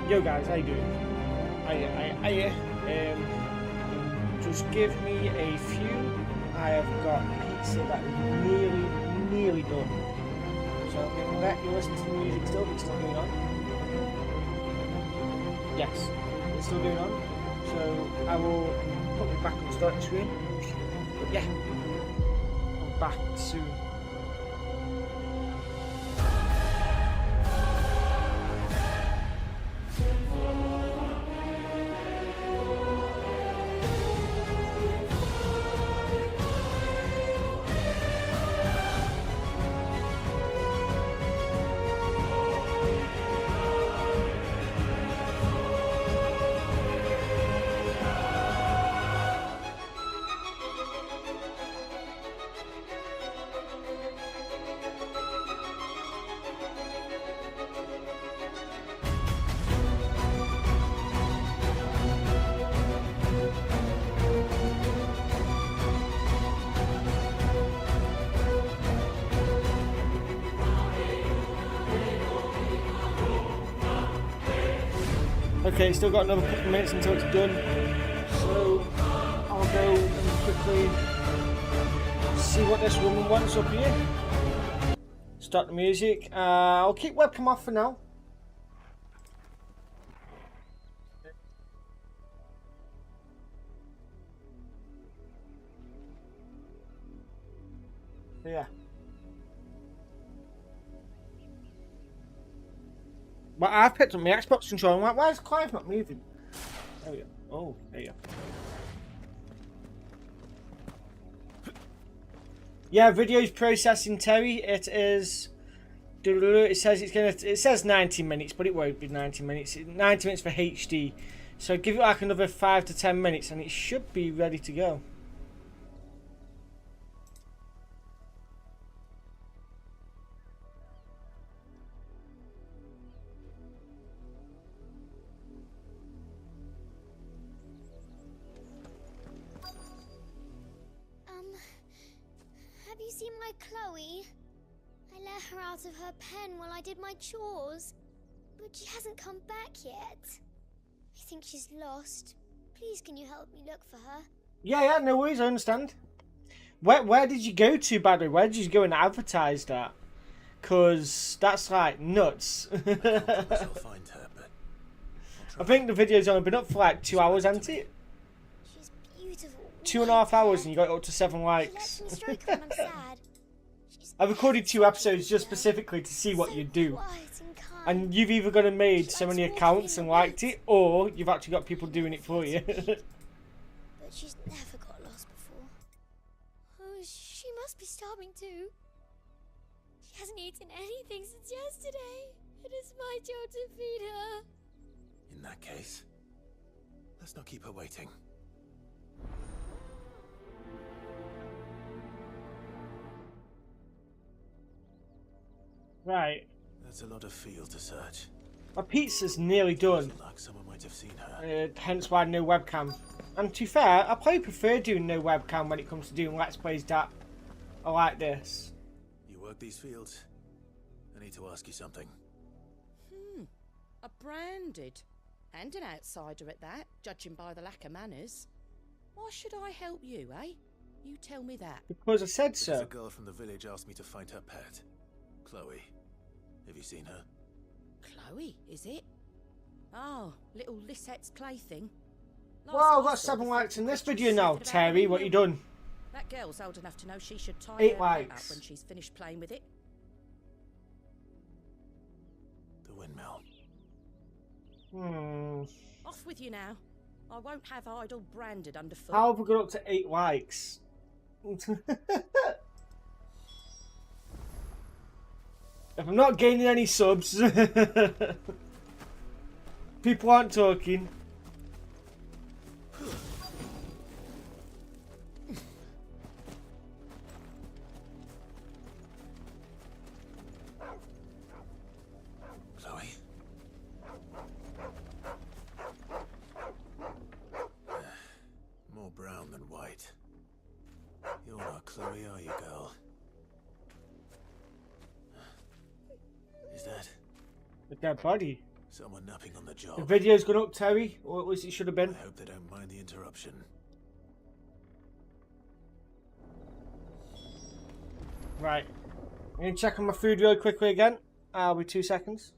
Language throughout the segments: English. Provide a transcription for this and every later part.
Yo guys, how you doing? Just give me a few. I have got pizza that is nearly done. So I'm going to let you listen to the music still, but it's still going on. Yes, it's still going on. So I will put me back on the starting screen. But yeah, I'm back soon. Okay, still got another couple of minutes until it's done, so I'll go and quickly see what this woman wants up here. Start the music. I'll keep webcam off for now. Yeah. But I've picked up my Xbox controller. I'm like, why is Clive not moving? There we go. Oh, there you go. Yeah, video's processing, Terry. It is. It says it's gonna. It says 90 minutes, but it won't be 90 minutes. 90 minutes for HD. So give it like another 5 to 10 minutes, and it should be ready to go. Have you seen my Chloe? I let her out of her pen while I did my chores, but she hasn't come back yet. I think she's lost. Please, can you help me look for her? Yeah, no worries, I understand. Where did you go to, by the way? Where did you go and advertise that? Because that's like nuts. I'll find her, but I think the video's only been up for like 2 hours, hasn't it? She's beautiful. 2.5 hours and you got up to 7 likes. She lets me stroke her when I'm sad. I recorded 2 episodes just specifically to see what you do. And you've either got made so many accounts and liked it, or you've actually got people doing it for you. But she's never got lost before. Oh, she must be starving too. She hasn't eaten anything since yesterday. It is my job to feed her. in that case, let's not keep her waiting. Right. That's a lot of field to search. My pizza's nearly done. Like someone might have seen her. Hence why no webcam. And to be fair, I probably prefer doing no webcam when it comes to doing Let's Plays that I like this. You work these fields? I need to ask you something. A branded. And an outsider at that, judging by the lack of manners. Why should I help you, eh? You tell me that. Because I said Because so. a girl from the village asked me to find her pet. Chloe. Have you seen her? Chloe, is it? Oh, little Lisette's plaything. Last Well, I've I got saw 7 the likes in this creature video now, sniffing about Terry. the What you mill. done? That girl's old enough to know she should tie 8 her pet up likes. when she's finished playing with it. The windmill. Off with you now. I won't have idle branded underfoot. How have we got up to 8 likes? If I'm not gaining any subs, people aren't talking. Chloe? More brown than white. You're not Chloe, are you, girl? Is that A dead body. Someone napping on the The job. video's gone up, Terry, or at least it should have been. I hope they don't mind the interruption. Right. I'm going to check on my food really quickly again. I'll be 2 seconds.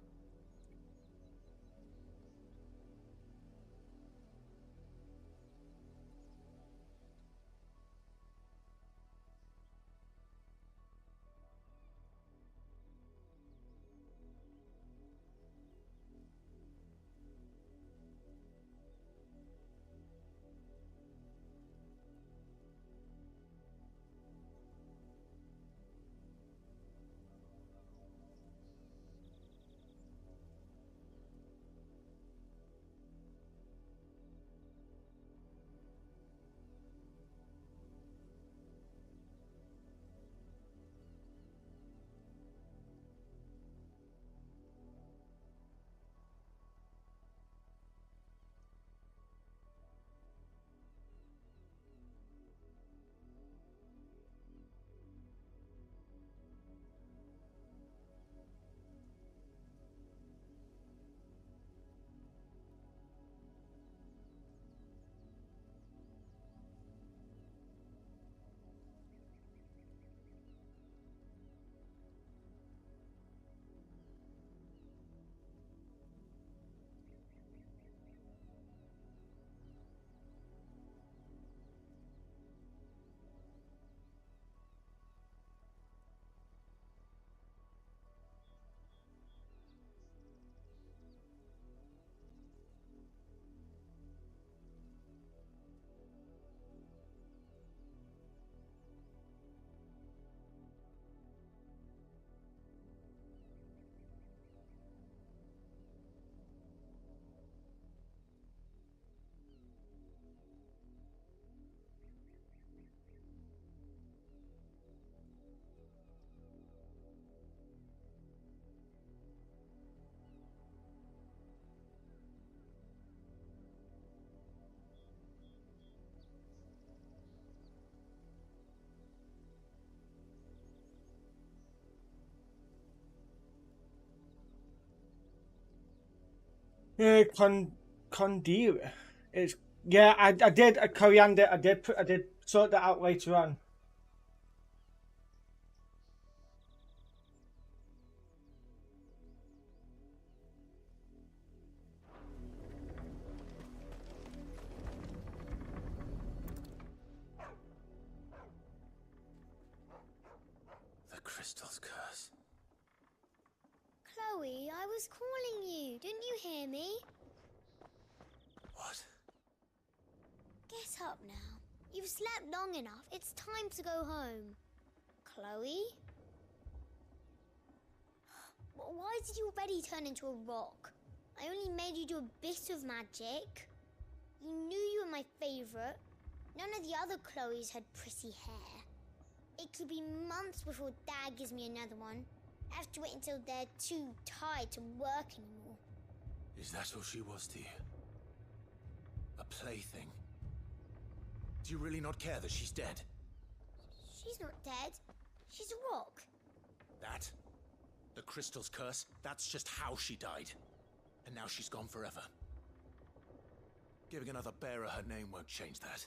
Condira. It's yeah. I did a coriander. I did sort that out later on. The crystal's curse. Chloe, I was calling you. Didn't you hear me? What? Get up now. You've slept long enough. It's time to go home. Chloe? Why did you already turn into a rock? I only made you do a bit of magic. You knew you were my favorite. None of the other Chloes had pretty hair. It could be months before Dad gives me another one. I have to wait until they're too tired to work anymore. Is that all she was to you? A plaything? Do you really not care that she's dead? She's not dead. She's a rock. That? The crystal's curse? That's just how she died. And now she's gone forever. Giving another bearer her name won't change that.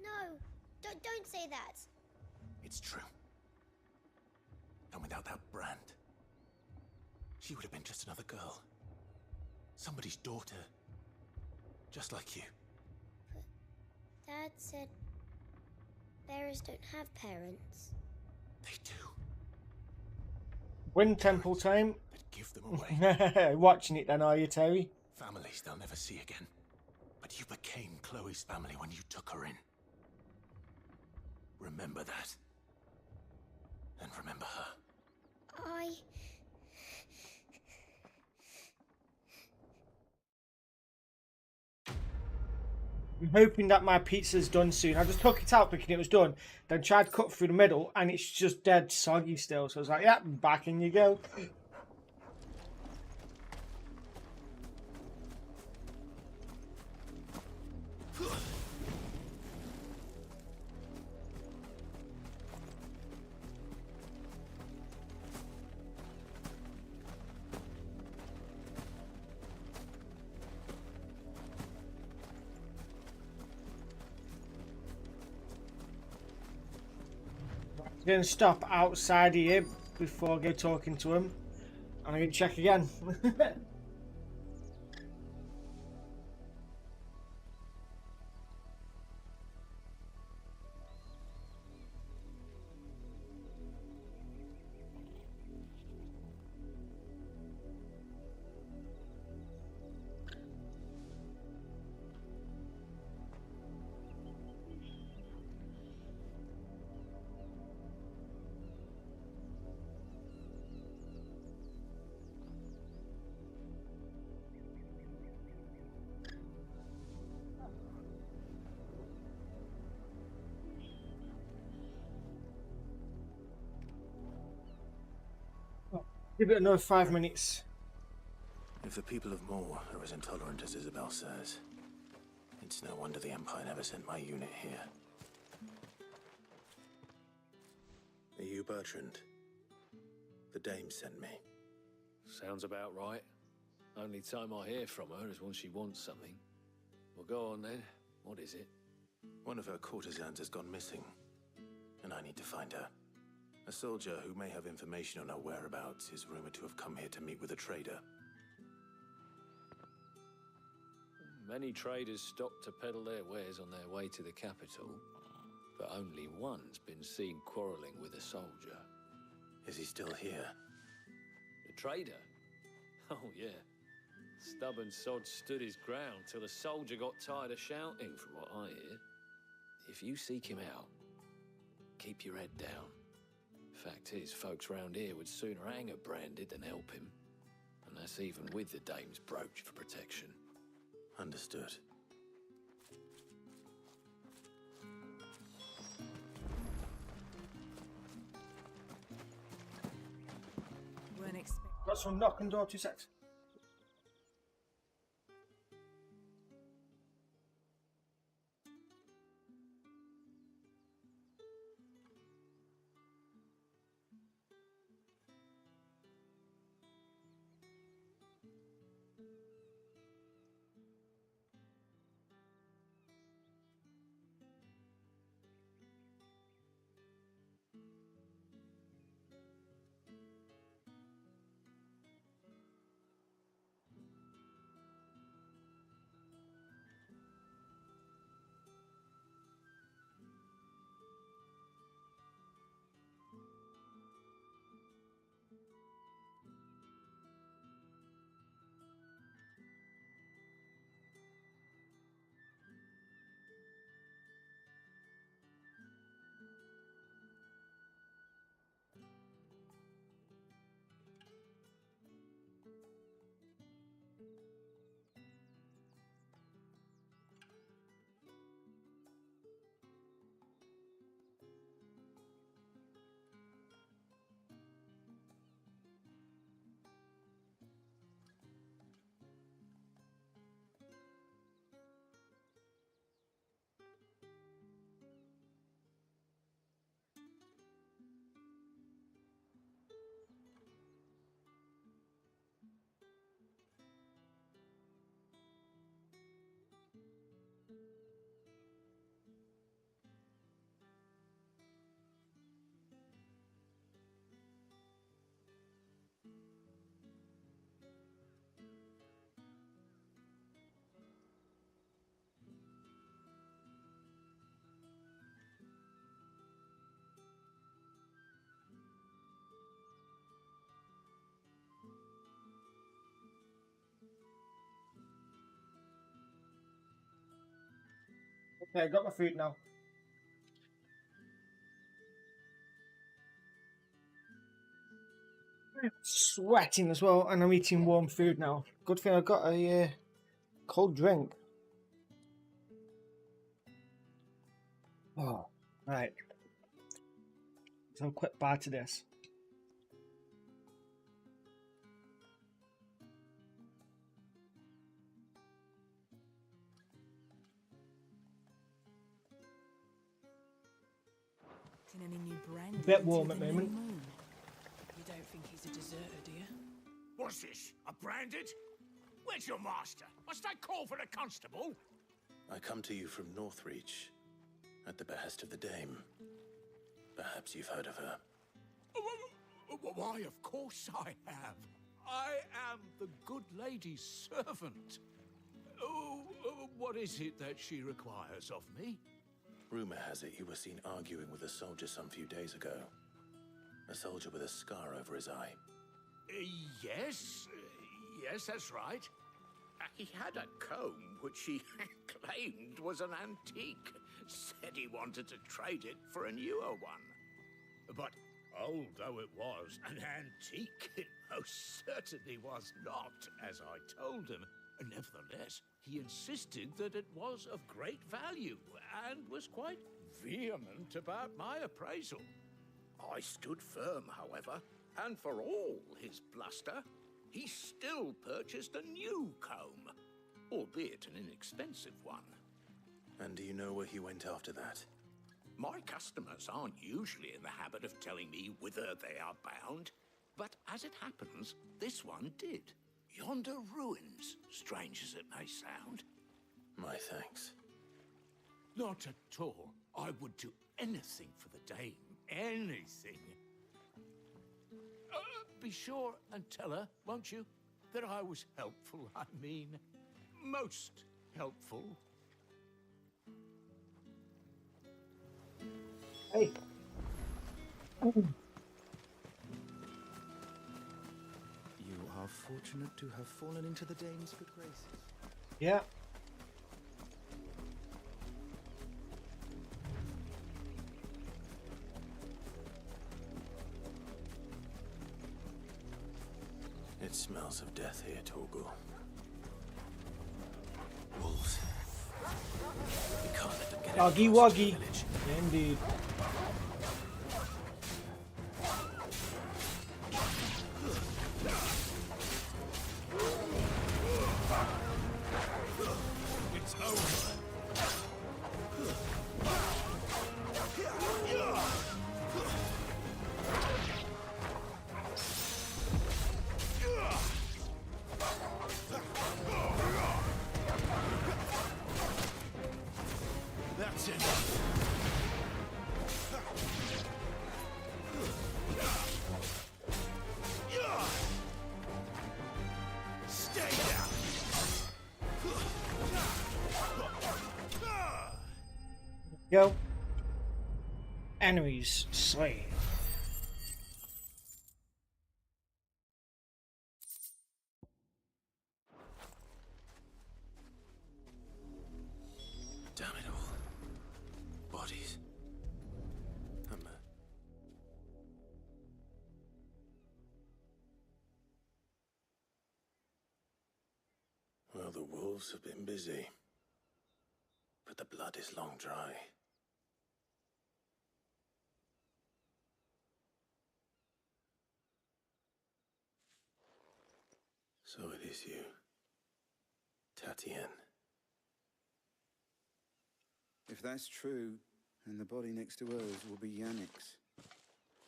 No, don't say that. It's true. And without that brand, she would have been just another girl. Somebody's daughter. Just like you. But Dad said bearers don't have parents. They do. Wind Temple time. But give them away. Watching it then, are you, Terry? Families they'll never see again. But you became Chloe's family when you took her in. Remember that. And remember her. I'm hoping that my pizza's done soon. I just took it out thinking it was done, then tried to cut through the middle and it's just dead soggy still. So I was like, yeah, back in you go. I'm going to stop outside here before I go talking to him. And I'm going to check again. Give it another 5 minutes. If the people of Moor are as intolerant as Isabel says, it's no wonder the Empire never sent my unit here. Are you Bertrand? The dame sent me. Sounds about right. Only time I hear from her is when she wants something. Well, go on then. What is it? One of her courtesans has gone missing, and I need to find her. A soldier who may have information on her whereabouts is rumored to have come here to meet with a trader. Many traders stop to peddle their wares on their way to the capital, but only one's been seen quarreling with a soldier. Is he still here? The trader? Oh, yeah. Stubborn sod stood his ground till the soldier got tired of shouting, from what I hear. If you seek him out, keep your head down. Fact is, folks round here would sooner hang a branded than help him. And that's even with the dame's brooch for protection. Understood. Got some knock on door 26. Okay, got my food now. Sweating as well, and I'm eating warm food now. Good thing I got a cold drink. Oh, right. So I'll quick bite to this. Any new brand? Bit warm at the moment. You don't think he's a deserter, do you? What's this? A branded? Where's your master? Must I call for the constable? I come to you from Northreach, at the behest of the dame. Perhaps you've heard of her. Why, of course I have. I am the good lady's servant. Oh, what is it that she requires of me? Rumor has it you were seen arguing with a soldier some few days ago. A soldier with a scar over his eye. Yes, that's right. He had a comb which he claimed was an antique. Said he wanted to trade it for a newer one. But old though it was, an antique it most certainly was not, as I told him. Nevertheless, he insisted that it was of great value and was quite vehement about my appraisal. I stood firm, however, and for all his bluster, he still purchased a new comb, albeit an inexpensive one. And do you know where he went after that? My customers aren't usually in the habit of telling me whither they are bound, but as it happens, this one did. Yonder ruins, strange as it may sound. My thanks. Not at all. I would do anything for the dame. Anything. Be sure and tell her, won't you, that I was helpful. I mean, most helpful. Hey. You are fortunate to have fallen into the dame's good graces. Yeah. It smells of death here, Torgal. Wolves. We can't let them get Doggy any closer to the woggy. village. Indeed. It's over. That's it. Stay down. Go. Enemies slain. Damn it all. Bodies. Well, the wolves have been busy. But the blood is long dry. So it is you, Tatienne. If that's true, then the body next to hers will be Yannick's.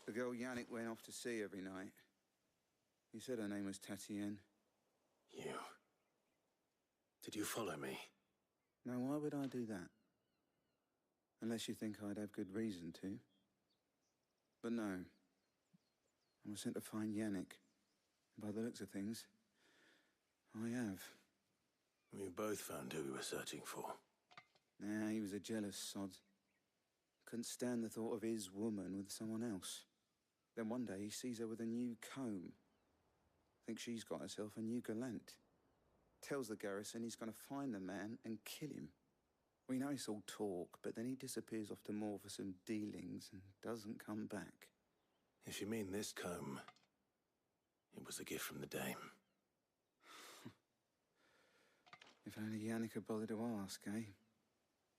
The girl Yannick went off to sea every night. He said her name was Tatienne. You. Did you follow me? Now, why would I do that? Unless you think I'd have good reason to. But no. I was sent to find Yannick. And by the looks of things, I have. We both found who we were searching for. Nah, he was a jealous sod. Couldn't stand the thought of his woman with someone else. Then one day he sees her with a new comb. Thinks she's got herself a new gallant. Tells the garrison he's going to find the man and kill him. We know it's all talk, but then he disappears off to Moor for some dealings and doesn't come back. If you mean this comb, it was a gift from the dame. If only Yannick had bothered to ask, eh?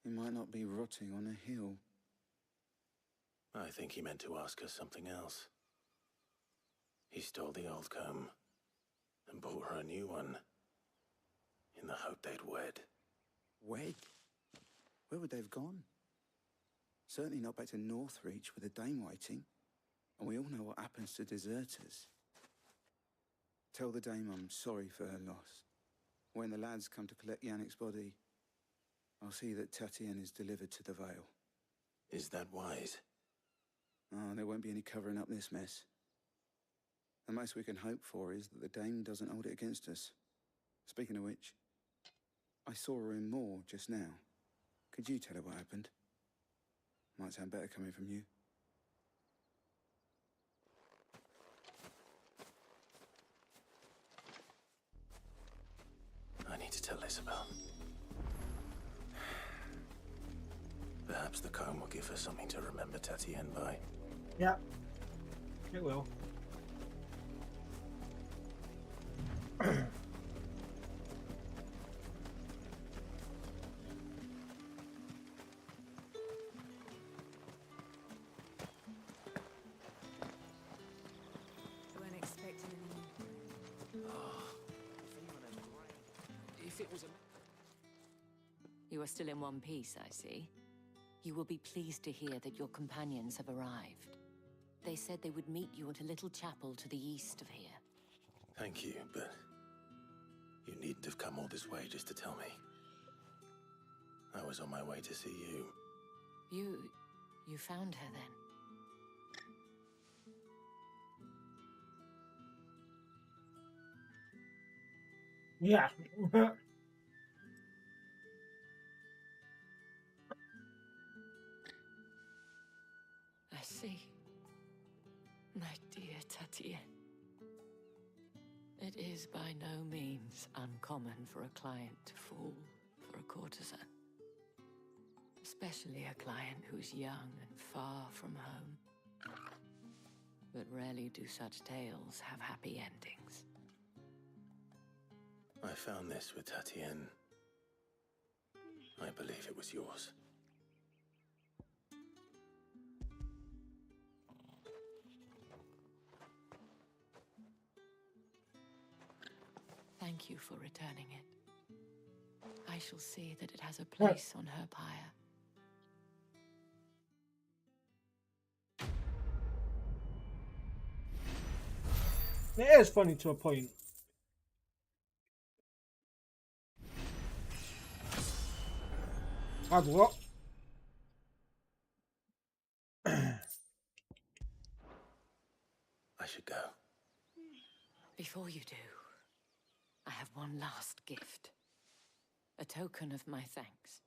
He might not be rotting on a hill. I think he meant to ask her something else. He stole the old comb and bought her a new one in the hope they'd wed. Wed? Where would they have gone? Certainly not back to Northreach with a dame waiting. And we all know what happens to deserters. Tell the dame I'm sorry for her loss. When the lads come to collect Yannick's body, I'll see that Tatienne is delivered to the Vale. Is that wise? Oh, there won't be any covering up this mess. The most we can hope for is that the Dame doesn't hold it against us. Speaking of which, I saw her in Moor just now. Could you tell her what happened? Might sound better coming from you. I need to tell Isabel. Perhaps the comb will give her something to remember Tatienne by. Yeah, it will. Weren't expecting any. If it was a... You are still in one piece, I see. You will be pleased to hear that your companions have arrived. They said they would meet you at a little chapel to the east of here. Thank you, but you needn't have come all this way just to tell me. I was on my way to see you. You found her then? Yeah. I see. My dear Tatienne. It is by no means uncommon for a client to fall for a courtesan. Especially a client who's young and far from home. But rarely do such tales have happy endings. I found this with Tatienne. I believe it was yours. Thank you for returning it. I shall see that it has a place on her pyre. It is funny to a point. I've what? I should go. Before you do, I have one last gift. A token of my thanks.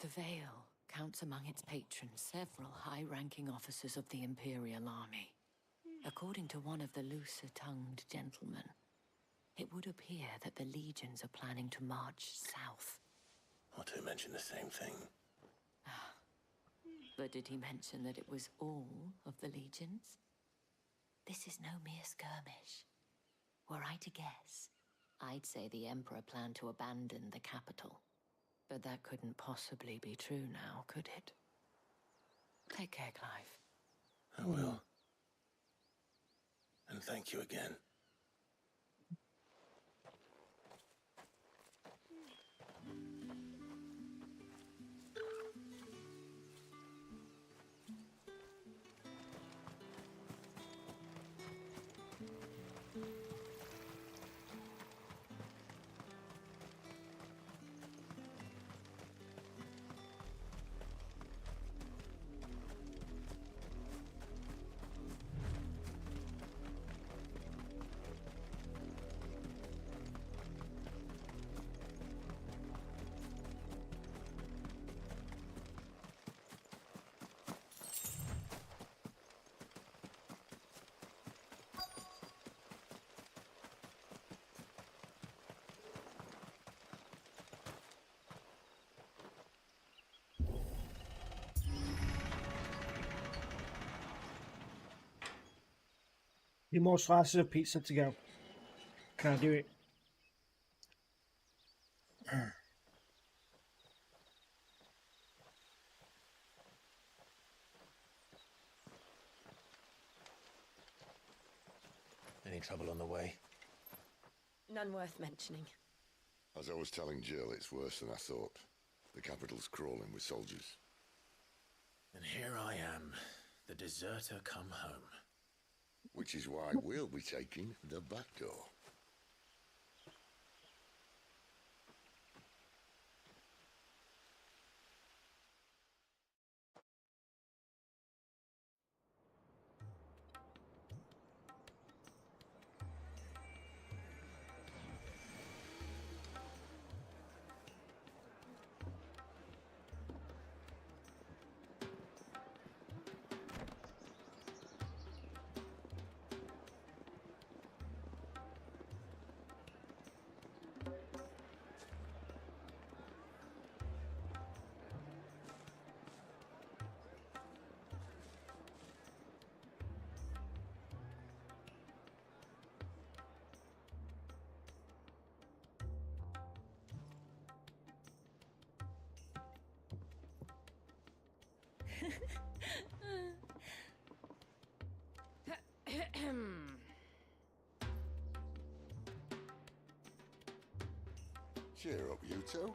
The Vale counts among its patrons several high-ranking officers of the Imperial Army. According to one of the looser-tongued gentlemen, it would appear that the legions are planning to march south. Or to mention the same thing. But did he mention that it was all of the legions? This is no mere skirmish. Were I to guess, I'd say the Emperor planned to abandon the capital. But that couldn't possibly be true now, could it? Take care, Clive. I will. And thank you again. Need more slices of pizza to go. Can I do it? Any trouble on the way? None worth mentioning. As I was telling Jill, it's worse than I thought. The capital's crawling with soldiers. And here I am, the deserter come home. Which is why we'll be taking the back door. Cheer up, you two.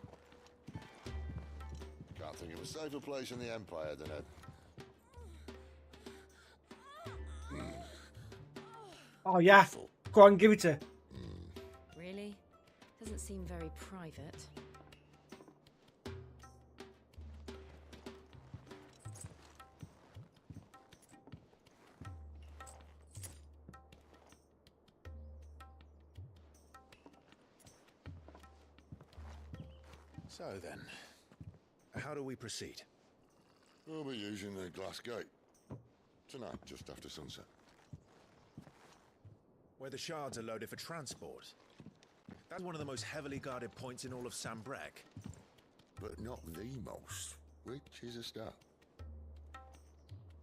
Can't think of a safer place in the Empire than a... Oh yeah, go on, give it to. Really? Doesn't seem very private. So then, how do we proceed? We'll be using the glass gate. Tonight, just after sunset. Where the shards are loaded for transport. That's one of the most heavily guarded points in all of Sambrek. But not the most, which is a start.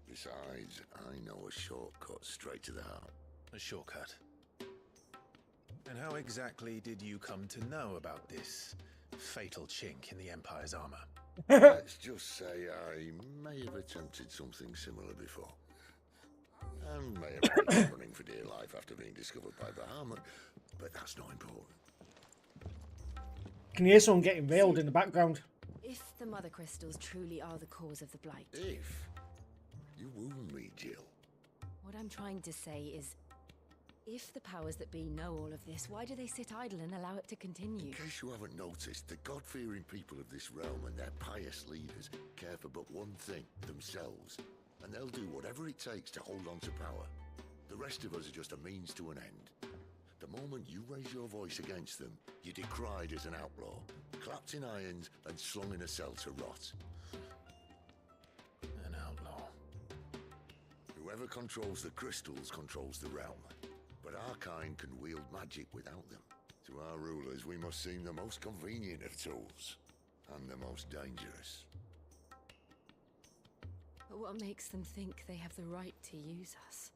Besides, I know a shortcut straight to the heart. A shortcut. And how exactly did you come to know about this fatal chink in the Empire's armor? Let's just say I may have attempted something similar before. And may have been running for dear life after being discovered by Bahamut, but that's not important. Can you hear someone getting railed in the background? If the mother crystals truly are the cause of the blight, If you wound me, Jill. what I'm trying to say is, if the powers that be know all of this, why do they sit idle and allow it to continue? In case you haven't noticed, the God-fearing people of this realm and their pious leaders care for but one thing, themselves. And they'll do whatever it takes to hold on to power. The rest of us are just a means to an end. The moment you raise your voice against them, you're decried as an outlaw, clapped in irons and slung in a cell to rot. An outlaw. Whoever controls the crystals controls the realm. But our kind can wield magic without them. To our rulers, we must seem the most convenient of tools, and the most dangerous. But what makes them think they have the right to use us?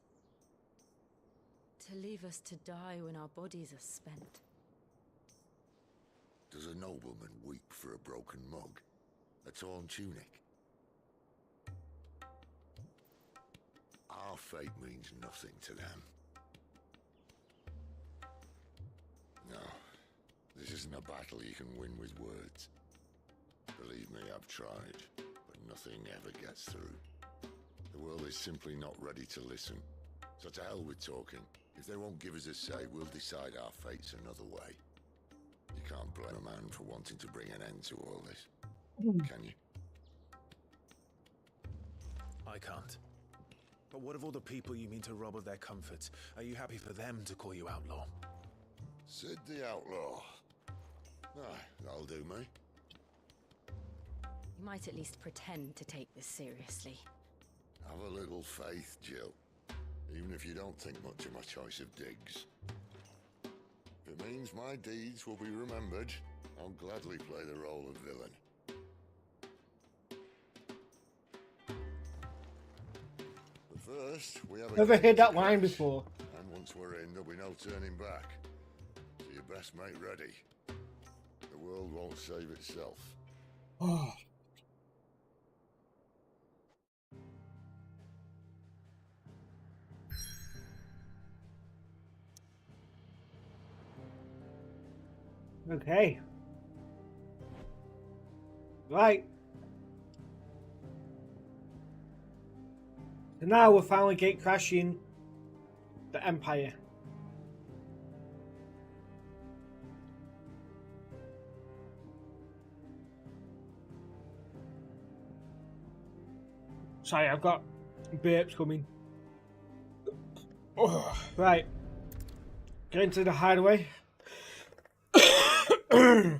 To leave us to die when our bodies are spent? Does a nobleman weep for a broken mug? A torn tunic? Our fate means nothing to them. No, this isn't a battle you can win with words. Believe me, I've tried, but nothing ever gets through. The world is simply not ready to listen. So to hell with talking. If they won't give us a say, we'll decide our fates another way. You can't blame a man for wanting to bring an end to all this, can you? I can't. But what of all the people you mean to rob of their comforts? Are you happy for them to call you outlaw? Sid the Outlaw. Ah, that'll do me. You might at least pretend to take this seriously. Have a little faith, Jill. Even if you don't think much of my choice of digs. If it means my deeds will be remembered, I'll gladly play the role of villain. But first, we have a... Never game heard that to line catch. before. And once we're in, there'll be no turning back. So you best make ready. The world won't save itself. Oh. Okay. Right. So now we're finally gate crashing the Empire. Sorry, I've got burps coming. Oh, right. Get into the hideaway. Oh.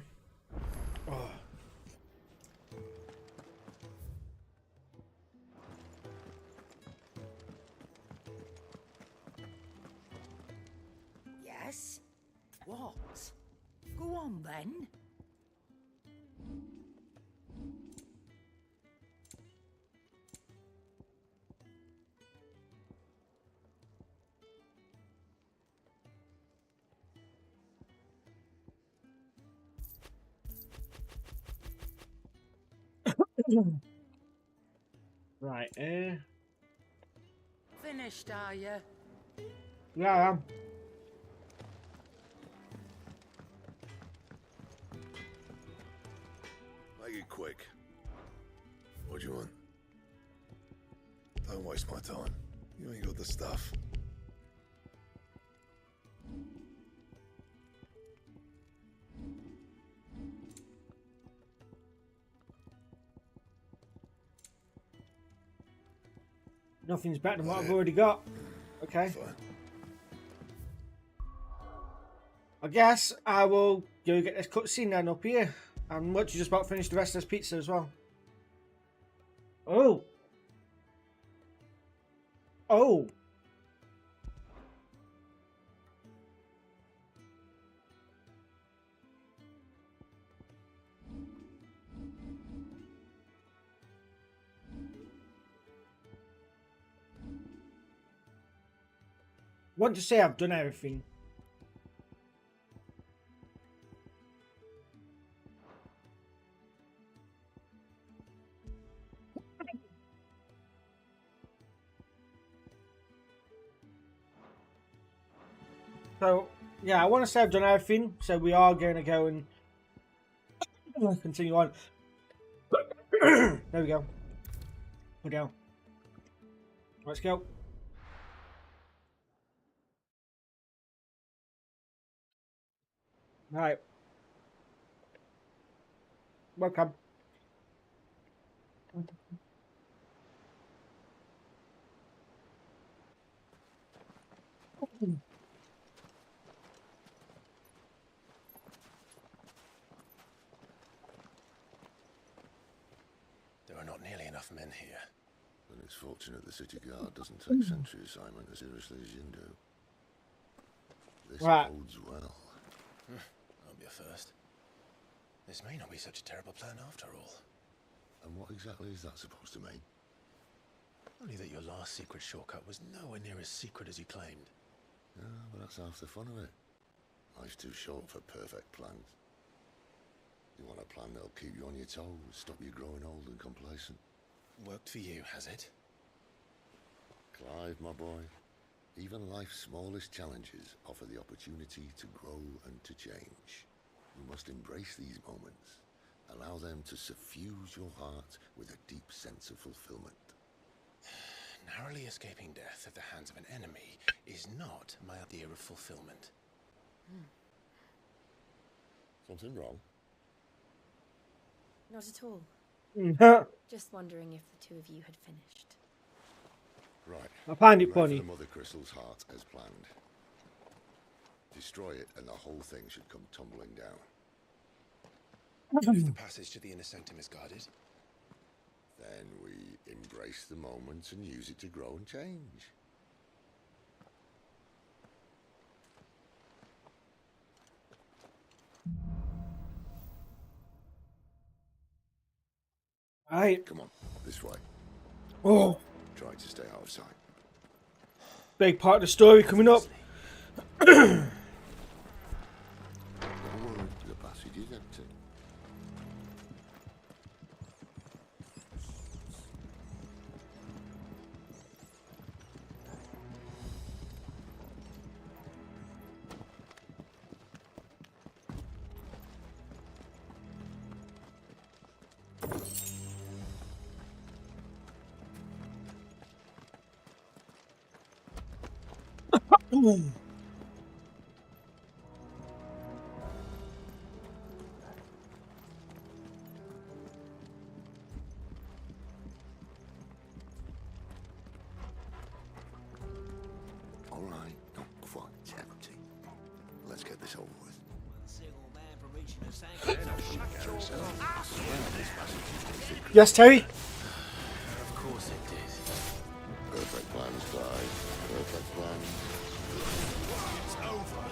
Yes? What? Go on then. Right, Finished, are you? yeah, I am. Make it quick. What do you want? Don't waste my time. You ain't got the stuff. Nothing's better than what I've already got. Okay. Fine. I guess I will go get this cutscene then up here. And once you just about finish the rest of this pizza as well. Oh. Oh. Want to say I've done everything. So, yeah, I want to say I've done everything. So we are going to go and continue on. There we go. Put down. Let's go. Right. Welcome. There are not nearly enough men here. And it's fortunate the city guard doesn't take sentry assignment as seriously as you do. This Right. bodes well. That'll be a first. This may not be such a terrible plan after all. And what exactly is that supposed to mean? Only that your last secret shortcut was nowhere near as secret as you claimed. Yeah, but that's half the fun of it. Life's too short for perfect plans. You want a plan that'll keep you on your toes, stop you growing old and complacent. Worked for you, has it? Clive, my boy, even life's smallest challenges offer the opportunity to grow and to change. You must embrace these moments. Allow them to suffuse your heart with a deep sense of fulfillment. Narrowly escaping death at the hands of an enemy is not my idea of fulfillment. Something wrong? Not at all. Just wondering if the two of you had finished. Right. I find it Right for funny. the Mother Crystal's heart as planned. Destroy it and the whole thing should come tumbling down. If the passage to the inner sanctum is guarded, Then we embrace the moment and use it to grow and change. Right. Come on, this way. Oh, Try to stay out of sight. big part of the story coming up. Don't worry, the passage is empty. All right, not quite empty. Let's get this over with. Yes, Terry. of course it did. Perfect plans, Clive. Perfect plans. It's over.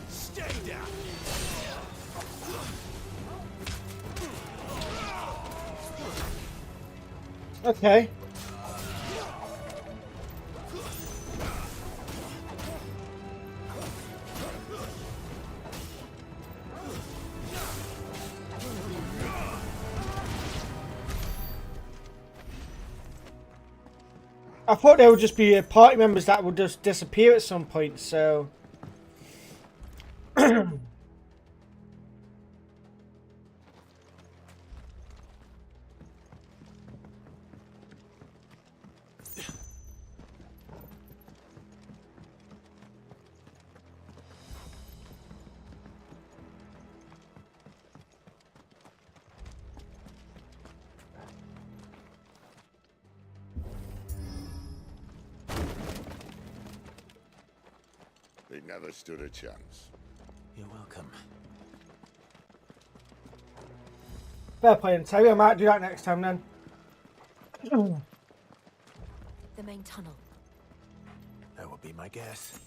Stay down. Okay. I thought there would just be party members that would just disappear at some point, so... They never stood a chance. You're welcome. Fair play, Terry. I might do that next time then. The main tunnel. That would be my guess.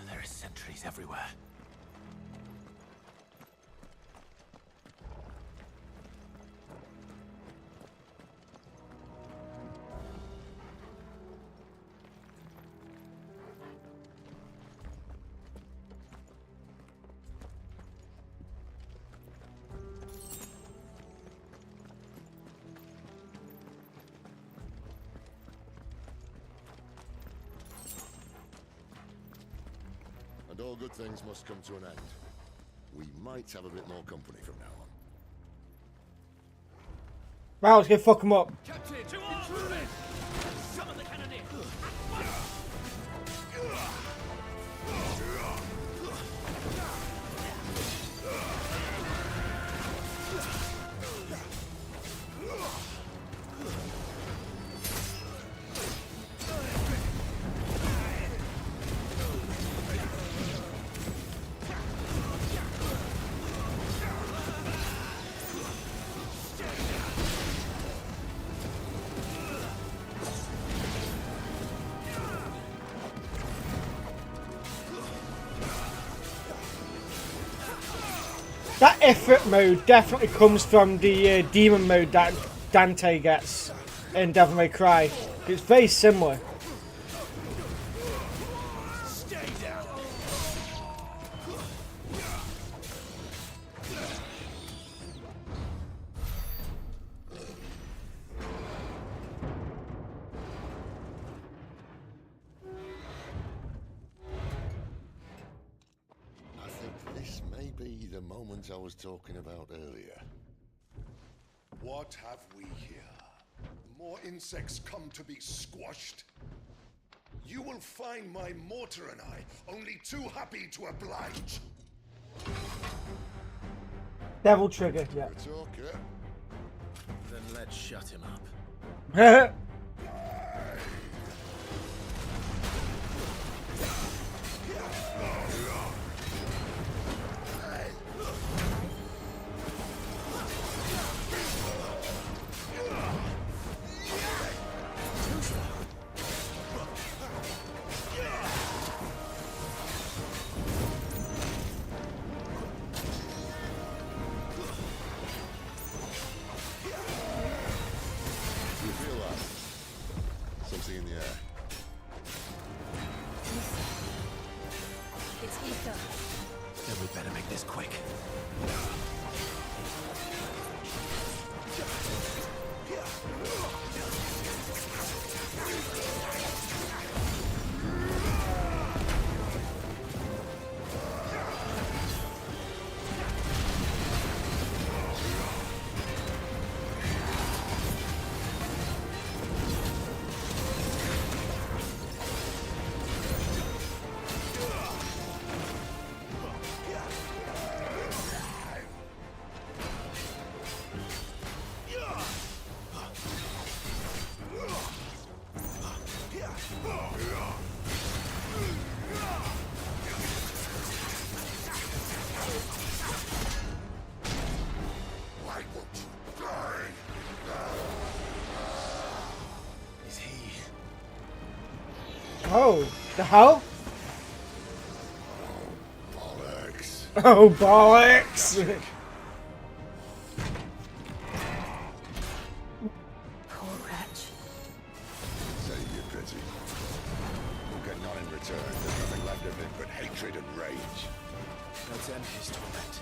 There are sentries everywhere. And all good things must come to an end. We might have a bit more company from now on. Right, let's go fuck them up. Captain, to intruders! Summon the cannoneer! That effort mode definitely comes from the demon mode that Dante gets in Devil May Cry. It's very similar. This may be the moment I was talking about earlier. What have we here? More insects come to be squashed? You will find my mortar and I only too happy to oblige. Devil trigger, yeah. Good talk, yeah? Then let's shut him up. You feel that? Something in the air. It's ether. Then we better make this quick. Why won't you die? Is he? Oh, the hell? Bollocks. Oh, bollocks! Poor wretch. Say you're pity. We'll get none in return. There's nothing left of him but hatred and rage. Let's end his torment.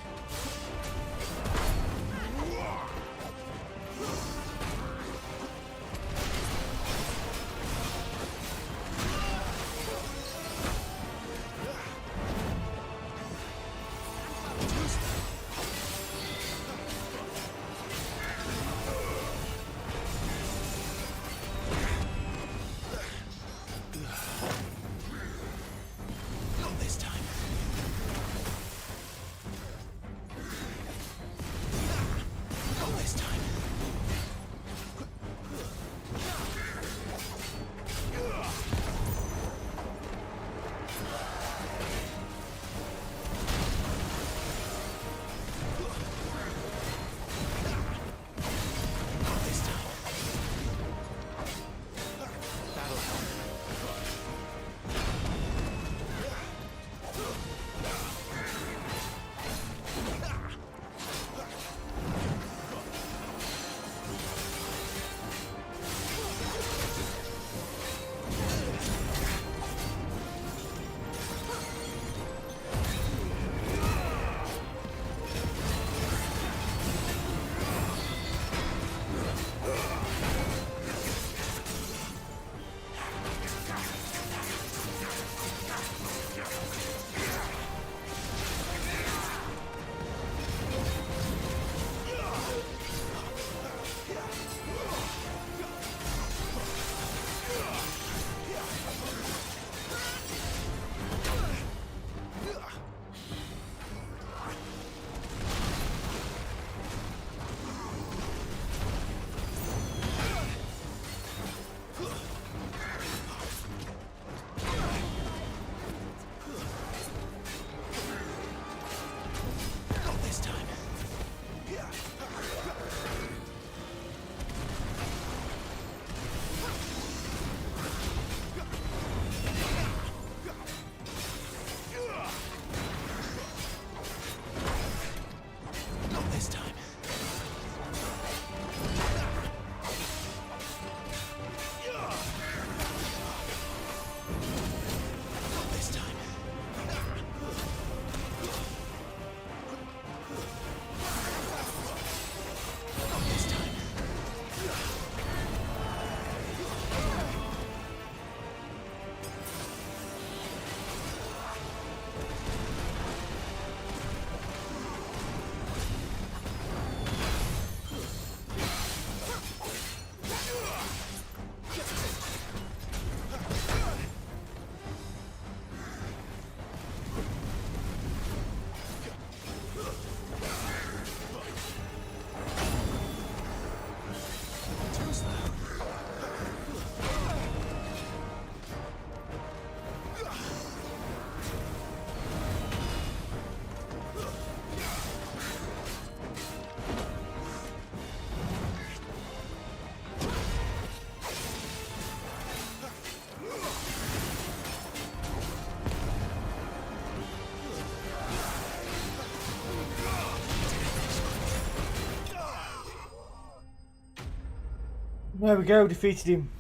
There we go, defeated him.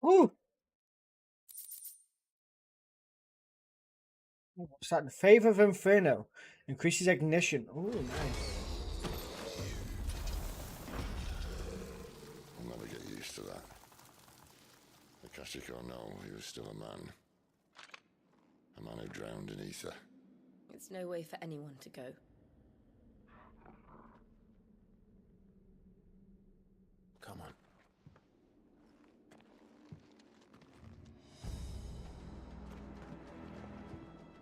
Woo! What's that? The Favour of Inferno. Increases ignition. Oh, nice. I'll never get used to that. Akashic or no, he was still a man. A man who drowned in ether. It's no way for anyone to go. Come on.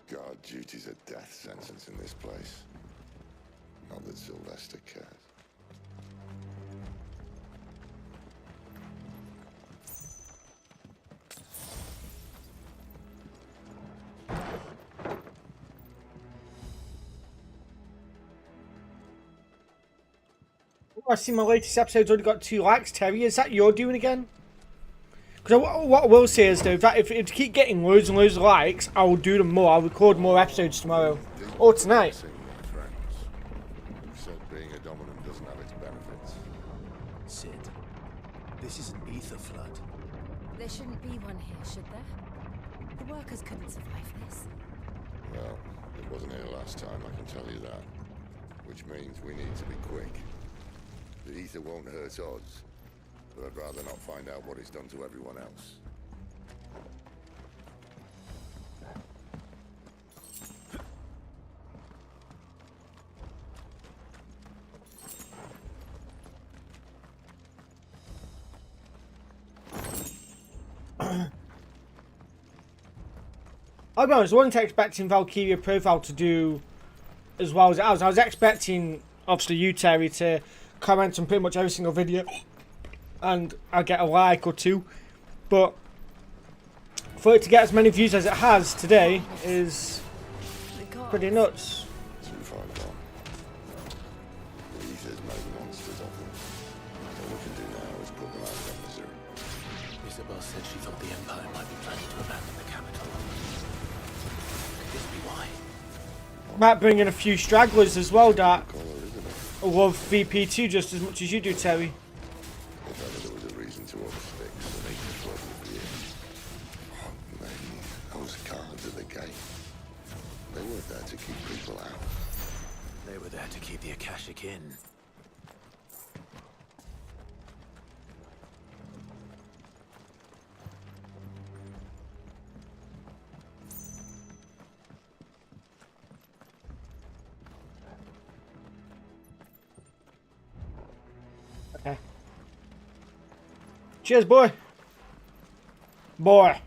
Guard duty's a death sentence in this place. Not that Sylvester cares. I see my latest episode's already got 2 likes, Terry. Is that your doing again? Because what I will say is, though, that if you keep getting loads and loads of likes, I will do them more. I'll record more episodes tomorrow. Or tonight. Said being a dominant doesn't have its benefits. Sid, this is an ether flood. There shouldn't be one here, should there? The workers couldn't survive this. Well, it wasn't here last time, I can tell you that. Which means we need to be quick. The ether won't hurt us, but I'd rather not find out what it's done to everyone else. I'll be honest, I wasn't expecting Valkyria Profile to do as well as it has. I was expecting, obviously, you, Terry, to comment on pretty much every single video and I'll get a like or 2, but for it to get as many views as it has today is pretty nuts. Too far gone. The ether's made monsters of them. All we can do now is put them out of their misery. Isabel said she thought the Empire might be planning to abandon the capital. Could this be why? Might bring in a few stragglers as well, that Call her, isn't it? love VP2 just as much as you do, Terry. If ever there was a reason to up sticks, the ether flood would be it. Oh, man, those guards at the gate. They weren't there to keep people out. They were there to keep the Akashic in. Okay. Cheers, boy. Boy.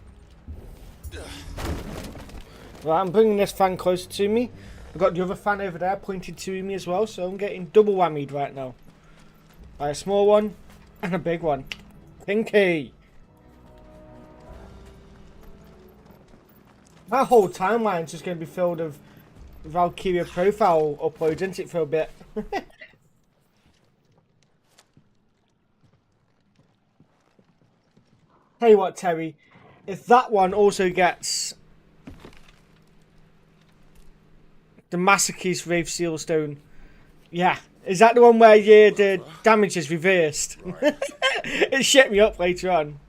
Right, I'm bringing this fan closer to me. I've got the other fan over there pointed to me as well, so I'm getting double whammied right now. By a small one and a big one. Pinky. My whole timeline's just going to be filled with Valkyria Profile uploads, isn't it, for a bit? Tell you what, Terry, if that one also gets the Masochist Wraith Sealstone, yeah, is that the one where the damage is reversed? Right. It shit me up later on.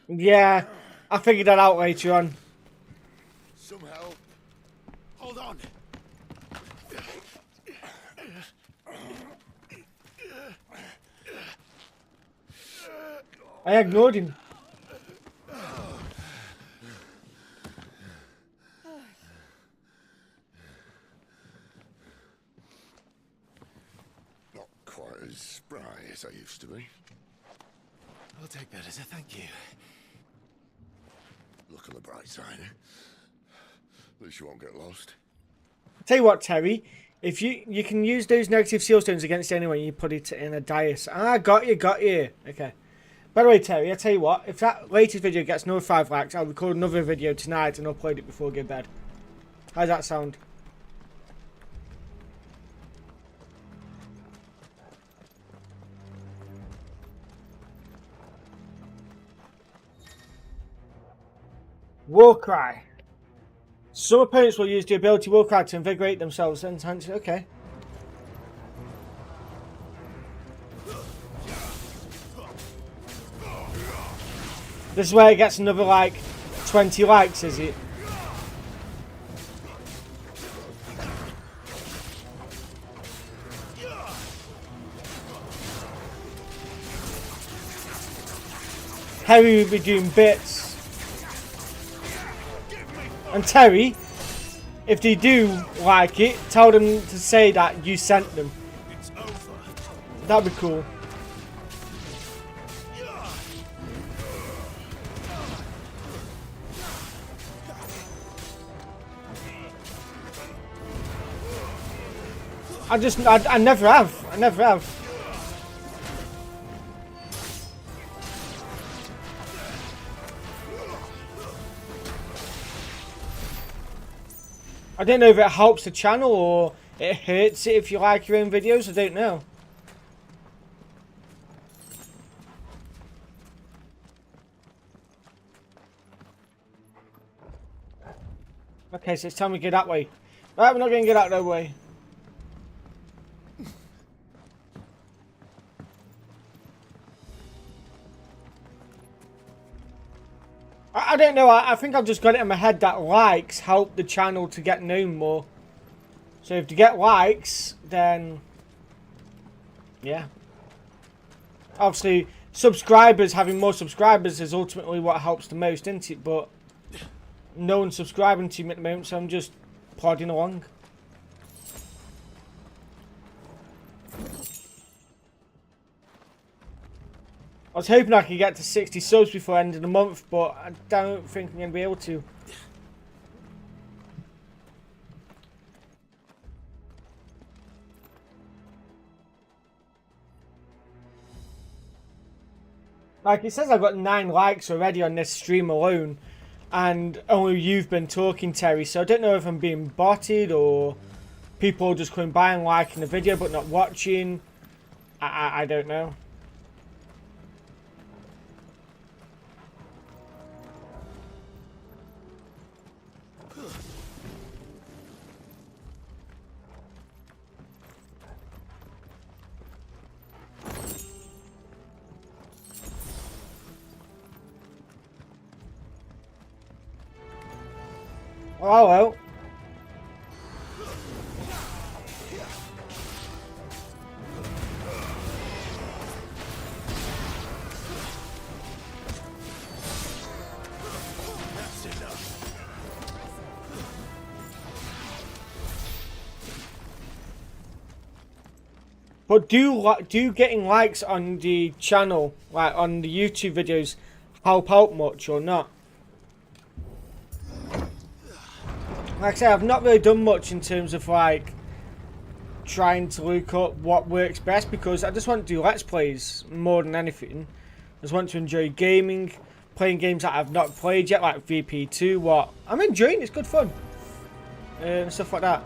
Yeah, I figured that out later on. Some help. Hold on. I ignored him. Not quite as spry as I used to be. I'll take that as a thank you. Look on the bright side. At least you won't get lost. Tell you what, Terry, if you can use those negative sealstones against anyone, you put it in a dais. Ah, got you. Okay. By the way, Terry, I tell you what, if that latest video gets another 5 likes, I'll record another video tonight and upload it before I go to bed. How's that sound? War Cry. Some opponents will use the ability War Cry to invigorate themselves. Okay. This is where it gets another like 20 likes, is it? Terry will be doing bits. And Terry, if they do like it, tell them to say that you sent them. That'd be cool. I never have. I never have. I don't know if it helps the channel or it hurts it if you like your own videos. I don't know. Okay, so it's time we go that way. Right, we're not going to get out that way. I don't know, I think I've just got it in my head that likes help the channel to get known more. So if you get likes, then yeah. Obviously, subscribers, having more subscribers is ultimately what helps the most, isn't it? But no one's subscribing to me at the moment, so I'm just plodding along. I was hoping I could get to 60 subs before the end of the month, but I don't think I'm going to be able to. Like it says I've got 9 likes already on this stream alone, and only you've been talking, Terry, so I don't know if I'm being botted or people just coming by and liking the video but not watching. I don't know. Oh, hello. But do getting likes on the channel, like on the YouTube videos, help out much or not? Like I say, I've not really done much in terms of like trying to look up what works best, because I just want to do Let's Plays more than anything. I just want to enjoy gaming, playing games that I've not played yet, like VP2, what I'm enjoying, it's good fun. And stuff like that.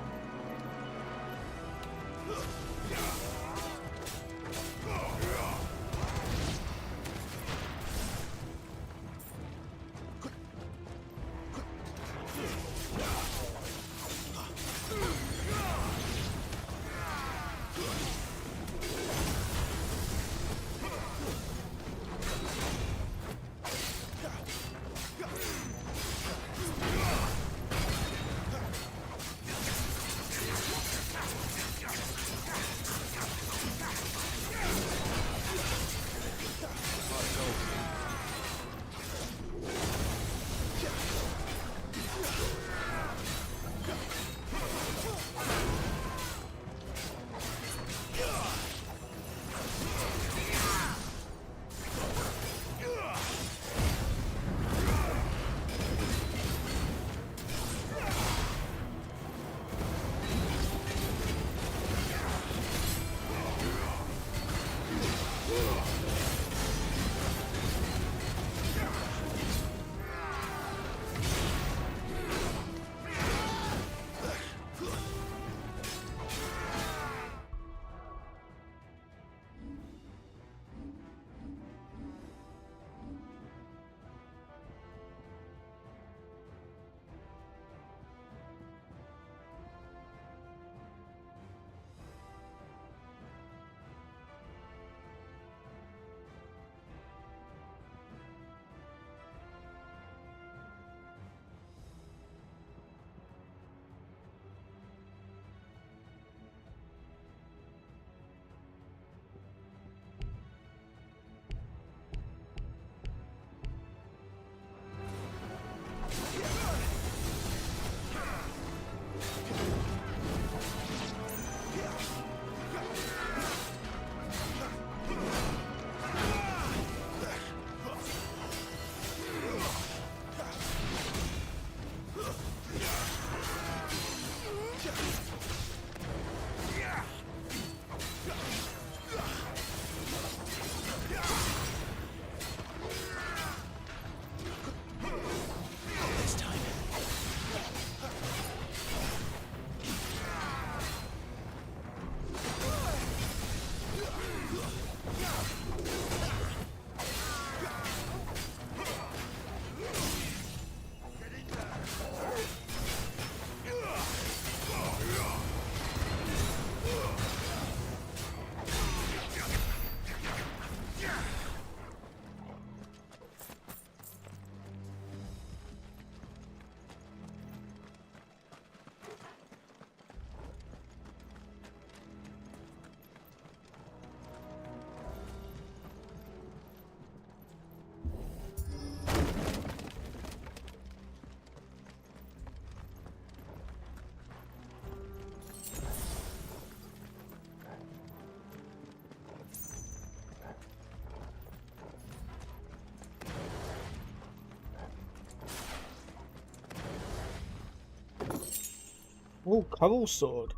Oh, coral sword.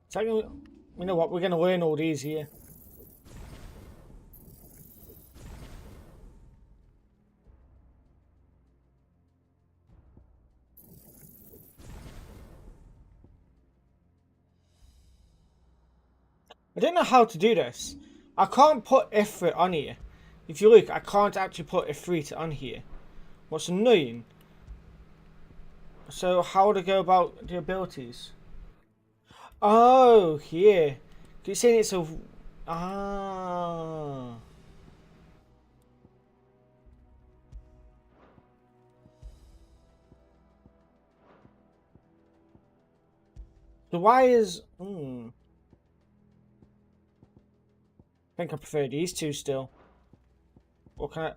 Is that gonna, you know what? We're going to learn all these here. I don't know how to do this. I can't put Ifrit on here. If you look, I can't actually put Ifrit on here. What's annoying? So how would I go about the abilities? Oh, here. You're saying it's a... Ah. So why is... I think I prefer these two still. Or can I...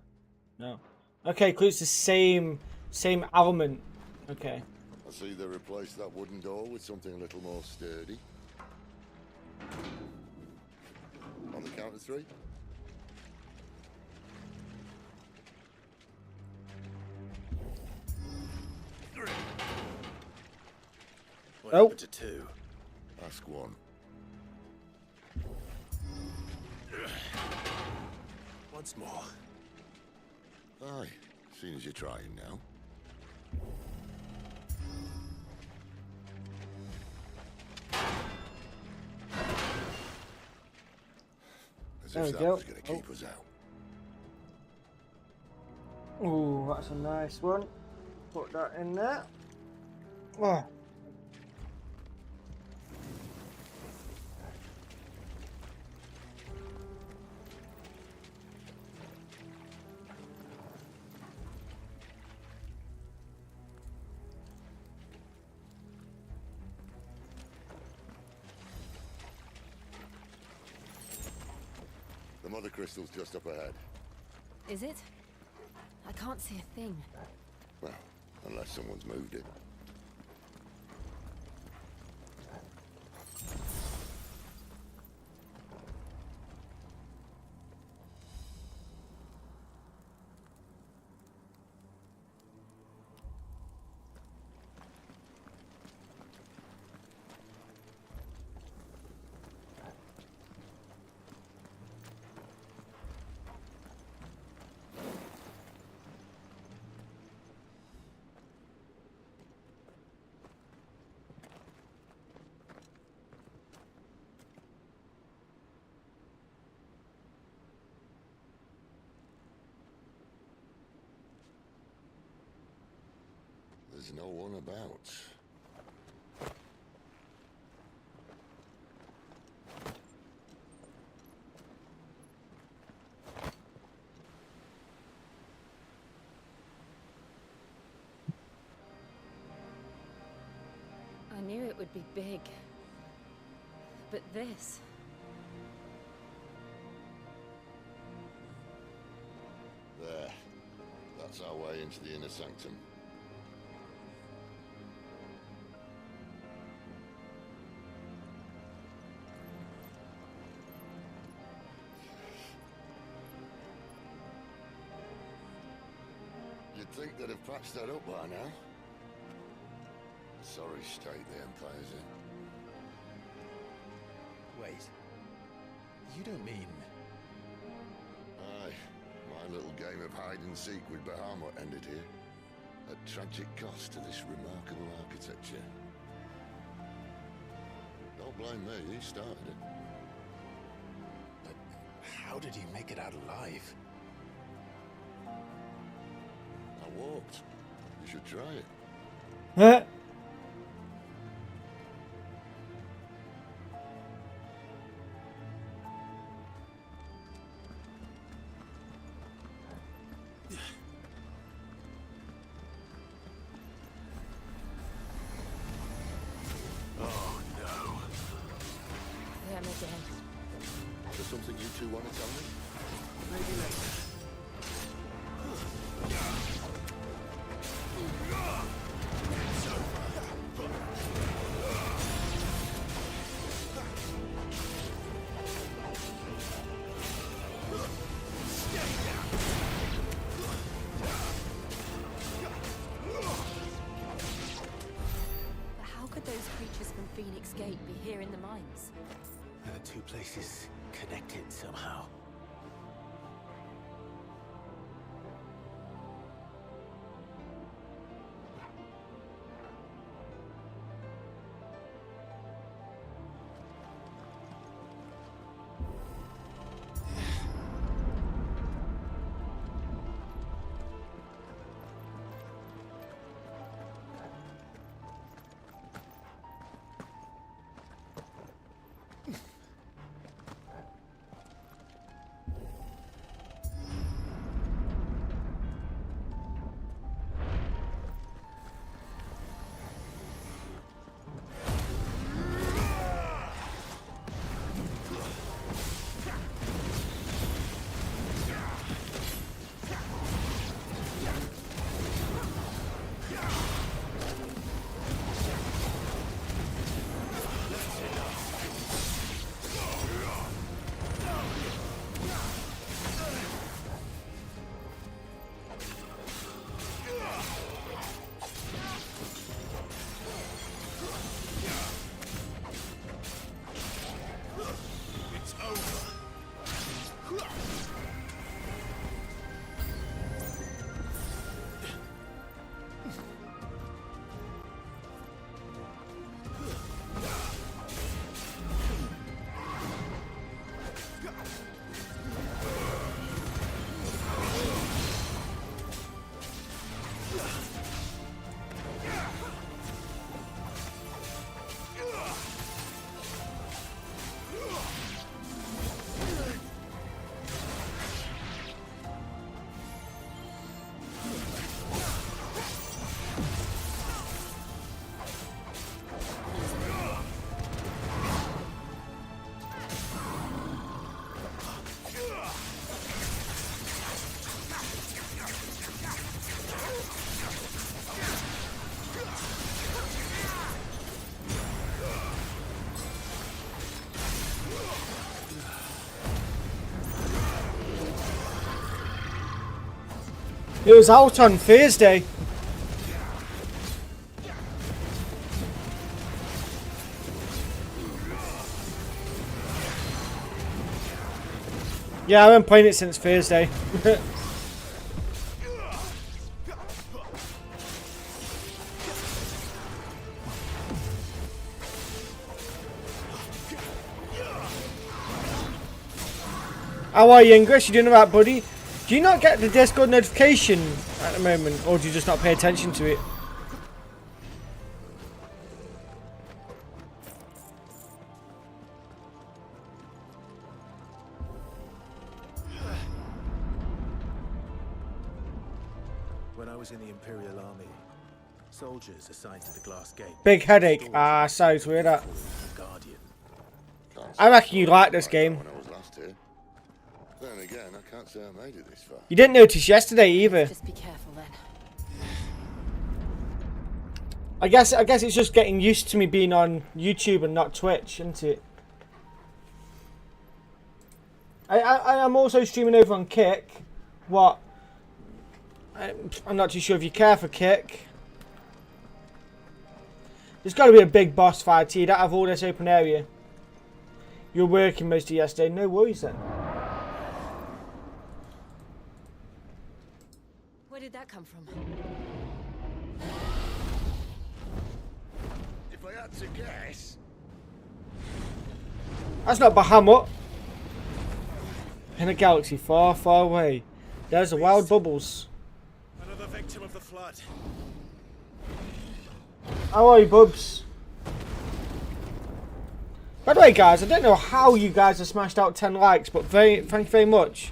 No. Okay, because it's the same element. Okay. I see they replaced that wooden door with something a little more sturdy. On the count of 3. What Oh. happened to 2? Ask 1. Once more. Aye, seeing as you're trying now. As There we if that go. was going to keep us out. Ooh, that's a nice one. Put that in there. Oh. The mother crystal's just up ahead. Is it? I can't see a thing. Well, unless someone's moved it. There's no one about. I knew it would be big. But this... There. That's our way into the inner sanctum. You'd think they'd have patched that up by now. Sorry state the Empire's in. Wait. You don't mean... Aye. My little game of hide-and-seek with Bahamut ended here. At tragic cost to this remarkable architecture. Don't blame me, he started it. But how did you make it out alive? I walked. You should try it. Huh? Oh no. Them again. Is there something you two want to tell me? Maybe later. But how could times. Are the two places connected somehow? It was out on Thursday. Yeah, I've been playing it since Thursday. How are you, Ingress? You doing alright, buddy? Do you not get the Discord notification at the moment, or do you just not pay attention to it? When I was in the Imperial Army, soldiers assigned to the glass gate. Big headache. Ah, sorry to hear that. Guardian. I reckon you like this game. When I was last here. Then again, I can't say I made it this far. You didn't notice yesterday either. Just be careful then. I guess it's just getting used to me being on YouTube and not Twitch, isn't it? I am also streaming over on Kick. What? I'm not too sure if you care for Kick. There's got to be a big boss fight here. You don't have all this open area. You were working most of yesterday. No worries then. Where did that come from? If I had to guess, That's not Bahamut. In a galaxy far, far away. There's the wild bubbles. Another victim of the flood. How are you, Bubs? By the way, guys, I don't know how you guys have smashed out 10 likes, but thank you very much.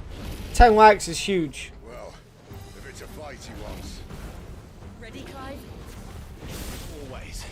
10 likes is huge. well, if it's a fight he wants. Ready, Clive? Always.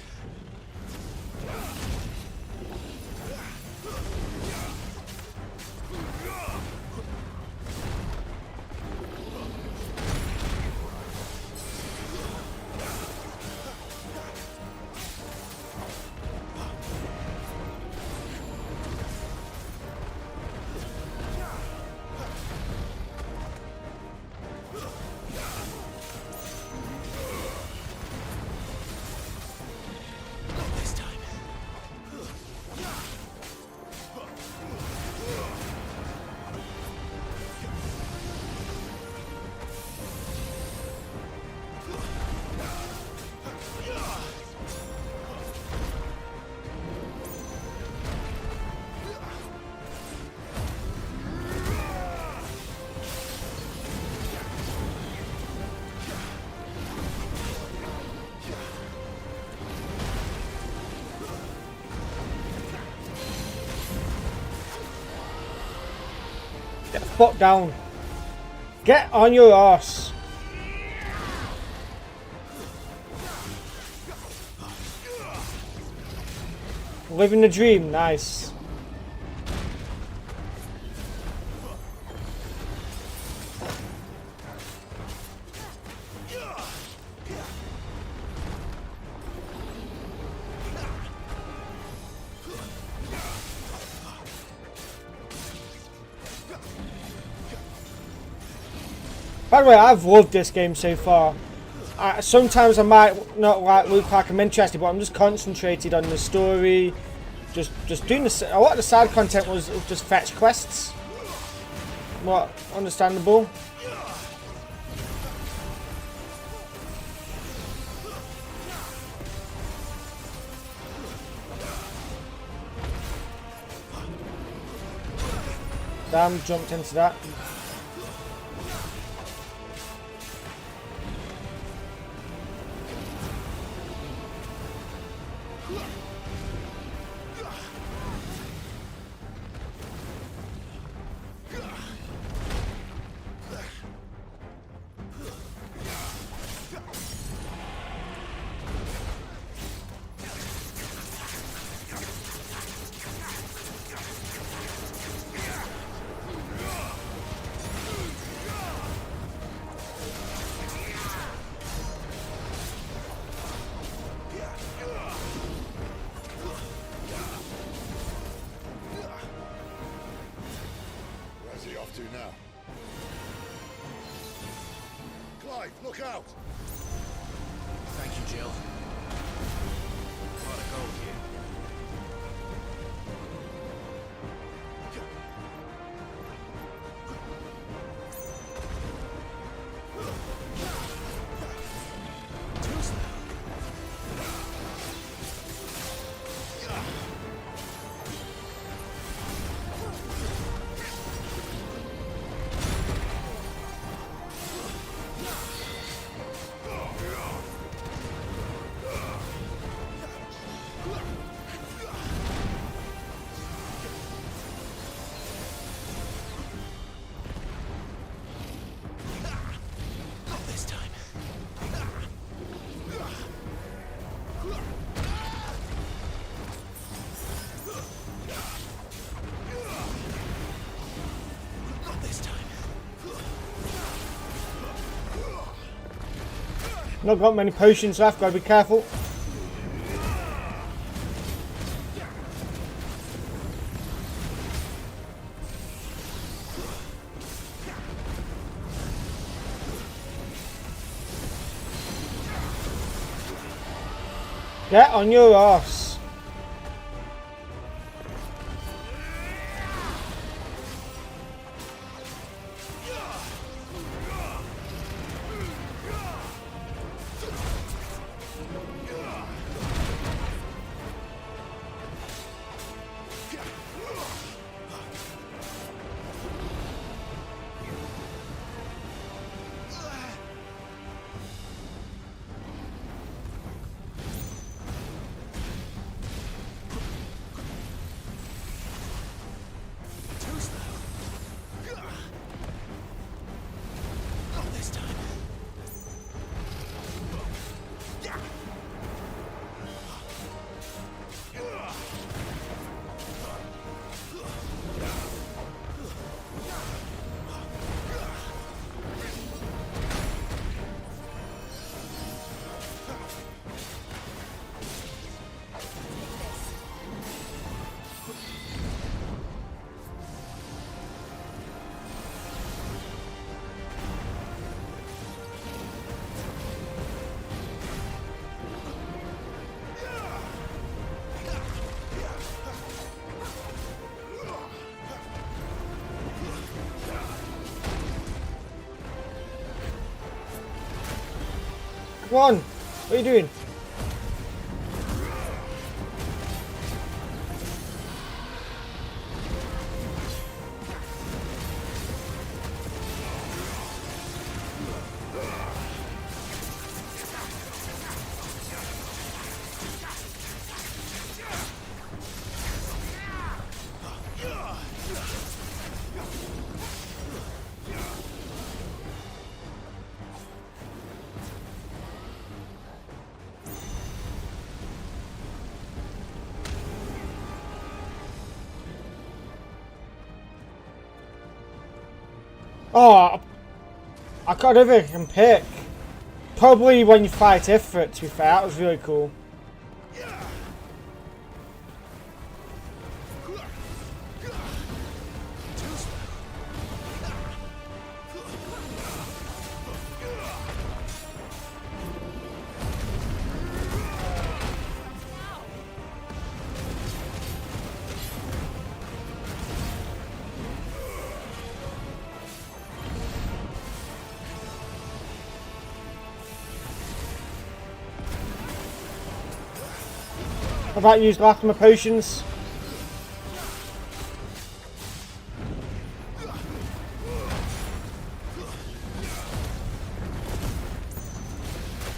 fuck down. Get on your arse. Living the dream, nice. By the way, I've loved this game so far. Sometimes I might not look like I'm interested, but I'm just concentrated on the story. Just doing a lot of the side content was just fetch quests. What? Understandable. Damn, jumped into that. Where's he off to now? Clive, look out! Thank you, Jill. A lot of gold here. Not got many potions left, gotta be careful. Get on your ass. Come on, what are you doing? Oh, I can't even can pick. Probably when you fight Ifrit, to be fair. That was really cool. I've about used last of my potions.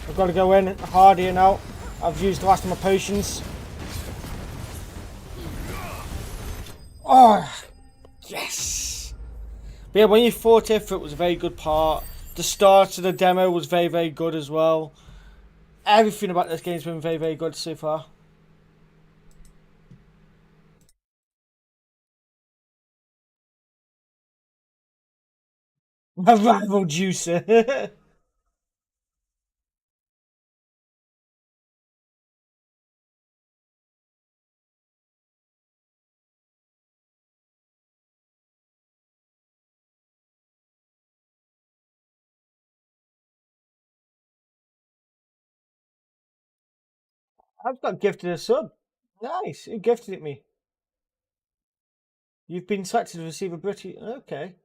I've got to go in hard here now. I've used the last of my potions. Oh, yes! But yeah, when you fought Ifrit was a very good part. The start of the demo was very, very good as well. Everything about this game's been very, very good so far. My rival juicer. I've got gifted a sub. Nice. Who gifted it me? You've been selected to receive a British. Okay.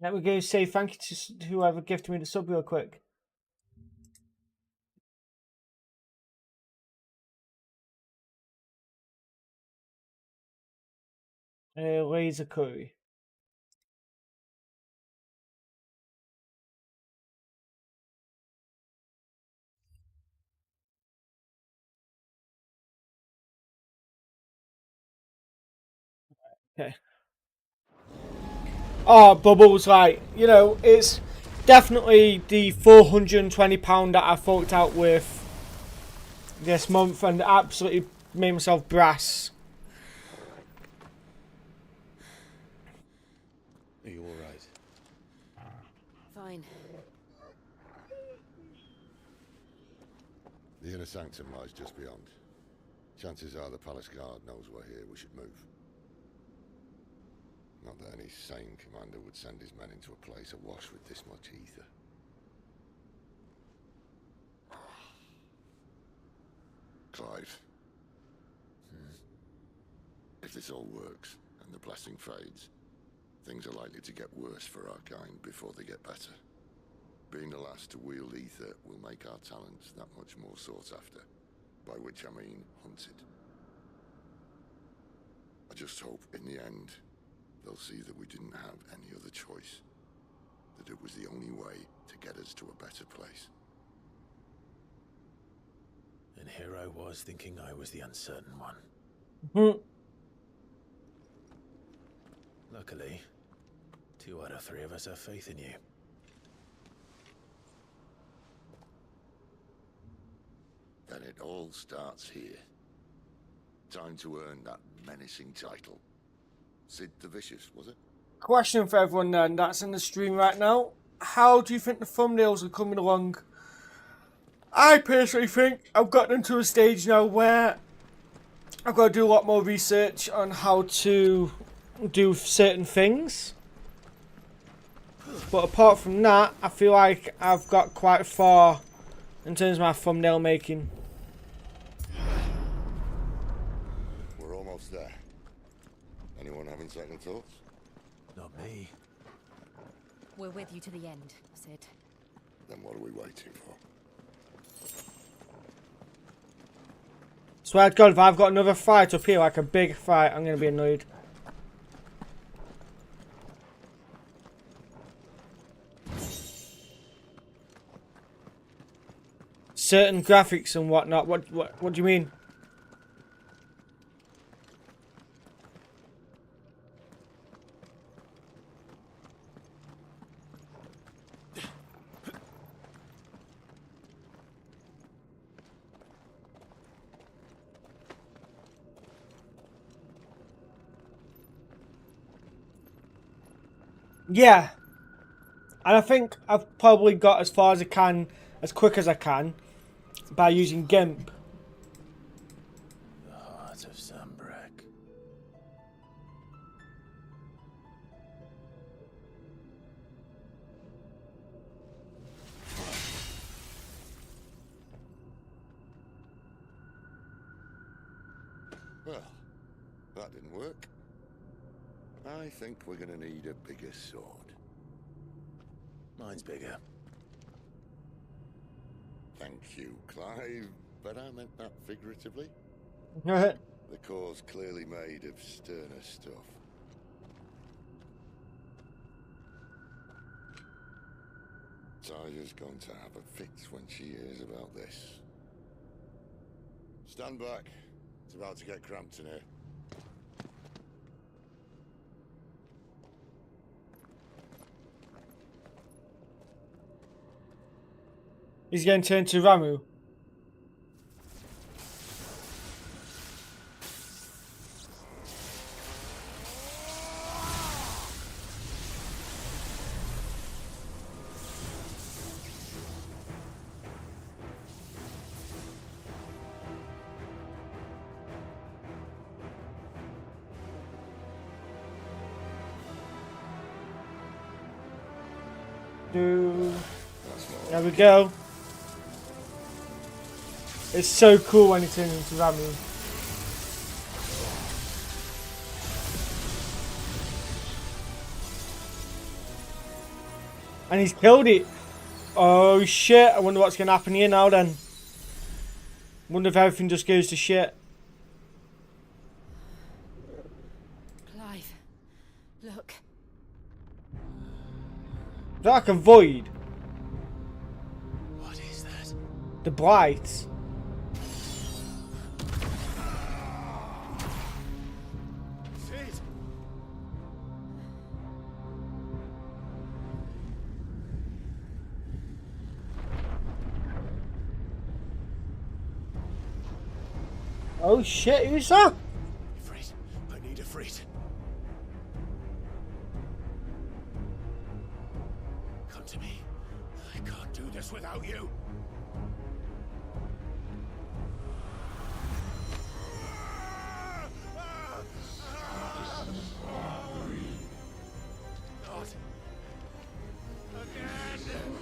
Let me go say thank you to whoever gifted me the sub real quick. Laser Curry. Okay. Oh, Bubbles, like, you know, it's definitely the £420 that I forked out with this month and absolutely made myself brass. Are you alright? Fine. The inner sanctum lies just beyond. Chances are the palace guard knows we're here. We should move. Not that any sane commander would send his men into a place awash with this much ether. Clive. If this all works, and the blessing fades, things are likely to get worse for our kind before they get better. Being the last to wield ether will make our talents that much more sought after, by which I mean hunted. I just hope, in the end, they'll see that we didn't have any other choice. That it was the only way to get us to a better place. And here I was thinking I was the uncertain one. Luckily, 2 out of 3 of us have faith in you. Then it all starts here. Time to earn that menacing title. Sid the Vicious, was it? Question for everyone then, that's in the stream right now. How do you think the thumbnails are coming along? I personally think I've gotten to a stage now where I've got to do a lot more research on how to do certain things. But apart from that, I feel like I've got quite far in terms of my thumbnail making. We're almost there. Anyone having second thoughts? Not me. We're with you to the end, Sid. Then what are we waiting for? Swear to God, if I've got another fight up here, like a big fight, I'm going to be annoyed. Certain graphics and whatnot. What do you mean? Yeah. And I think I've probably got as far as I can, as quick as I can, by using GIMP. The heart of Sunbreak. Well, that didn't work. I think we're gonna need a bigger sword. Mine's bigger. Thank you, Clive, but I meant that figuratively. Yeah. The core's clearly made of sterner stuff. Tiger's going to have a fit when she hears about this. Stand back. It's about to get cramped in here. He's going to turn to Ramu. There we go. It's so cool when he turns into Ramu. And he's killed it. Oh shit, I wonder what's going to happen here now then. Wonder if everything just goes to shit. Clive, look. Is that like a void? What is that? The blight. Sid! Oh shit, who's that? Ifrit, I need Ifrit. Come to me. I can't do this without you. Not again.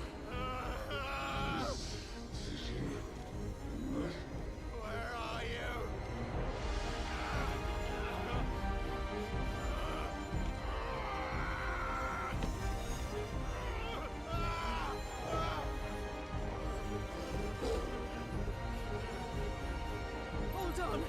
Where are you? Hold on.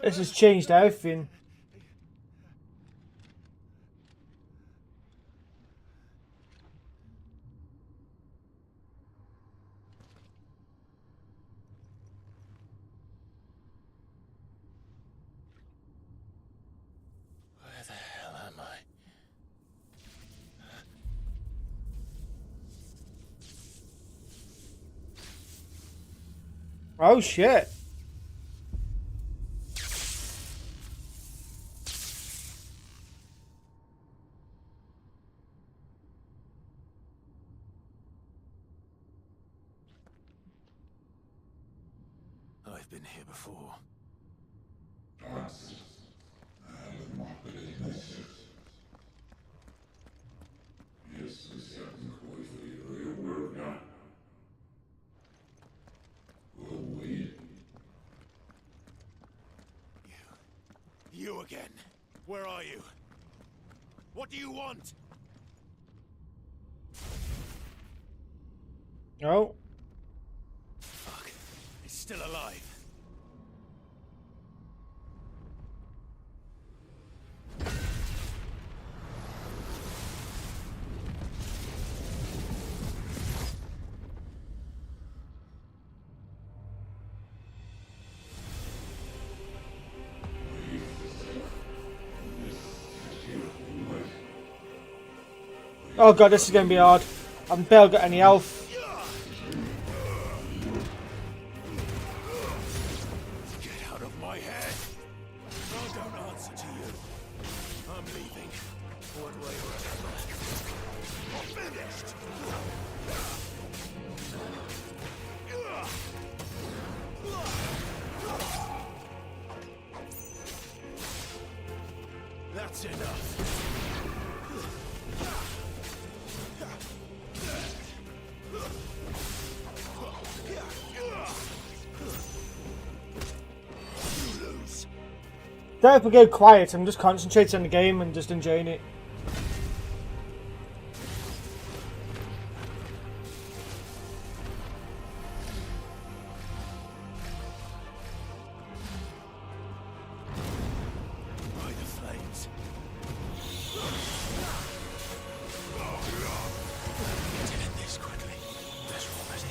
This has changed everything. Where the hell am I? Oh shit. I've been here before. You again. Where are you? What do you want? Oh. Fuck. It's still alive. Oh god, this is going to be hard. I've barely got any health. Get out of my head! I don't answer to you. I'm leaving. One way or another. I'm finished! That's enough. Don't ever go quiet. I'm just concentrating on the game and just enjoying it. By the flames. To end this quickly. Better already.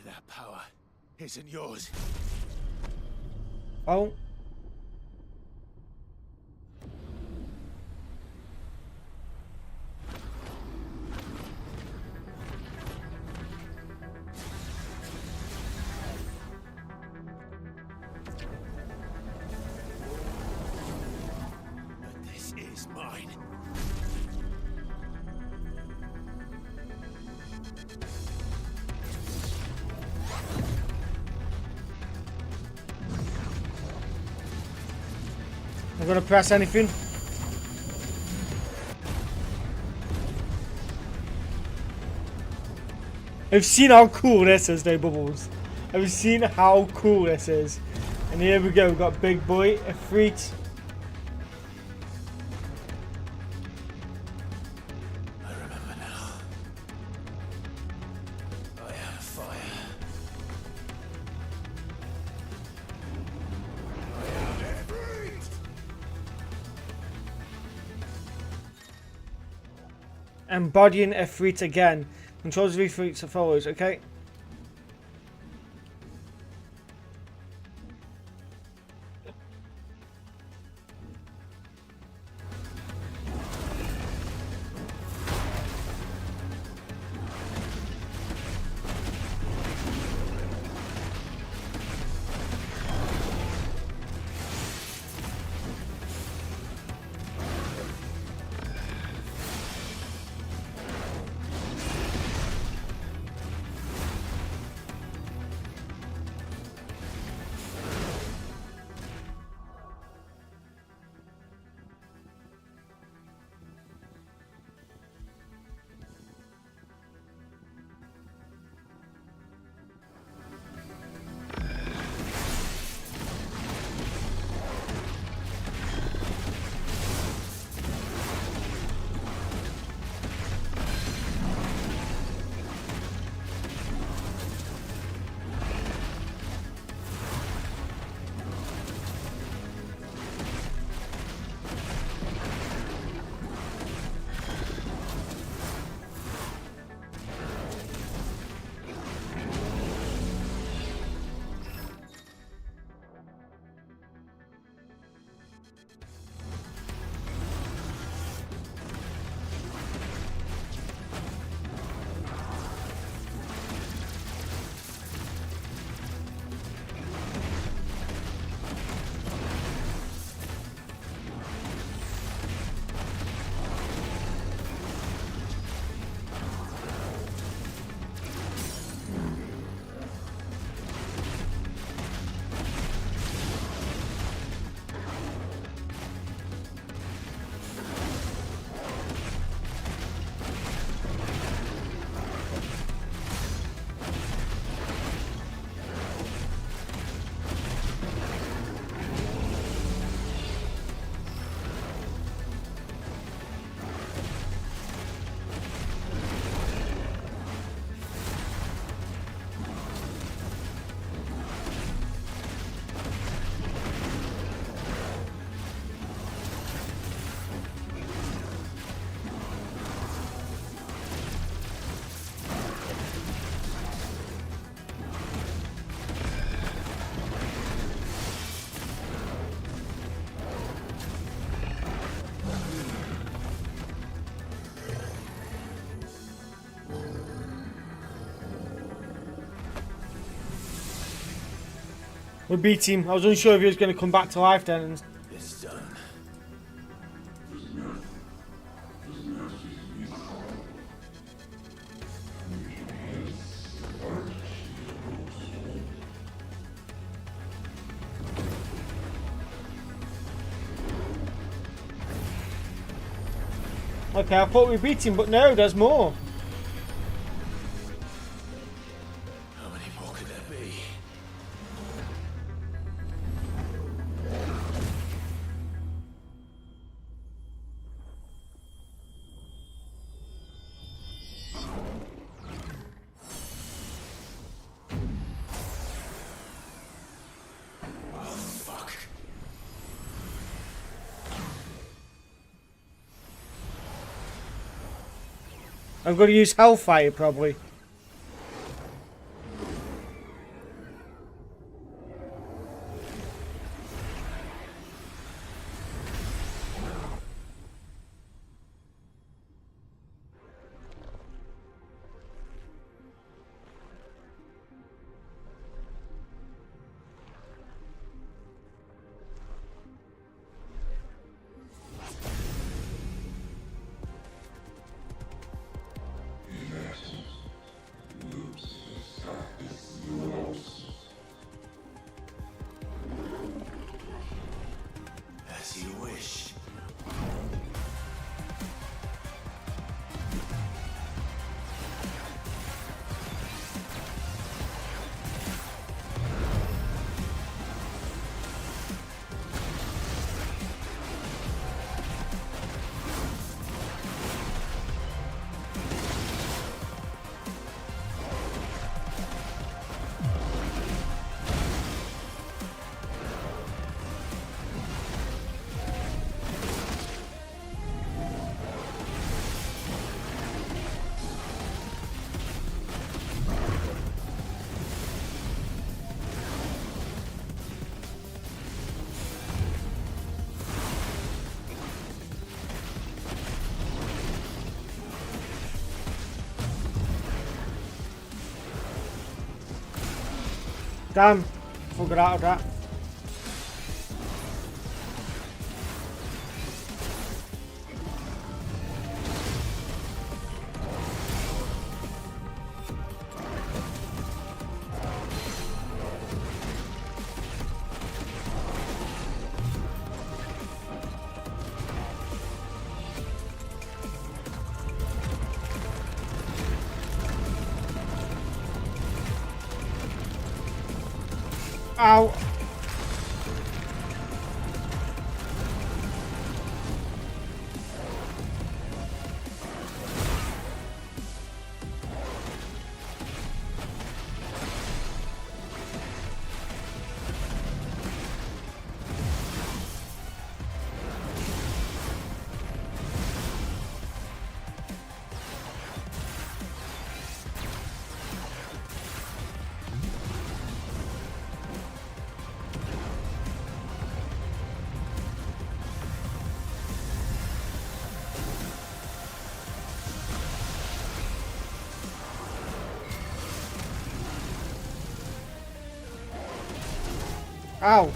That power isn't yours. Oh. But this is mine. I'm gonna press anything. I've seen how cool this is, no bubbles. I've seen how cool this is. And here we go, we've got big boy, Ifrit. I remember now. I had a fire. I had everything. Embodying Ifrit again. Controls of Ifrit as follows, okay? We beat him. I was unsure if he was going to come back to life then. And... It's done. Okay, I thought we beat him, but no, there's more. How many more could there be? Oh, fuck. I'm going to use Hellfire, probably. As you wish. Damn, got out of that. Ow. Ow.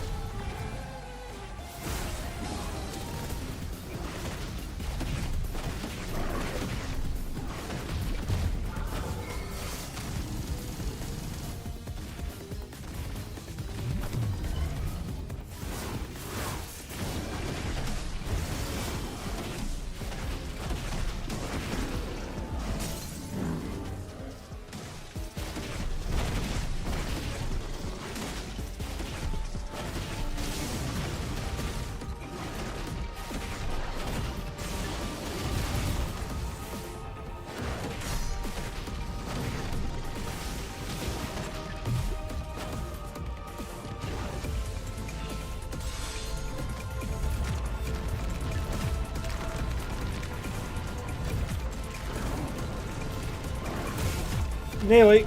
Nearly.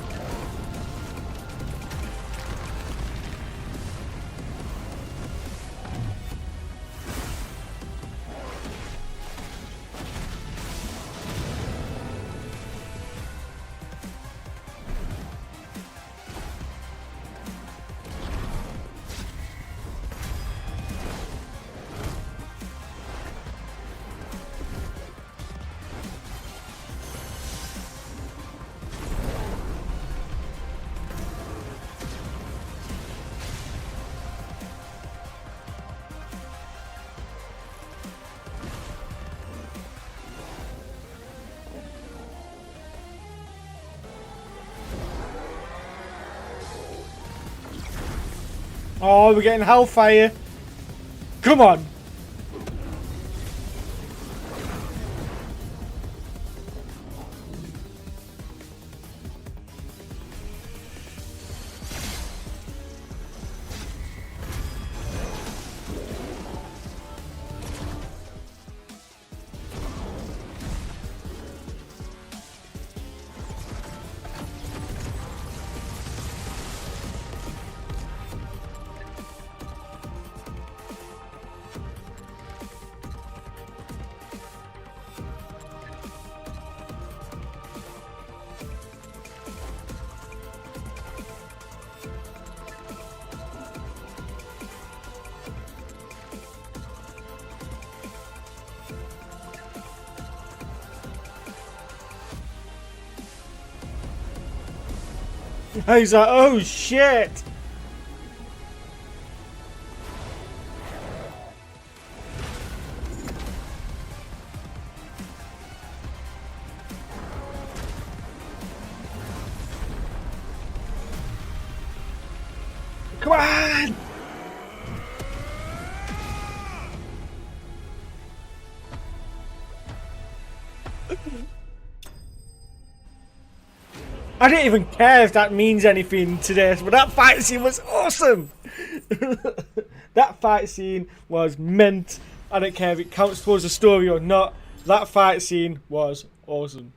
Oh, we're getting hellfire. Come on. He's like, oh shit. Come on. I don't even care if that means anything to this, but that fight scene was awesome. That fight scene was meant. I don't care if it counts towards the story or not. That fight scene was awesome.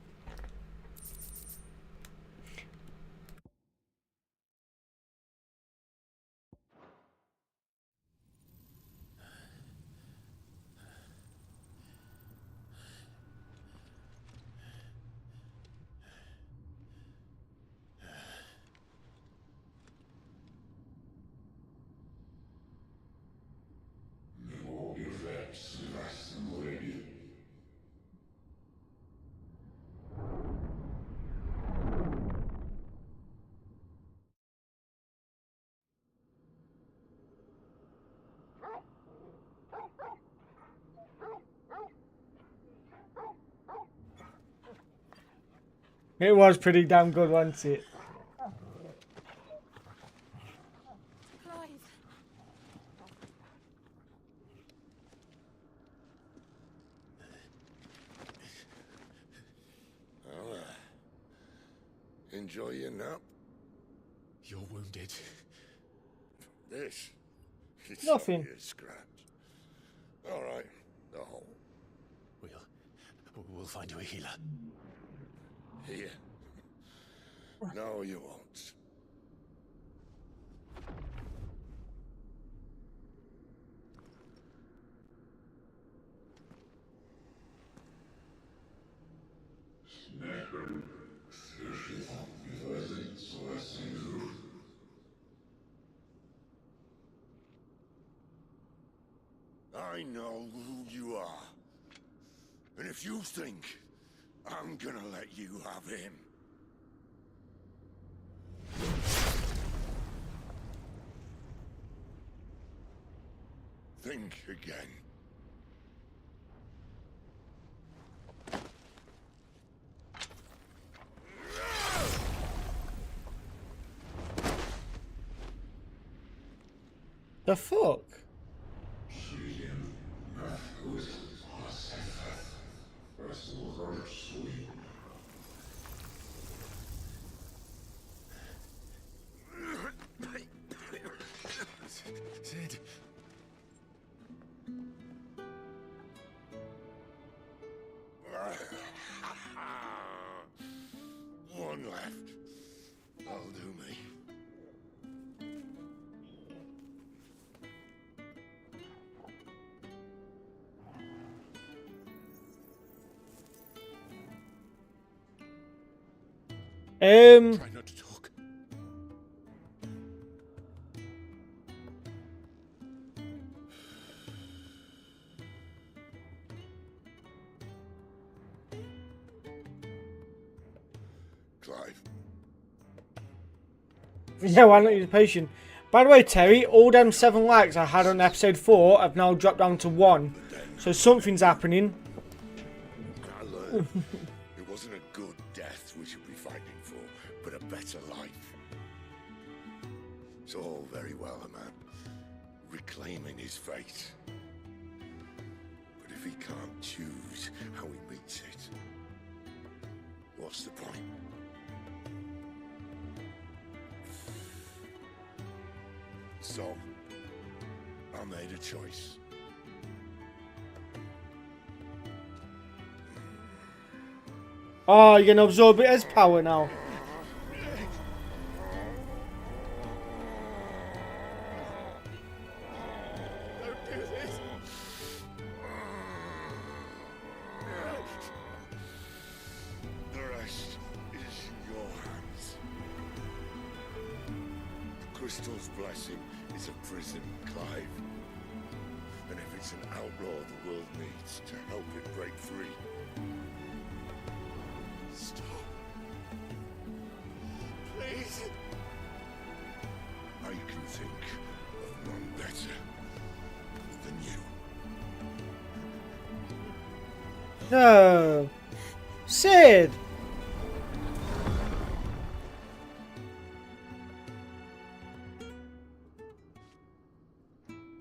It was pretty damn good, wasn't it? Well, enjoy your nap. You're wounded. This? It's Nothing. only a scratch. All right, the hole. We'll find you a healer. Here. No, you won't. I know who you are. And if you think I'm gonna let you have him... think again. The fuck? Sid. One left. That'll do me. Try not to talk. Clive. Yeah, why not use a potion? By the way, Terry, all them 7 likes I had on episode 4 have now dropped down to 1. So something's happening. I learned it wasn't a good death we should be fighting for, but a better life. It's all very well, man. reclaiming his fate. But if he can't choose how he meets it, what's the point? So, I made a choice. Oh, you're gonna absorb it as power now. Don't do this! The rest is in your hands. The crystal's blessing is a prison, Clive. And if it's an outlaw the world needs to help it break free, stop. Please. I can think of none better than you. No. Sid!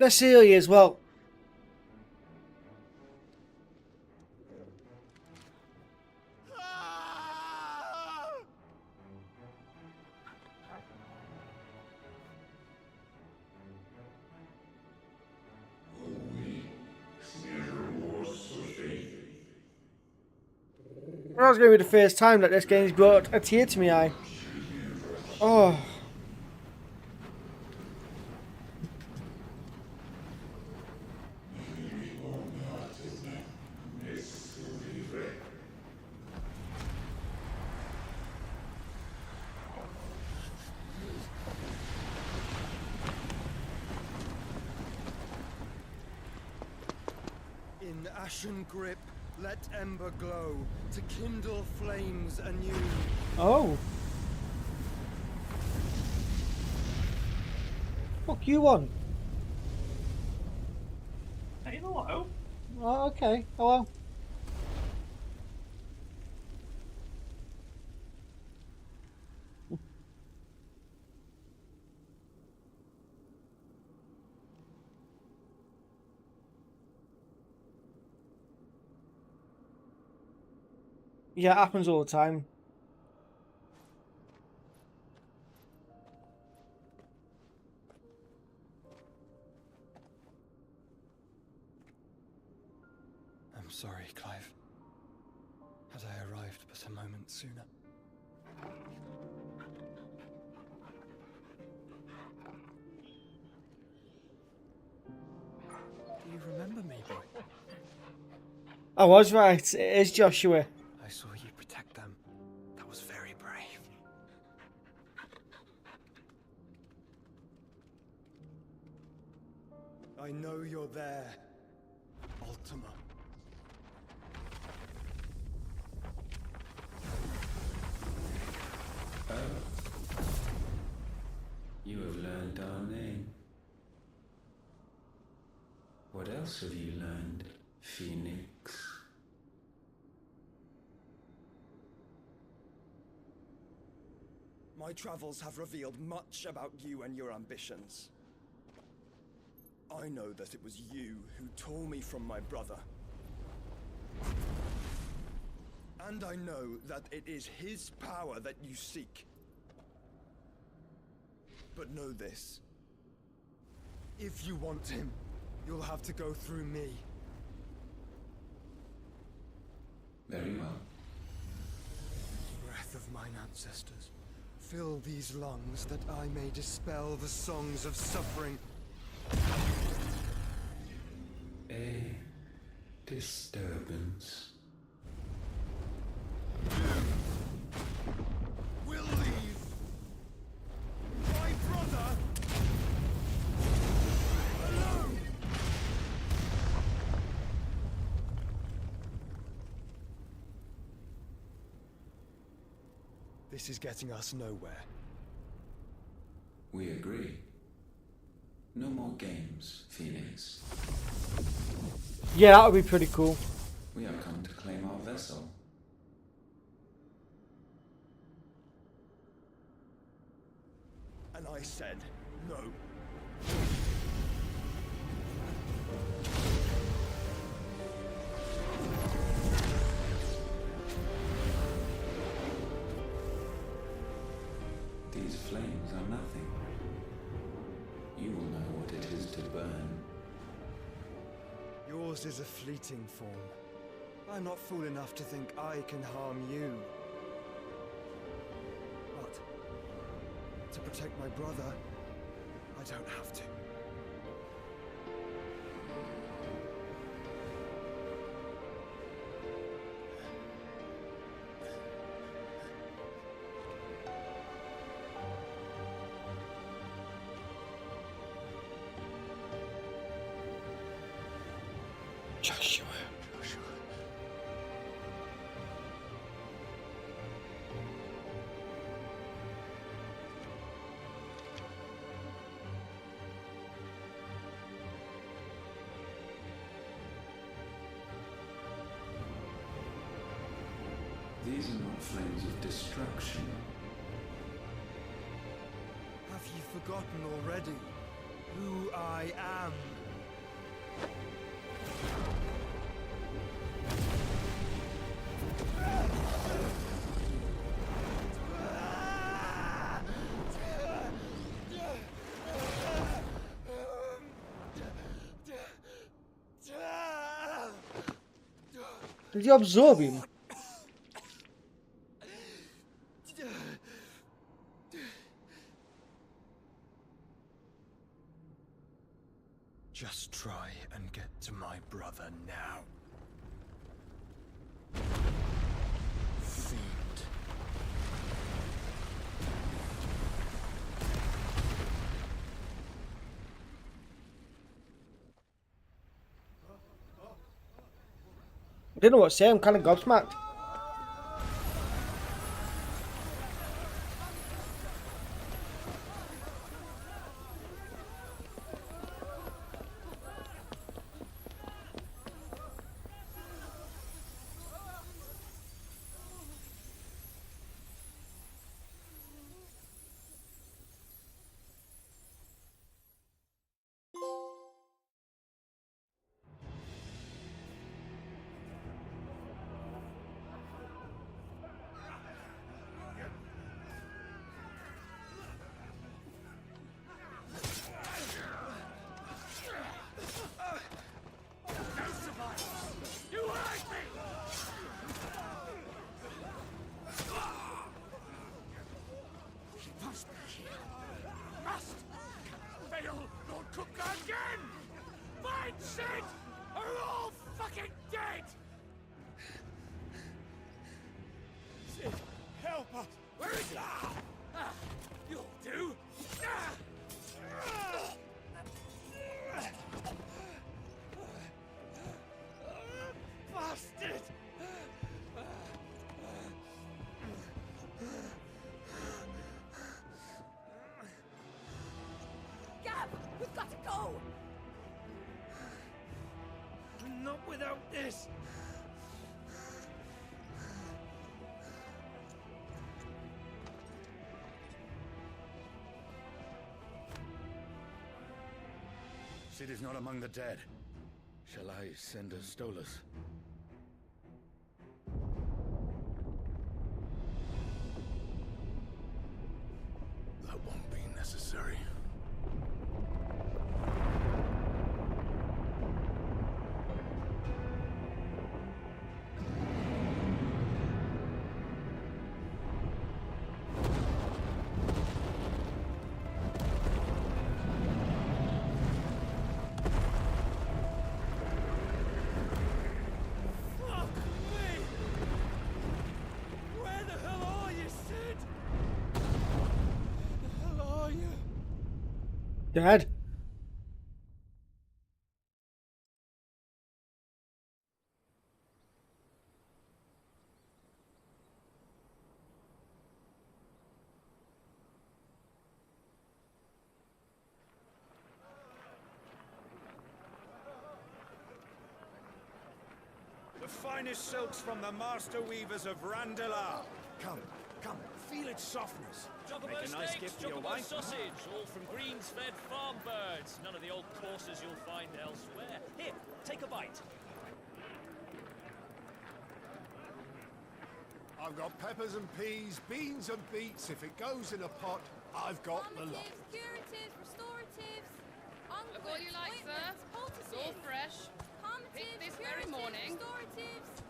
Celia as well. That was going to be the first time that this game's brought a tear to my eye. Oh. In ashen grip, let ember glow, to kindle flames anew. Oh. Fuck you want? Hey, hello. Oh, okay. Hello. Yeah, it happens all the time. I'm sorry, Clive. Had I arrived but a moment sooner. Do you remember me, boy? I was right. It is Joshua. I saw you protect them. That was very brave. I know you're there, Ultima. You have learned our name. What else have you learned, Phoenix? My travels have revealed much about you and your ambitions. I know that it was you who tore me from my brother. And I know that it is his power that you seek. But know this. If you want him, you'll have to go through me. Very well. Breath of mine ancestors, fill these lungs that I may dispel the songs of suffering. A disturbance. We'll leave. My brother alone. This is getting us nowhere. We agree. No more games, Phoenix. Yeah, that would be pretty cool. We have come to claim our vessel. And I said no. flames are nothing. You will know what it is to burn. Yours is a fleeting form. I'm not fool enough to think I can harm you. But to protect my brother, I don't have to. Joshua. These are not flames of destruction. Have you forgotten already who I am? Did you absorb him? Just try and get to my brother now. Fiend. I don't know what to say, I'm kind of gobsmacked. We've got to go! Not without this! Sid is not among the dead. Shall I send a Stolas? That won't be necessary. Dad? The finest silks from the master weavers of Randalar. Come, come, feel its softness. Chocobo Make a nice steaks, gift for your chocobo wife. sausage, all from greens-fed farm birds. None of the old courses you'll find elsewhere. Here, take a bite. I've got peppers and peas, beans and beets. If it goes in a pot, I've got the lot. Curatives, restoratives, Look all you like, sir. It's all fresh. Picked this very morning. Restoratives,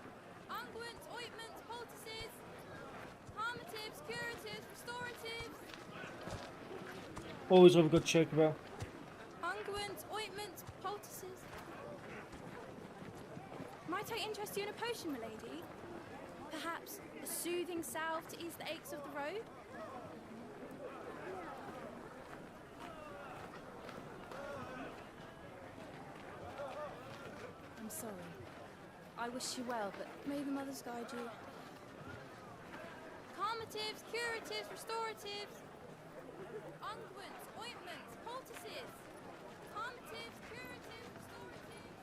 unguents, ointments, poultices, harmatives, curatives, restoratives, Always love a good chocobo. unguents, ointments, poultices. Might I interest you in a potion, milady? Perhaps a soothing salve to ease the aches of the road? I'm sorry. I wish you well, but may the mothers guide you. Calmatives, curatives, restoratives, unguents, ointments, poultices. Calmatives, curatives, restoratives.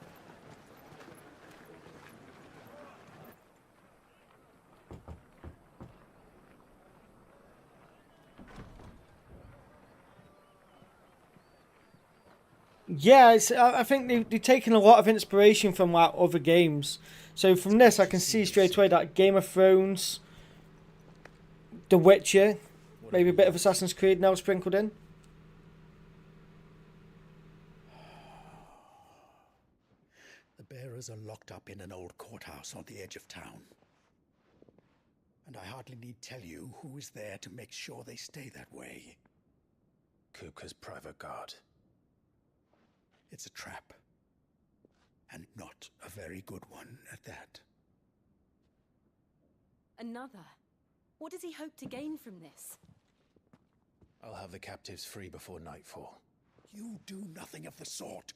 Yeah, I think they've taken a lot of inspiration from like other games. So from this, I can see straight away that Game of Thrones, The Witcher, maybe a bit of Assassin's Creed now sprinkled in. The bearers are locked up in an old courthouse on the edge of town. And I hardly need tell you who is there to make sure they stay that way. Kupka's private guard. It's a trap. And not a very good one at that. Another? What does he hope to gain from this? I'll have the captives free before nightfall. You do nothing of the sort.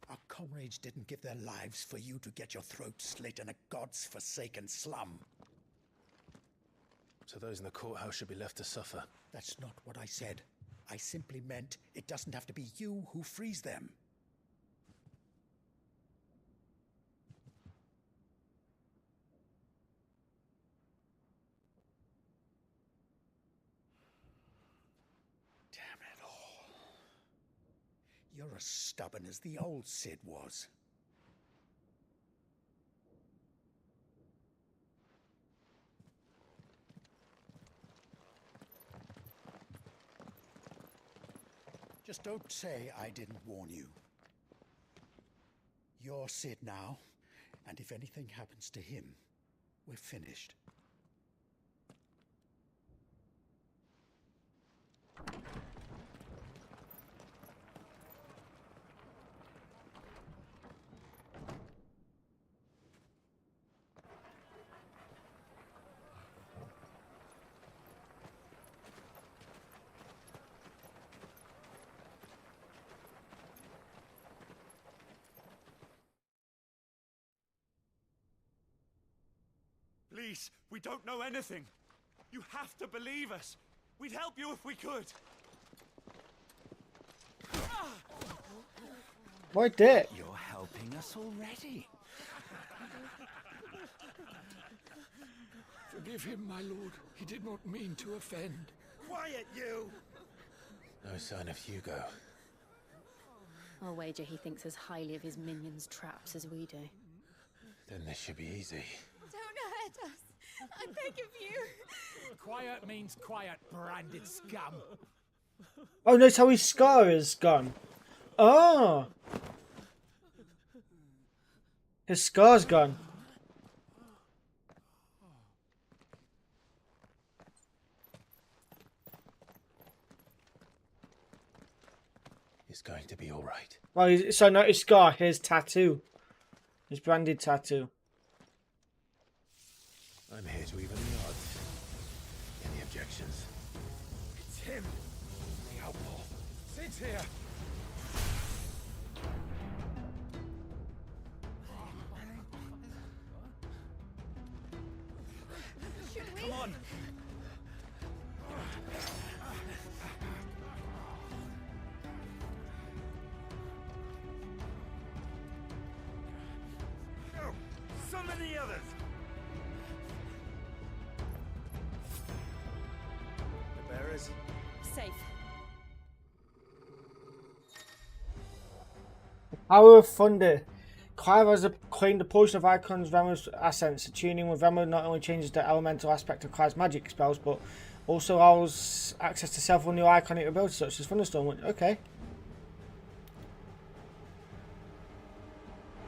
Our comrades didn't give their lives for you to get your throat slit in a god's-forsaken slum. So those in the courthouse should be left to suffer. That's not what I said. I simply meant it doesn't have to be you who frees them. Damn it all. You're as stubborn as the old Cid was. Just don't say I didn't warn you. You're Cid now, and if anything happens to him, we're finished. Please, we don't know anything. You have to believe us. We'd help you if we could. My dick. You're helping us already. Forgive him, my lord. He did not mean to offend. Quiet, you! No sign of Hugo. I'll wager he thinks as highly of his minions' traps as we do. Then this should be easy. Don't hurt us. I beg of you. Quiet means quiet, branded scum. Oh, notice how his scar is gone. Oh! His scar's gone. It's going to be all right. Well, so not his scar, his tattoo. His branded tattoo. I'm here to even the odds. Any objections? It's him, the outlaw. Sid's here. Should we? Come on. Oh, so many others. The bearers. Safe. Power of Thunder. Clive has claimed a portion of Icon's Vemo's assets. Tuning with Vemo not only changes the elemental aspect of Clive's magic spells, but Also allows access to several new iconic abilities such as Thunderstorm. Okay.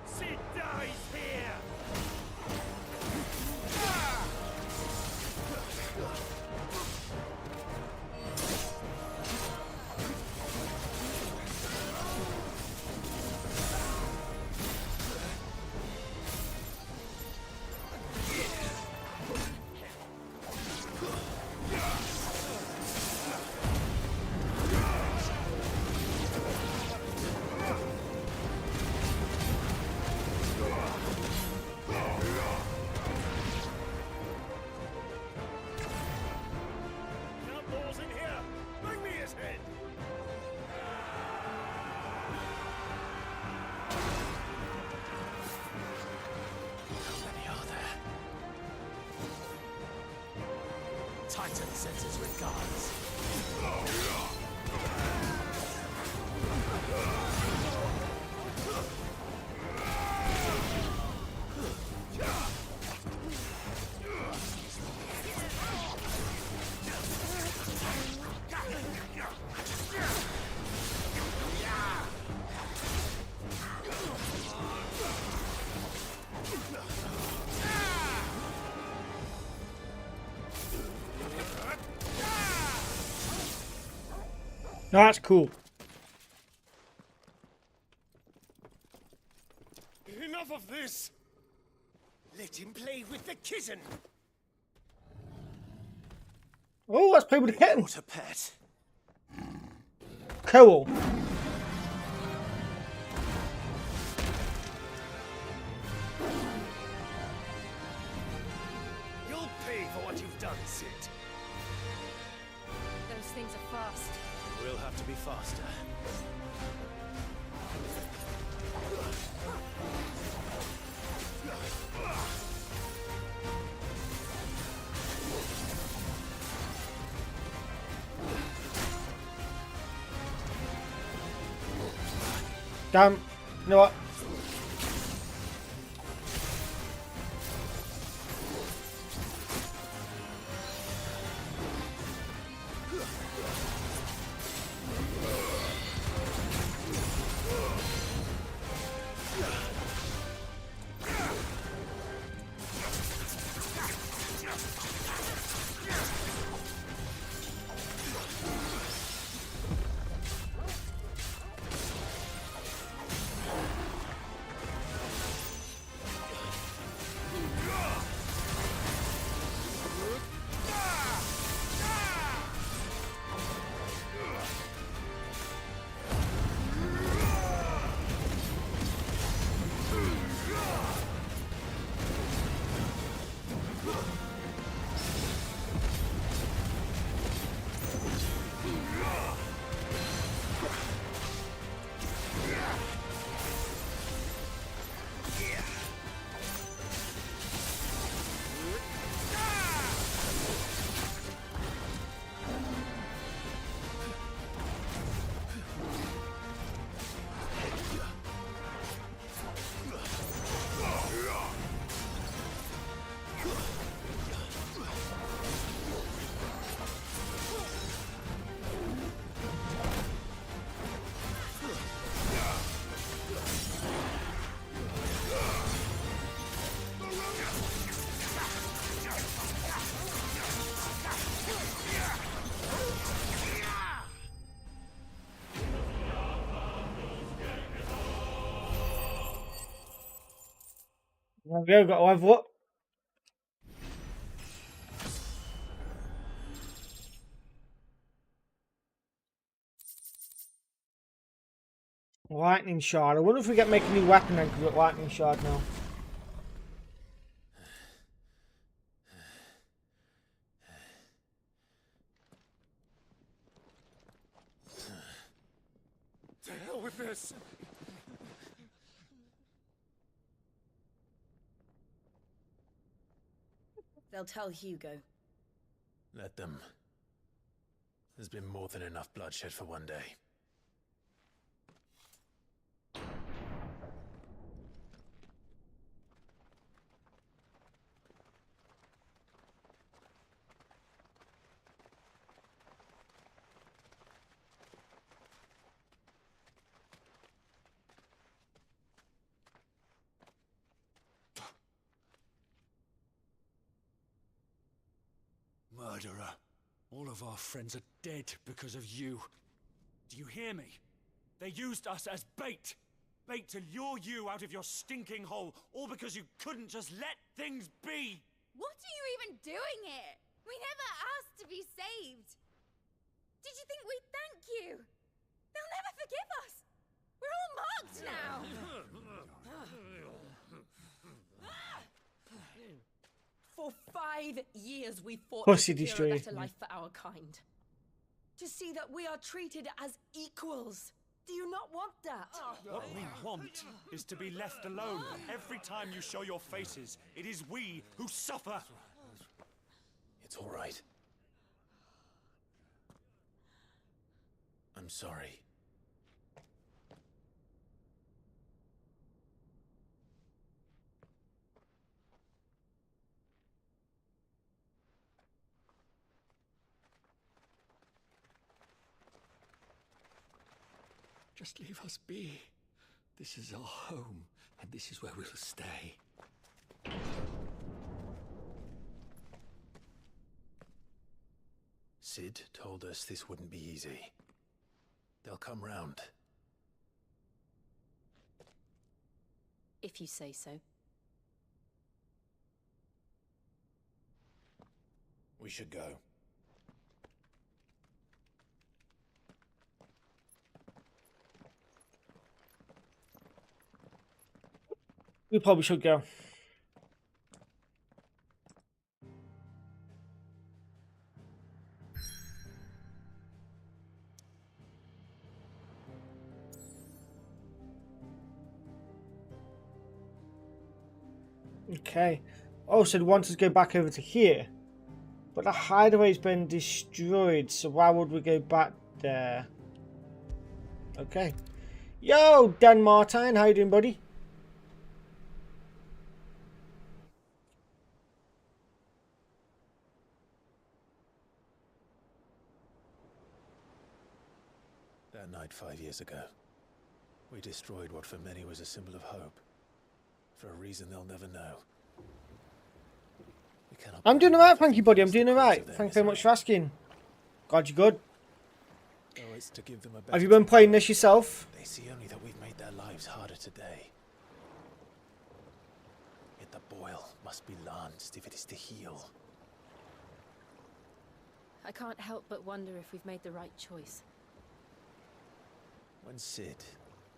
Sid dies here! Outlaws in here! Bring me his head! How many are there? Titan sends his regards. No, that's cool. Enough of this! Let him play with the kitten! Oh, let's play with the kitten. What a pet! Cool. You'll pay for what you've done, Sid. Those things are fast. We'll have to be faster. Damn. You know what? There we go, got to level up. Lightning shard. I wonder if we get make a new weapon then, because we've got lightning shard now. To hell with this! They'll tell Hugo. Let them. There's been more than enough bloodshed for one day. murderer. All of our friends are dead because of you. Do you hear me? They used us as bait. Bait to lure you out of your stinking hole, all because you couldn't just let things be. What are you even doing here? We never asked to be saved. Did you think we'd thank you? They'll never forgive us. We're all marked now. For 5 years we fought Pussy to secure a destroyed. better life for our kind. To see that we are treated as equals. Do you not want that? What we want is to be left alone. Every time you show your faces, it is we who suffer. It's all right. I'm sorry. Just leave us be. This is our home, and this is where we'll stay. Sid told us this wouldn't be easy. They'll come round. If you say so. We should go. We probably should go. Okay. Oh, so they want us to go back over to here. But the hideaway's been destroyed, so why would we go back there? Okay. Yo, Dan Martine, how you doing, buddy? That night 5 years ago, we destroyed what for many was a symbol of hope. For a reason they'll never know. We cannot. I'm doing alright, thank you, buddy. I'm doing alright. Thank you very much for asking. God, you're good. Oh, it's to give them a Have you been playing this yourself? They see only that we've made their lives harder today. Yet the boil must be lanced if it is to heal. I can't help but wonder if we've made the right choice. When Sid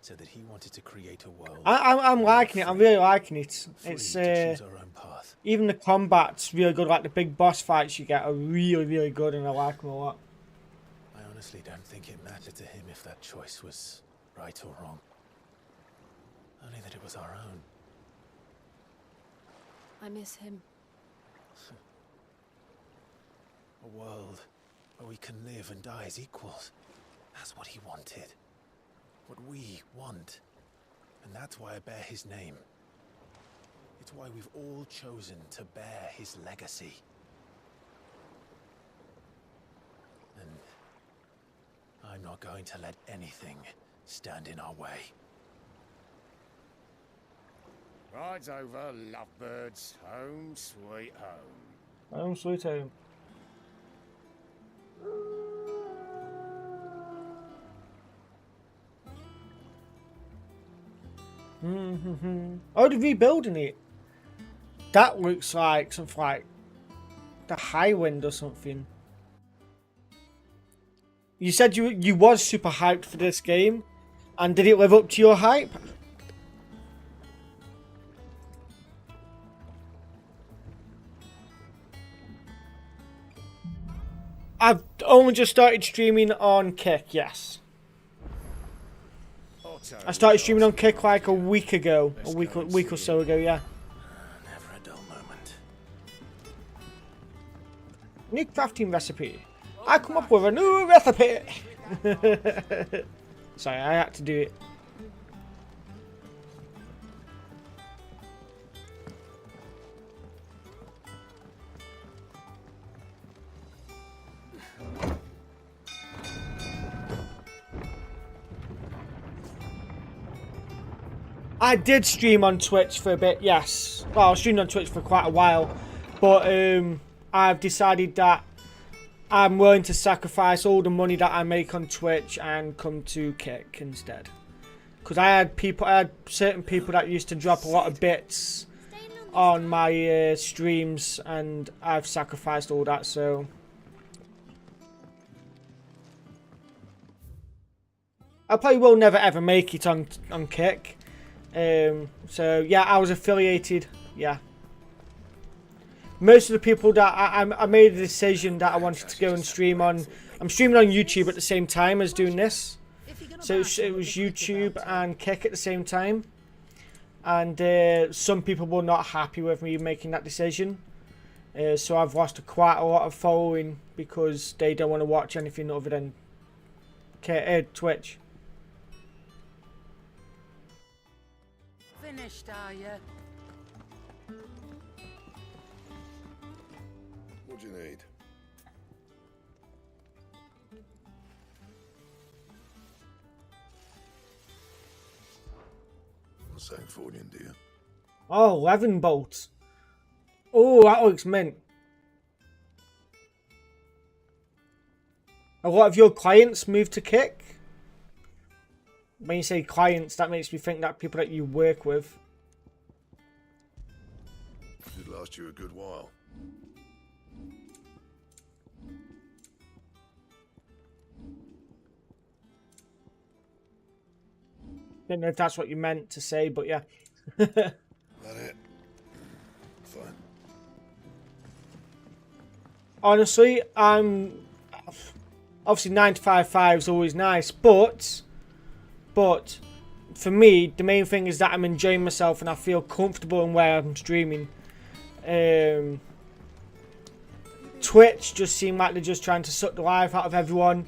said that he wanted to create a world, I'm liking it. I'm really liking it. It's choose our own path. even the combat's really good. Like the big boss fights you get are really, really good, and I like them a lot. I honestly don't think it mattered to him if that choice was right or wrong. Only that it was our own. I miss him. A world where we can live and die as equals. That's what he wanted. What we want. And that's why I bear his name. It's why we've all chosen to bear his legacy. And I'm not going to let anything stand in our way. Rides over, lovebirds. Home sweet home. Home sweet home. Oh, they're rebuilding it. That looks like something like the Highwind or something. You said you was super hyped for this game, and did it live up to your hype? I've only just started streaming on Kick, yes. I started streaming on Kick like a week ago, a week or so ago, yeah. Never a dull moment. New crafting recipe. I come up with a new recipe. Sorry, I had to do it. I did stream on Twitch for a bit, yes. Well, I streamed on Twitch for quite a while, but I've decided that I'm willing to sacrifice all the money that I make on Twitch and come to Kick instead. Because I had certain people that used to drop a lot of bits on my streams, and I've sacrificed all that, so I probably will never ever make it on Kick. So yeah, I was affiliated. Yeah, most of the people that I made a decision that I wanted to go and stream on. I'm streaming on YouTube at the same time as doing this, so it was YouTube and Kick at the same time. And some people were not happy with me making that decision. So I've lost quite a lot of following because they don't want to watch anything other than Twitch. Finished, are you? What do you need? St. Fornian, do you? Oh, 11 bolts. Oh, that looks mint. A lot of your clients move to Kick? When you say clients, that makes me think that people that you work with. Should last you a good while. Don't know if that's what you meant to say, but yeah. That it? Fine. Honestly, obviously 9 to 5 is always nice, but for me, the main thing is that I'm enjoying myself and I feel comfortable in where I'm streaming. Twitch just seemed like they're just trying to suck the life out of everyone.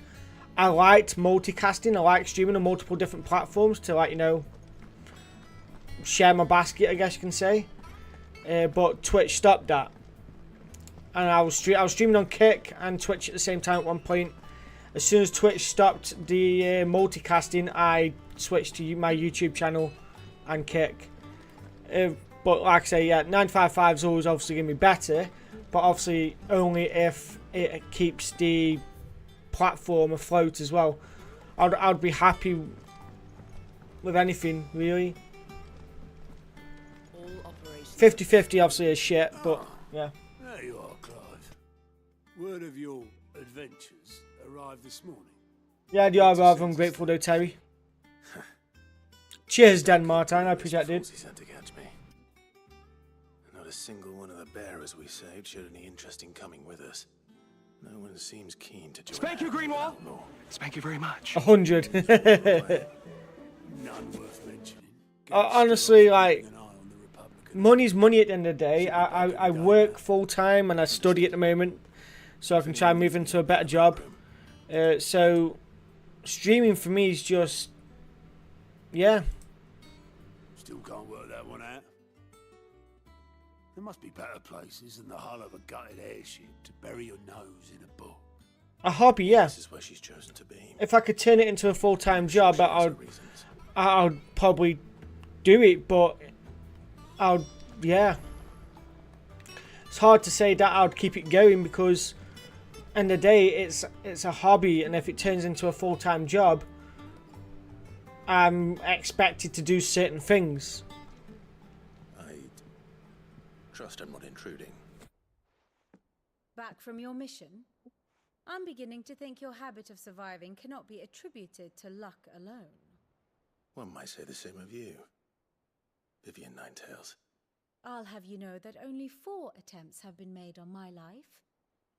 I liked multicasting. I like streaming on multiple different platforms to, like, you know, share my basket, I guess you can say. But Twitch stopped that, and I was streaming on Kick and Twitch at the same time at one point. As soon as Twitch stopped the multicasting, I switched to my YouTube channel and Kick. But like I say, yeah, 955 is always obviously going to be better, but obviously only if it keeps the platform afloat as well. I'd be happy with anything, really. 50-50 obviously is shit, but yeah. There you are, Clive. Word of your adventures arrived this morning. Yeah, you are rather ungrateful though, Terry. Cheers, Dan Martin. I appreciate it, dude. Sent to catch me. Not a single one of the bearers we saved showed any interest in coming with us. No one seems keen to join. Thank you, Greenwall. Thank you very much. 100. None worth mentioning. Honestly, like, money's money at the end of the day. I work full time and I study at the moment, so I can try and move into a better job. So streaming for me is just, yeah. Still can't work that one out. There must be better places than the hull of a gutted airship to bury your nose in a book. A hobby, yeah. This is where she's chosen to be. If I could turn it into a full-time job, I'd probably do it, but yeah. It's hard to say that I'd keep it going because, end of the day, it's a hobby, and if it turns into a full-time job, I'm expected to do certain things. Trust I'm not intruding. Back from your mission? I'm beginning to think your habit of surviving cannot be attributed to luck alone. One might say the same of you, Vivian Ninetails. I'll have you know that only 4 attempts have been made on my life,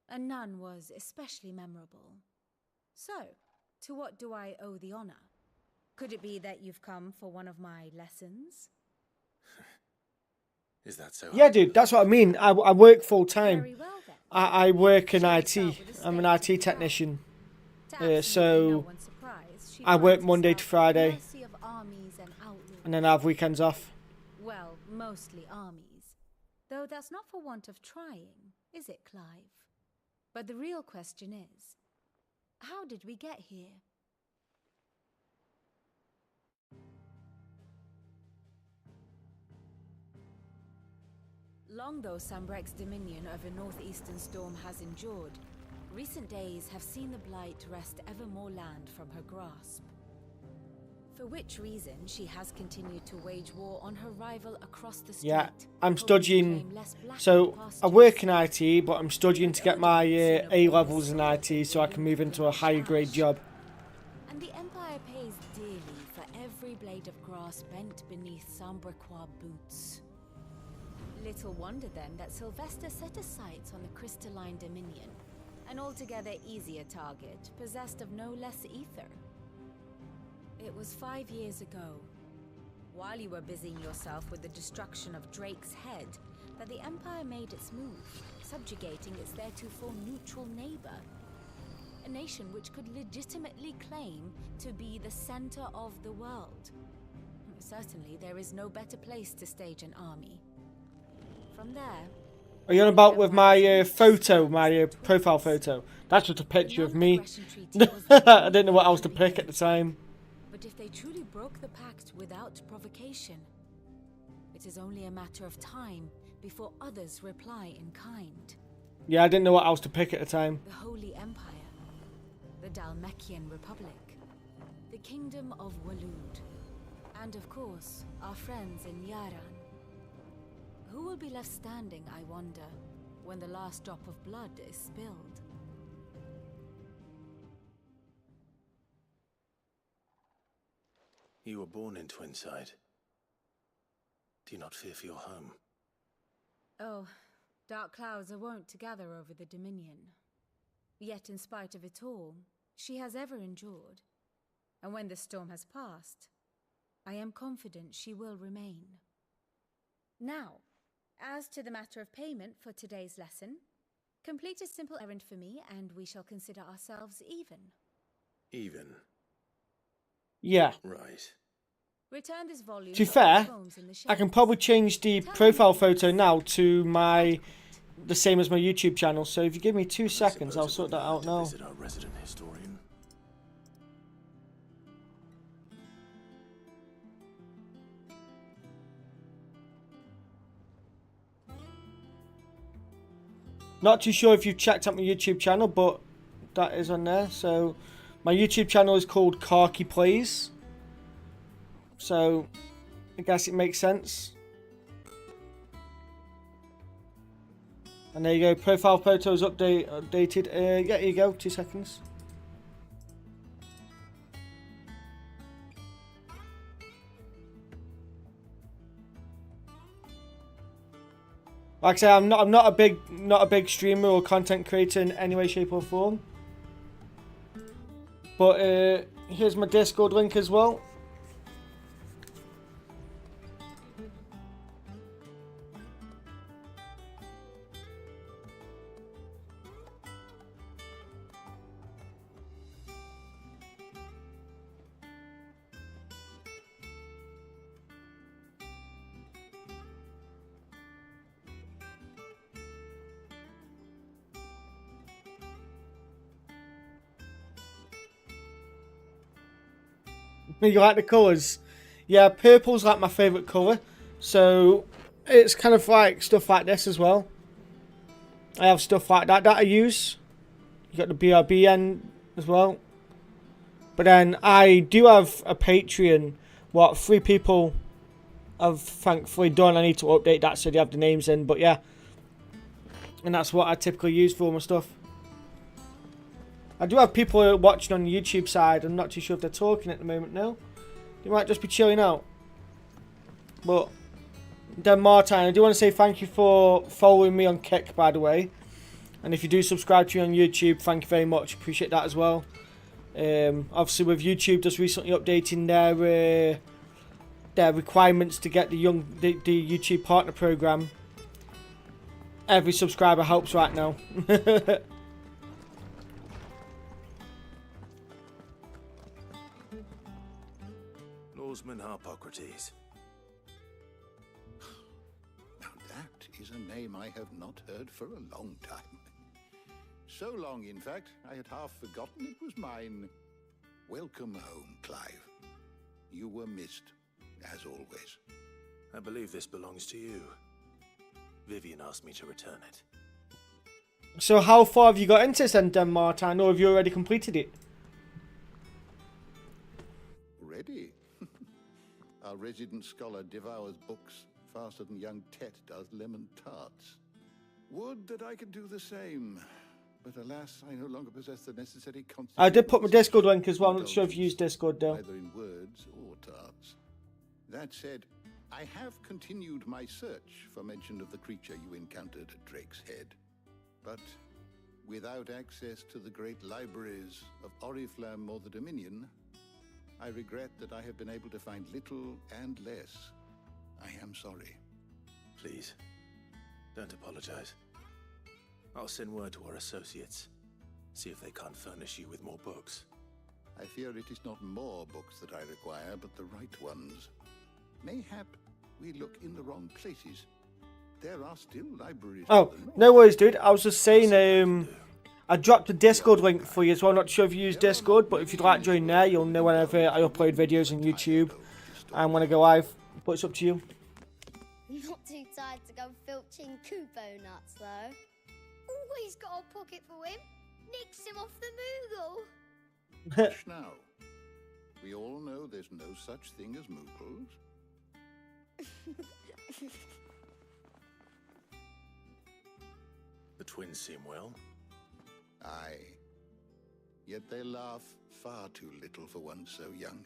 and none was especially memorable. So, to what do I owe the honor? Could it be that you've come for one of my lessons? Is that so? Yeah, dude, that's what I mean. I work full time. I work in IT. I'm an IT technician. So I work Monday to Friday, and then I have weekends off. Well, mostly armies. Though that's not for want of trying, is it, Clive? But the real question is, how did we get here? Long though Sambrek's dominion over northeastern Storm has endured, Recent days have seen the Blight wrest ever more land from her grasp. For which reason she has continued to wage war on her rival across the street. Yeah, I'm hoping to studying. claim less black So pastures. I work in IT, but I'm studying to get my A levels in IT so I can move into a higher grade job. And the Empire pays dearly for every blade of grass bent beneath Sambraquois boots. Little wonder then that Sylvester set his sights on the crystalline Dominion, an altogether easier target, possessed of no less ether. It was 5 years ago, while you were busying yourself with the destruction of Drake's head, that the Empire made its move, subjugating its theretofore neutral neighbor. A nation which could legitimately claim to be the center of the world. Certainly, there is no better place to stage an army. From there... Are you on about with my photo, my profile photo? That's just a picture of me. I didn't know what else to pick at the time. But if they truly broke the pact without provocation, it is only a matter of time before others reply in kind. Yeah, I didn't know what else to pick at the time. The Holy Empire, the Dalmekian Republic, the Kingdom of Waloed, and of course, our friends in Yaran. Who will be left standing, I wonder, when the last drop of blood is spilled? You were born in Twinside. Do you not fear for your home? Oh, dark clouds are wont to gather over the Dominion. Yet in spite of it all, she has ever endured. And when the storm has passed, I am confident she will remain. Now, as to the matter of payment for today's lesson, complete a simple errand for me and we shall consider ourselves even. Even? Yeah. Right. Return this volume To be fair, poems in the I can shades. probably change the profile photo now to the same as my YouTube channel. So if you give me 2 seconds, I'll sort that out now. Visit our resident historian. Not too sure if you've checked out my YouTube channel, but that is on there. So my YouTube channel is called Karki Plays. So I guess it makes sense. And there you go. Profile photos updated. Yeah, here you go. 2 seconds. Like I say, I'm not a big streamer or content creator in any way, shape or form. But here's my Discord link as well. You like the colours? Yeah, purple's like my favourite colour. So it's kind of like stuff like this as well. I have stuff like that I use. You got the BRBN as well. But then I do have a Patreon. What 3 people have thankfully done. I need to update that so they have the names in. But yeah. And that's what I typically use for all my stuff. I do have people watching on the YouTube side. I'm not too sure if they're talking at the moment now. They might just be chilling out. But then Martin, I do want to say thank you for following me on Kick, by the way. And if you do subscribe to me on YouTube, thank you very much. Appreciate that as well. Obviously with YouTube just recently updating their requirements to get the YouTube partner program. Every subscriber helps right now. Norseman Harpocrates. Now that is a name I have not heard for a long time. So long, in fact, I had half forgotten it was mine. Welcome home, Clive. You were missed, as always. I believe this belongs to you. Vivian asked me to return it. So how far have you got into this then, Martin, or have you already completed it? Ready? Our resident scholar devours books faster than young Tet does lemon tarts. Would that I could do the same. But alas, I no longer possess the necessary constitution. I did put my Discord link as well. I'm not sure if you use Discord though. Either in words or tarts. That said, I have continued my search for mention of the creature you encountered at Drake's Head. But without access to the great libraries of Oriflamme or the Dominion, I regret that I have been able to find little and less. I am sorry. Please, don't apologize. I'll send word to our associates. See if they can't furnish you with more books. I fear it is not more books that I require, but the right ones. Mayhap we look in the wrong places. There are still libraries. Oh, no worries, dude. I was just saying, I dropped a Discord link for you as well. Not sure if you use Discord, but if you'd like to join there, you'll know whenever I upload videos on YouTube and when I go live. But it's up to you. Not too tired to go filching Kupo nuts, though. Always got a pocket for him. Nicks him off the Moogle. Hush now. We all know there's no such thing as Moogles. The twins seem well. Aye. Yet they laugh far too little for one so young.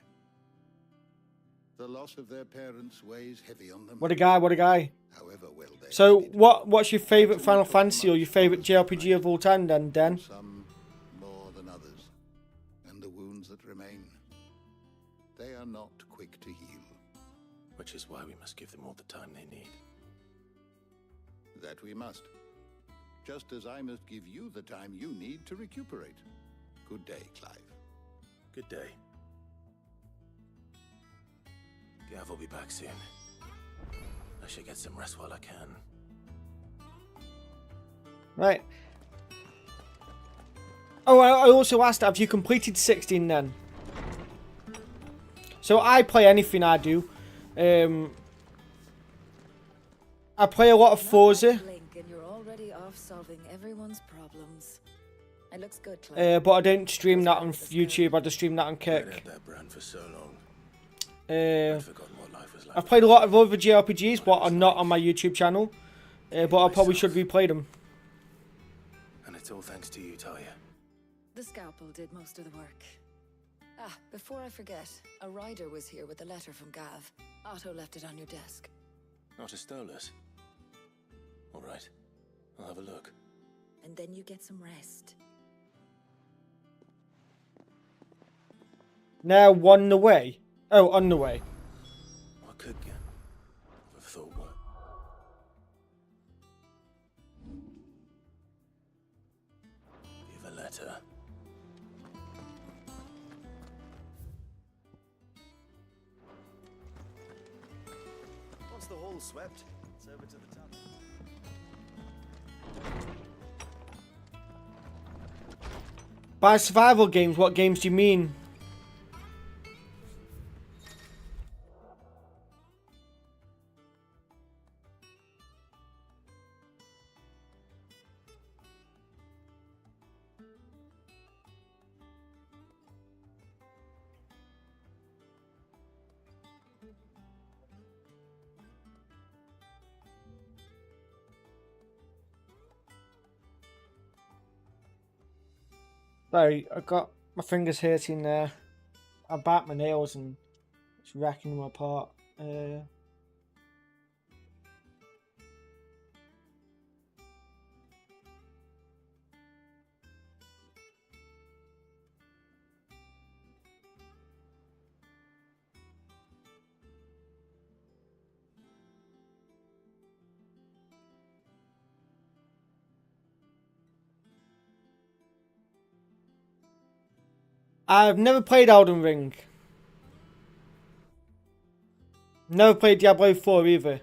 The loss of their parents weighs heavy on them. What a guy, what a guy. However well they So, what's your favourite Final Fantasy or your favourite JRPG of all time then, Dan? Some more than others. And the wounds that remain, they are not quick to heal. Which is why we must give them all the time they need. That we must. Just as I must give you the time you need to recuperate. Good day, Clive. Good day. Gav will be back soon. I should get some rest while I can. Right. Oh, I also asked, have you completed 16 then? So I play anything I do. I play a lot of Forza. You're already off solving everyone's problems. It looks good, Clive. But I don't stream that on YouTube. I just stream that on Kick. I've had that brand for so long. I've played a lot of other JRPGs, but are not on my YouTube channel. But I probably should replay them. And it's all thanks to you, Talia. The scalpel did most of the work. Ah, before I forget, a rider was here with a letter from Gav. Otto left it on your desk. Not a Stolas. All right, I'll have a look. And then you get some rest. Now on the way. Oh, on the way. What could have thought what? Give a letter. Once the hall's swept, it's over to the tunnel. By survival games, what games do you mean? Sorry, I got my fingers hurting there. I bite my nails and it's wrecking them apart. I've never played Elden Ring. Never played Diablo 4 either.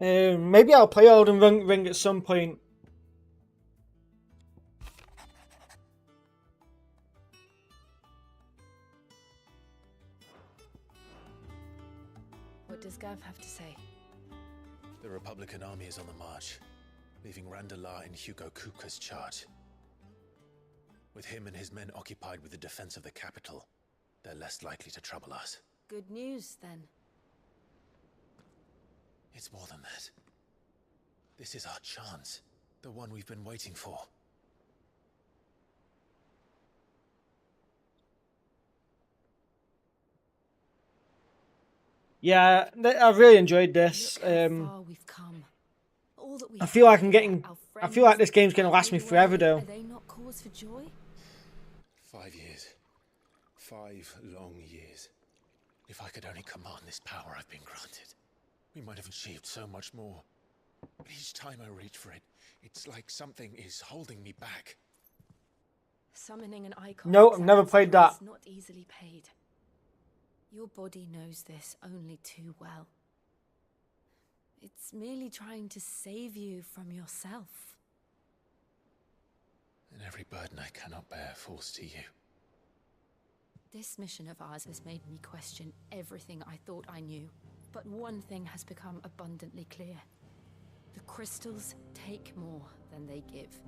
Maybe I'll play Elden Ring at some point. What does Gav have to say? The Republican army is on the march, leaving Randalar in Hugo Kupka's charge. With him and his men occupied with the defense of the capital, they're less likely to trouble us. Good news, then. It's more than that. This is our chance, the one we've been waiting for. Yeah, I really enjoyed this. I feel like I'm getting. I feel like this game's gonna last me forever, though. Are they not cause for joy? 5 years. 5 long years. If I could only command this power I've been granted, we might have achieved so much more. But each time I reach for it, it's like something is holding me back. Summoning an icon. No, I've never played that. Is not easily paid. Your body knows this only too well. It's merely trying to save you from yourself. And every burden I cannot bear falls to you. This mission of ours has made me question everything I thought I knew. But one thing has become abundantly clear. The crystals take more than they give.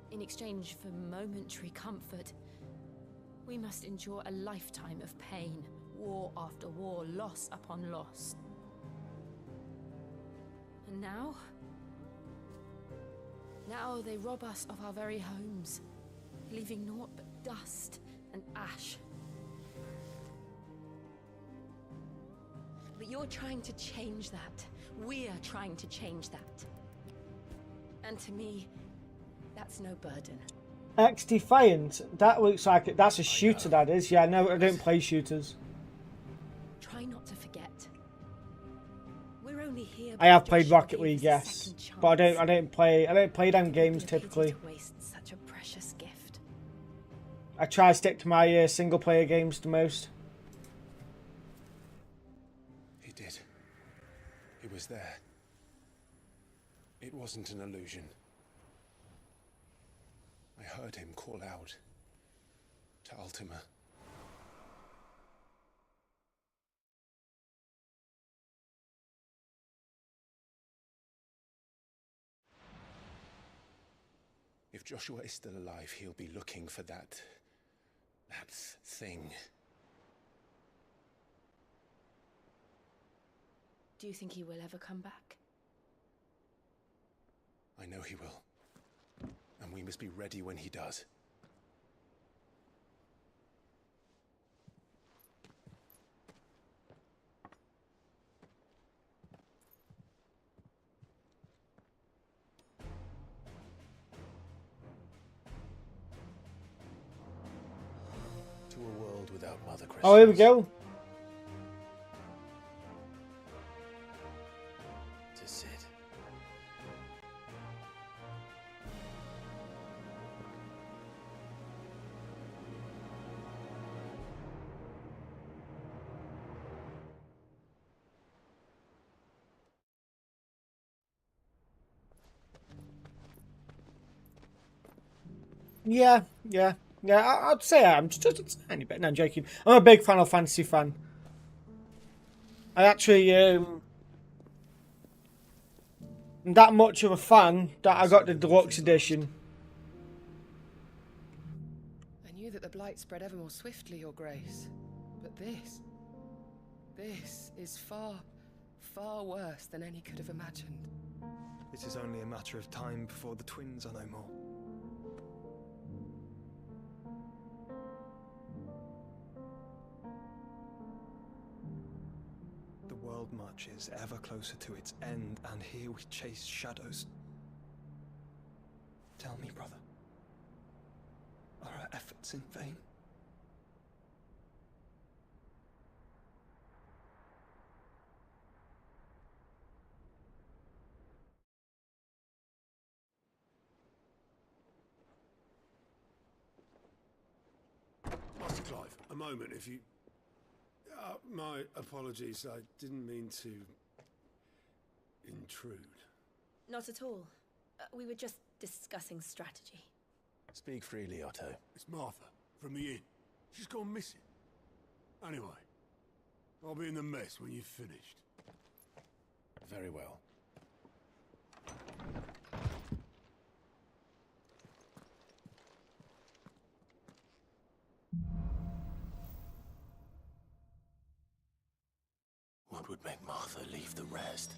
In exchange for momentary comfort, we must endure a lifetime of pain, war after war, loss upon loss. And now they rob us of our very homes, leaving naught but dust and ash. But you're trying to change that. We're trying to change that. And to me, that's no burden. X Defiant. That looks like it. That's a shooter. That is. Yeah, no, I don't play shooters. Try not to forget. We're only here. I have played Rocket League, yes, but I don't play them games typically. To waste such a precious gift. I try to stick to my single player games the most. He did. He was there. It wasn't an illusion. I heard him call out to Ultima. If Joshua is still alive, he'll be looking for that thing. Do you think he will ever come back? I know he will. And we must be ready when he does. To a world without Mother Christmas. Oh, here we go. To Sid. Yeah. I'd say I'm just a tiny bit. No, I'm joking. I'm a big Final Fantasy fan. I actually am that much of a fan that I got the deluxe edition. I knew that the blight spread ever more swiftly, Your Grace. But this is far, far worse than any could have imagined. It is only a matter of time before the twins are no more. The world marches ever closer to its end, and here we chase shadows. Tell me, brother, are our efforts in vain? Master Clive, a moment, if you... my apologies, I didn't mean to... intrude. Not at all. We were just discussing strategy. Speak freely, Otto. It's Martha, from the inn. She's gone missing. Anyway, I'll be in the mess when you've finished. Very well. What would make Martha leave the rest?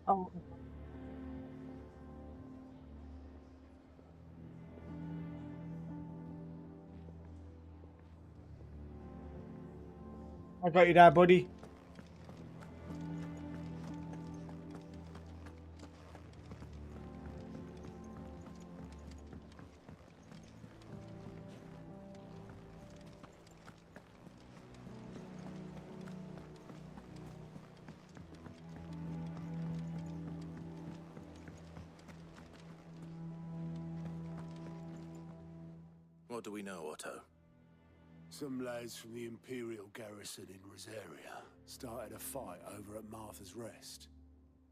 Oh. I got you there, buddy. What do we know, Otto? Some lads from the Imperial garrison in Rosaria started a fight over at Martha's Rest.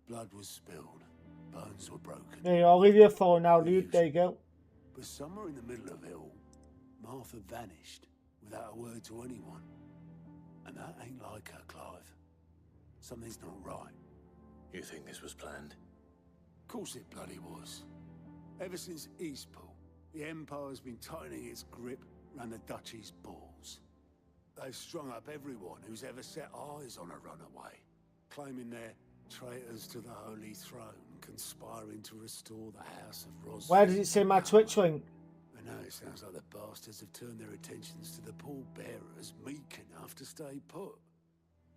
Blood was spilled, bones were broken. Hey, I'll leave you a phone now, dude. There you go. But somewhere in the middle of it all, Martha vanished without a word to anyone. And that ain't like her, Clive. Something's not right. You think this was planned? Of course it bloody was. Ever since Eastpool, the Empire's been tightening its grip around the Duchy's balls. They've strung up everyone who's ever set eyes on a runaway, claiming they're traitors to the Holy Throne, conspiring to restore the House of Ros. Where does it say my Twitch link? I know it sounds like the bastards have turned their attentions to the pallbearers meek enough to stay put.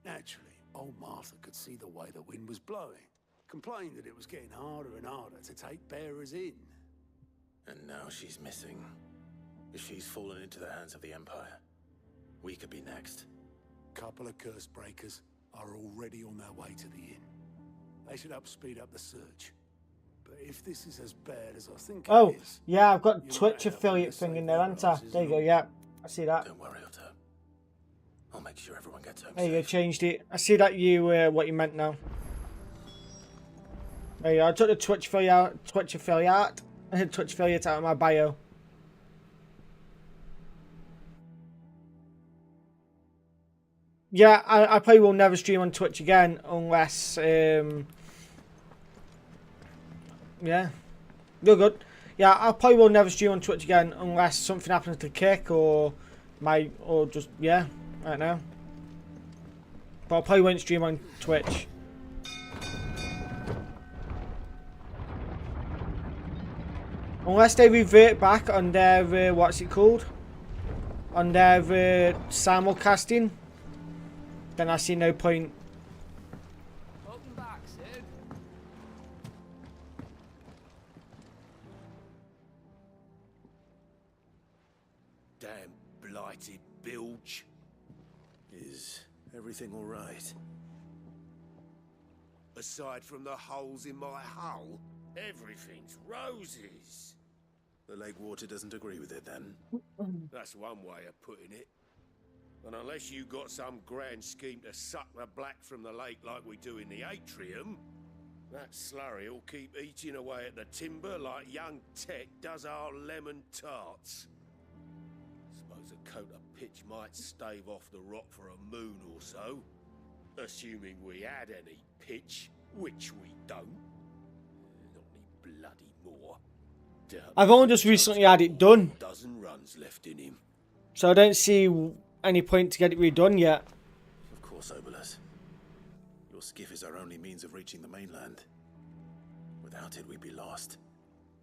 Naturally, old Martha could see the way the wind was blowing, complained that it was getting harder and harder to take bearers in. And now she's missing. If she's fallen into the hands of the Empire, we could be next. Couple of curse breakers are already on their way to the inn. They should speed up the search. But if this is as bad as I think it is... Yeah, I've got Twitch affiliate thing in there, haven't I? There you go, yeah. I see that. Don't worry, Otto. I'll make sure everyone gets home There you go, changed it. I see that you, what you meant now. There you go, I took the Twitch affiliate out of my bio. Yeah, I probably will never stream on Twitch again unless, yeah, you're good. Yeah, I probably will never stream on Twitch again unless something happens to Kick or just, yeah, right now. But I probably won't stream on Twitch. Unless they revert back on their, what's it called? On their simulcasting. Then I see no point. Welcome back, Sid. Damn blighted bilge. Is everything all right? Aside from the holes in my hull, everything's roses. The lake water doesn't agree with it, then? That's one way of putting it. And unless you got some grand scheme to suck the black from the lake like we do in the atrium, that slurry will keep eating away at the timber like young Tech does our lemon tarts. Suppose a coat of pitch might stave off the rot for a moon or so, assuming we had any pitch, which we don't. Not any bloody more. I've only just recently had it done. Dozen runs left in him. So I don't see any point to get it redone yet. Of course, Obolus. Your skiff is our only means of reaching the mainland. Without it, we'd be lost.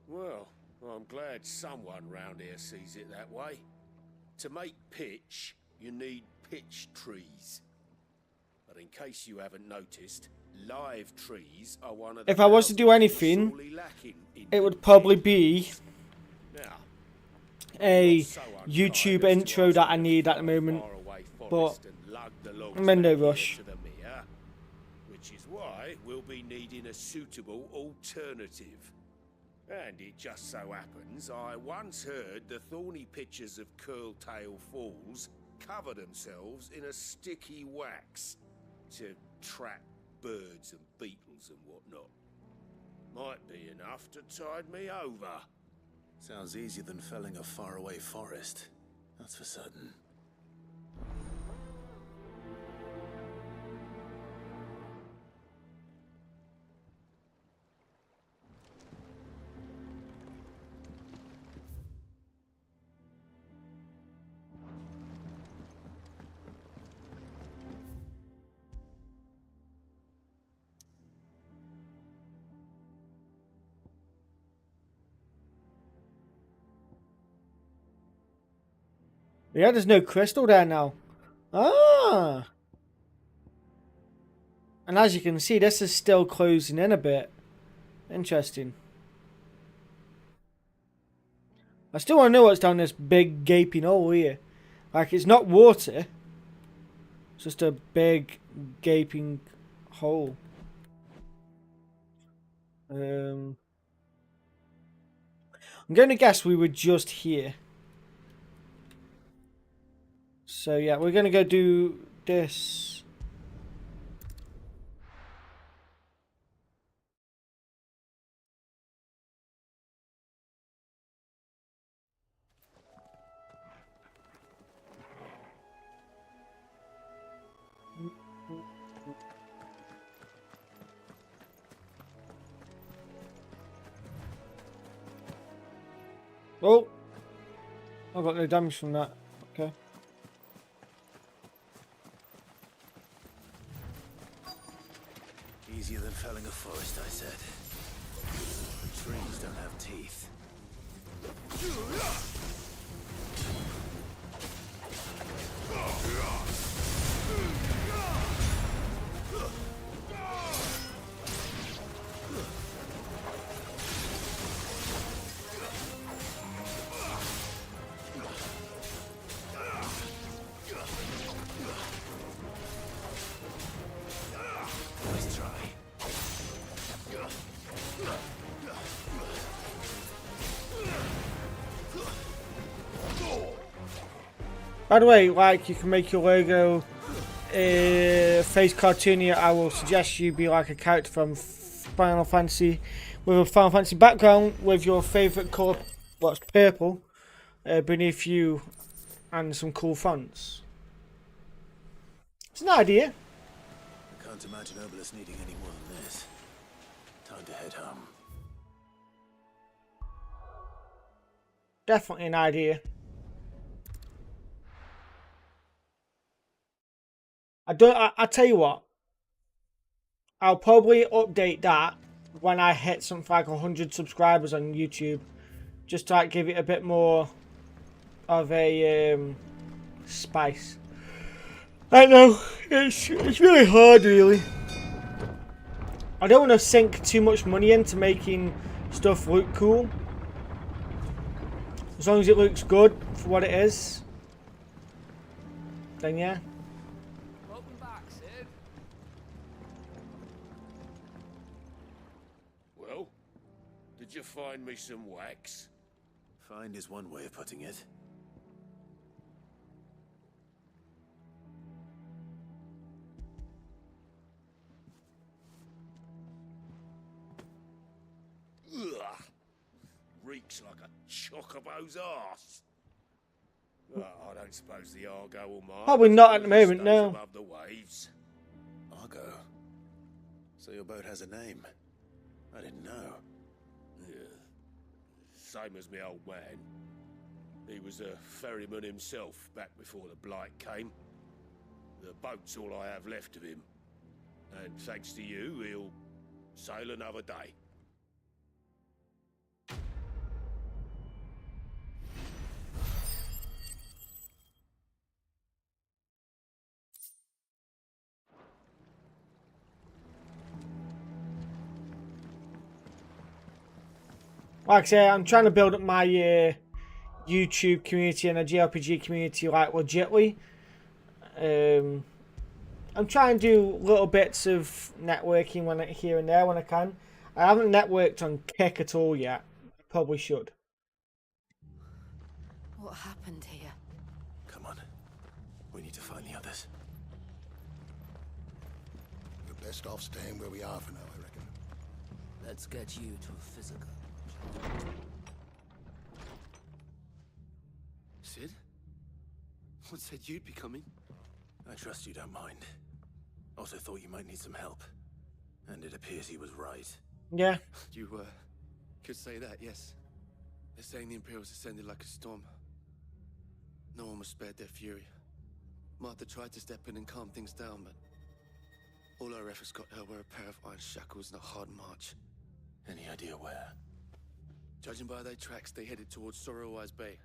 Well, I'm glad someone round here sees it that way. To make pitch, you need pitch trees. But in case you haven't noticed, live trees are one of the... If I was to do anything, it would probably be a YouTube intro that I need at the moment. But I'm in no rush. Which is why we'll be needing a suitable alternative. And it just so happens I once heard the thorny pitchers of Curltail Falls cover themselves in a sticky wax to trap birds and beetles and whatnot. Might be enough to tide me over. Sounds easier than felling a faraway forest. That's for certain. Yeah, there's no crystal there now. Ah! And as you can see, this is still closing in a bit. Interesting. I still want to know what's down this big gaping hole here. Like, it's not water. It's just a big gaping hole. I'm going to guess we were just here. So yeah, we're going to go do this. Oh, I got no damage from that. Okay. Easier than felling a forest, I said. Trees don't have teeth. Nice try. By the way, like, you can make your logo face cartoony. I will suggest you be like a character from Final Fantasy with a Final Fantasy background with your favourite colour, what's purple, beneath you and some cool fonts. It's an idea. I can't imagine Obelisk needing any more than this. Time to head home. Definitely an idea. I tell you what, I'll probably update that when I hit something like 100 subscribers on YouTube, just to like give it a bit more of a spice. I know it's really hard, really. I don't want to sink too much money into making stuff look cool. As long as it looks good for what it is, then yeah. Well, did you find me some wax? Find is one way of putting it. Ugh. Reeks like a chocobo's arse. Well, I don't suppose the Argo will mind. Probably not at the moment, no. Above the waves. Argo. So your boat has a name. I didn't know. Yeah. Same as my old man. He was a ferryman himself back before the Blight came. The boat's all I have left of him. And thanks to you, he'll sail another day. Like I say, I'm trying to build up my YouTube community and a JRPG community like legitly. I'm trying to do little bits of networking here and there when I can. I haven't networked on Kick at all yet. probably should. What happened here? Come on. We need to find the others. We're best off staying where we are for now, I reckon. Let's get you to physical. Sid? What said you'd be coming? I trust you don't mind. Also thought you might need some help. And it appears he was right. Yeah. You, could say that, yes. They're saying the Imperials ascended like a storm. No one was spared their fury. Martha tried to step in and calm things down, but all our efforts got her were a pair of iron shackles and a hard march. Any idea where? Judging by their tracks, they headed towards Sorrowwise Bay.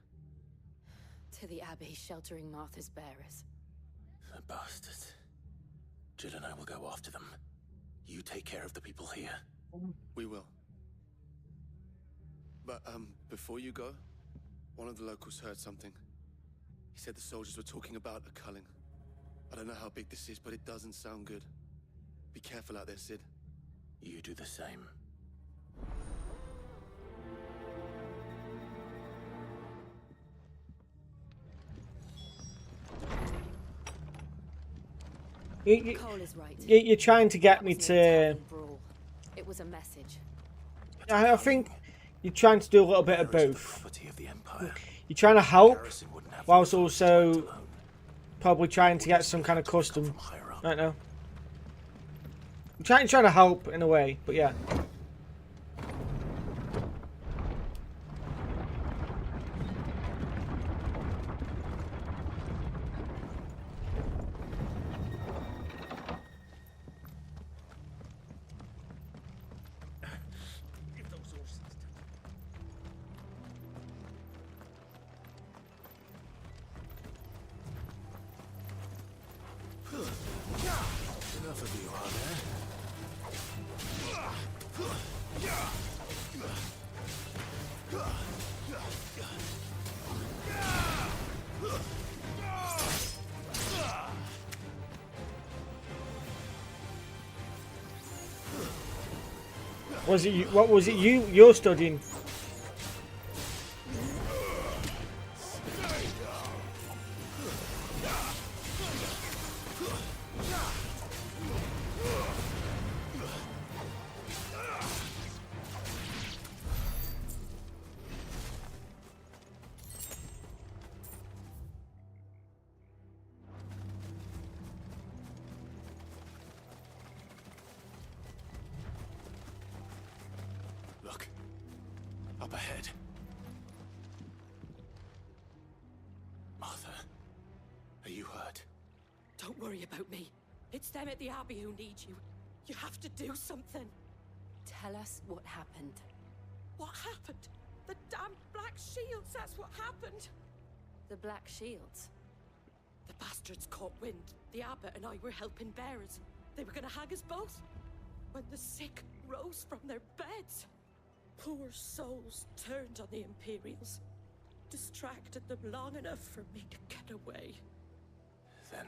To the Abbey sheltering Martha's bearers. The bastards. Jill and I will go after them. You take care of the people here. We will. But, before you go, one of the locals heard something. He said the soldiers were talking about a culling. I don't know how big this is, but it doesn't sound good. Be careful out there, Sid. You do the same. Cole is right. You're trying to get me to... It was a message. I think you're trying to do a little bit of both. You're trying to help, whilst also probably trying to get some kind of custom. Right now. You're trying to help in a way, but yeah. Enough of you, are there? Was it you, what was it you're studying? Look. Up ahead. Martha, are you hurt? Don't worry about me. It's them at the Abbey who need you. You have to do something. Tell us what happened. What happened? The damn Black Shields, that's what happened. The Black Shields? The bastards caught wind. The Abbot and I were helping bearers. They were gonna hang us both. When the sick rose from their beds, poor souls turned on the Imperials. Distracted them long enough for me to get away. Then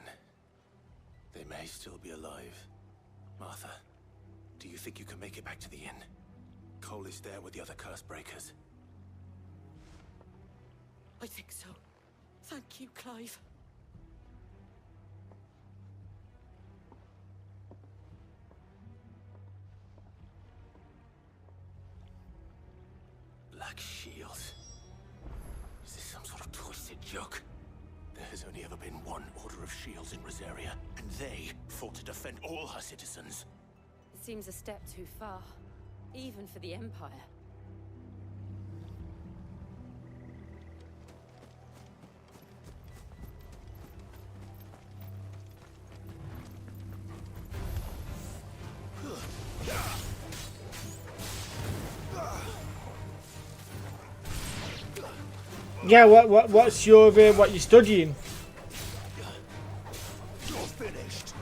they may still be alive. Martha, do you think you can make it back to the inn? Cole is there with the other curse breakers. I think so. Thank you, Clive. Black Shields. Is this some sort of twisted joke? There has only ever been one Order of Shields in Rosaria, and they fought to defend all her citizens. It seems a step too far, even for the Empire. Yeah, what's your what you're studying? You're finished.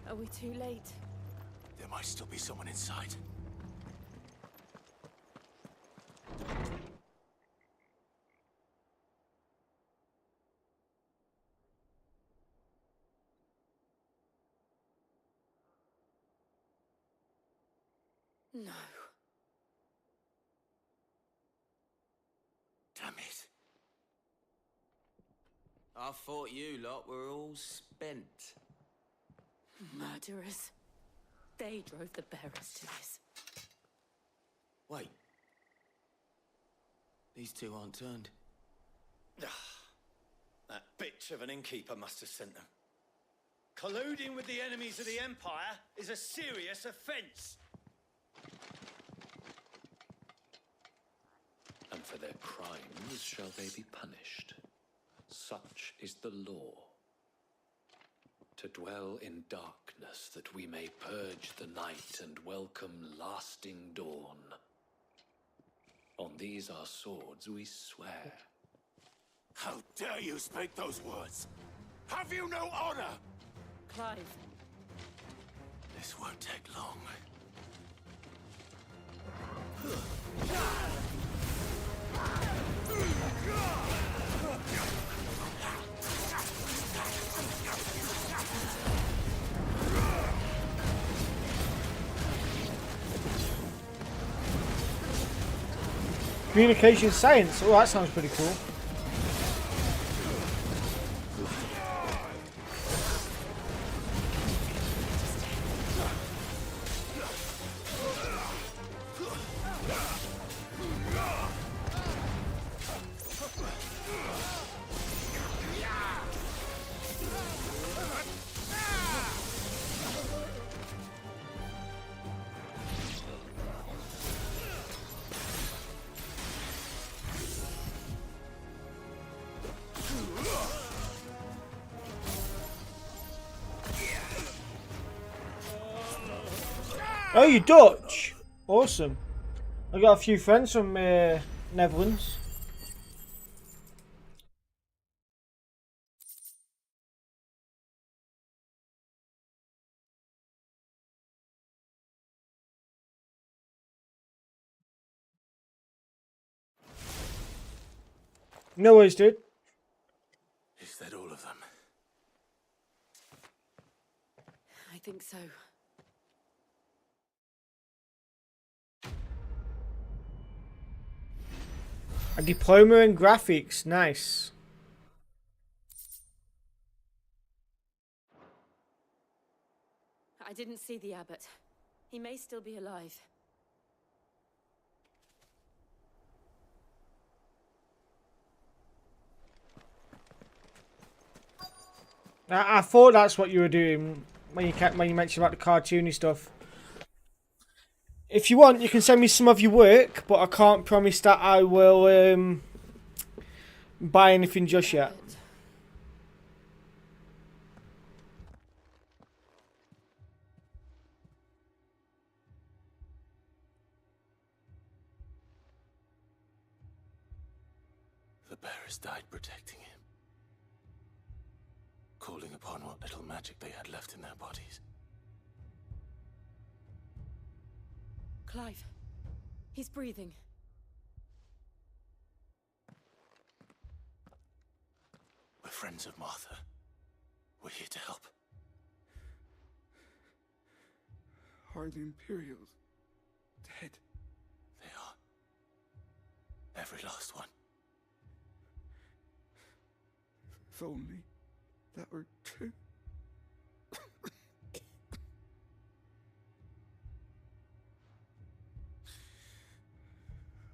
Are we too late? There might still be someone inside. No. Damn it. I thought you lot were all spent. Murderers. They drove the bearers to this. Wait. These two aren't turned. That bitch of an innkeeper must have sent them. Colluding with the enemies of the Empire is a serious offense. And for their crimes shall they be punished. Such is the law. To dwell in darkness that we may purge the night and welcome lasting dawn. On these our swords we swear. How dare you speak those words? Have you no honor? Clive. This won't take long. Communication science. Oh, that sounds pretty cool. Oh, you're Dutch? Awesome. I got a few friends from Netherlands. No worries, dude. Is that all of them? I think so. A diploma in graphics. Nice. I didn't see the abbot. He may still be alive. I thought that's what you were doing when you mentioned about the cartoony stuff. If you want, you can send me some of your work, but I can't promise that I will buy anything just yet. The bearers died protecting him, calling upon what little magic they had left in their bodies. Clive. He's breathing. We're friends of Martha. We're here to help. Are the Imperials dead? They are. Every last one. If only that were true.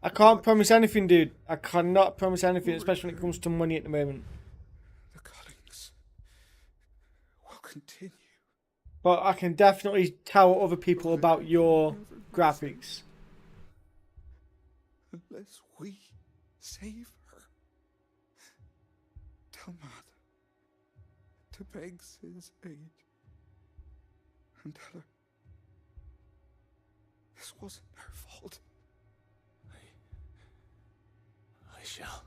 I can't promise anything, dude. I cannot promise anything, especially when it comes to money at the moment. The cuttings will continue. But I can definitely tell other people about your graphics. unless we save her. Tell Mother to beg Sid's aid. And tell her this wasn't her fault. I shall.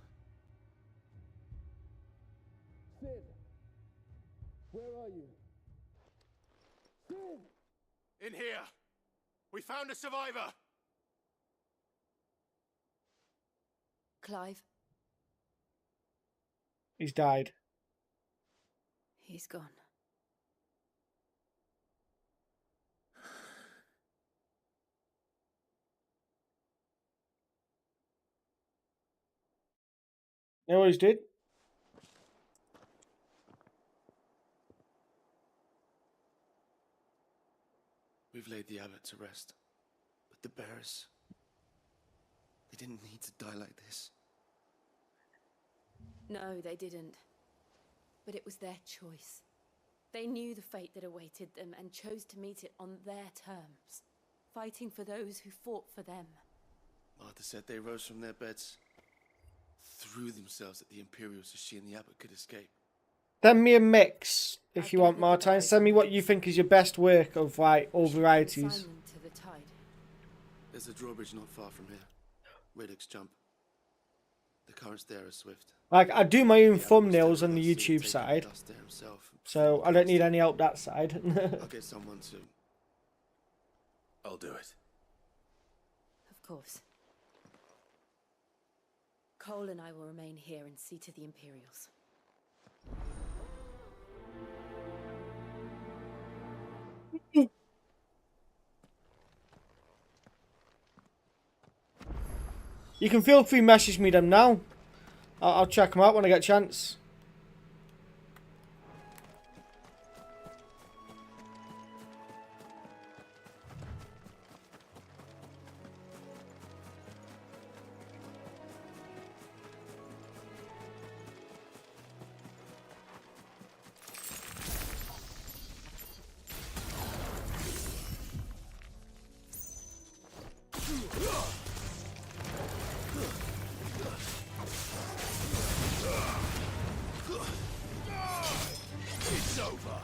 Sid! Where are you? Sid! In here! We found a survivor! Clive, He's died. he's gone. They always did. We've laid the abbot to rest. But the bearers... they didn't need to die like this. No, they didn't. But it was their choice. They knew the fate that awaited them and chose to meet it on their terms, fighting for those who fought for them. Martha said they rose from their beds, threw themselves at the Imperials so she and the abbot could escape. Send me a mix if you want more time. Send me what you think is your best work of like all varieties. Consign them to the tide. There's a drawbridge not far from here. Radix jump. The currents there are swift. Like, I do my own thumbnails on the YouTube side, so I don't need any help that side. I'll get someone to... I'll do it. Of course. Cole and I will remain here and see to the Imperials. You can feel free to message me them now. I'll check them out when I get a chance. It's over.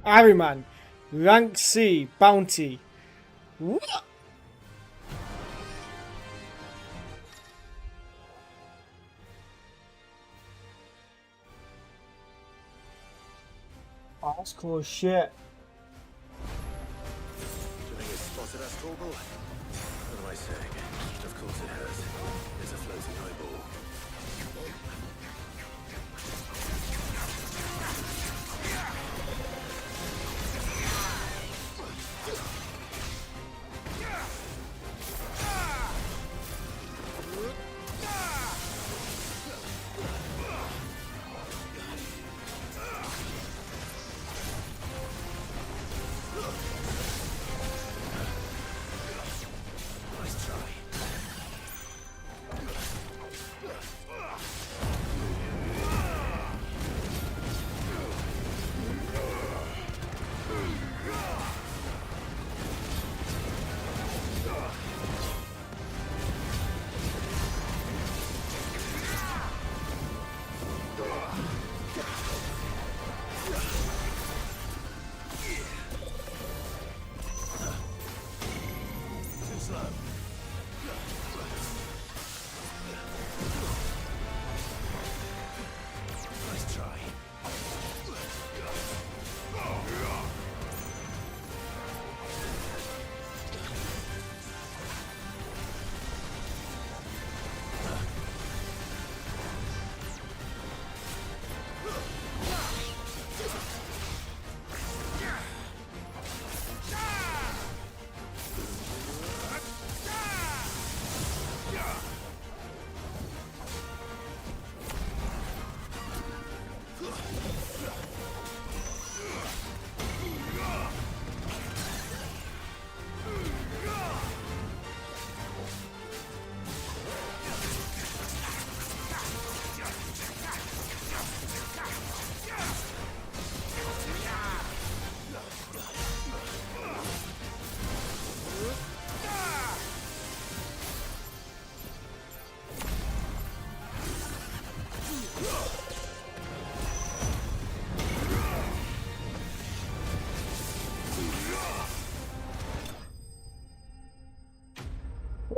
Ironman, rank C, bounty. What? Oh, that's cool as shit. Do you think it's spotted us, Torgal? What am I saying? Of course it has. It's a floating eyeball. Nice try.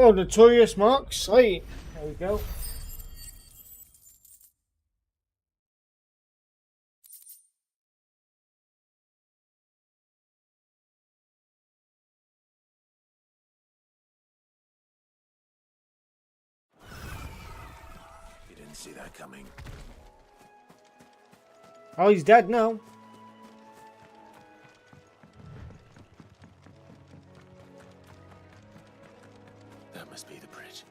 Oh, Notorious Mark Slate. There we go. You didn't see that coming. Oh, he's dead now. That must be the bridge.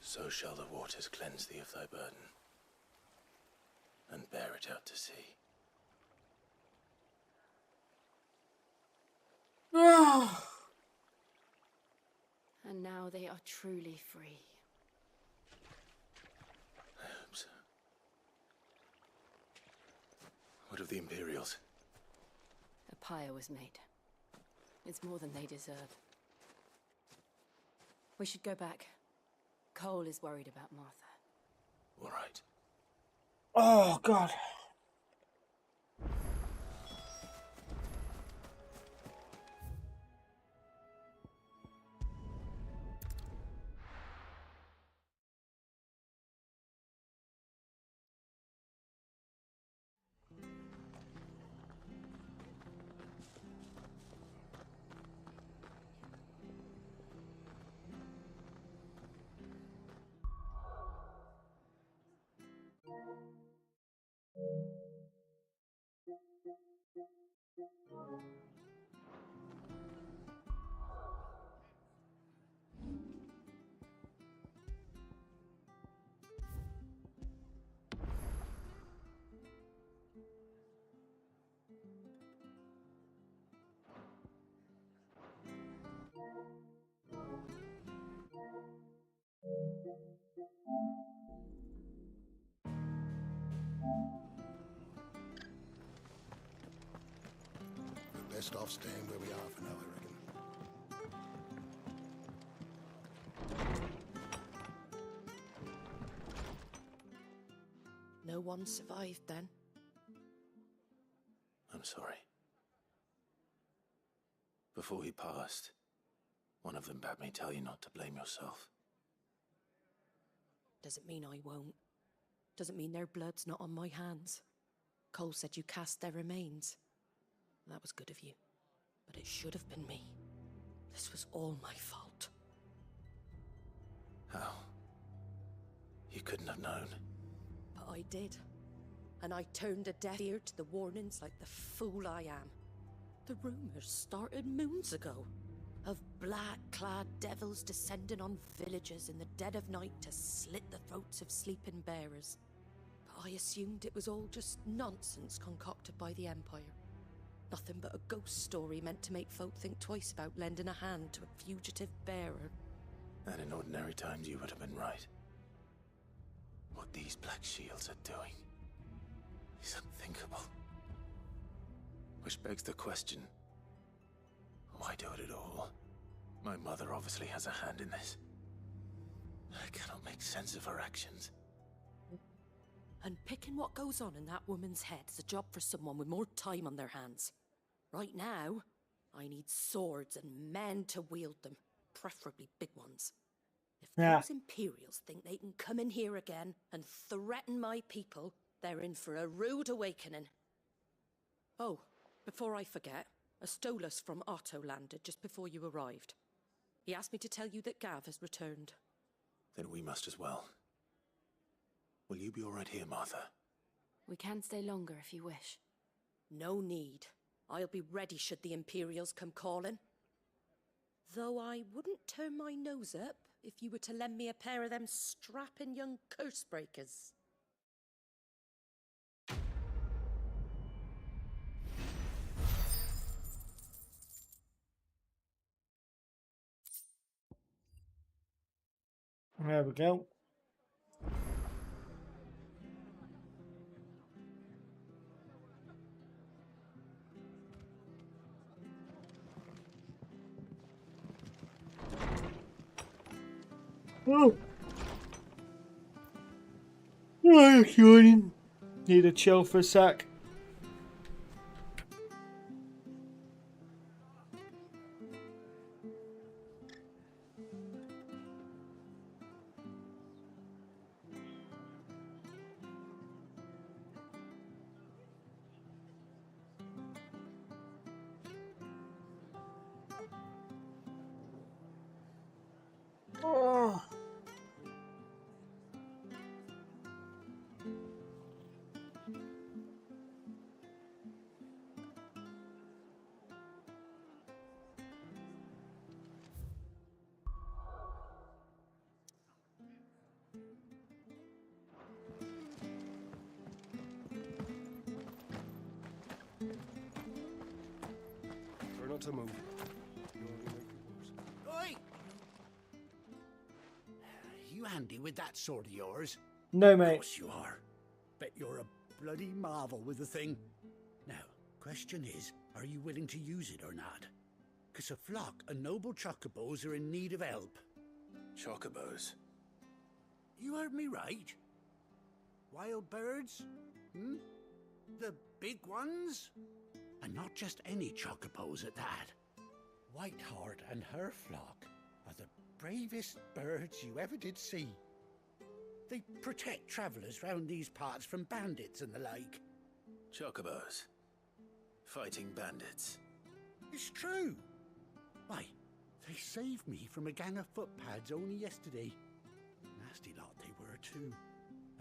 So shall the waters cleanse thee of thy burden, and bear it out to sea. And now they are truly free. I hope so. What of the Imperials? A pyre was made. It's more than they deserve. We should go back. Cole is worried about Martha. All right. Oh, God. We're best off staying where we are for now, I reckon. No one survived then? I'm sorry. Before he passed, one of them bade me tell you not to blame yourself. Doesn't mean I won't. Doesn't mean their blood's not on my hands. Cole said you cast their remains. That was good of you. But it should have been me. This was all my fault. How? You couldn't have known. But I did. And I turned a deaf ear to the warnings like the fool I am. The rumors started moons ago. Of black-clad devils descending on villages in the dead of night to slit the throats of sleeping bearers. But I assumed it was all just nonsense concocted by the Empire. Nothing but a ghost story meant to make folk think twice about lending a hand to a fugitive bearer. And in ordinary times you would have been right. What these Black Shields are doing is unthinkable. Which begs the question, why do it at all? My mother obviously has a hand in this. I cannot make sense of her actions. And picking what goes on in that woman's head is a job for someone with more time on their hands. Right now, I need swords and men to wield them, preferably big ones. If those Imperials think they can come in here again and threaten my people, they're in for a rude awakening. Oh, before I forget, a Stolas from Otto landed just before you arrived. He asked me to tell you that Gav has returned. Then we must as well. Will you be all right here, Martha? We can stay longer if you wish. No need. I'll be ready should the Imperials come calling. Though I wouldn't turn my nose up if you were to lend me a pair of them strapping young curse breakers. There we go. Oh. Oh, yawning. Need a chill for a sec. Oh. Try not to move. Oi! You handy with that sword of yours? No, mate. Of course you are. Bet you're a bloody marvel with the thing. Now, question is, are you willing to use it or not? 'Cause a flock of noble chocobos are in need of help. Chocobos? You heard me right. Wild birds? Hmm? The big ones? And not just any chocobos at that. Whiteheart and her flock are the bravest birds you ever did see. They protect travellers round these parts from bandits and the like. Chocobos? Fighting bandits? It's true. Why, they saved me from a gang of footpads only yesterday. Nasty lot they were too.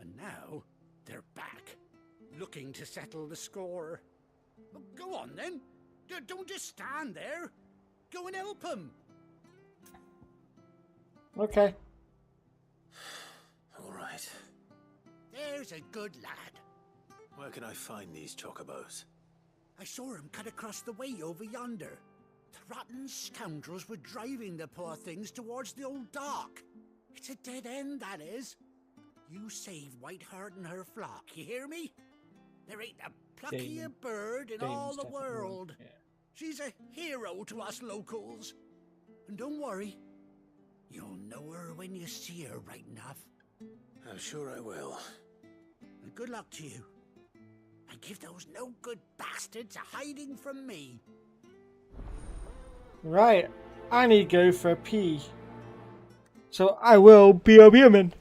And now they're back, looking to settle the score. Well, go on then. Don't just stand there. Go and help them. Okay. All right. There's a good lad. Where can I find these chocobos? I saw him cut across the way over yonder. The rotten scoundrels were driving the poor things towards the old dock. It's a dead end, that is. You save Whiteheart and her flock, you hear me? There ain't a pluckier bird in all the world. Yeah. She's a hero to us locals. And don't worry, you'll know her when you see her right enough. I'm sure I will. And good luck to you. And give those no-good bastards a hiding from me. Right. I need to go for a pee. So I will be a human.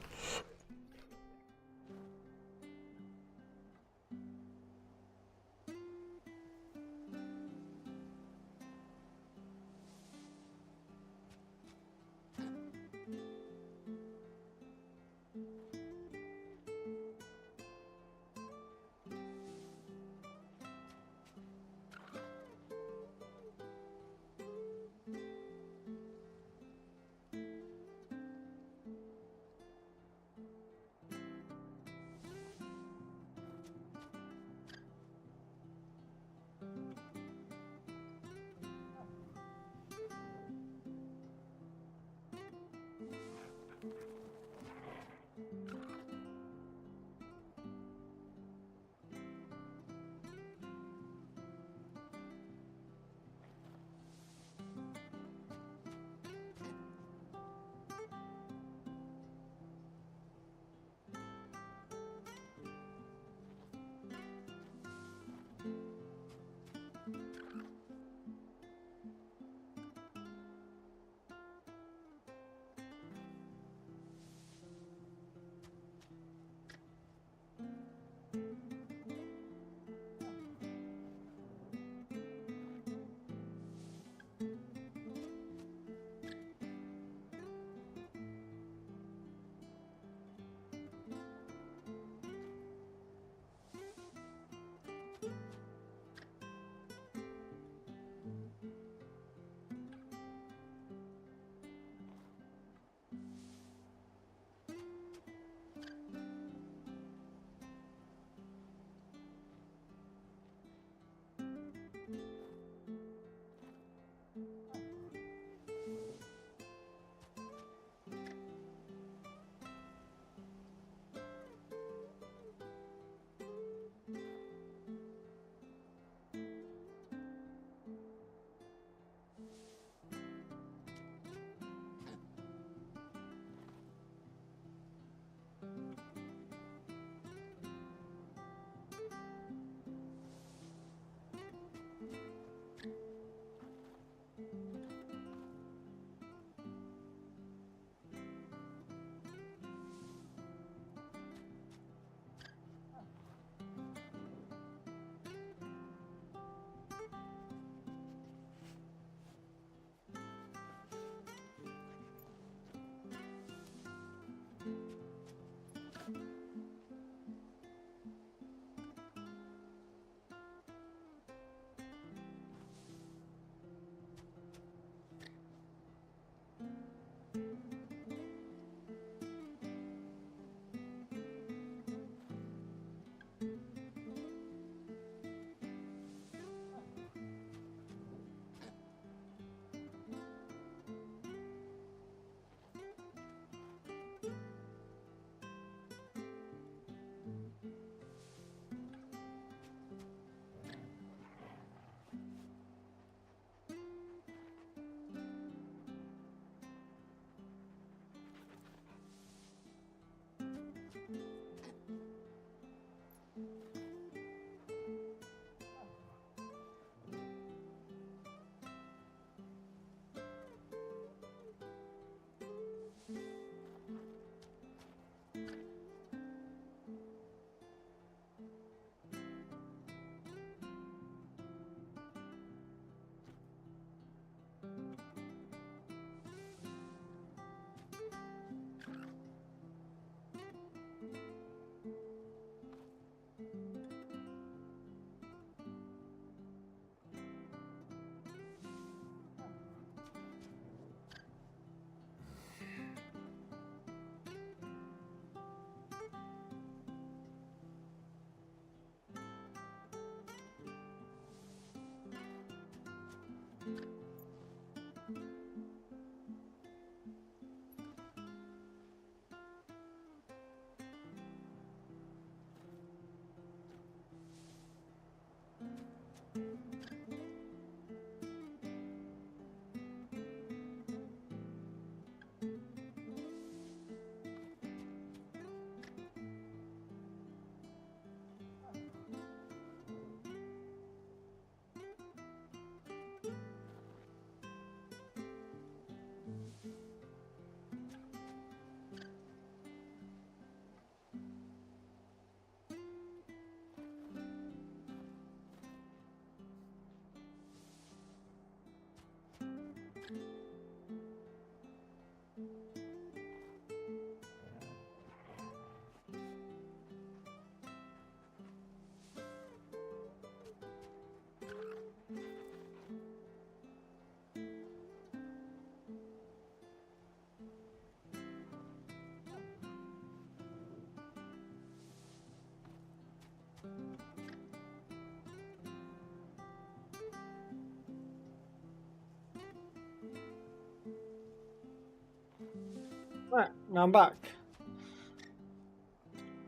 Right, now I'm back.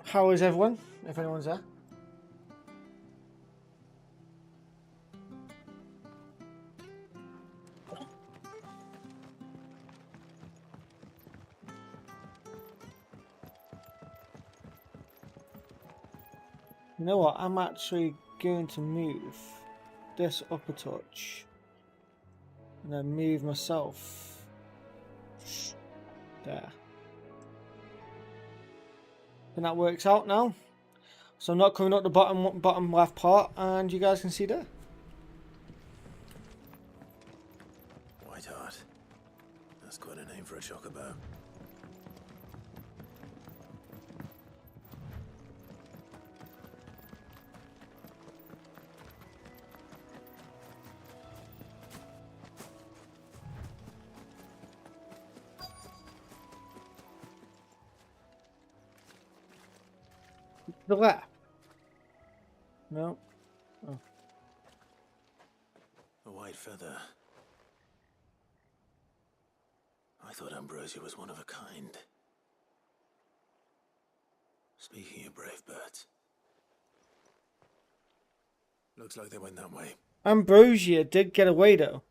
How is everyone? If anyone's there. You know what? I'm actually going to move this up a touch and then move myself there. And that works out now. So I'm not coming up the bottom left part, and you guys can see there. White Hart. That's quite a name for a chocobo. The left. No. Oh. A white feather. I thought Ambrosia was one of a kind. Speaking of brave birds. Looks like they went that way. Ambrosia did get away though.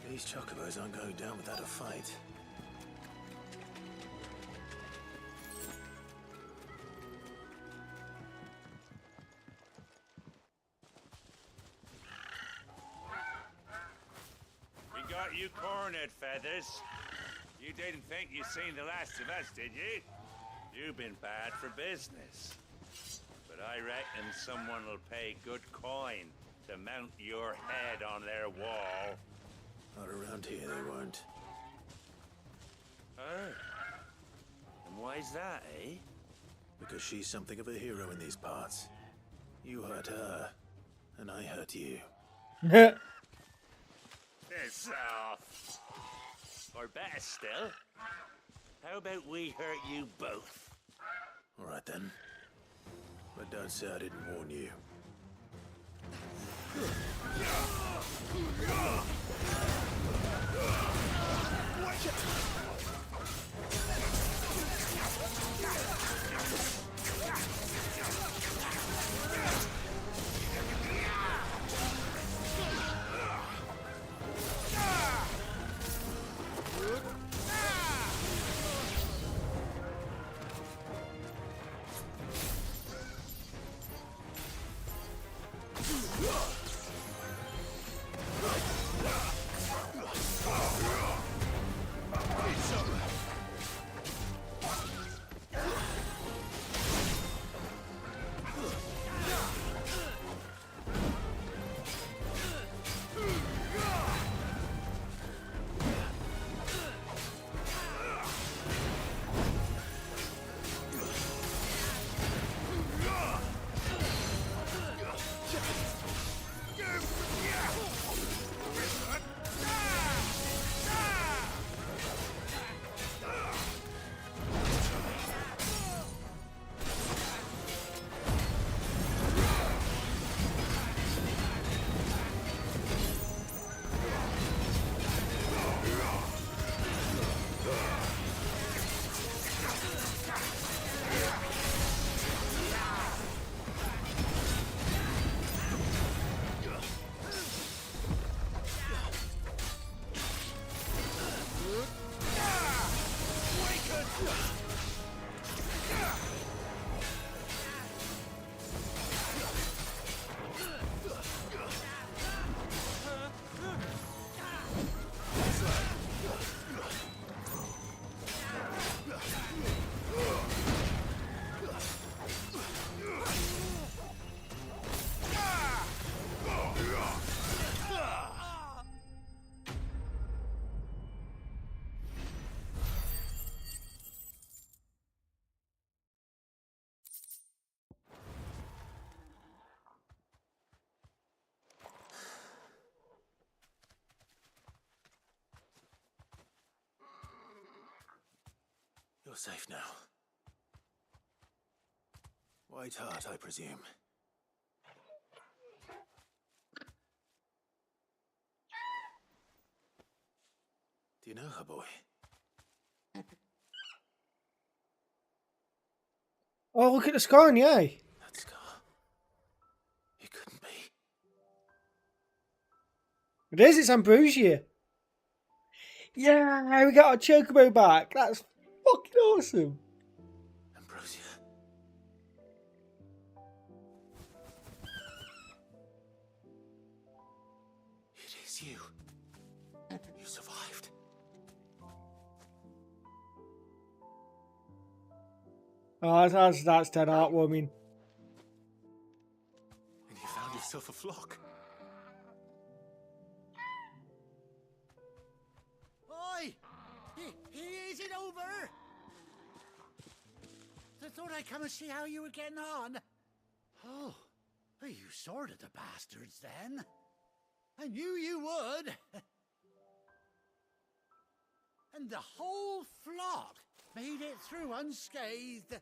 These chocobos aren't going down without a fight. We got you cornered, Feathers. You didn't think you'd seen the last of us, did you? You've been bad for business. But I reckon someone will pay good coin to mount your head on their wall. Not around here, they won't. Oh. And why's that, eh? Because she's something of a hero in these parts. You hurt her, and I hurt you. Piss off. Or better still, how about we hurt you both? All right then. But don't say I didn't warn you. You're safe now. White Hart, I presume. Do you know her, boy? Oh, look at the scar on the eye. That scar. It couldn't be. It is, it's Ambrosia. Yeah, we got our Chocobo back. That's fucking awesome. Ambrosia. It is you. You survived. Oh, that's dead heartwarming. And you found yourself a flock. Oi! Is it over? I thought I'd come and see how you were getting on. Oh, you sorted the bastards then. I knew you would. And the whole flock made it through unscathed.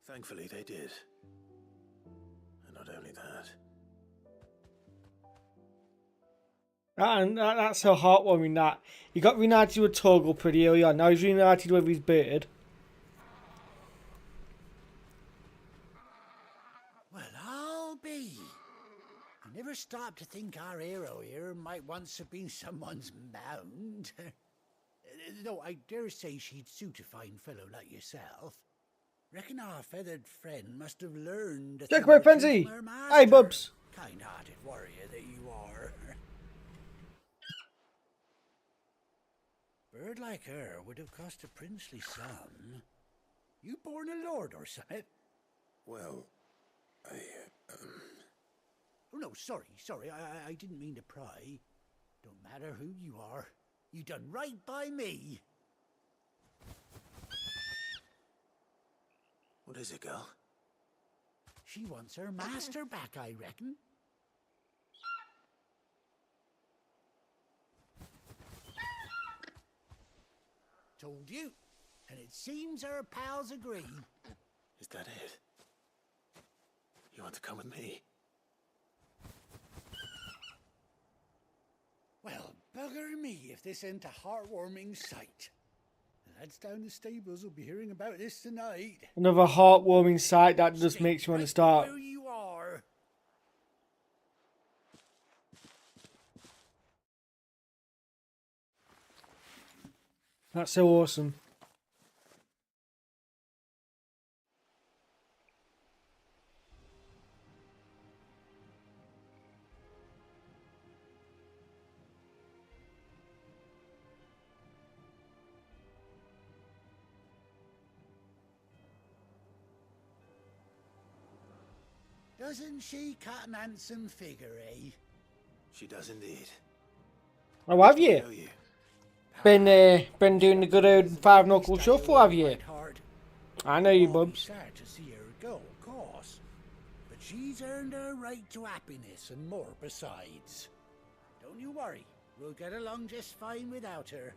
Thankfully, they did. And not only that. That's so heartwarming that he got reunited with Torgal pretty early on. Now he's reunited with his bird. Well, I'll be. I never stopped to think our hero here might once have been someone's mound. Though I dare say she'd suit a fine fellow like yourself. Reckon our feathered friend must have learned. Check my Fancy. Hey, Bubs. Kind-hearted warrior that you are. Bird like her would have cost a princely sum. You born a lord or something? Well, Oh no, sorry, I didn't mean to pry. Don't matter who you are. You done right by me. What is it, girl? She wants her master back, I reckon. Told you, and it seems her pals agree. Is that it? You want to come with me? Well, bugger me if this ain't a heartwarming sight. The lads down the stables will be hearing about this tonight. Another heartwarming sight that just makes you want to start. Where you are. That's so awesome. Doesn't she cut an handsome figure, eh? She does indeed. Oh, have you? Been doing the good old five knuckle shuffle, have you? I know you, Bubs. Sad to see her go, of course. But she's earned her right to happiness and more besides. Don't you worry. We'll get along just fine without her.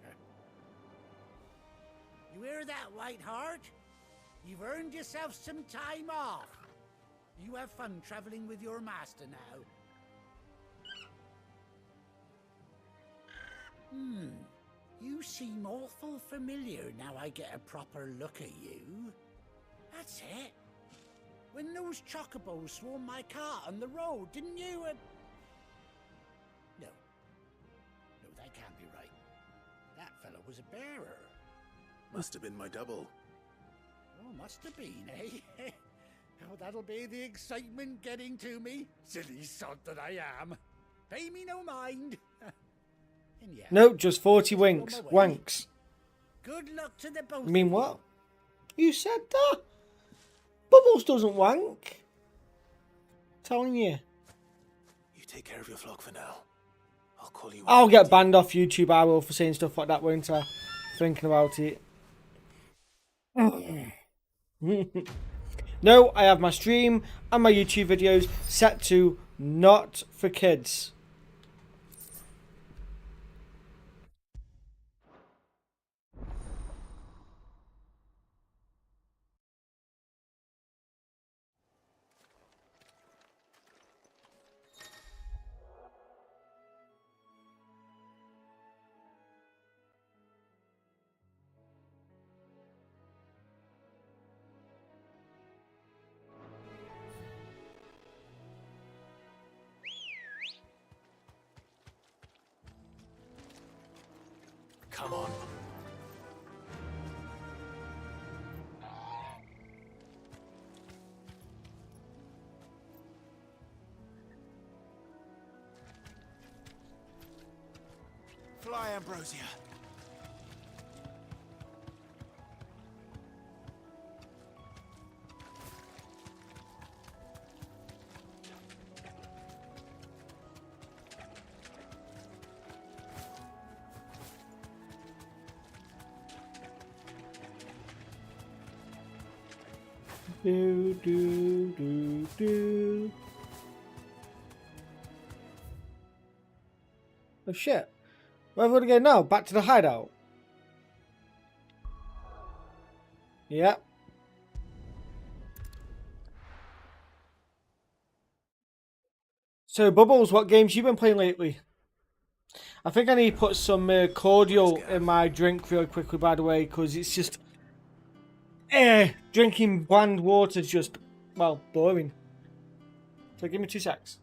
You hear that, Whiteheart? You've earned yourself some time off. You have fun traveling with your master now. You seem awful familiar now I get a proper look at you. That's it. When those chocobos swarmed my car on the road, didn't you? No, that can't be right. That fellow was a bearer. Must have been my double. Oh, must have been, eh? Oh, that'll be the excitement getting to me. Silly sod that I am. Pay me no mind. And yeah, Nope, just 40 winks. Wanks. good luck to the both. I mean, what? You said that? Bubbles doesn't wank. Telling you. You take care of your flock for now. I'll call you. I'll get banned off YouTube, I will, for saying stuff like that, won't I? Thinking about it. No, I have my stream and my YouTube videos set to not for kids. Come on. Fly, Ambrosia. Do. Oh shit. Where are we going now? Back to the hideout? Yeah. So, Bubbles, what games you been playing lately? I think I need to put some cordial in my drink really quickly, by the way, because it's just... drinking bland water is just, well, boring. So give me 2 secs.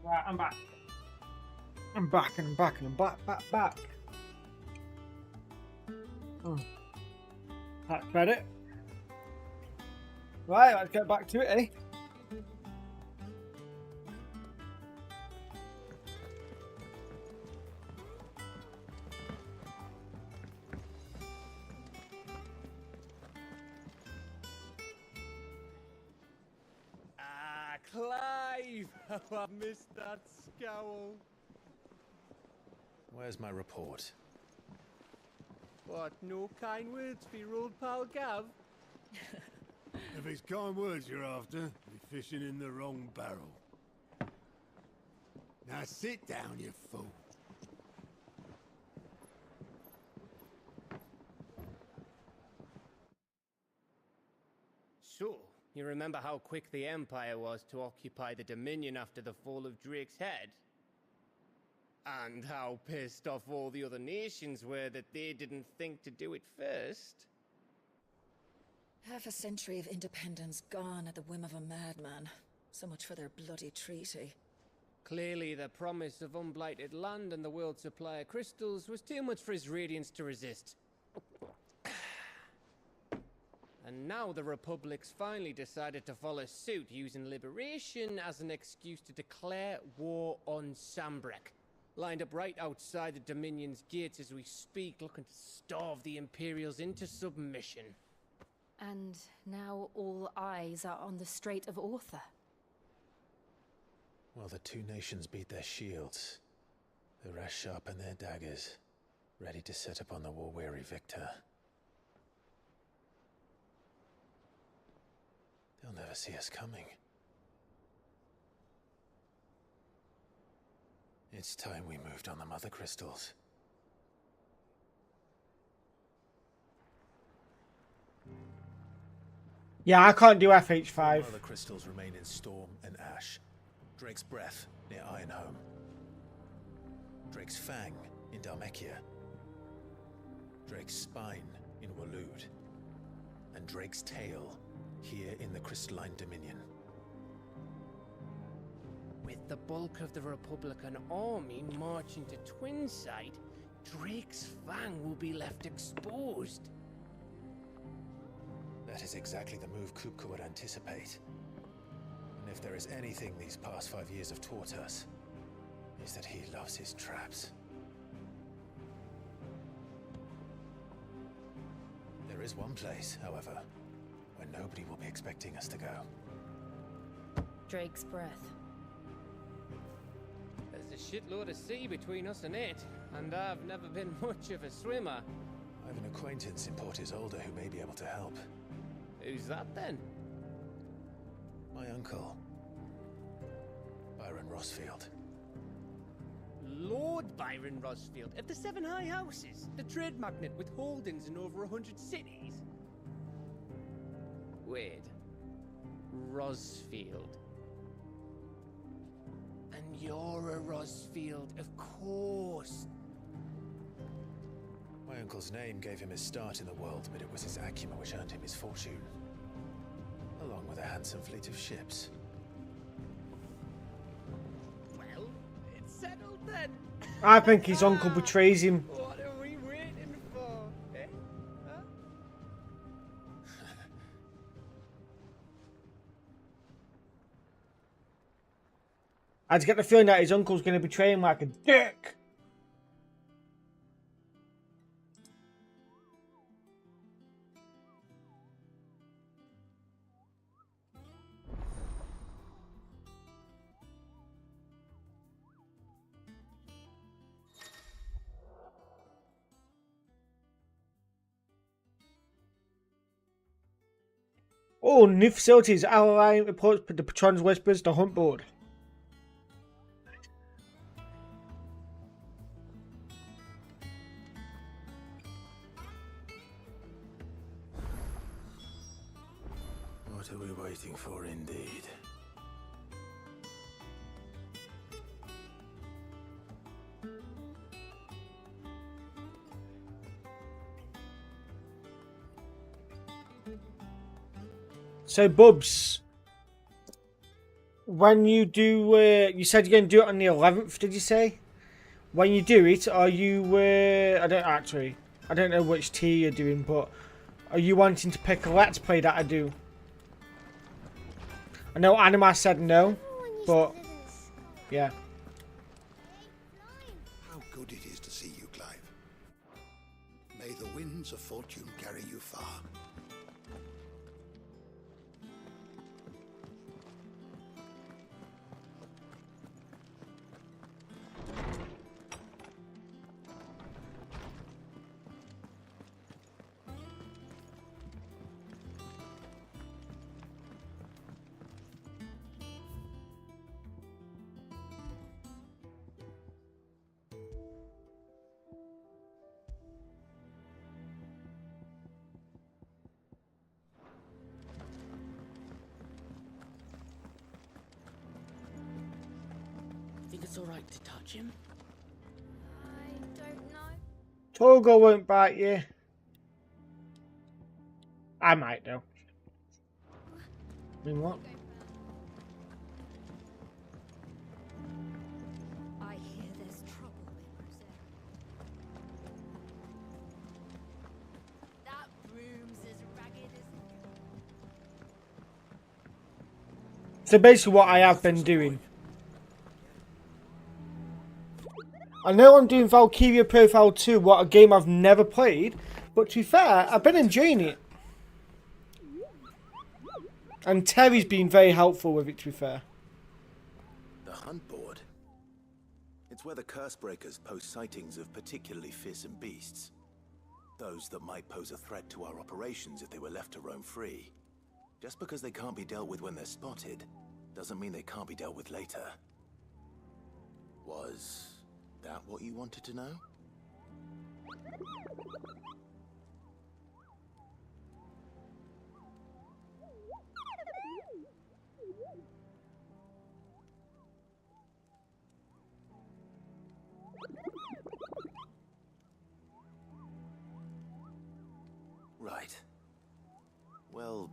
Right, I'm back. I'm back and I'm back and I'm back. Tax credit. Right, let's get back to it, eh? Clive! Oh, I missed that scowl. Where's my report? What, no kind words for your old pal Gav? If it's kind words you're after, you're fishing in the wrong barrel. Now sit down, you fool. So, you remember how quick the Empire was to occupy the Dominion after the fall of Drake's head? And how pissed off all the other nations were that they didn't think to do it first? Half a century of independence gone at the whim of a madman. So much for their bloody treaty. Clearly, the promise of unblighted land and the world's supply of crystals was too much for his radiance to resist. And now the Republic's finally decided to follow suit, using liberation as an excuse to declare war on Sambrek. Lined up right outside the Dominion's gates as we speak, looking to starve the Imperials into submission. And now all eyes are on the Strait of Author. Well, the two nations beat their shields. The rest sharpen their daggers, ready to set upon the war-weary victor. never see us coming. It's time we moved on the mother crystals. Yeah, I can't do FH5. Mother crystals remain in Storm and Ash. Drake's Breath near Ironhome. Drake's Fang in Dhalmekia. Drake's Spine in Waloed. And Drake's Tail here in the Crystalline Dominion. With the bulk of the Republican army marching to Twinside, Drake's Fang will be left exposed. That is exactly the move Kupka would anticipate. And if there is anything these past 5 years have taught us, is that he loves his traps. There is one place, however, where nobody will be expecting us to go. Drake's Breath. There's a shitload of sea between us and it, and I've never been much of a swimmer. I have an acquaintance in Port Isolde who may be able to help. Who's that then? My uncle, Byron Rosfield. Lord Byron Rosfield of the Seven High Houses, the trade magnate with holdings in over 100 cities. Wait, Rosfield. And you're a Rosfield, of course. My uncle's name gave him his start in the world, but it was his acumen which earned him his fortune. Along with a handsome fleet of ships. Well, it's settled then. I think his uncle betrays him. What are we waiting for? Eh? Huh? I just get the feeling that his uncle's going to betray him like a dick. Oh, new facilities. Ally reports the Patron's Whispers, the hunt board. What are we waiting for, indeed? So, Bubs, when you do, you said you're going to do it on the 11th, did you say? When you do it, are you, I don't know which tier you're doing, but are you wanting to pick a Let's Play that I do? I know Anima said no, but, yeah. How good it is to see you, Clive. May the winds of fortune carry you far. Think it's alright to touch him? I don't know. Togo won't bite you. I might though. I mean, what? I hear there's trouble in Rosetta. That broom's as ragged as... So basically what I have been doing. I know I'm doing Valkyria Profile 2, what a game I've never played, but to be fair, I've been enjoying it. And Terry's been very helpful with it, to be fair. The hunt board? It's where the Cursebreakers post sightings of particularly fearsome beasts. Those that might pose a threat to our operations if they were left to roam free. Just because they can't be dealt with when they're spotted, doesn't mean they can't be dealt with later. Was that what you wanted to know? Right. Well,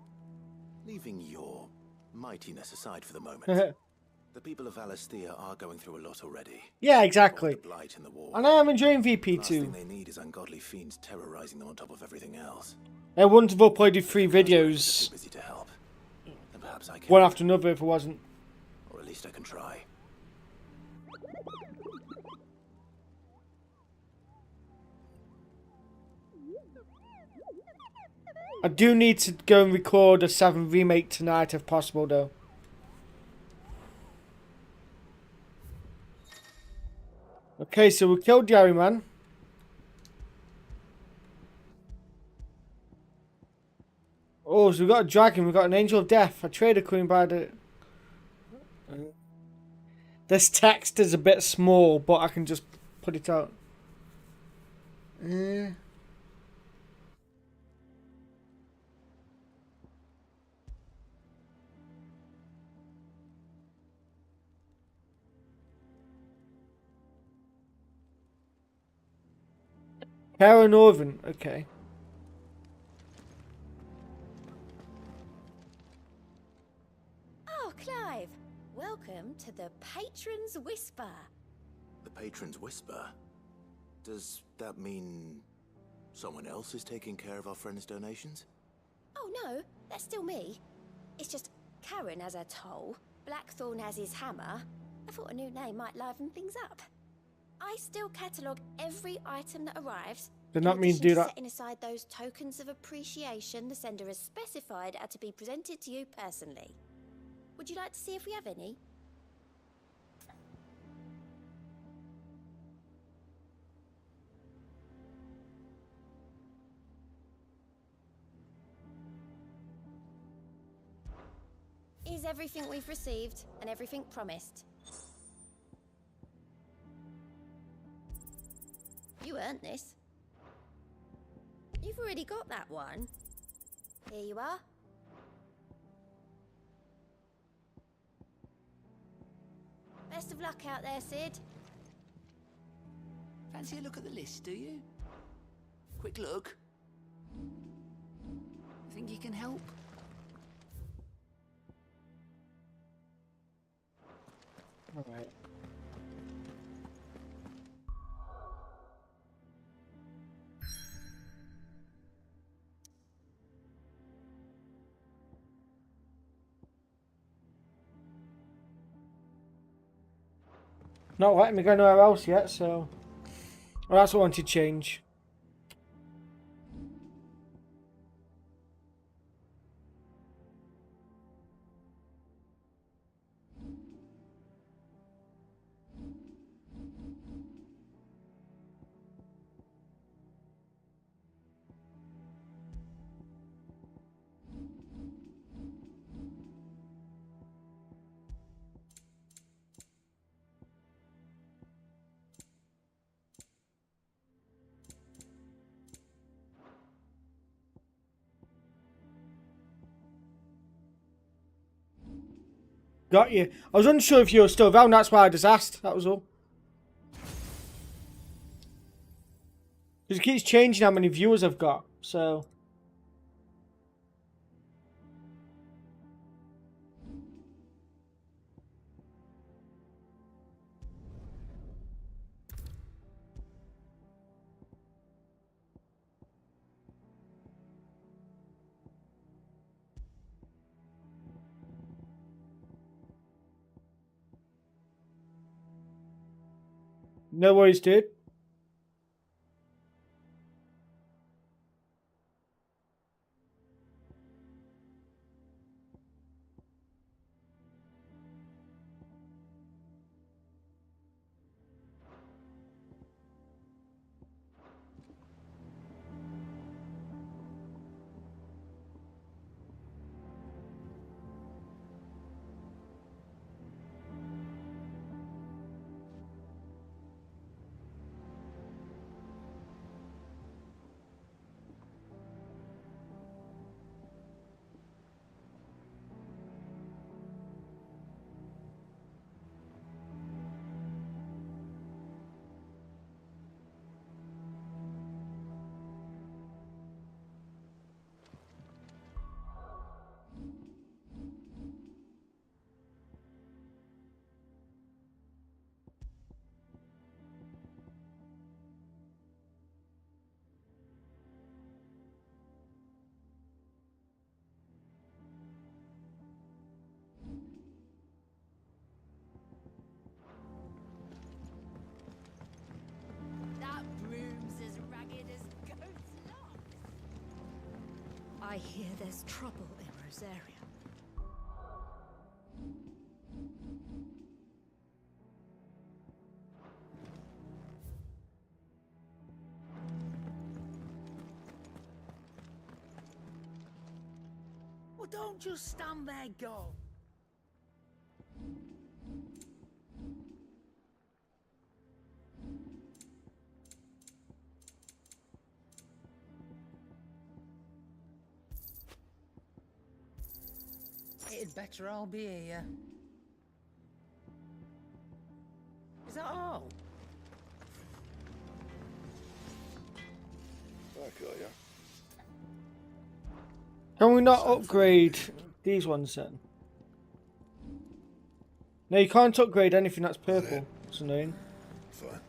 leaving your mightiness aside for the moment, the people of Alastia are going through a lot already. Yeah, exactly. The blight in the war. And I am enjoying Last VP2. thing they need is ungodly fiends terrorizing them on top of everything else. I wouldn't have uploaded 3 videos Busy to help. And perhaps I can. one after another if I wasn't. Or at least I can try. I do need to go and record a 7 remake tonight if possible though. Okay, so we killed Jerry Man. Oh, so we got a dragon, we got an angel of death, a trader coming by the... This text is a bit small, but I can just put it out. Kara Northern, okay. Oh, Clive. Welcome to the Patron's Whisper. The Patron's Whisper? Does that mean someone else is taking care of our friends' donations? Oh, no. That's still me. It's just Karen has her toll, Blackthorn has his hammer. I thought a new name might liven things up. I still catalogue every item that arrives. Did not mean in do addition to that. setting aside those tokens of appreciation the sender has specified are to be presented to you personally. Would you like to see if we have any? Is everything we've received and everything promised? You earned this. You've already got that one. Here you are. Best of luck out there, Sid. Fancy a look at the list, do you? Quick look. Think you can help? Alright. Not letting me go nowhere else yet, so... Well, that's what I wanted to change. Got you. I was unsure if you were still around, that's why I just asked, that was all. Because it keeps changing how many viewers I've got, so... No worries, dude. I hear there's trouble in Rosaria. Well, don't just stand there, go. It'd better all be here. Is that all? I got ya. Can we not upgrade these ones then? No, you can't upgrade anything that's purple. That's annoying. Fine.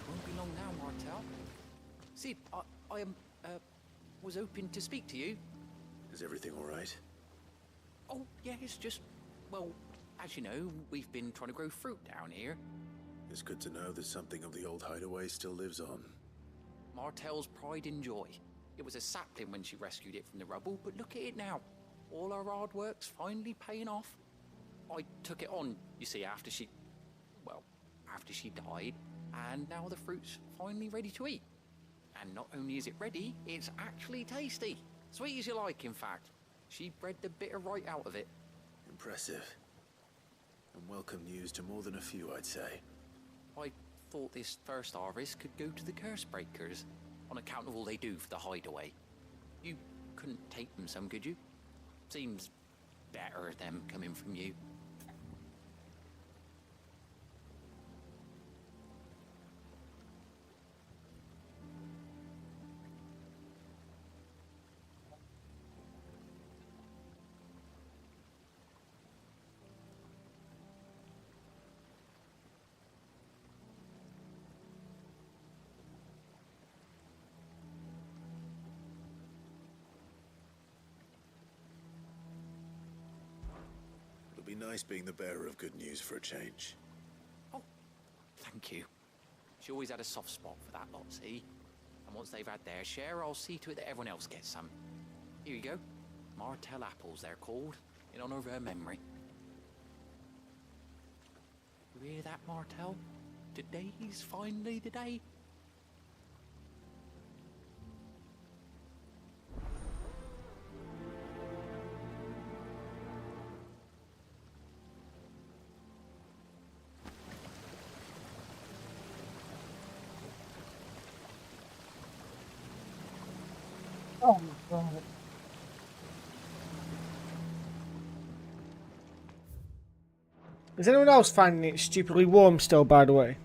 Won't be long now, Martel. See, I was hoping to speak to you. Is everything all right? Oh, yeah, it's just, well, as you know, we've been trying to grow fruit down here. It's good to know that something of the old hideaway still lives on. Martel's pride and joy. It was a sapling when she rescued it from the rubble, but look at it now. All our hard work's finally paying off. I took it on, you see, after she died, and now the fruit's finally ready to eat. And not only is it ready, it's actually tasty. Sweet as you like, in fact. She bred the bitter right out of it. Impressive. And welcome news to more than a few, I'd say. I thought this first harvest could go to the curse breakers, on account of all they do for the hideaway. You couldn't take them some, could you? Seems better them coming from you. It'll be nice being the bearer of good news for a change. Thank you. She always had a soft spot for that lot, see? And once they've had their share, I'll see to it that everyone else gets some. Here you go. Martel apples, they're called, in honor of her memory. You hear that, Martel? Today's finally the day. Oh my god. Is anyone else finding it stupidly warm still, by the way?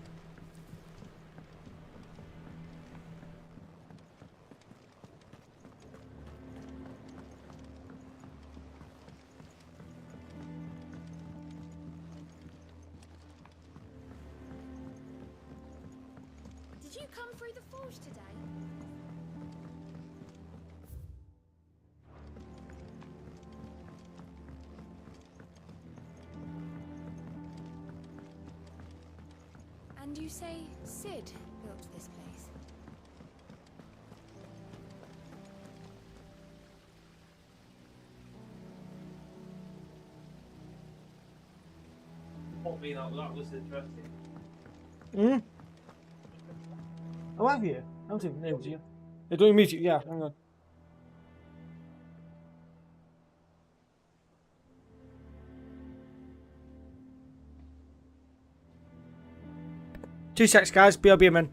Did you come through the forge today? And you say Sid built this place? That was interesting. Hmm? Oh, have you? I don't even know you. They're doing music, yeah, hang on. Two secs, guys. BRB, man.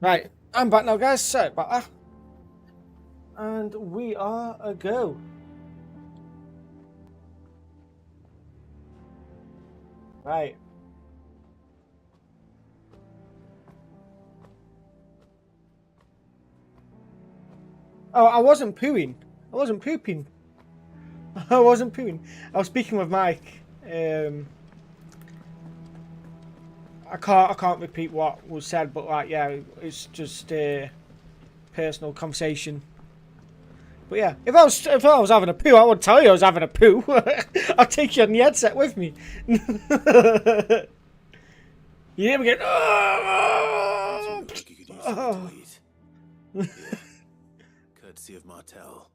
Right, I'm back now, guys. Sorry about that. And we are a go. Right. Oh, I wasn't pooing. I wasn't pooping. I wasn't pooing. I was speaking with Mike. I can't repeat what was said, but like, yeah, it's just a personal conversation. But yeah, if I was having a poo, I would tell you I was having a poo. I'll take you on the headset with me. You never get. Oh. Yeah. Courtesy of Martel.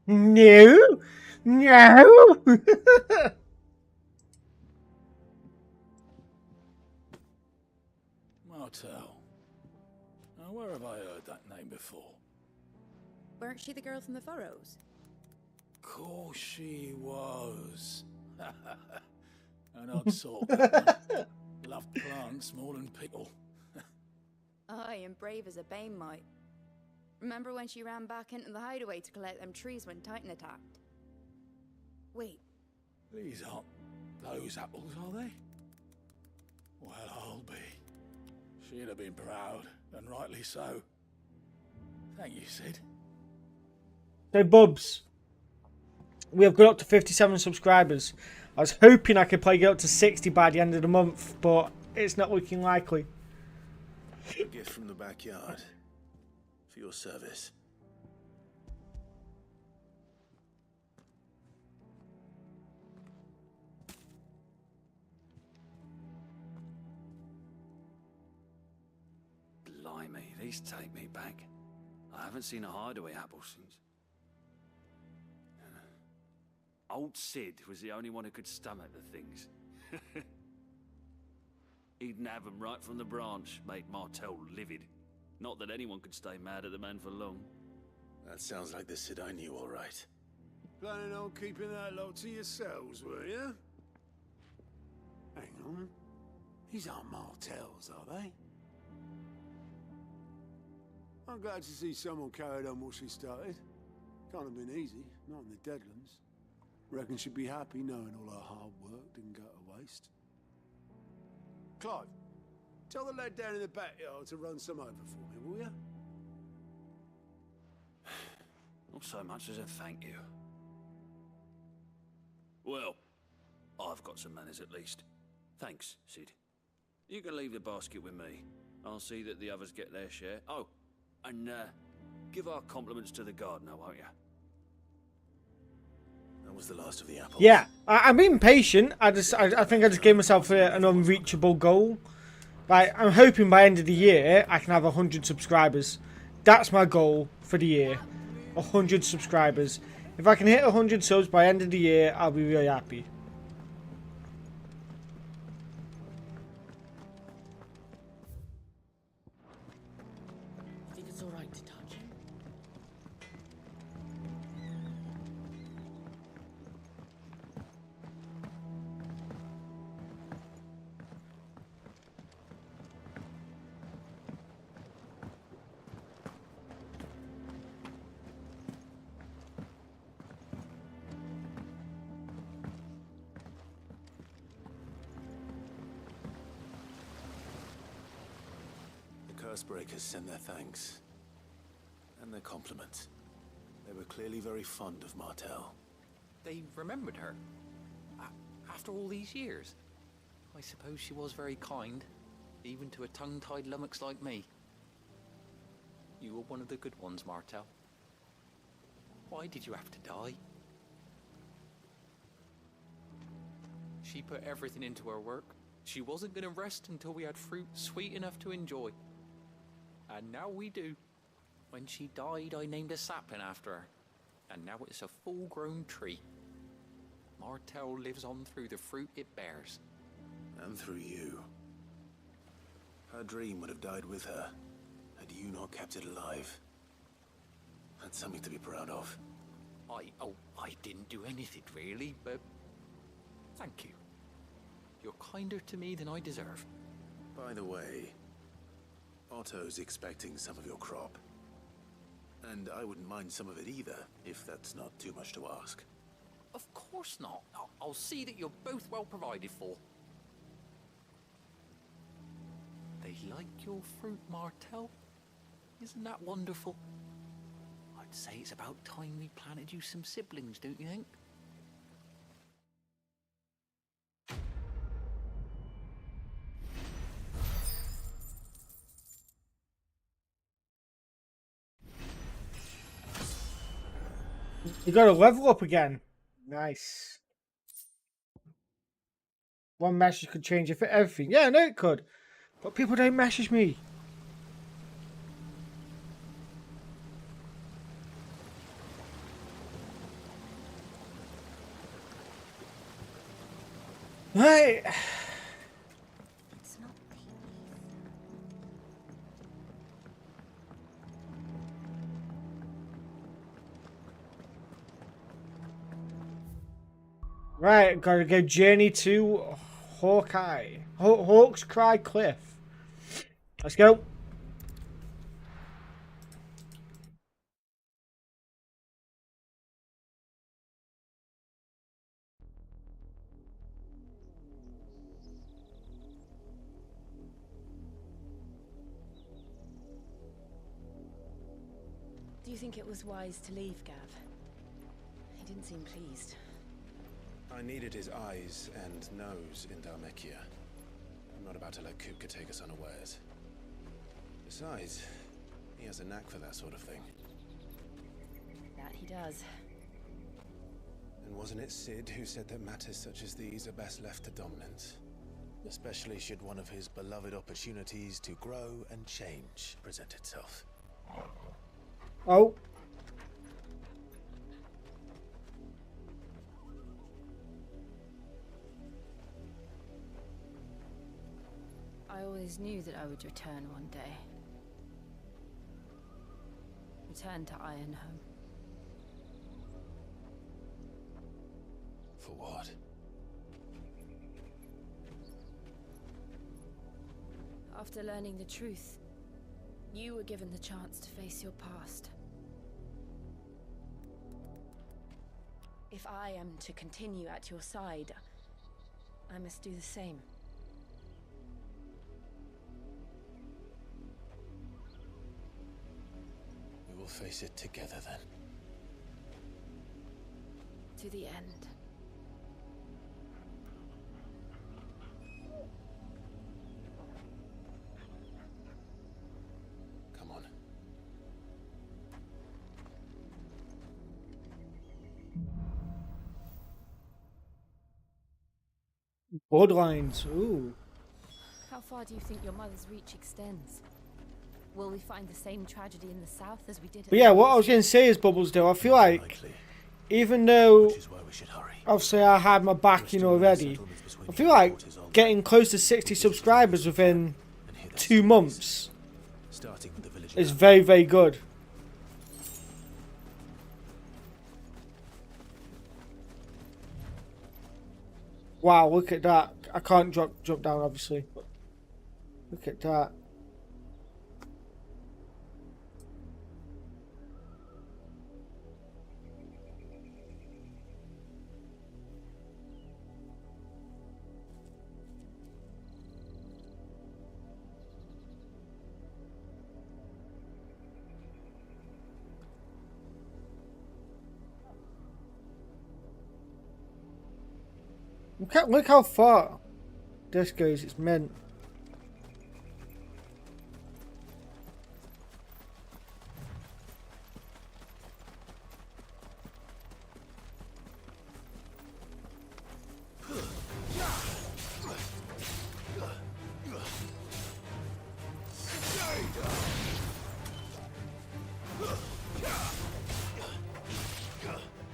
No, no. Martel. Now, where have I heard that name before? Weren't she the girl from the Furrows? Course she was. An odd sort. That one. Loved plants more than people. Aye, and brave as a bane mite. Remember when she ran back into the hideaway to collect them trees when Titan attacked? Wait. These aren't those apples, are they? Well, I'll be. She'd have been proud, and rightly so. Thank you, Sid. So, Bubs, we have got up to 57 subscribers. I was hoping I could get up to 60 by the end of the month, but it's not looking likely. A gift from the backyard. For your service. Blimey, these take me back. I haven't seen a hideaway apple since. Old Sid was the only one who could stomach the things. He'd nab them right from the branch, make Martel livid. Not that anyone could stay mad at the man for long. That sounds like the Sid I knew, all right. Planning on keeping that lot to yourselves, were you? Hang on. These aren't Martels, are they? I'm glad to see someone carried on what she started. Can't have been easy, not in the Deadlands. Reckon she'd be happy knowing all her hard work didn't go to waste. Clive, tell the lad down in the backyard to run some over for me, will you? Not so much as a thank you. Well, I've got some manners at least. Thanks, Sid. You can leave the basket with me. I'll see that the others get their share. Oh, and give our compliments to the gardener, won't you? That was the last of the apples. Yeah, I'm being patient. I think I just gave myself an unreachable goal. Like, I'm hoping by end of the year I can have 100 subscribers. That's my goal for the year. 100 subscribers. If I can hit 100 subs by end of the year, I'll be really happy. You think it's alright to touch? Cursebreakers send their thanks. And their compliments. They were clearly very fond of Martel. They remembered her. After all these years. I suppose she was very kind, even to a tongue-tied lummox like me. You were one of the good ones, Martel. Why did you have to die? She put everything into her work. She wasn't going to rest until we had fruit sweet enough to enjoy. And now we do. When she died, I named a sapling after her. And now it's a full-grown tree. Martel lives on through the fruit it bears. And through you. Her dream would have died with her, had you not kept it alive. That's something to be proud of. I didn't do anything really, but thank you. You're kinder to me than I deserve. By the way, Otto's expecting some of your crop. And I wouldn't mind some of it either, if that's not too much to ask. Of course not. I'll see that you're both well provided for. They like your fruit, Martel. Isn't that wonderful? I'd say it's about time we planted you some siblings, don't you think? You got to level up again. Nice. One message could change everything. Yeah, I know it could. But people don't message me. Right. It's not Right, gotta go journey to Hawk's Cry Cliff. Let's go. Do you think it was wise to leave, Gav? He didn't seem pleased. I needed his eyes and nose in Dhalmekia. I'm not about to let Kupka take us unawares. Besides, he has a knack for that sort of thing. That he does. And wasn't it Sid who said that matters such as these are best left to dominance? Especially should one of his beloved opportunities to grow and change present itself. Oh. I always knew that I would return one day. Return to Ironhome. For what? After learning the truth, you were given the chance to face your past. If I am to continue at your side, I must do the same. We will face it together then. To the end. Come on. Bloodlines. Ooh. How far do you think your mother's reach extends? Will we find the same tragedy in the south as we did? But yeah, what I was going to say is, Bubbles, though, I feel like, even though obviously I had my backing already, I feel like getting close to 60 subscribers within 2 months is very, very good. Wow, look at that. I can't jump down, obviously. But look at that. Look how far this goes. It's meant.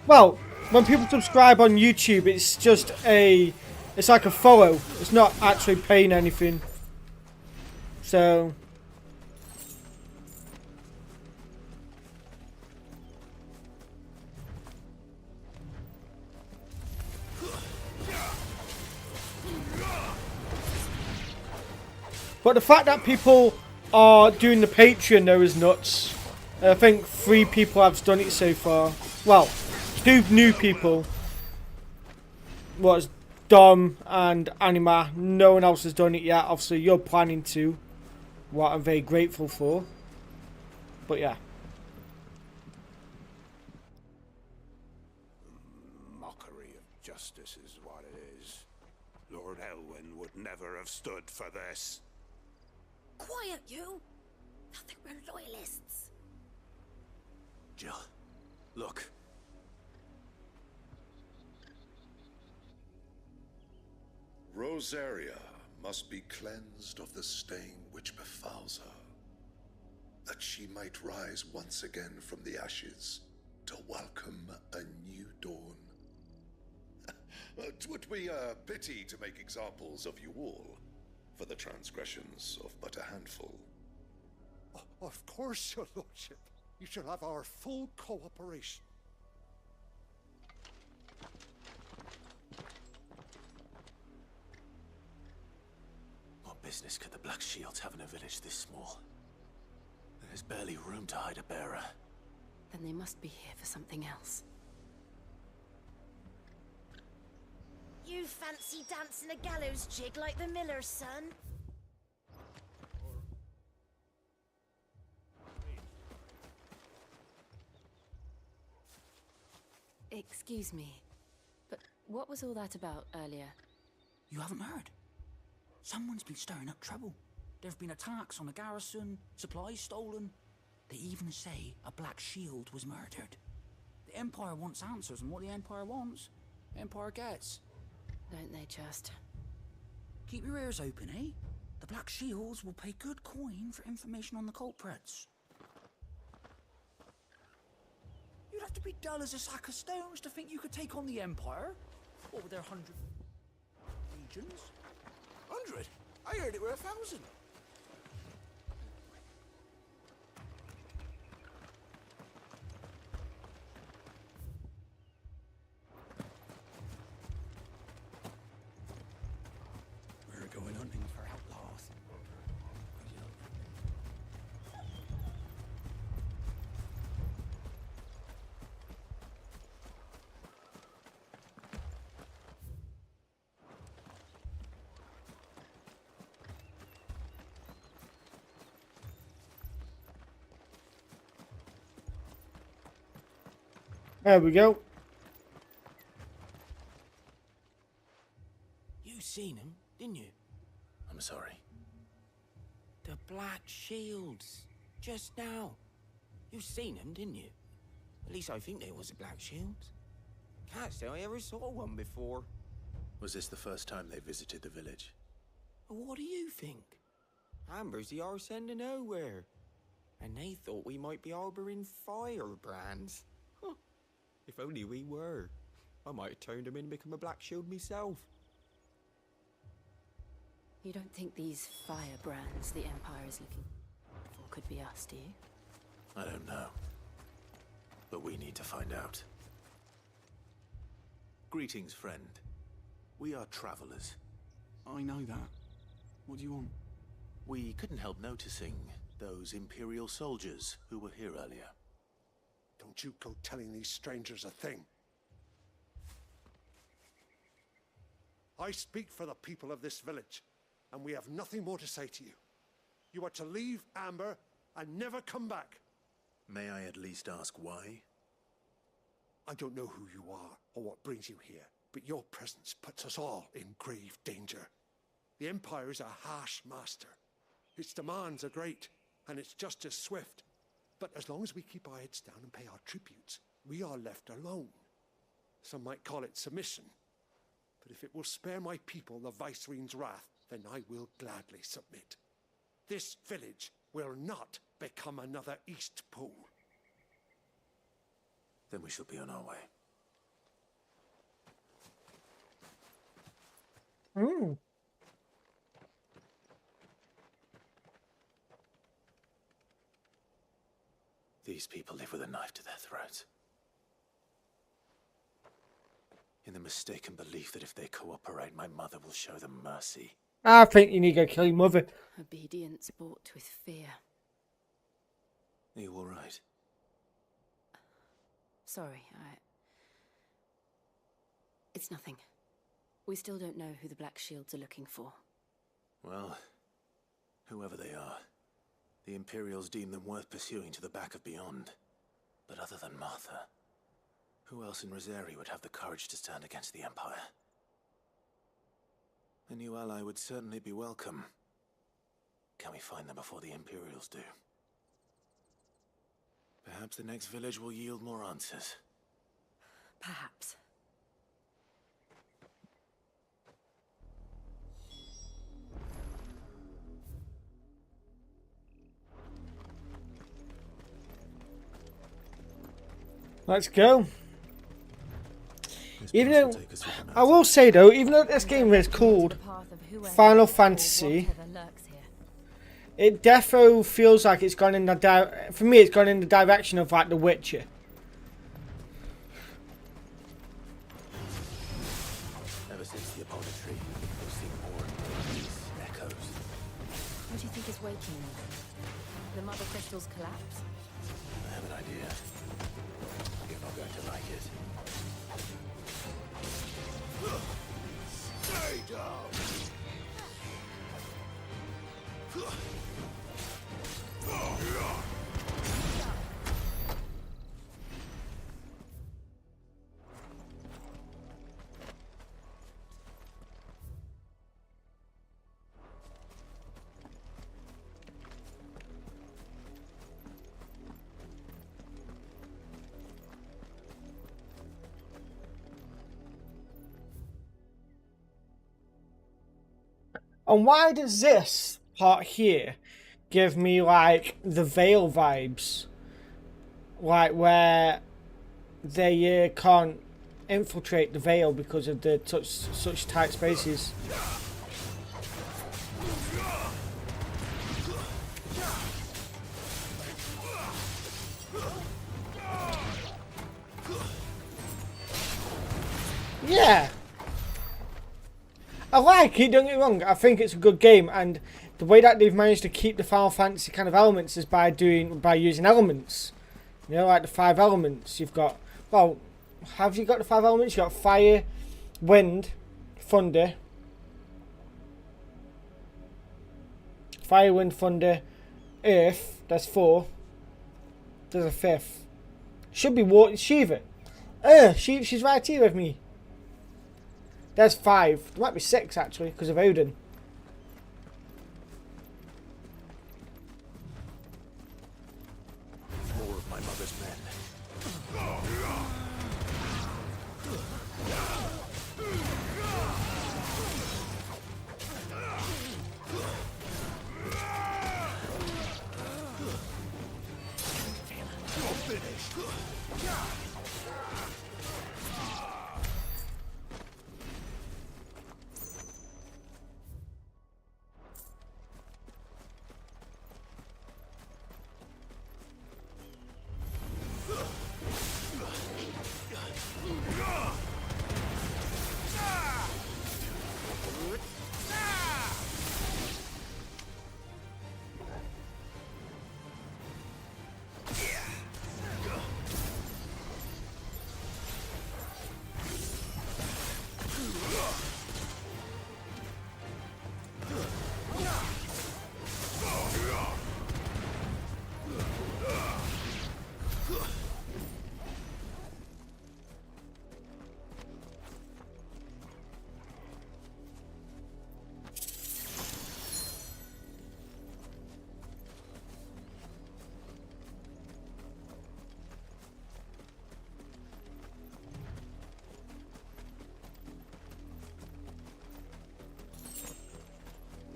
Well, when people subscribe on YouTube, it's just it's like a follow. It's not actually paying anything. So But the fact that people are doing the Patreon though is nuts. I think 3 people have done it so far. Well, 2 new people. Was Dom and Anima. No one else has done it yet. Obviously, you're planning to. What I'm very grateful for. But yeah. Mockery of justice is what it is. Lord Elwyn would never have stood for this. Quiet, you! I think we're loyalists. Jill, look. Rosaria must be cleansed of the stain which befouls her, that she might rise once again from the ashes to welcome a new dawn. 'Twould be a pity to make examples of you all, for the transgressions of but a handful. Of course, your lordship. You shall have our full cooperation. What business could the Black Shields have in a village this small? There's barely room to hide a bearer. Then they must be here for something else. You fancy dancing a gallows jig like the miller's son? Excuse me, but what was all that about earlier? You haven't heard? Someone's been stirring up trouble. There have been attacks on the garrison, supplies stolen. They even say a Black Shield was murdered. The Empire wants answers, and what the Empire wants, the Empire gets. Don't they just? Keep your ears open, eh? The Black Shields will pay good coin for information on the culprits. You'd have to be dull as a sack of stones to think you could take on the Empire. What were their 100 legions? 100? I heard it were 1,000. We're going hunting for outlaws. There we go. You seen him, didn't you? I'm sorry. The Black Shields. Just now. You seen him, didn't you? At least I think there was a Black Shields. Can't say I ever saw one before. Was this the first time they visited the village? What do you think? Amber's the arse end of nowhere. And they thought we might be harboring firebrands. Huh. If only we were. I might have turned him in and become a Black Shield myself. You don't think these firebrands the Empire is looking for could be us, do you? I don't know. But we need to find out. Greetings, friend. We are travelers. I know that. What do you want? We couldn't help noticing those Imperial soldiers who were here earlier. Don't you go telling these strangers a thing. I speak for the people of this village, and we have nothing more to say to you. You are to leave Amber and never come back. May I at least ask why? I don't know who you are or what brings you here, but your presence puts us all in grave danger. The Empire is a harsh master. Its demands are great, and its justice swift. But as long as we keep our heads down and pay our tributes, we are left alone. Some might call it submission. But if it will spare my people the Viceroy's wrath, then I will gladly submit. This village will not become another East Pool. Then we shall be on our way. Ooh. These people live with a knife to their throats. In the mistaken belief that if they cooperate, my mother will show them mercy. I think you need to go kill your mother. Obedience bought with fear. Are you all right? Sorry, It's nothing. We still don't know who the Black Shields are looking for. Well, whoever they are, the Imperials deem them worth pursuing to the back of beyond. But other than Martha, who else in Rosari would have the courage to stand against the Empire? A new ally would certainly be welcome. Can we find them before the Imperials do? Perhaps the next village will yield more answers. Perhaps. Let's go. Even though, I will say though, even though this game is called Final Fantasy, it defo feels like it's gone in the for me it's gone in the direction of like The Witcher. Ever since the Apollo-tree, we've seen more and more of these echoes. What do you think is waking them? The mother crystals collapse? I have an idea. You're not going to like it. Stay down! And why does this part here give me like the Veil vibes? Like where they can't infiltrate the Veil because of the such tight spaces. Yeah. I like it, don't get me wrong, I think it's a good game, and the way that they've managed to keep the Final Fantasy kind of elements is by using elements. You know, like the 5 elements. You've got, well, have you got the 5 elements? You've got fire, wind, thunder. Fire, wind, thunder, earth, that's 4. There's a 5th. Should be water, Shiva. She's right here with me. There's 5. There might be 6 actually, because of Odin. More of my mother's men.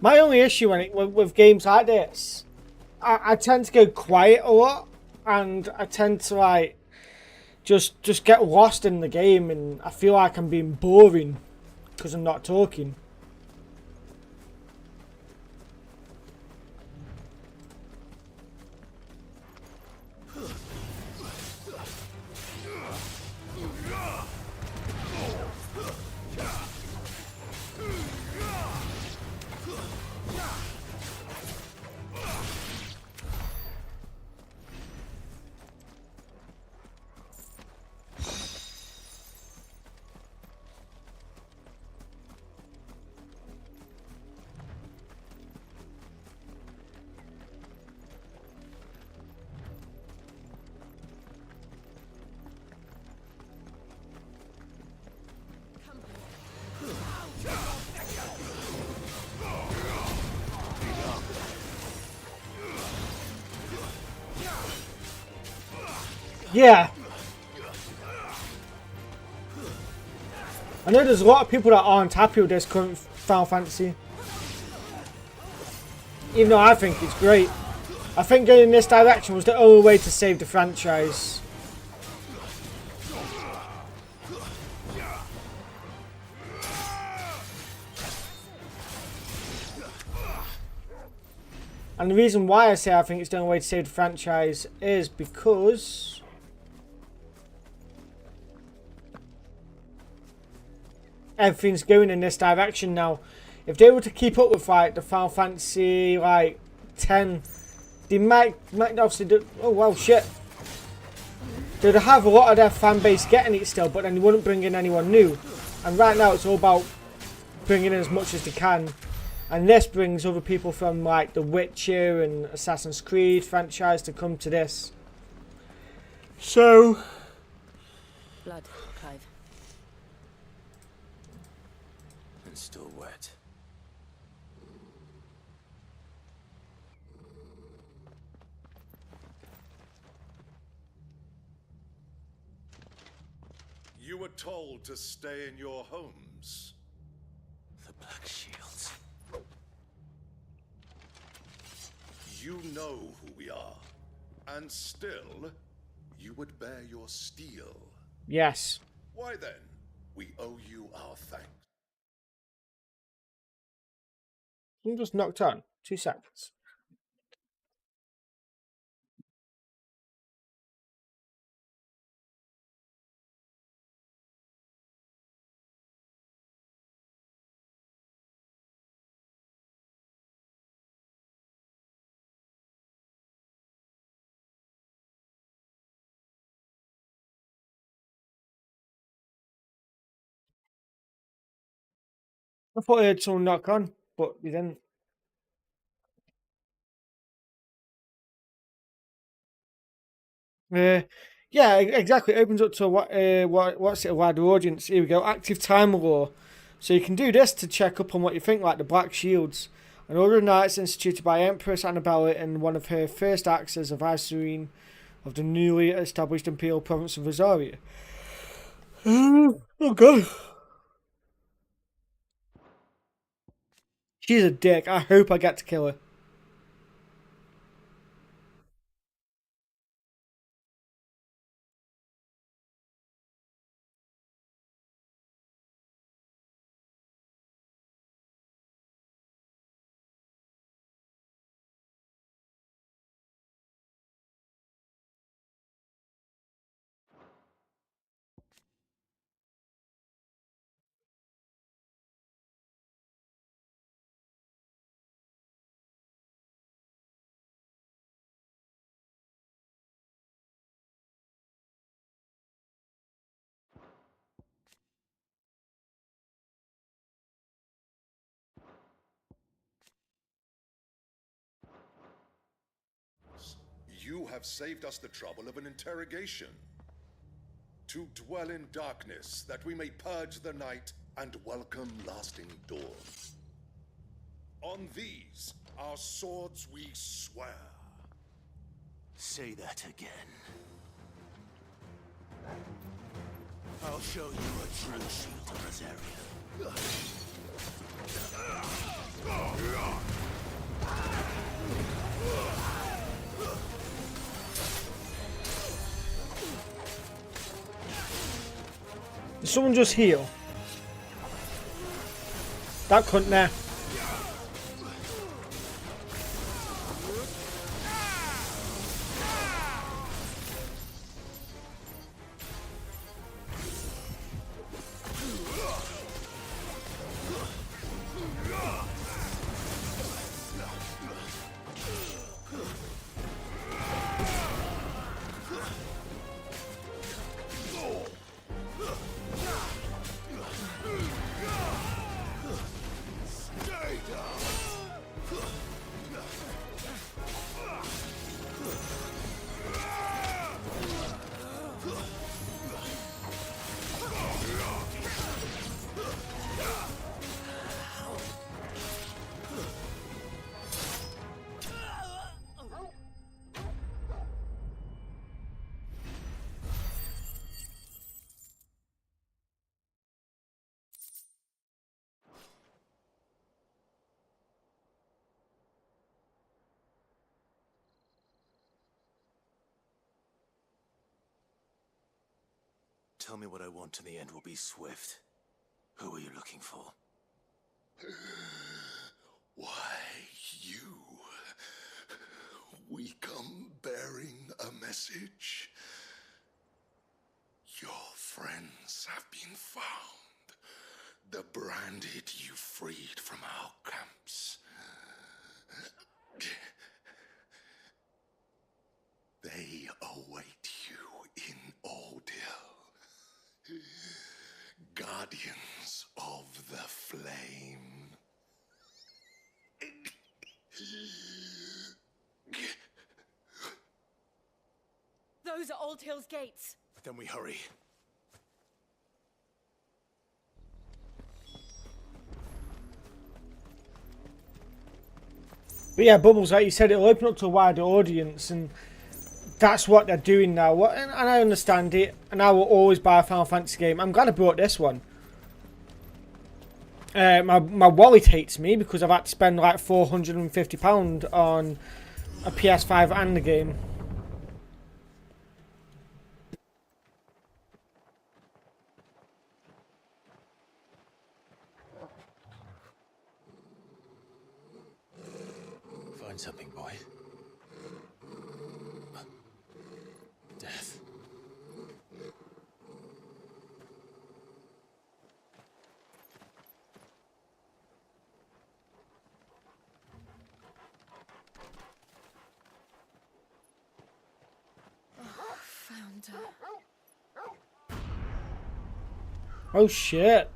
My only issue with games like this, I tend to go quiet a lot, and I tend to like just get lost in the game, and I feel like I'm being boring because I'm not talking. Yeah. I know there's a lot of people that aren't happy with this current Final Fantasy. Even though I think it's great. I think going in this direction was the only way to save the franchise. And the reason why I say I think it's the only way to save the franchise is because everything's going in this direction now. If they were to keep up with like the Final Fantasy like 10, they might obviously do, oh well shit. They'd have a lot of their fan base getting it still, but then they wouldn't bring in anyone new. And right now it's all about bringing in as much as they can. And this brings other people from like The Witcher and Assassin's Creed franchise to come to this. So... Blood, Clive. And still wet. You were told to stay in your homes. The Black Shields. You know who we are. And still, you would bear your steel. Yes. Why then, we owe you our thanks. I'm just knocked on. 2 seconds. I thought I heard someone knock on, but you didn't. Yeah, exactly. It opens up to what's it, a wider audience. Here we go. Active timer law. So you can do this to check up on what you think, like the Black Shields. An order of knights instituted by Empress Annabella in one of her first acts as a viceroy of the newly established imperial province of Rosaria. Oh god. She's a dick. I hope I get to kill her. You have saved us the trouble of an interrogation. To dwell in darkness, that we may purge the night and welcome lasting dawn. On these, our swords we swear. Say that again. I'll show you a true shield of Rosaria. Did someone just heal? That cunt there. Tell me what I want and the end will be swift. Who are you looking for? Why, you. We come bearing a message. Your friends have been found. The branded you freed from our camps. They await you in Ordil. Guardians of the Flame. Those are Old Hill's gates. Then we hurry. But yeah, Bubbles, like you said, it'll open up to a wider audience, and that's what they're doing now. And I understand it, and I will always buy a Final Fantasy game. I'm glad I bought this one. My wallet hates me because I've had to spend like £450 on a PS5 and the game. Find something, boy. Death. Found her. Oh shit.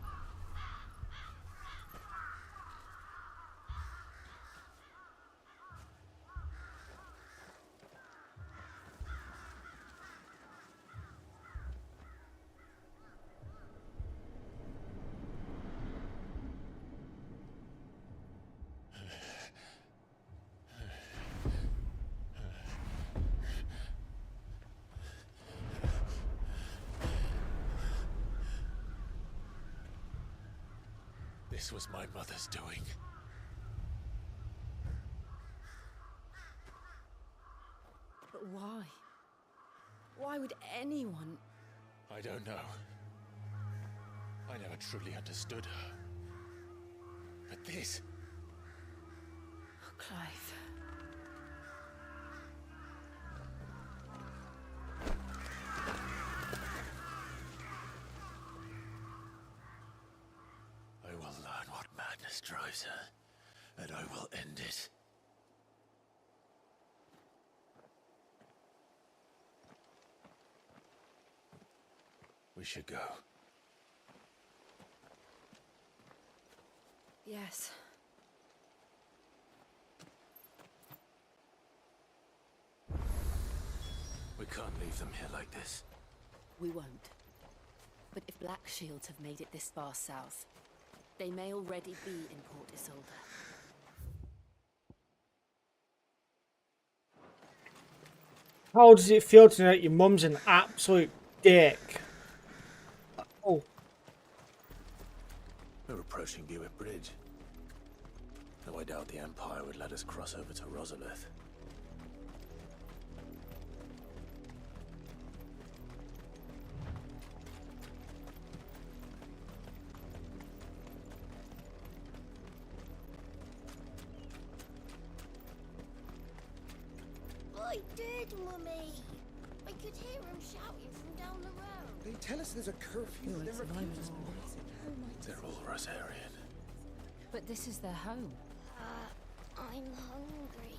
This was my mother's doing. But why? Why would anyone... I don't know. I never truly understood her. But this... Oh, Clive. I will learn what madness drives her, and I will end it. We should go. Yes. We can't leave them here like this. We won't. But if Black Shields have made it this far south, they may already be in Port Isolde. How does it feel to know that your mum's an absolute dick? Oh. We're approaching Buick Bridge. Though I doubt the Empire would let us cross over to Rosalith. I did, Mummy. I could hear him shouting from down the road. They tell us there's a curfew. Well, They it's refuse us. They're all Rosarian. But this is their home. I'm hungry.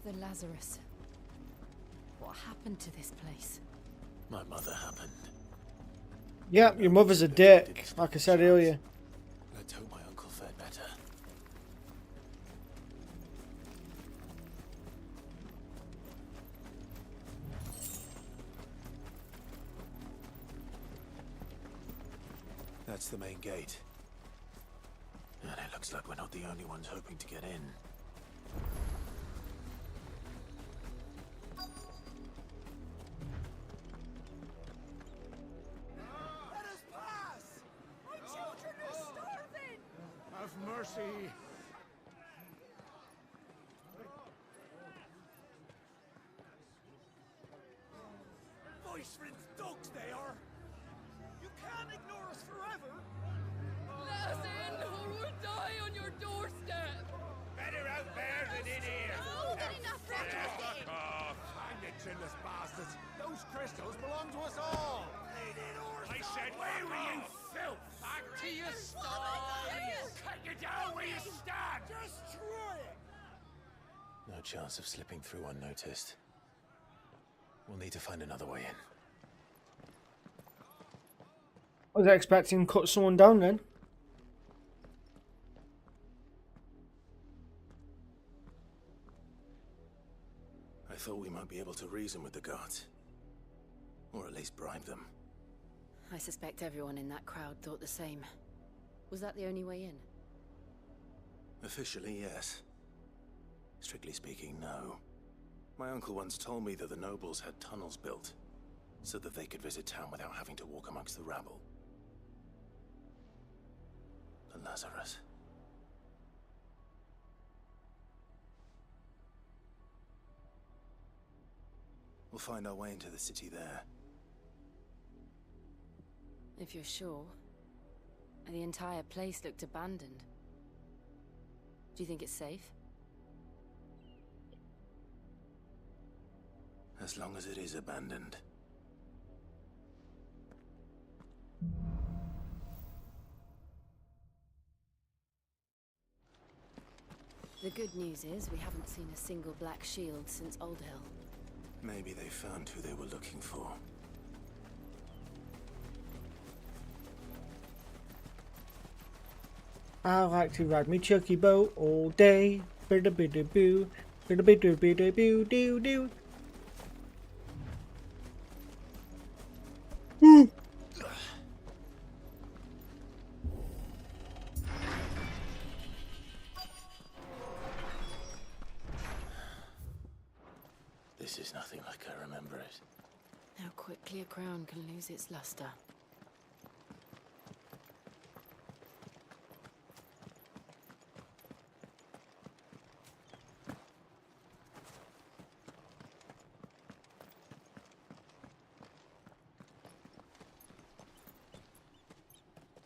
The Lazarus. What happened to this place? My mother happened. Yeah, your mother's a dick, like I said earlier. Let's hope my uncle fared better. That's the main gate. And it looks like we're not the only ones hoping to get in. Let us pass! My children are starving! Have mercy! Voice friends dogs they are! You can't ignore us forever! Let us in, or we'll die on your doorstep! Better out there than in here. Oh, good enough, Rocket! Fuck off. Hang it, chinless bastards! Those crystals belong to us all! I said, where were you, filth? Back to your sties. Cut you down where you stand. Just try it! No chance of slipping through unnoticed. We'll need to find another way in. I was expecting to cut someone down then. I thought we might be able to reason with the guards. Or at least bribe them. I suspect everyone in that crowd thought the same. Was that the only way in? Officially, yes. Strictly speaking, no. My uncle once told me that the nobles had tunnels built, so that they could visit town without having to walk amongst the rabble. The Lazarus. We'll find our way into the city there. If you're sure. The entire place looked abandoned. Do you think it's safe? As long as it is abandoned. The good news is we haven't seen a single black shield since Old Hill. Maybe they found who they were looking for. I like to ride me chucky boat all day. Bidda bidda boo. Bidda bidda bidda boo doo doo. This is nothing like I remember it. How quickly a crown can lose its luster.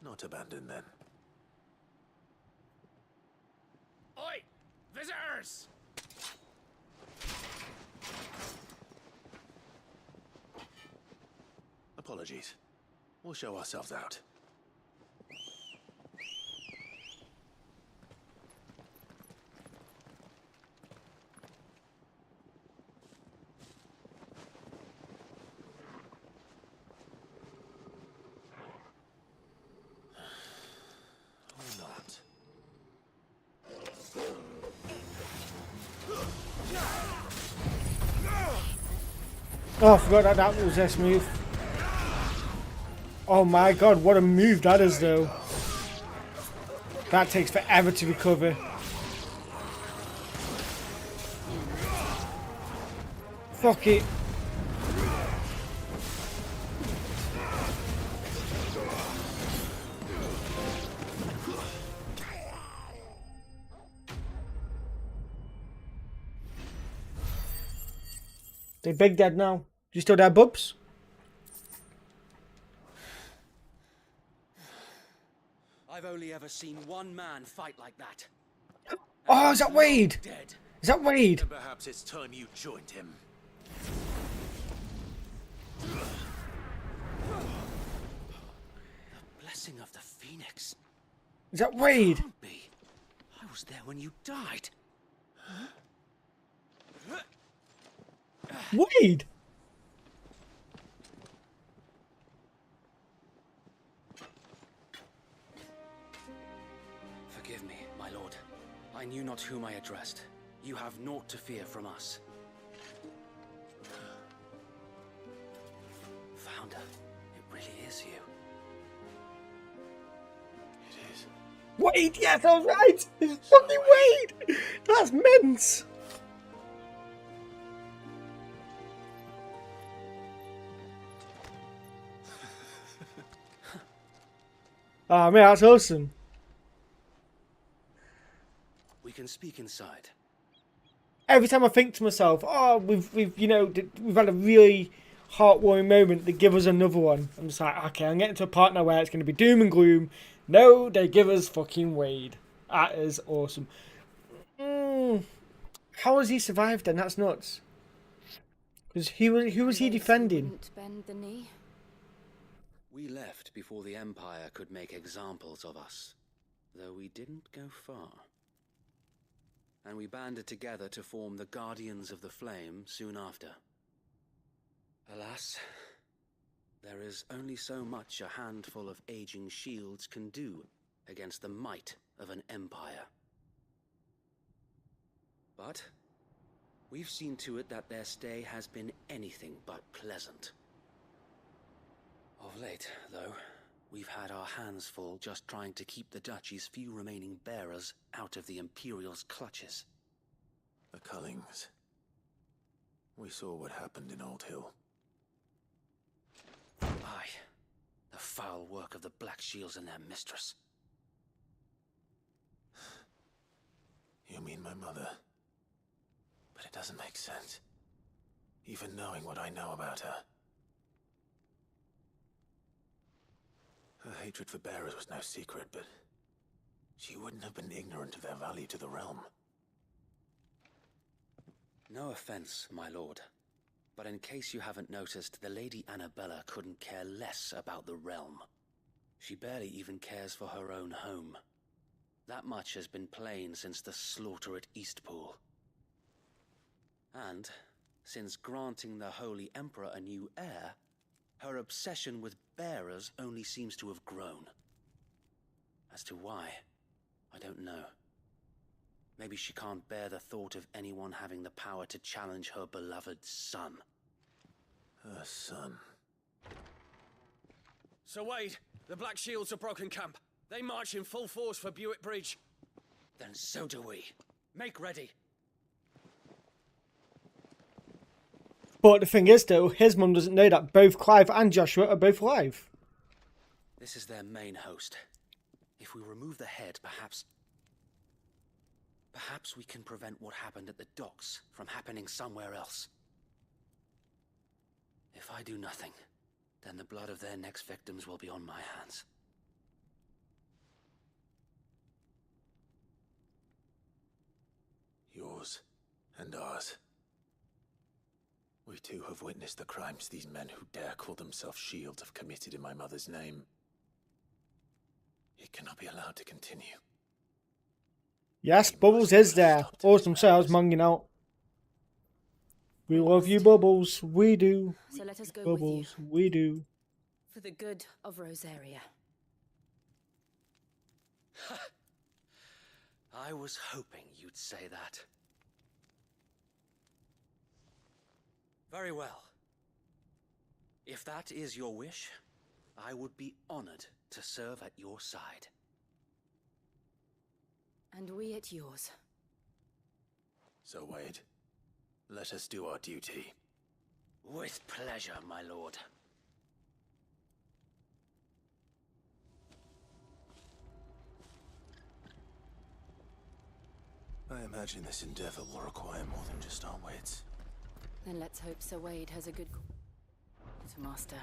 Not abandoned then. Oi! Visitors! Apologies. We'll show ourselves out. Or not. Oh, I forgot that was this move. Oh my god, what a move that is though. That takes forever to recover. Fuck it. They big dead now. You still there, Bubs? I've only ever seen one man fight like that. Oh, is that Wade? Dead. Is that Wade? Then perhaps it's time you joined him. The blessing of the Phoenix. Is that Wade? Can't be. I was there when you died. Wade! Forgive me, my lord. I knew not whom I addressed. You have naught to fear from us. Founder, it really is you. It is. Wade, yes, I was right! It's fucking Wade! That's mince! Ah, man, that's awesome. We can speak inside. Every time I think to myself, oh, we've we've had a really heartwarming moment, they give us another one. I'm just like, okay, I'm getting to a part now where it's going to be doom and gloom. No, they give us fucking Wade. That is awesome. How has he survived then? That's nuts. Because who was he defending? Wouldn't bend the knee. We left before the Empire could make examples of us, though we didn't go far. And we banded together to form the Guardians of the Flame soon after. Alas, there is only so much a handful of aging shields can do against the might of an empire. But we've seen to it that their stay has been anything but pleasant. Of late, though, we've had our hands full just trying to keep the Duchy's few remaining bearers out of the Imperial's clutches. The Cullings. We saw what happened in Old Hill. Aye, the foul work of the Black Shields and their mistress. You mean my mother? But it doesn't make sense. Even knowing what I know about her. Her hatred for bearers was no secret, but she wouldn't have been ignorant of their value to the realm. No offense, my lord, but in case you haven't noticed, the Lady Annabella couldn't care less about the realm. She barely even cares for her own home. That much has been plain since the slaughter at Eastpool. And, since granting the Holy Emperor a new heir, her obsession with bearers only seems to have grown. As to why, I don't know. Maybe she can't bear the thought of anyone having the power to challenge her beloved son. Her son. Sir Wade, the Black Shields have broken camp. They march in full force for Buick Bridge. Then so do we. Make ready. But the thing is, though, his mum doesn't know that both Clive and Joshua are both alive. This is their main host. If we remove the head, perhaps we can prevent what happened at the docks from happening somewhere else. If I do nothing, then the blood of their next victims will be on my hands. Yours and ours. We too have witnessed the crimes these men who dare call themselves shields have committed in my mother's name. It cannot be allowed to continue. Yes, Bubbles is there. Awesome, so I was monging out. We love you, Bubbles. We do. So let us go Bubbles, with you. we do. For the good of Rosaria. I was hoping you'd say that. Very well. If that is your wish, I would be honored to serve at your side. And we at yours. So, Wade, let us do our duty. With pleasure, my lord. I imagine this endeavor will require more than just our wits. Then let's hope Sir Wade has a good to master.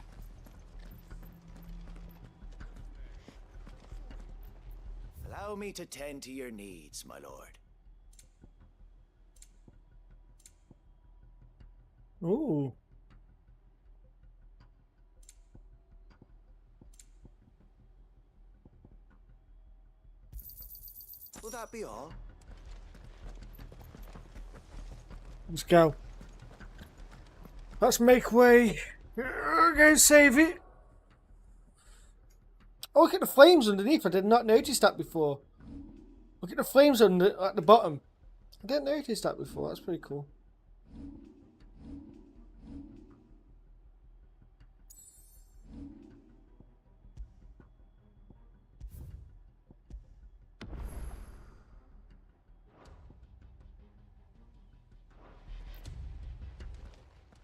Allow me to tend to your needs, my lord. Ooh. Will that be all? Let's go. Let's make way. Go save it. Oh, look at the flames underneath. I did not notice that before. Look at the flames at the bottom. I didn't notice that before. That's pretty cool.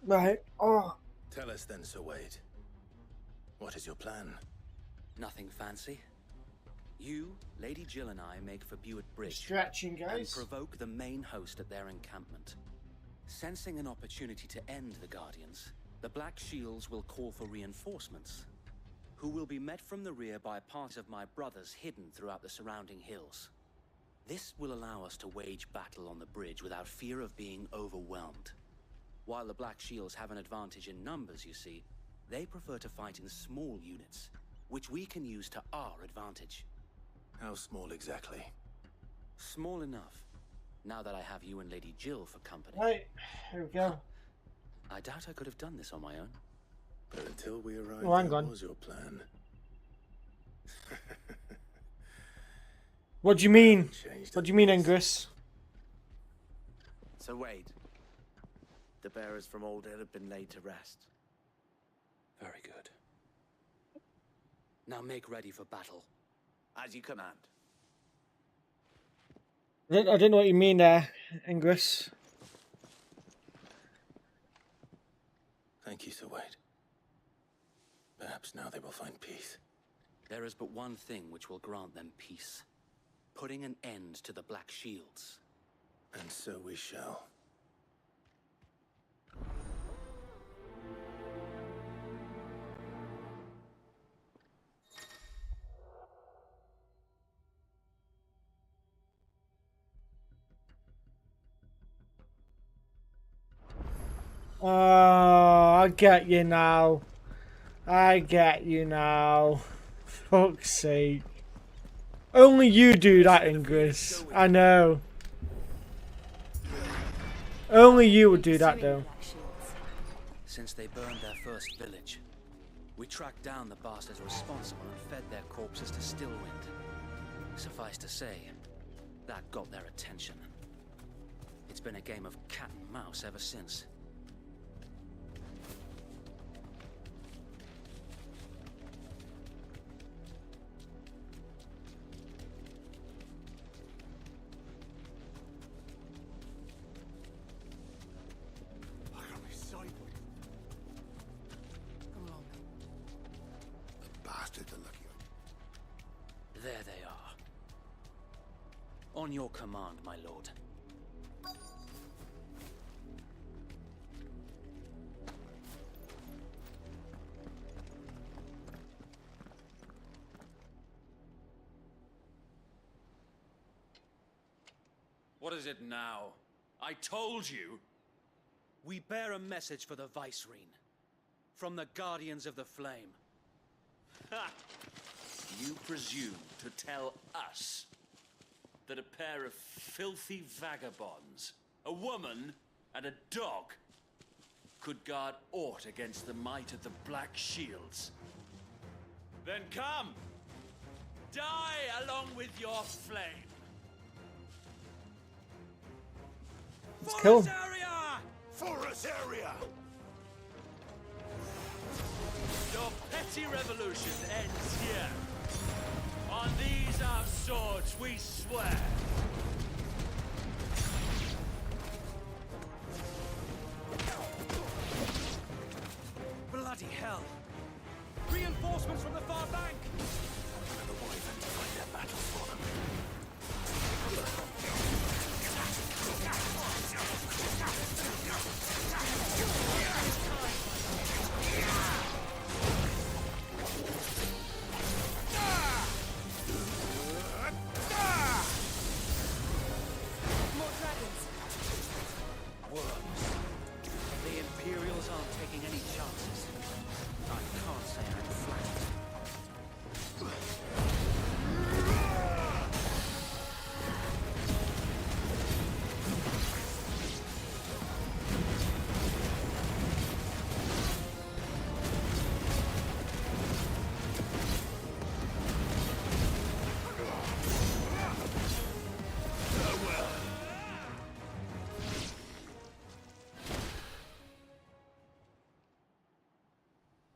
Right. Oh. Tell us then, Sir Wade. What is your plan? Nothing fancy. You, Lady Jill and I make for Buett Bridge Stretching, guys. and provoke the main host at their encampment. Sensing an opportunity to end the Guardians, the Black Shields will call for reinforcements, who will be met from the rear by parts of my brothers hidden throughout the surrounding hills. This will allow us to wage battle on the bridge without fear of being overwhelmed. While the Black Shields have an advantage in numbers, you see, they prefer to fight in small units, which we can use to our advantage. How small exactly? Small enough, now that I have you and Lady Jill for company. Right, here we go. I doubt I could have done this on my own. But until we arrived, Oh, hang what on. was your plan? What do you mean? What do you mean, Ingress? So Wade, the bearers from Old Hill have been laid to rest. Very good. Now make ready for battle. As you command. I didn't know what you mean there, Ingress. Thank you, Sir Wade. Perhaps now they will find peace. There is but one thing which will grant them peace. Putting an end to the Black Shields. And so we shall. Oh, I get you now. I get you now. Fuck's sake. Only you do that, Ingress. I know. Only you would do that, though. Since they burned their first village, we tracked down the bastards responsible and fed their corpses to Stillwind. Suffice to say, that got their attention. It's been a game of cat and mouse ever since. There they are. On your command, my lord. What is it now? I told you! We bear a message for the Vicereine. From the Guardians of the Flame. Ha! You presume to tell us that a pair of filthy vagabonds, a woman and a dog, could guard aught against the might of the Black Shields? Then come! Die along with your flame! Let's kill him. Area! Your petty revolution ends here. On these our swords we swear. Bloody hell! Reinforcements from the far bank! And the Wyvern to fight their battle for them.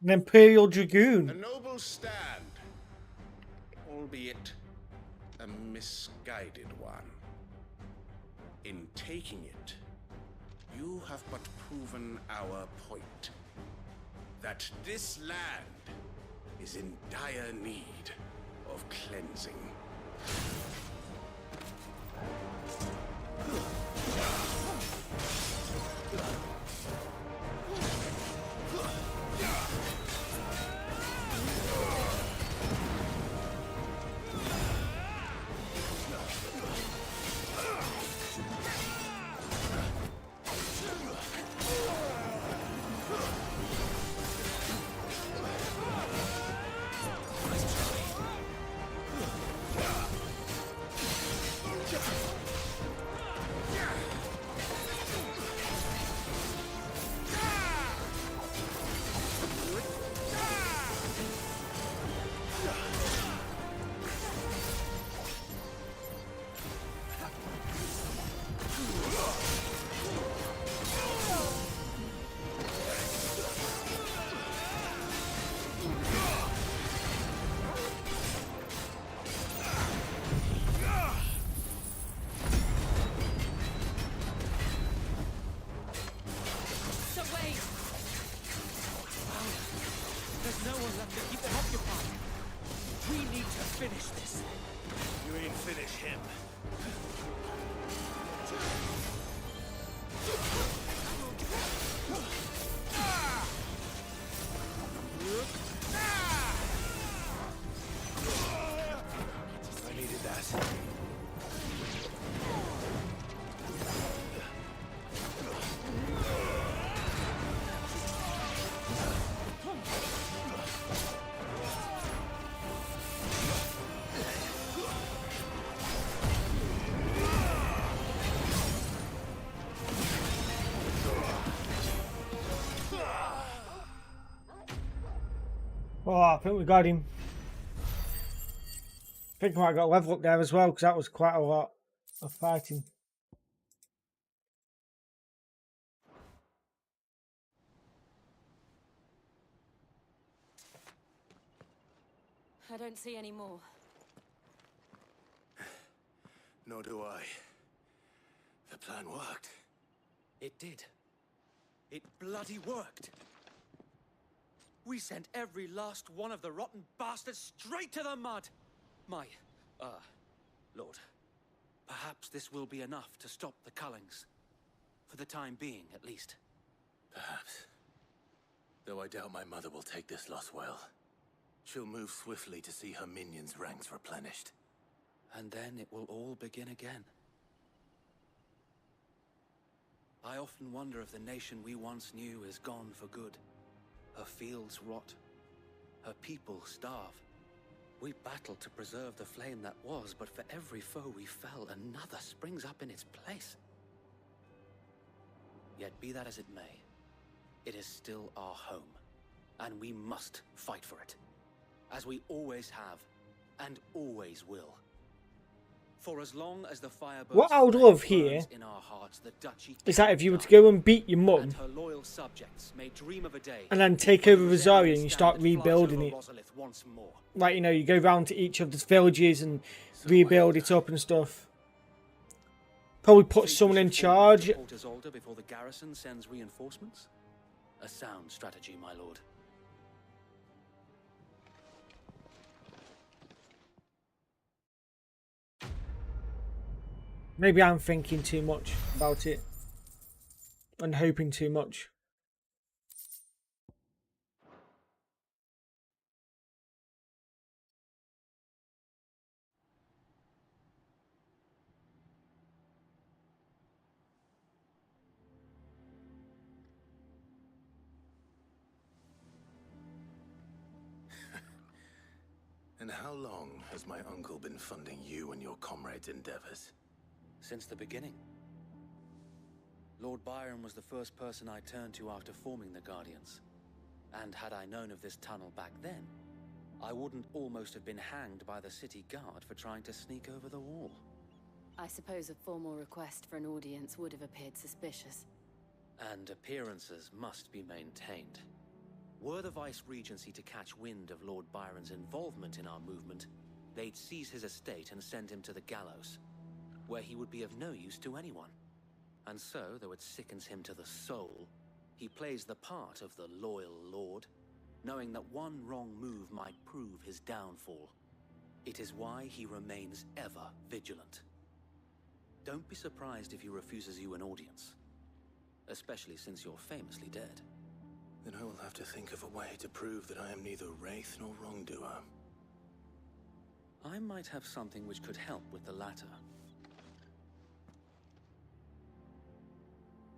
An Imperial A Dragoon. noble stand, albeit a misguided one. In taking it, you have but proven our point. That this land is in dire need of cleansing. There's no one left to keep them occupied. We need to finish this. You ain't finish him. I needed that. Oh, I think we got him. I think I might have got a level up there as well, because that was quite a lot of fighting. I don't see any more. Nor do I. The plan worked. It did. It bloody worked. We sent every last one of the rotten bastards straight to the mud! Lord. Perhaps this will be enough to stop the Cullings. For the time being, at least. Perhaps. Though I doubt my mother will take this loss well. She'll move swiftly to see her minions' ranks replenished. And then it will all begin again. I often wonder if the nation we once knew is gone for good. Her fields rot. Her people starve. We battled to preserve the flame that was, but for every foe we fell, another springs up in its place. Yet be that as it may, it is still our home, and we must fight for it. As we always have, and always will. For as long as the fire burns, What I would love here in our hearts, the duchy is that if you were to go and beat your mum and her loyal subjects may dream of a day and then take over Rosaria and you start rebuilding it. Like, you know, you go round to each of the villages and rebuild it up and stuff. Probably put someone in charge. Before the garrison sends reinforcements? A sound strategy, my lord. Maybe I'm thinking too much about it and hoping too much. And how long has my uncle been funding you and your comrades' endeavors? Since the beginning. Lord Byron was the first person I turned to after forming the Guardians. And had I known of this tunnel back then, I wouldn't almost have been hanged by the city guard for trying to sneak over the wall. I suppose a formal request for an audience would have appeared suspicious. And appearances must be maintained. Were the Vice-Regency to catch wind of Lord Byron's involvement in our movement, they'd seize his estate and send him to the gallows, where he would be of no use to anyone. And so, though it sickens him to the soul, he plays the part of the loyal lord, knowing that one wrong move might prove his downfall. It is why he remains ever vigilant. Don't be surprised if he refuses you an audience, especially since you're famously dead. Then I will have to think of a way to prove that I am neither wraith nor wrongdoer. I might have something which could help with the latter.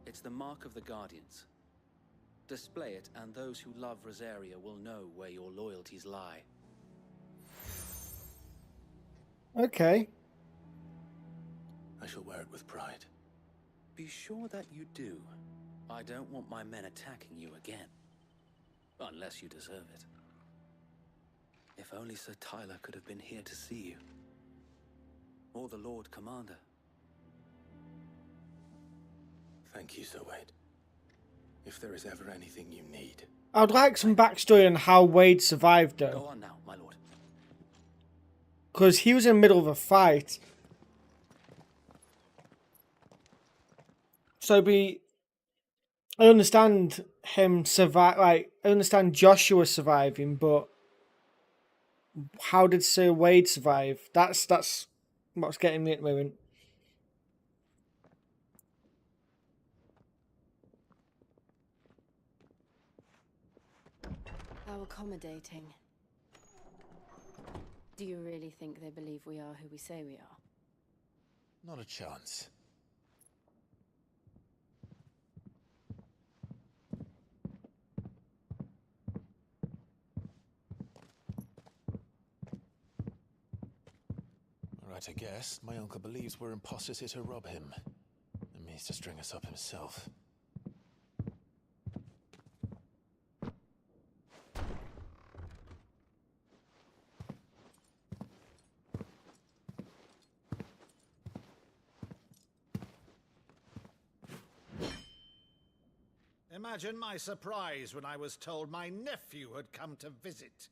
It's the mark of the Guardians. Display it, and those who love Rosaria will know where your loyalties lie. Okay. I shall wear it with pride. Be sure that you do. I don't want my men attacking you again. Unless you deserve it. If only Sir Tyler could have been here to see you. Or the Lord Commander. Thank you, Sir Wade. If there is ever anything you need. I'd like some backstory on how Wade survived, though. Go on now, my lord. Because he was in the middle of a fight. So I understand him survive. Like, I understand Joshua surviving, but how did Sir Wade survive? That's what's getting me at the moment. How accommodating. Do you really think they believe we are who we say we are? Not a chance. Right, I guess. My uncle believes we're imposters here to rob him. And means to string us up himself. Imagine my surprise when I was told my nephew had come to visit.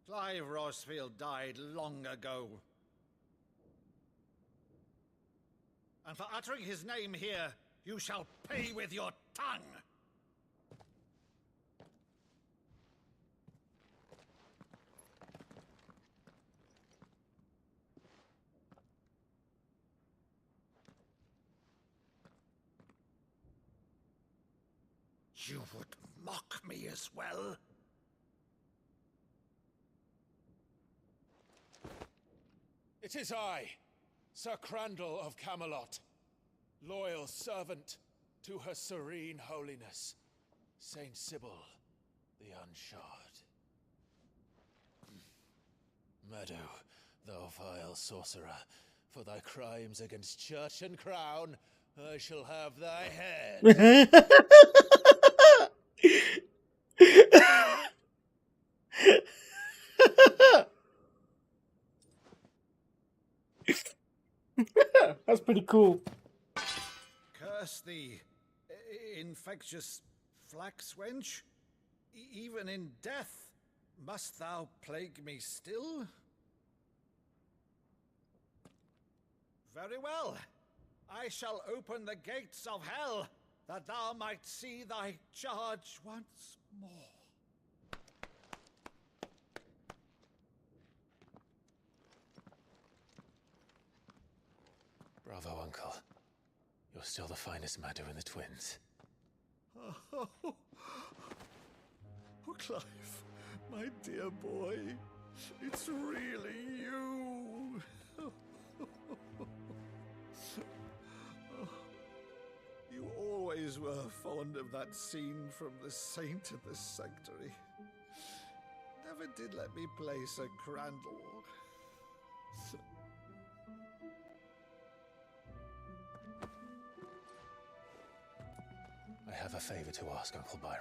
Clive Rossfield died long ago. And for uttering his name here, you shall pay with your tongue! You would mock me as well? It is I, Sir Crandall of Camelot, loyal servant to Her Serene Holiness, Saint Sybil the Unshod. Meadow, thou vile sorcerer, for thy crimes against church and crown, I shall have thy head. That's pretty cool. Curse thee, infectious flax wench. Even in death, must thou plague me still? Very well. I shall open the gates of hell, that thou might see thy charge once more. Bravo, Uncle. You're still the finest Meadow in the twins. Oh, Clive, my dear boy, it's really you. You always were fond of that scene from The Saint in the Sanctuary. Never did let me play Sir Crandall. I have a favor to ask, Uncle Byron.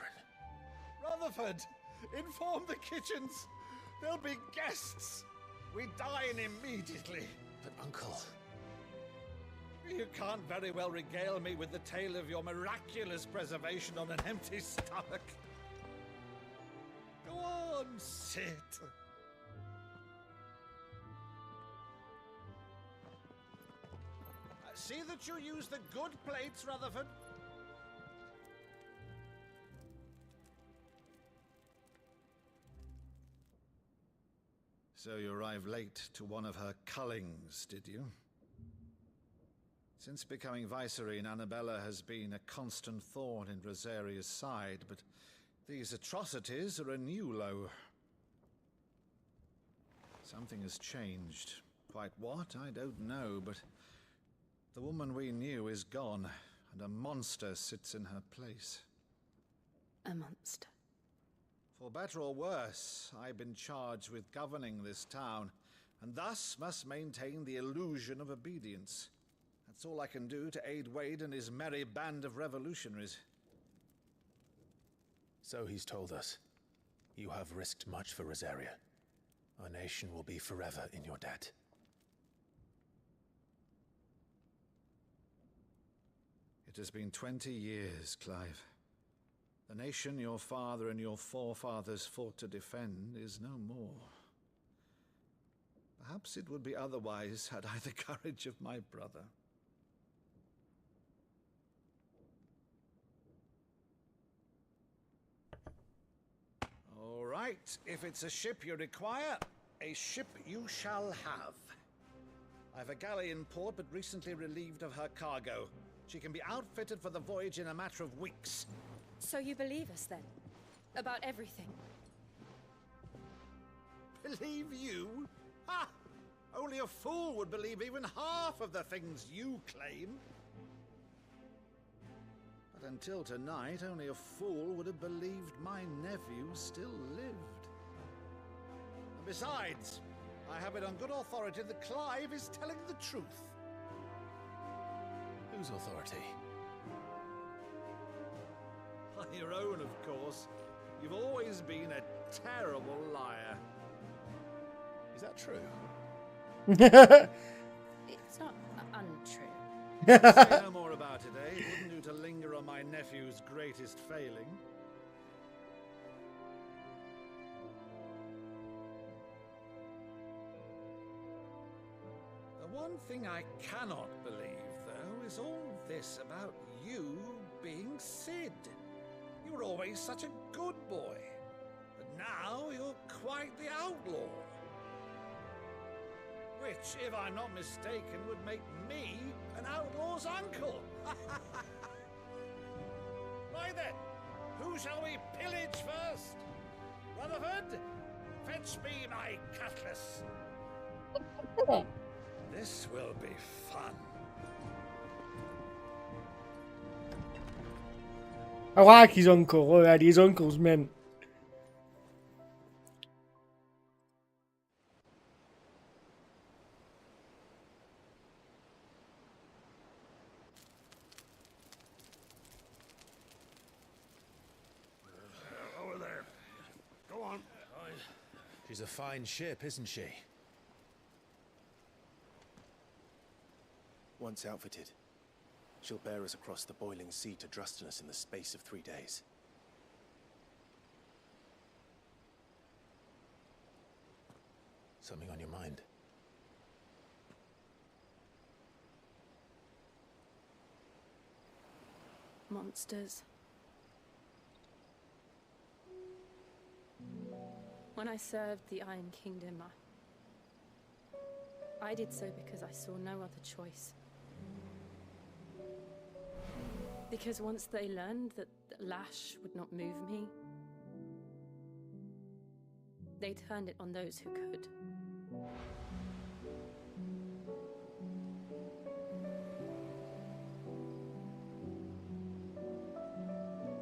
Rutherford, inform the kitchens. There'll be guests. We dine immediately. But, Uncle... You can't very well regale me with the tale of your miraculous preservation on an empty stomach. Go on, sit. See that you use the good plates, Rutherford. So you arrived late to one of her cullings, did you? Since becoming Vicereine, Annabella has been a constant thorn in Rosaria's side, but these atrocities are a new low. Something has changed. Quite what, I don't know, but the woman we knew is gone, and a monster sits in her place. A monster. For better or worse, I've been charged with governing this town, and thus must maintain the illusion of obedience. That's all I can do to aid Wade and his merry band of revolutionaries. So he's told us. You have risked much for Rosaria. Our nation will be forever in your debt. It has been 20 years, Clive. The nation your father and your forefathers fought to defend is no more. Perhaps it would be otherwise had I the courage of my brother. All right, if it's a ship you require, a ship you shall have. I've a galley in port, but recently relieved of her cargo. She can be outfitted for the voyage in a matter of weeks. So you believe us then? About everything? Believe you? Ha! Only a fool would believe even half of the things you claim. But until tonight, only a fool would have believed my nephew still lived. And besides, I have it on good authority that Clive is telling the truth. Whose authority? Your own, of course. You've always been a terrible liar. Is that true? It's not untrue. Say no more about it, eh? It wouldn't do to linger on my nephew's greatest failing. The one thing I cannot believe, though, is all this about you being Sid. You were always such a good boy, but now you're quite the outlaw. Which, if I'm not mistaken, would make me an outlaw's uncle. Right then, who shall we pillage first? Rutherford, fetch me my cutlass. This will be fun. I like his uncle already. His uncle's mint. Over there. Go on. She's a fine ship, isn't she? Once outfitted, she'll bear us across the boiling sea to Drustinus in the space of 3 days. Something on your mind? Monsters. When I served the Iron Kingdom, I did so because I saw no other choice. Because once they learned that Lash would not move me, they turned it on those who could.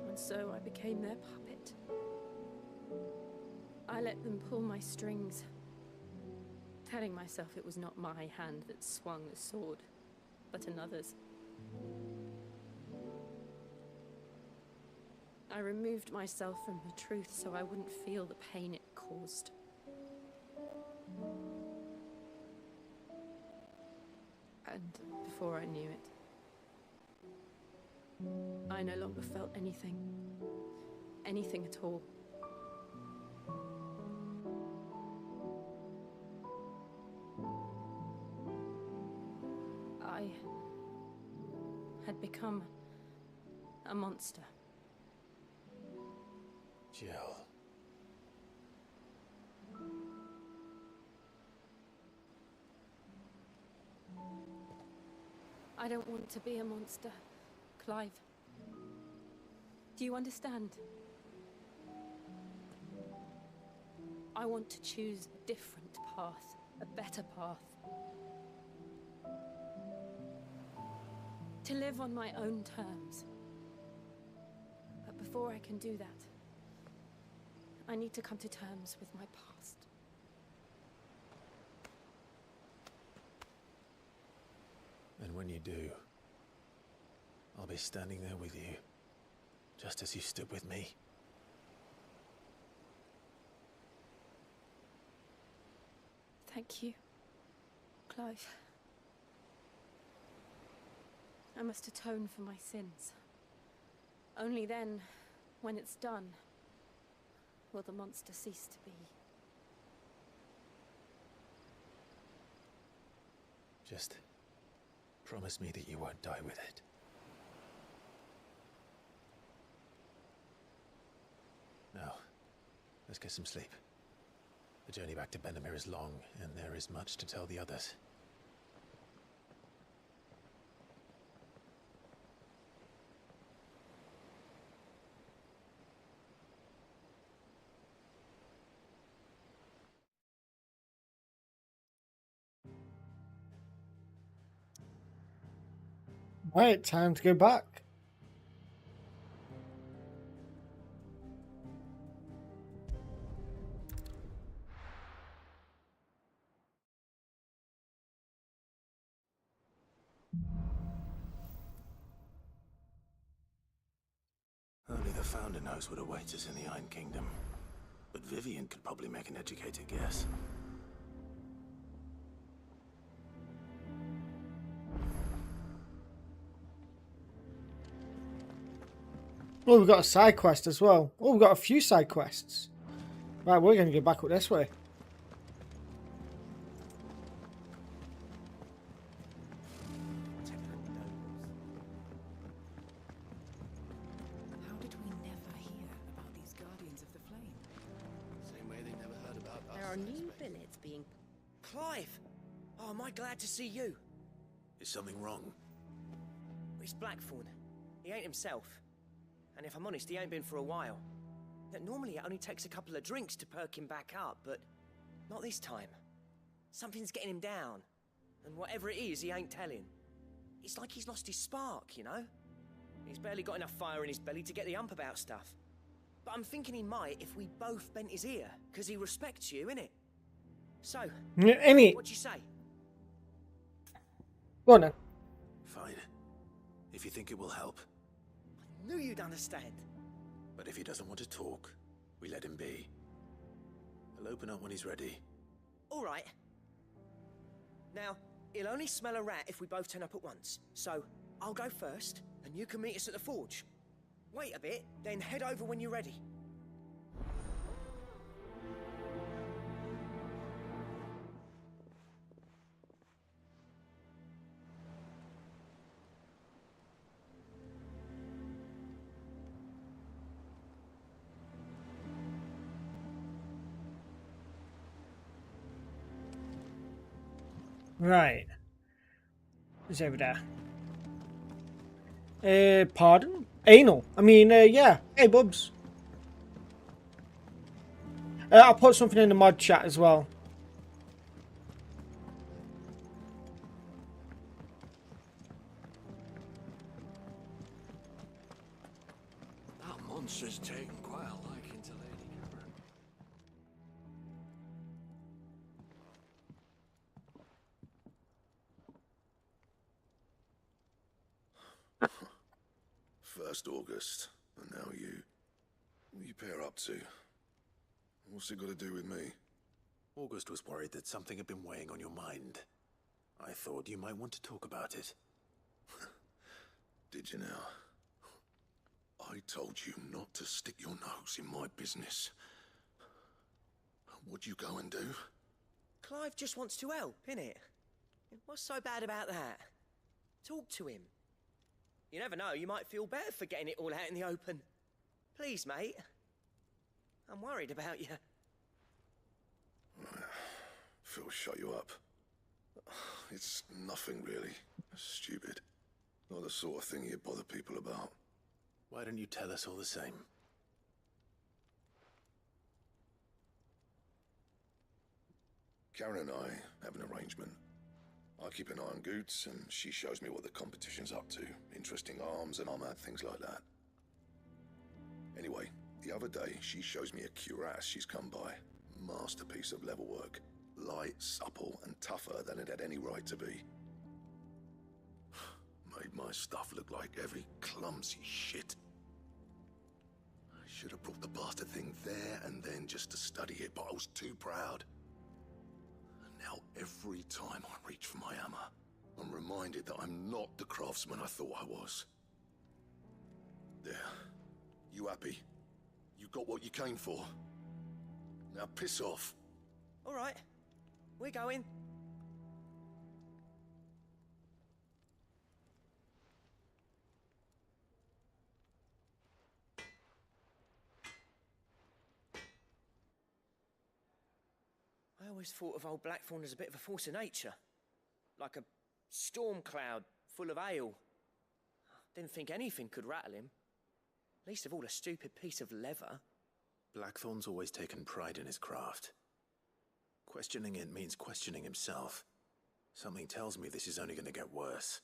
And so I became their puppet. I let them pull my strings, telling myself it was not my hand that swung the sword, but another's. I removed myself from the truth so I wouldn't feel the pain it caused. And before I knew it, I no longer felt anything. Anything at all. I had become a monster. Jill. I don't want to be a monster, Clive. Do you understand? I want to choose a different path, a better path. To live on my own terms. But before I can do that, I need to come to terms with my past. And when you do, I'll be standing there with you, just as you stood with me. Thank you, Clive. I must atone for my sins. Only then, when it's done, will the monster cease to be. Just promise me that you won't die with it. Now, let's get some sleep. The journey back to Benamir is long, and there is much to tell the others. Right, time to go back. Only the Founder knows what awaits us in the Iron Kingdom. But Vivian could probably make an educated guess. Oh, we've got a side quest as well. Oh, we've got a few side quests. Right, we're going to go back up this way. How did we never hear about these Guardians of the Flame? Same way they never heard about us. There are new billets being... Clive! Oh, am I glad to see you? Is something wrong? It's Blackthorn. He ain't himself. And if I'm honest, he ain't been for a while. Normally it only takes a couple of drinks to perk him back up, but not this time. Something's getting him down. And whatever it is, he ain't telling. It's like he's lost his spark, you know? He's barely got enough fire in his belly to get the ump about stuff. But I'm thinking he might if we both bent his ear, because he respects you, innit? So, what'd you say? Go on then. Fine. If you think it will help. Knew you'd understand. But if he doesn't want to talk, we let him be. He'll open up when he's ready. All right. Now, he'll only smell a rat if we both turn up at once. So, I'll go first, and you can meet us at the forge. Wait a bit, then head over when you're ready. Right. It's over there. Pardon? Anal. I mean, yeah. Hey, Bubs. I'll put something in the mod chat as well. That monster's taken quite a liking to Lady Cameron. First August, and now you. What you pair up to? What's it got to do with me? August was worried that something had been weighing on your mind. I thought you might want to talk about it. Did you now? I told you not to stick your nose in my business. What'd you go and do? Clive just wants to help, innit? What's so bad about that? Talk to him. You never know, you might feel better for getting it all out in the open. Please, mate. I'm worried about you. Phil shut you up. It's nothing really. Stupid. Not the sort of thing you bother people about. Why don't you tell us all the same? Karen and I have an arrangement. I keep an eye on Goots, and she shows me what the competition's up to. Interesting arms and armor, things like that. Anyway, the other day, she shows me a cuirass she's come by. Masterpiece of level work. Light, supple, and tougher than it had any right to be. Made my stuff look like heavy, clumsy shit. I should have brought the bastard thing there and then just to study it, but I was too proud. Now, every time I reach for my hammer, I'm reminded that I'm not the craftsman I thought I was. There. You happy? You got what you came for? Now piss off. All right. We're going. I always thought of old Blackthorn as a bit of a force of nature. Like a storm cloud full of ale. Didn't think anything could rattle him. Least of all a stupid piece of leather. Blackthorn's always taken pride in his craft. Questioning it means questioning himself. Something tells me this is only going to get worse.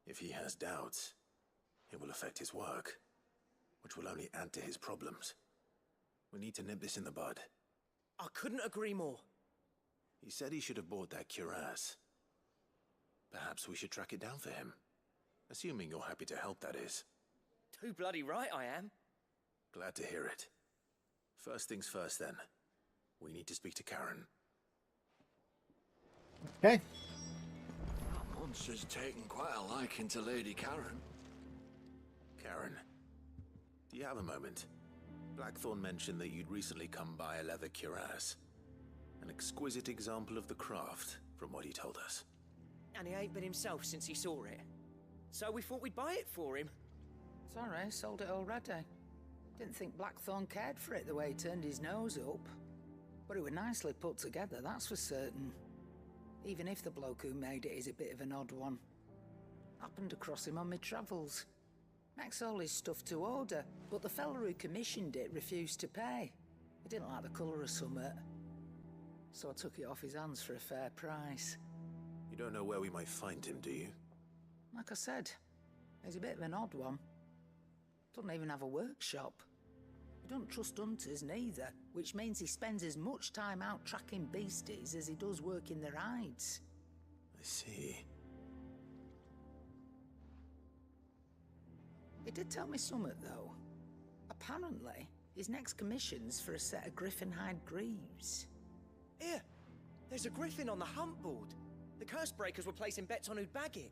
If he has doubts, it will affect his work, which will only add to his problems. We need to nip this in the bud. I couldn't agree more. He said he should have bought that cuirass. Perhaps we should track it down for him. Assuming you're happy to help, that is. Too bloody right I am. Glad to hear it. First things first, then. We need to speak to Karen. Okay. That monster's taken quite a liking to Lady Karen. Karen, do you have a moment? Blackthorn mentioned that you'd recently come by a leather cuirass. An exquisite example of the craft, from what he told us. And he ain't been himself since he saw it. So we thought we'd buy it for him. Sorry, sold it already. Didn't think Blackthorn cared for it the way he turned his nose up. But it was nicely put together, that's for certain. Even if the bloke who made it is a bit of an odd one. Happened across him on my travels. Makes all his stuff to order, but the fella who commissioned it refused to pay. He didn't like the colour of summit. So I took it off his hands for a fair price. You don't know where we might find him, do you? Like I said, he's a bit of an odd one. Doesn't even have a workshop. He don't trust hunters neither, which means he spends as much time out tracking beasties as he does working their hides. I see. He did tell me something, though. Apparently, his next commission's for a set of griffin hide greaves. Here, there's a griffin on the hunt board. The curse breakers were placing bets on who'd bag it.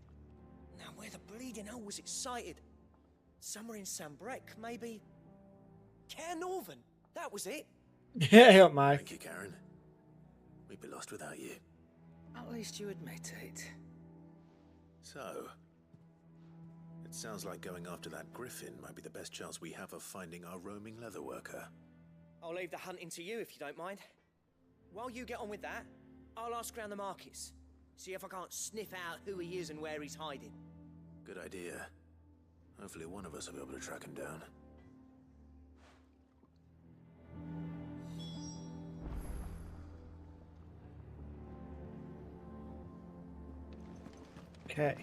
Now, where the bleeding hell was it sighted? Somewhere in Sambrec, maybe? Care Northern, that was it. Yeah, up my. Thank you, Karen. We'd be lost without you. At least you admit it. So, it sounds like going after that griffin might be the best chance we have of finding our roaming leatherworker. I'll leave the hunting to you if you don't mind. While you get on with that, I'll ask around the markets. See if I can't sniff out who he is and where he's hiding. Good idea. Hopefully one of us will be able to track him down. Okay.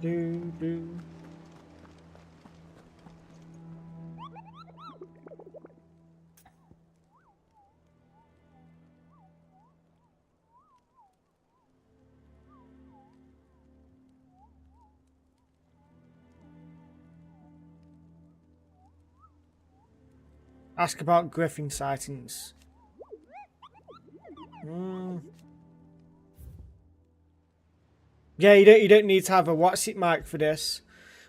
Do. Ask about griffin sightings. Yeah, you don't need to have a what's it mic for this.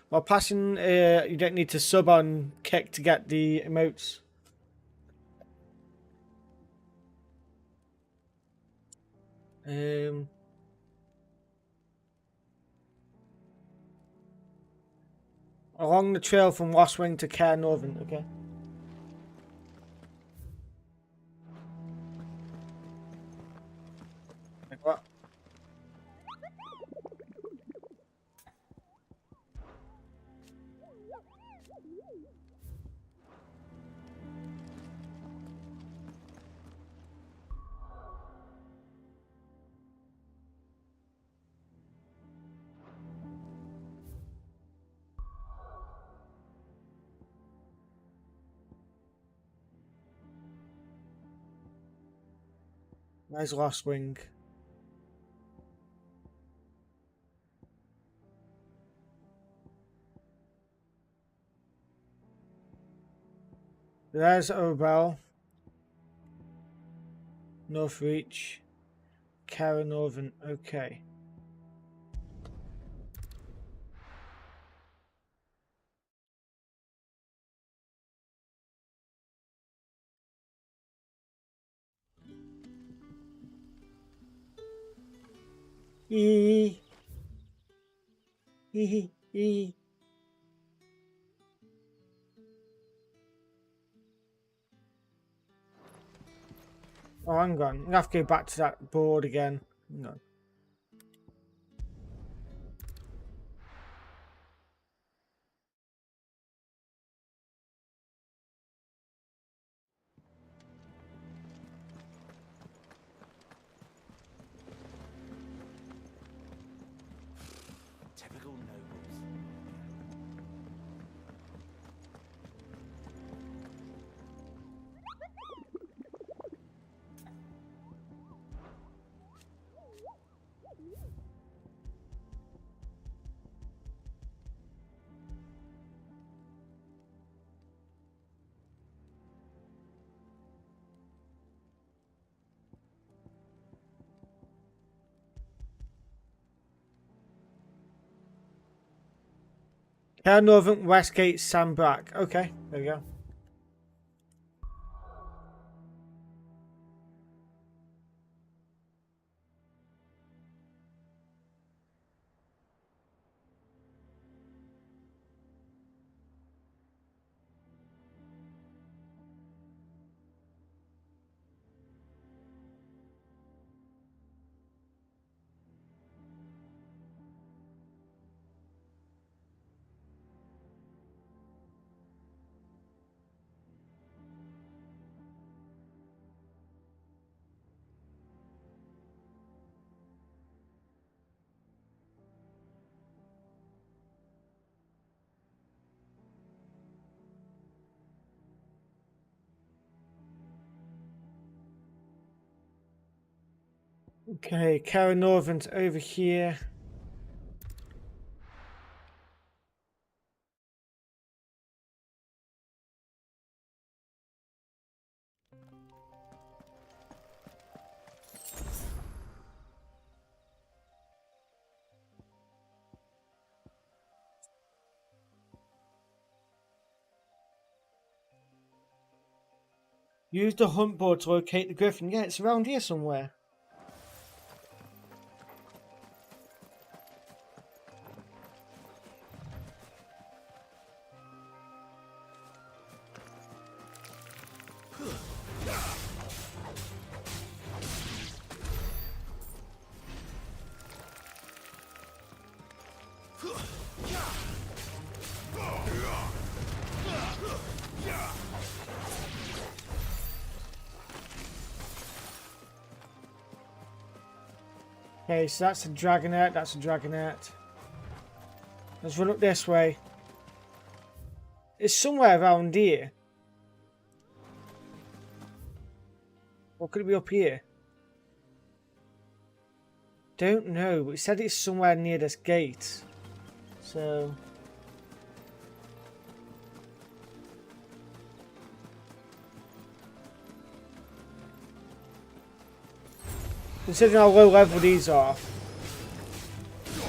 While passing, you don't need to sub on kick to get the emotes. Along the trail from Lost Wing to Care Northern, okay. Like what? Where's Lost Wing? There's Obel. North Reach. Cara Northern, okay. Hee hee hee. Oh, hang on. I'm gonna have to go back to that board again. Hang on. Typical nobles. Care Northern, Westgate, Sandbrack. Okay, there we go. Okay, Cara Northern's over here. Use the hunt board to locate the griffin. Yeah, it's around here somewhere. Okay, so that's a dragonette, that's a dragonette. Let's run up this way. It's somewhere around here. Or could it be up here? Don't know, but it said it's somewhere near this gate. So... Considering how low level these are,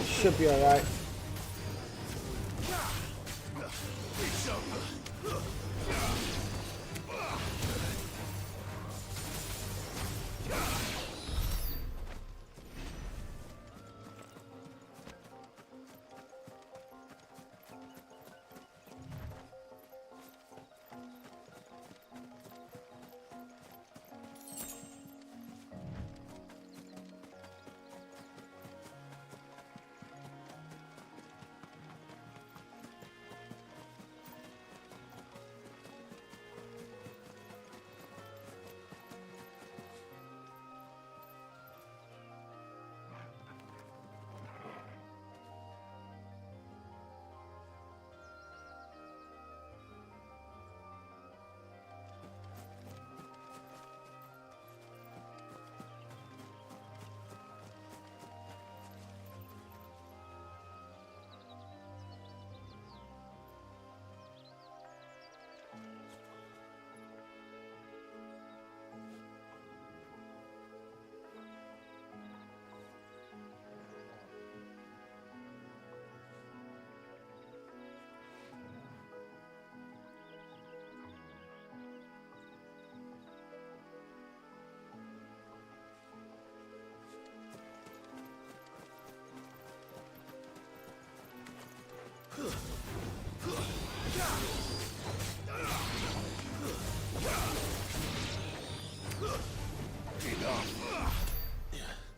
should be alright.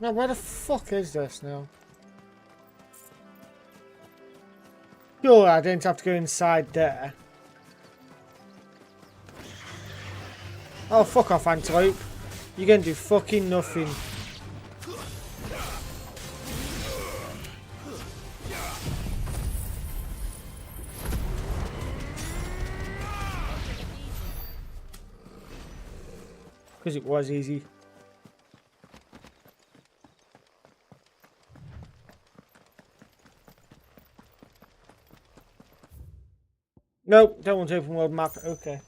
Now, where the fuck is this now? Sure, I didn't have to go inside there. Oh, fuck off, Antelope. You're gonna do fucking nothing. Because it was easy. Nope, don't want to open world map. Okay.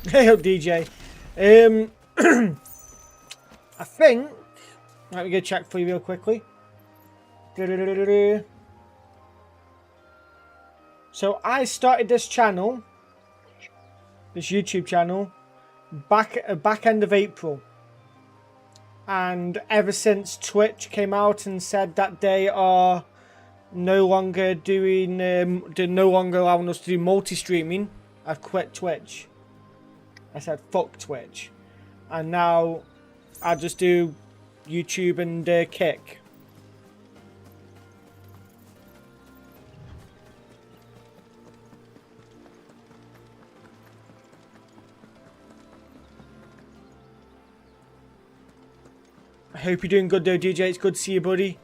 Hey up, DJ. I think. Let me go check for you real quickly. So I started this channel, this YouTube channel, back end of April, and ever since Twitch came out and said that they are no longer doing, they're no longer allowing us to do multi-streaming, I've quit Twitch. I said fuck Twitch, and now I just do YouTube and Kick. I hope you're doing good though, DJ. It's good to see you, buddy.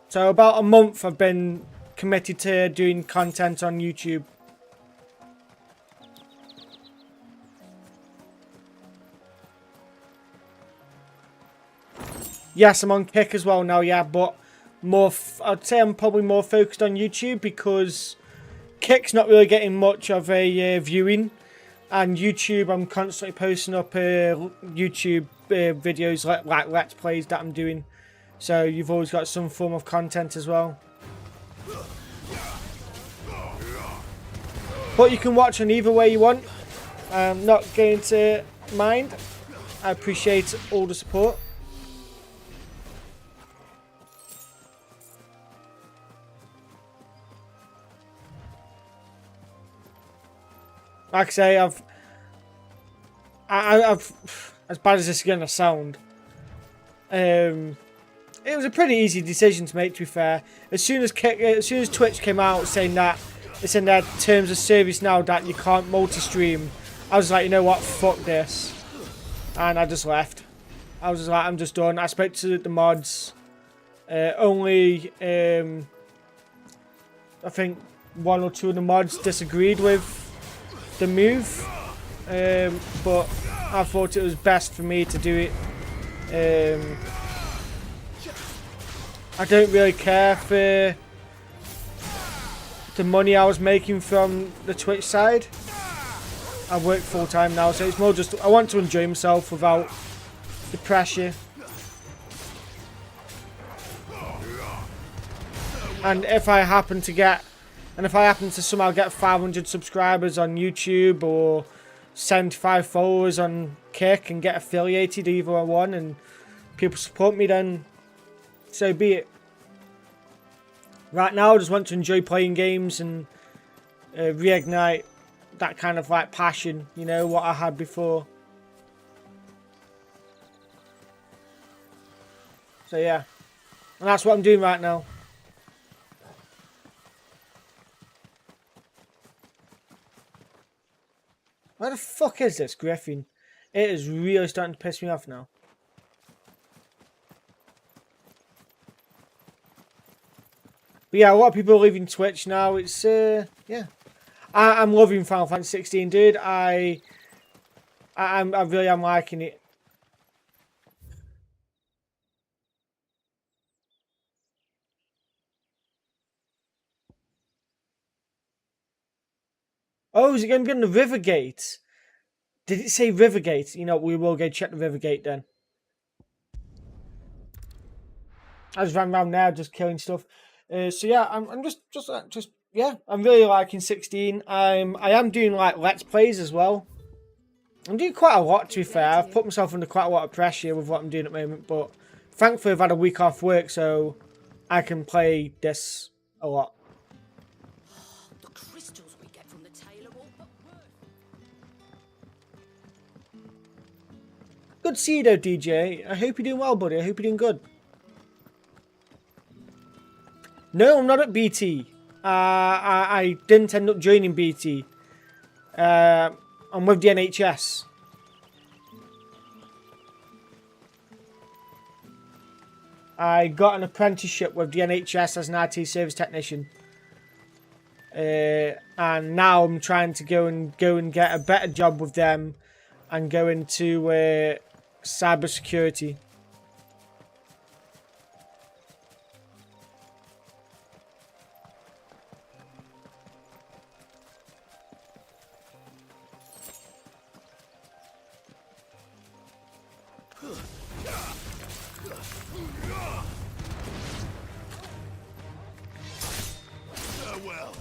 So about a month I've been committed to doing content on YouTube. Yes, I'm on Kick as well now, yeah, but more. I'd say I'm probably more focused on YouTube because Kick's not really getting much of a viewing, and YouTube I'm constantly posting up YouTube videos like Let's Plays that I'm doing. So you've always got some form of content as well. But you can watch on either way you want. I'm not going to mind. I appreciate all the support. Like I say, I've as bad as this is going to sound, it was a pretty easy decision to make. To be fair, as soon as Twitch came out saying that it's in their terms of service now that you can't multi-stream, I was like, you know what, fuck this, and I just left. I was just like, I'm just done. I spoke to the mods. Only I think 1 or 2 of the mods disagreed with the move, but I thought it was best for me to do it. I don't really care for the money I was making from the Twitch side. I work full time now, so it's more just I want to enjoy myself without the pressure. And if I happen to somehow get 500 subscribers on YouTube or 75 followers on Kick and get affiliated either one and people support me, then so be it. Right now I just want to enjoy playing games and reignite that kind of like passion, you know, what I had before. So yeah, and that's what I'm doing right now. Where the fuck is this Griffin? It is really starting to piss me off now. But yeah, a lot of people are leaving Twitch now. It's yeah, I'm loving Final Fantasy 16, dude. I really am liking it. Oh, is it going to be on the Rivergate? Did it say Rivergate? You know, we will go check the Rivergate then. I just ran around there just killing stuff. So yeah, I'm just yeah, I'm really liking 16. I am doing like Let's Plays as well. I'm doing quite a lot, to be fair. I've put myself under quite a lot of pressure with what I'm doing at the moment, but thankfully I've had a week off work, so I can play this a lot. The crystals we get from the tailor will but Good to see you though, DJ. I hope you're doing well, buddy. I hope you're doing good. No, I'm not at BT. I didn't end up joining BT. I'm with the NHS. I got an apprenticeship with the NHS as an IT service technician. And now I'm trying to go and get a better job with them and go into cybersecurity. Farewell.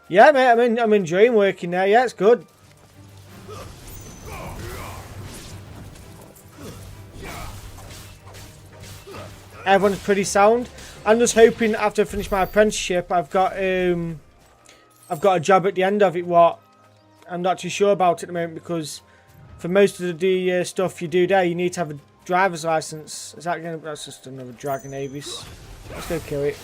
Yeah, mate, I'm enjoying working there. Yeah, it's good. Everyone's pretty sound. I'm just hoping after I finish my apprenticeship, I've got a job at the end of it. What I'm not too sure about at the moment, because for most of the stuff you do there, you need to have a driver's license. Is that gonna? That's just another Dragon Avis. Let's go kill it.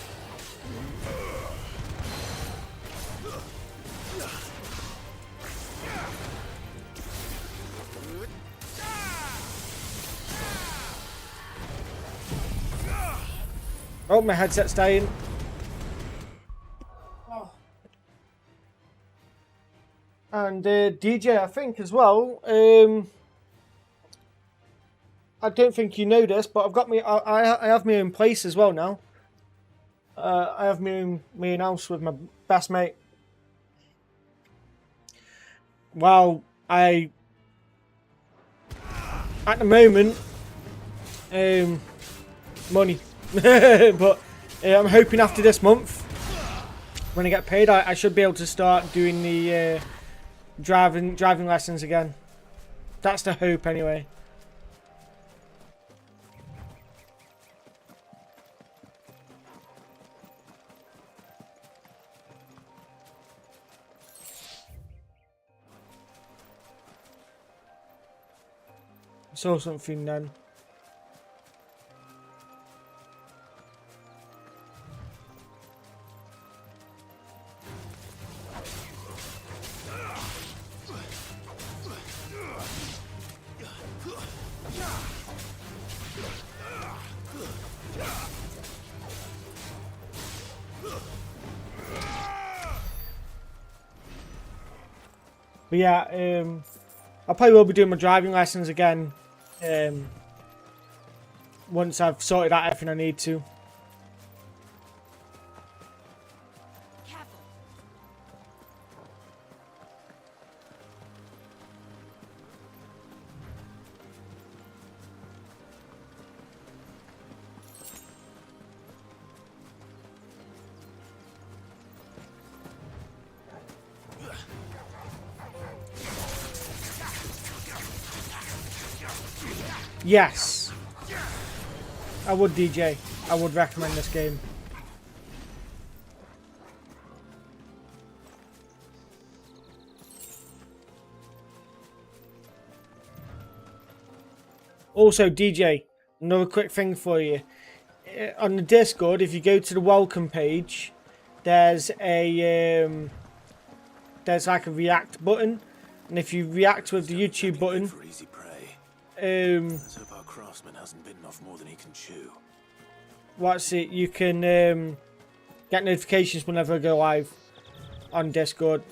Oh, my headset's dying. Oh. And DJ, I think as well. I don't think you know this, but I've got me. I have my own place as well now. I have me in house with my best mate. Well, at the moment, money, but I'm hoping after this month, when I get paid, I should be able to start doing the driving lessons again. That's the hope, anyway. Saw something then. But yeah, I probably will be doing my driving lessons again once I've sorted out everything I need to. Yes, I would, DJ. I would recommend this game. Also, DJ, another quick thing for you. On the Discord, if you go to the welcome page, there's like a react button, and if you react with the YouTube button, Let's hope our craftsman hasn't bitten off more than he can chew. what's it? You can get notifications whenever I go live on Discord,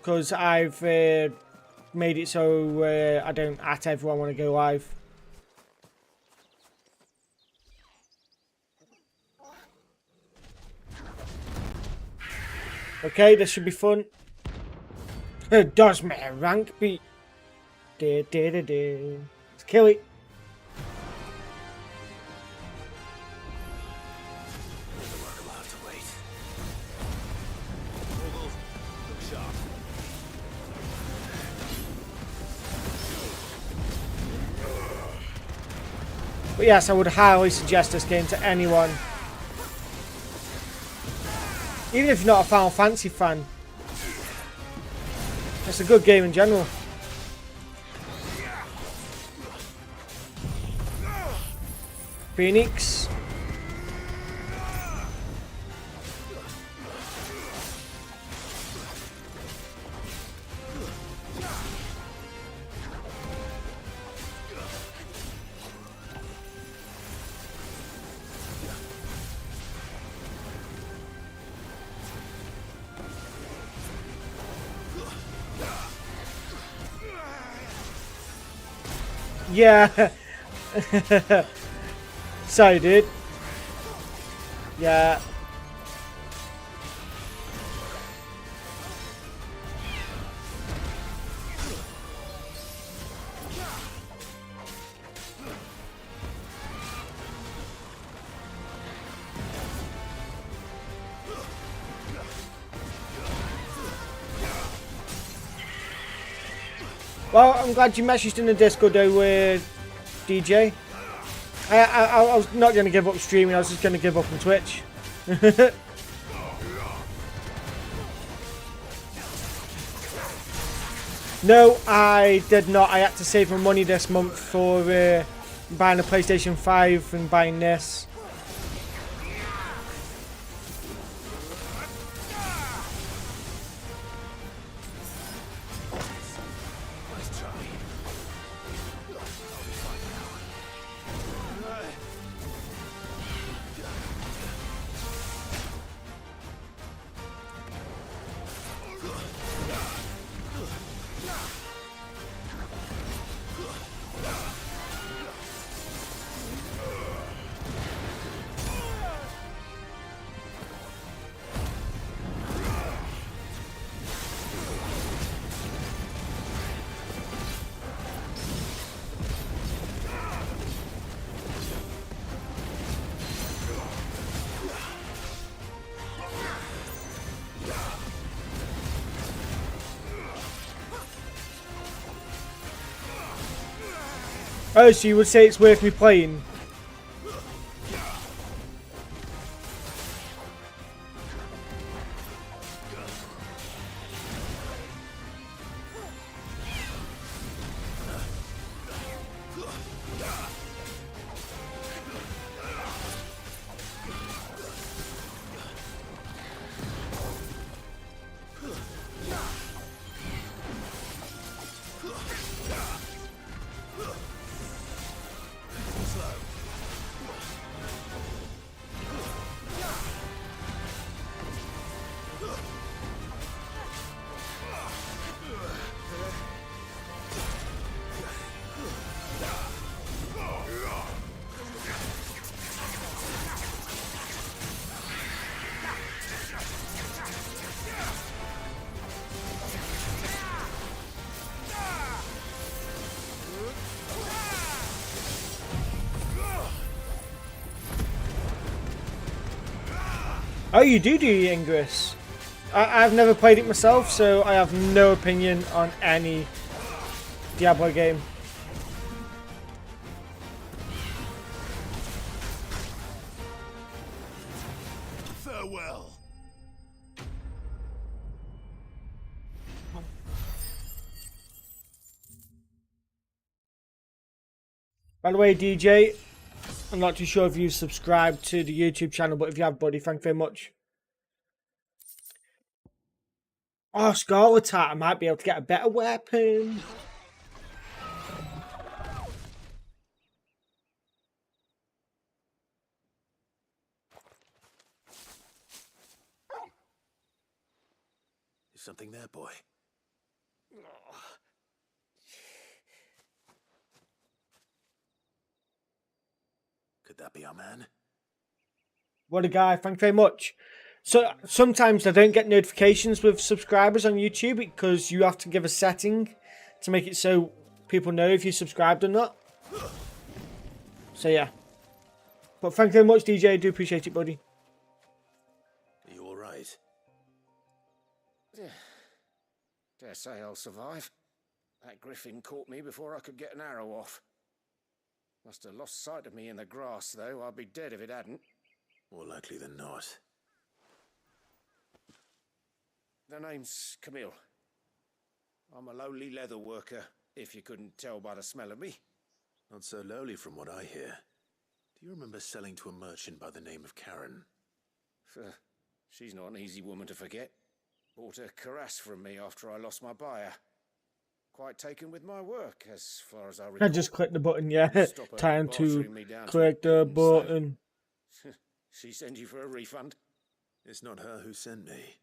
because I've made it so I don't at everyone when I go live. Okay, this should be fun. Does my rank beat? Let's kill it. But yes, I would highly suggest this game to anyone. Even if you're not a Final Fantasy fan. It's a good game in general. Phoenix. Yeah. Sorry, dude. Yeah. Well, I'm glad you messaged in the Discord though, DJ. I was not going to give up streaming, I was just going to give up on Twitch. No, I did not. I had to save my money this month for buying a PlayStation 5 and buying this. Oh, so you would say it's worth me playing? Oh, you do Ingress. I've never played it myself, so I have no opinion on any Diablo game. Farewell. By the way, DJ, I'm not too sure if you've subscribed to the YouTube channel, but if you have, buddy, thank you very much. Oh, Scarlet Heart, I might be able to get a better weapon. Is something there, boy? Could that be our man? What a guy, thank you very much. So sometimes I don't get notifications with subscribers on YouTube because you have to give a setting to make it so people know if you subscribed or not. So yeah. But thank you very much, DJ. I do appreciate it, buddy. Are you alright? Dare say I'll survive. That griffin caught me before I could get an arrow off. Must have lost sight of me in the grass, though. I'd be dead if it hadn't. More likely than not. The name's Camille. I'm a lowly leather worker, if you couldn't tell by the smell of me. Not so lowly from what I hear. Do you remember selling to a merchant by the name of Karen? She's not an easy woman to forget. Bought a cuirass from me after I lost my buyer. Quite taken with my work, as far as I recall. I just clicked the button, yeah. Time to bartering me down click the button. She send you for a refund? It's not her who sent me.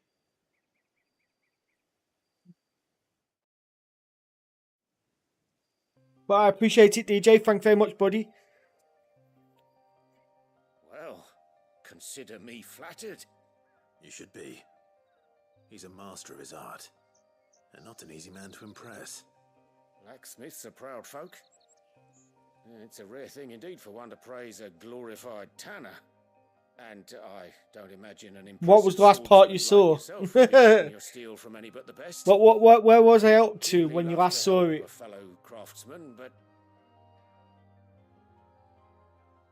But I appreciate it, DJ. Thank you very much, buddy. Well, consider me flattered. You should be. He's a master of his art, and not an easy man to impress. Blacksmiths are proud folk. It's a rare thing indeed for one to praise a glorified tanner. And I don't imagine an impressive What was the last part you saw? Your steel from any but the best. Where was I up to when you last saw it? A fellow craftsman, but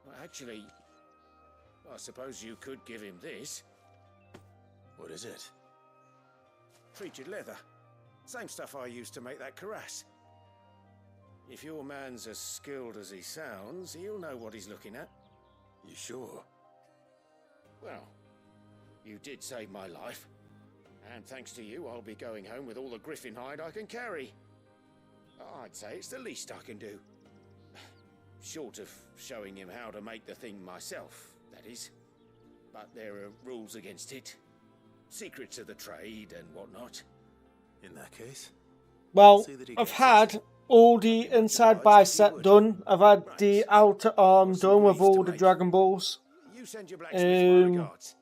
well, actually, I suppose you could give him this. What is it? Treated leather. Same stuff I used to make that cuirass. If your man's as skilled as he sounds, he'll know what he's looking at. You sure? Well, you did save my life. And thanks to you, I'll be going home with all the griffin hide I can carry. I'd say it's the least I can do. Short of showing him how to make the thing myself, that is. But there are rules against it. Secrets of the trade and whatnot. In that case? Well, I've had all the inside bicep done. I've had the outer arm done with all the Dragon Balls. You send your blacksmith my regards.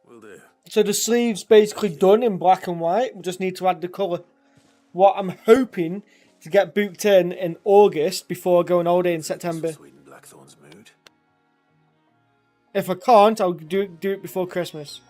Will do. So the sleeve's basically done in black and white. We just need to add the colour. What I'm hoping to get booked in August before I go on holiday in September. If I can't, I'll do it before Christmas.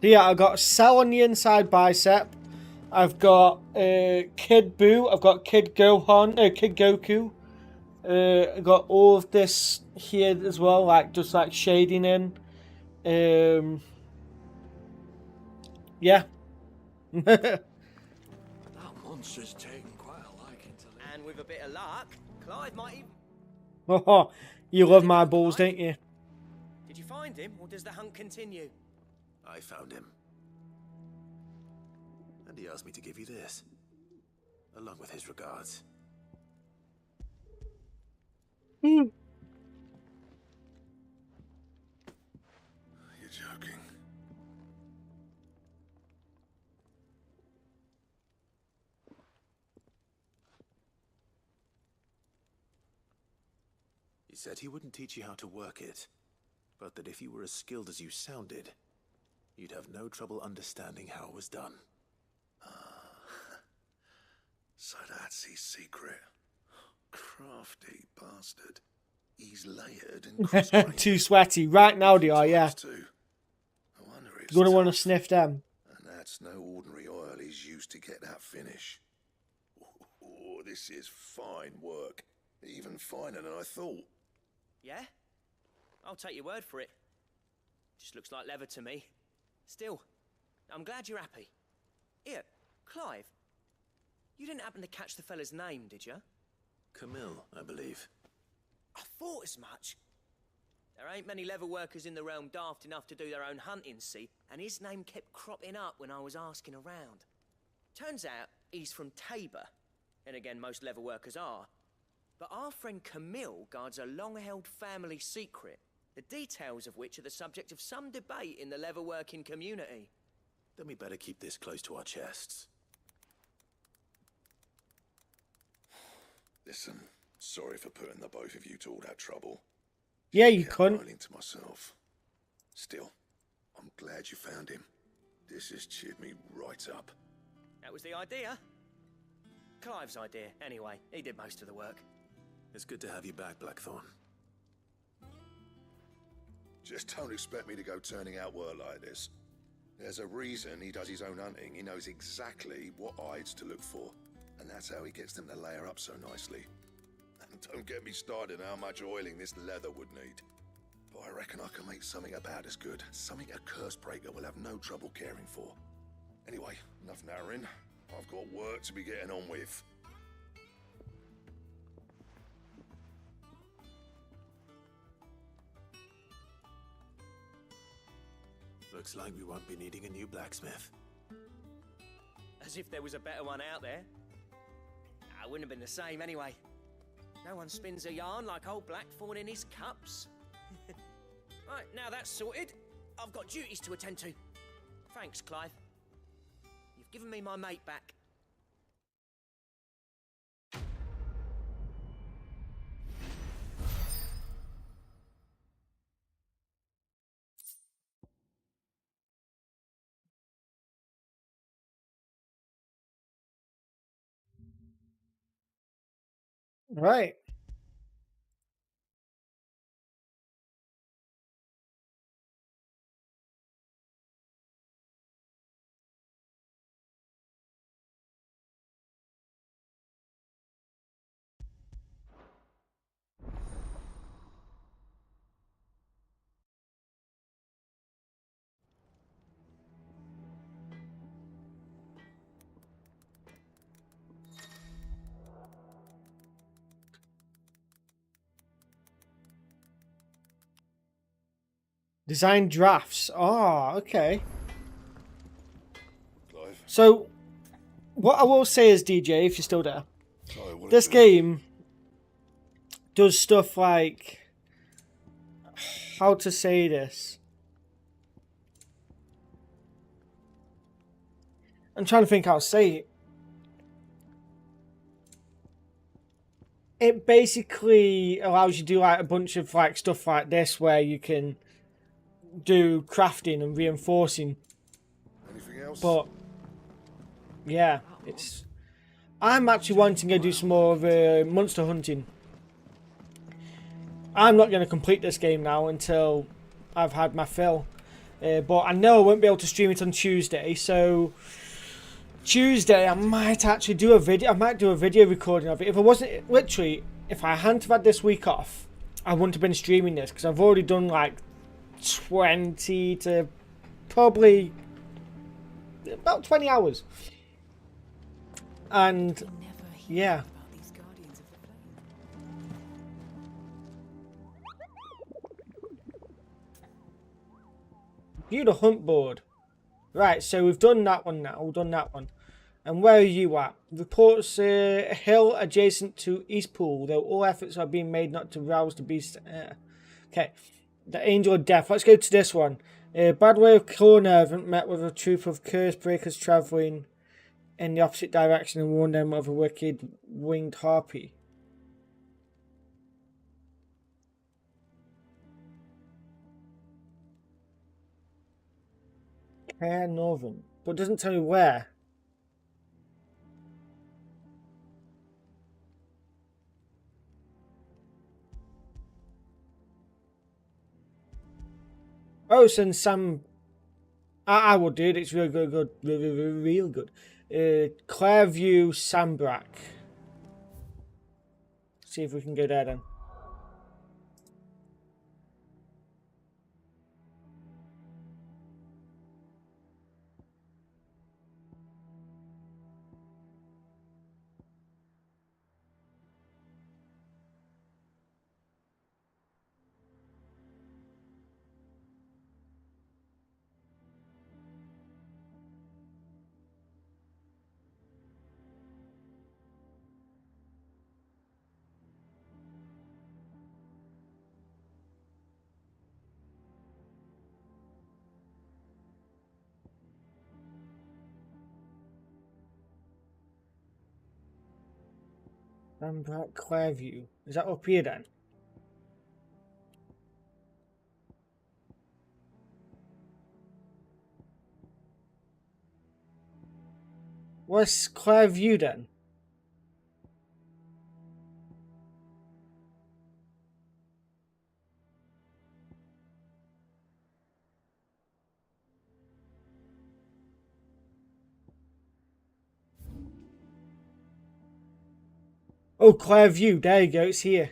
Here, I've got cell on the inside bicep. I've got Kid Buu. I've got Kid Gohan. Kid Goku. I've got all of this here as well, like just like shading in. Yeah. That monster's taken quite a liking to live. And with a bit of luck, Clive might even... Oh, you love my balls, don't you? Did you find him, or does the hunt continue? I found him. And he asked me to give you this, along with his regards. You're joking. He said he wouldn't teach you how to work it, but that if you were as skilled as you sounded, you'd have no trouble understanding how it was done. So that's his secret. Crafty bastard. He's layered and cross-grained. Too sweaty. Right now they are, yeah. I wonder if You're gonna want to sniff them. And that's no ordinary oil he's used to get that finish. Oh, this is fine work. Even finer than I thought. Yeah? I'll take your word for it. Just looks like leather to me. Still, I'm glad you're happy. Here, Clive. You didn't happen to catch the fella's name, did you? Camille, I believe. I thought as much. There ain't many leather workers in the realm daft enough to do their own hunting, see? And his name kept cropping up when I was asking around. Turns out he's from Tabor. And again, most leather workers are. But our friend Camille guards a long-held family secret, the details of which are the subject of some debate in the leather-working community. Then we better keep this close to our chests. Listen, sorry for putting the both of you to all that trouble. Yeah, you couldn't. Writing to myself. Still, I'm glad you found him. This has cheered me right up. That was the idea. Clive's idea, anyway. He did most of the work. It's good to have you back, Blackthorn. Just don't expect me to go turning out work like this. There's a reason he does his own hunting. He knows exactly what hides to look for. And that's how he gets them to layer up so nicely. And don't get me started on how much oiling this leather would need. But I reckon I can make something about as good. Something a curse breaker will have no trouble caring for. Anyway, enough narrowing. I've got work to be getting on with. Looks like we won't be needing a new blacksmith. As if there was a better one out there. It wouldn't have been the same anyway. No one spins a yarn like old Blackthorn in his cups. Right, now that's sorted. I've got duties to attend to. Thanks, Clive. You've given me my mate back. Right. Design drafts. Oh, okay. Clive. So, what I will say is, DJ, if you're still there, this game does stuff like... How to say this? I'm trying to think how to say it. It basically allows you to do like a bunch of like stuff like this where you can do crafting and reinforcing. Anything else? But yeah, it's... I'm actually wanting to do some more of monster hunting. I'm not going to complete this game now until I've had my fill. But I know I won't be able to stream it on Tuesday, so Tuesday I might actually do a video. I might do a video recording of it. If I wasn't literally, if I hadn't have had this week off, I wouldn't have been streaming this because I've already done like 20 to probably about 20 hours. And yeah. View the hunt board. Right, so we've done that one now. We've done that one. And where are you at? Reports a hill adjacent to Eastpool, though all efforts are being made not to rouse the beast. Okay. The Angel of Death. Let's go to this one. Bad way of Cornervant met with a troop of curse breakers travelling in the opposite direction and warned them of a wicked winged harpy. Care Northern. But it doesn't tell me where. Oh, it's in Sam. I will do it. It's real good. Real good. Clairview Sambrack. See if we can go there then. Sambrack Clairview. Is that up here then? Where's Clairview then? Oh, Clairview. There you go. It's here.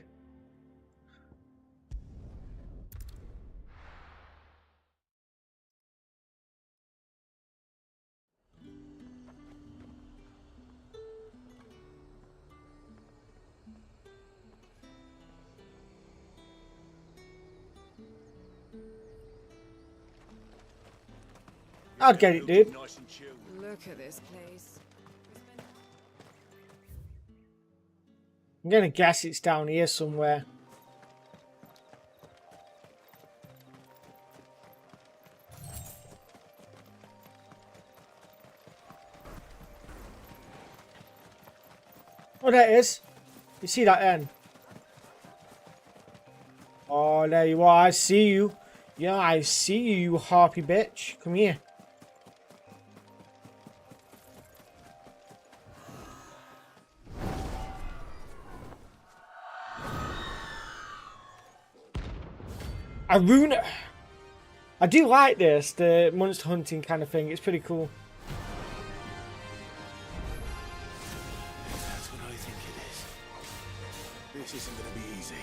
I'd get it, dude. Look at this place. I'm gonna guess it's down here somewhere. Oh, there it is. You see that end? Oh, there you are. I see you. Yeah, I see you, you harpy bitch. Come here. Aruna! I do like this, the monster hunting kind of thing. It's pretty cool. That's what I think it is. This isn't going to be easy.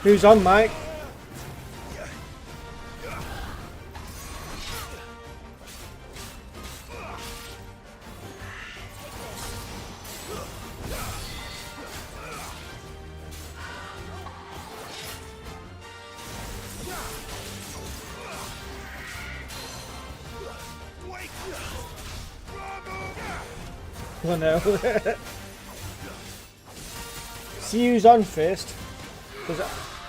Who's on, Mike? Oh no. See who's on first. Because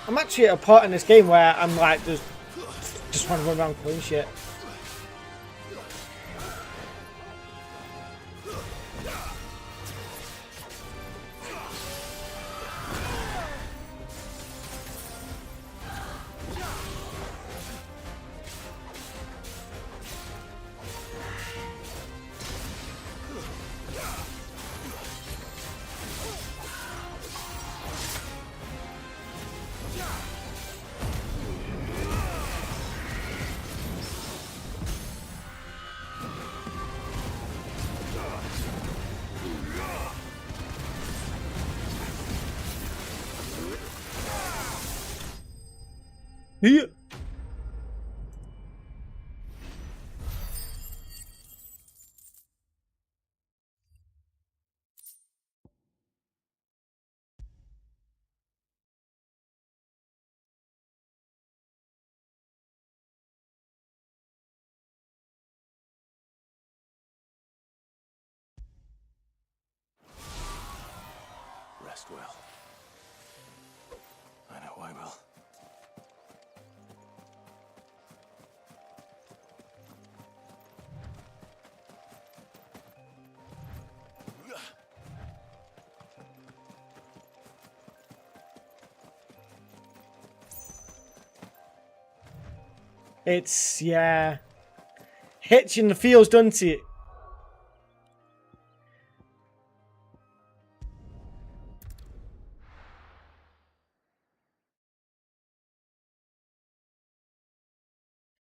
I'm actually at a part in this game where I'm like, just want to run around playing shit. Yeah. Rest well. I know I will. It's, yeah. Hits you in the feels, doesn't it?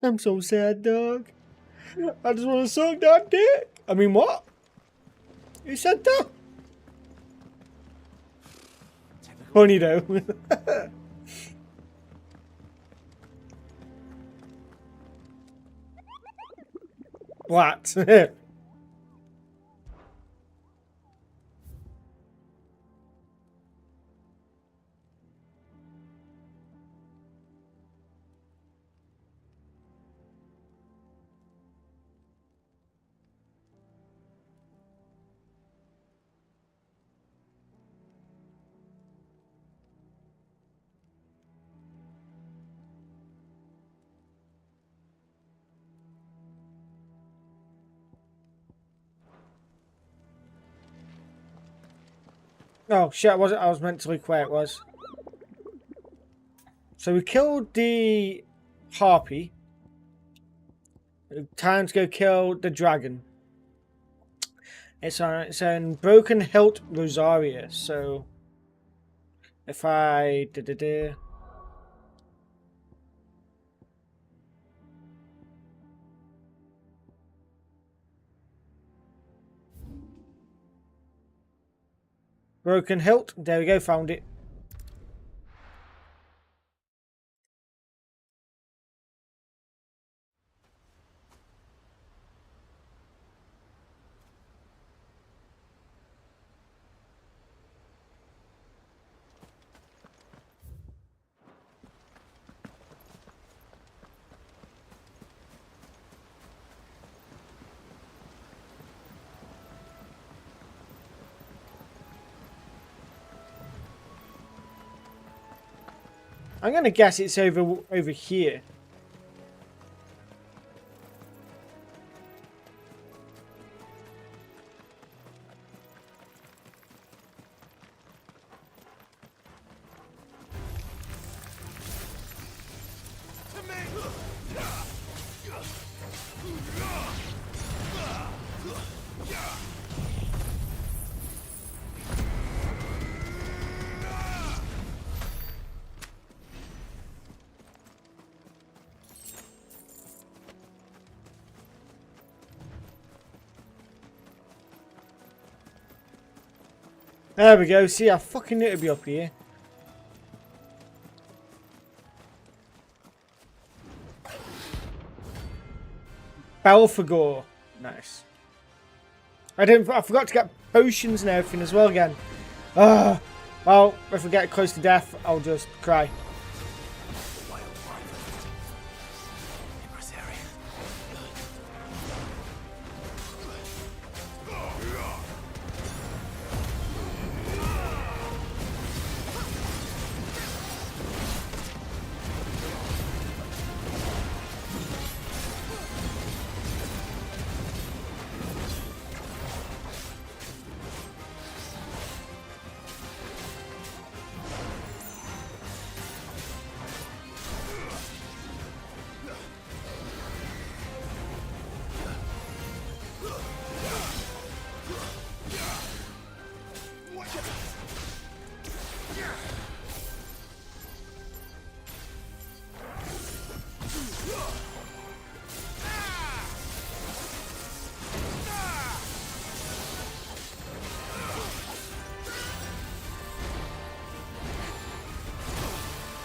I'm so sad, dog. I just want to suck that dick. I mean, what? Who said that? Funny though. What? Oh shit, I wasn't. I was meant to look where it was. So we killed the harpy. Time to go kill the dragon. It's on Broken Hilt Rosaria. So if I Broken Hilt, there we go, found it. I'm gonna guess it's over here. There we go. See, I fucking knew it'd be up here. Belphegor. Nice. I forgot to get potions and everything as well again. Well, if we get close to death, I'll just cry.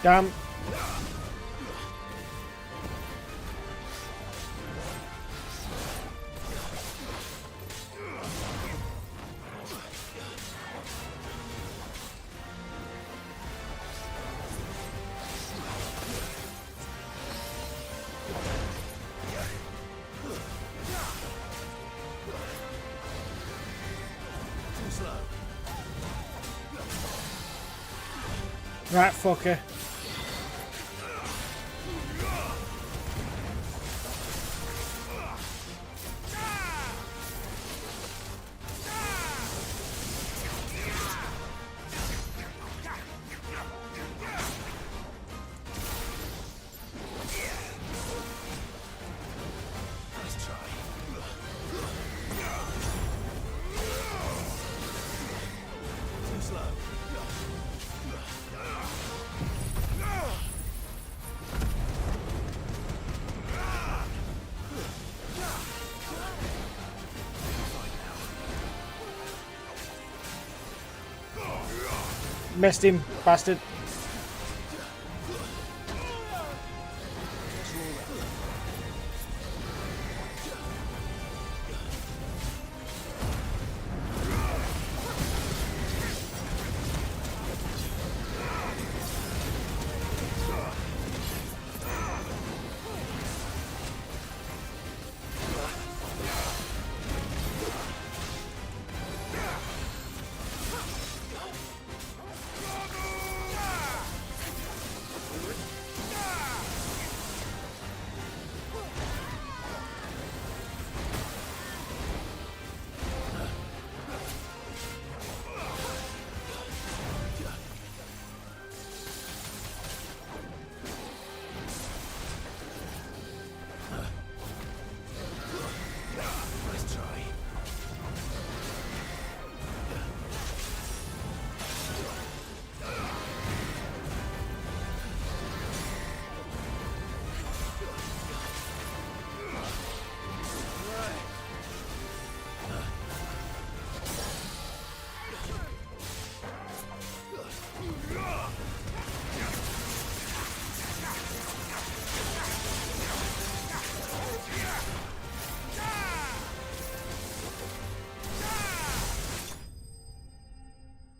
Damn. Right, fucker. Missed him, bastard.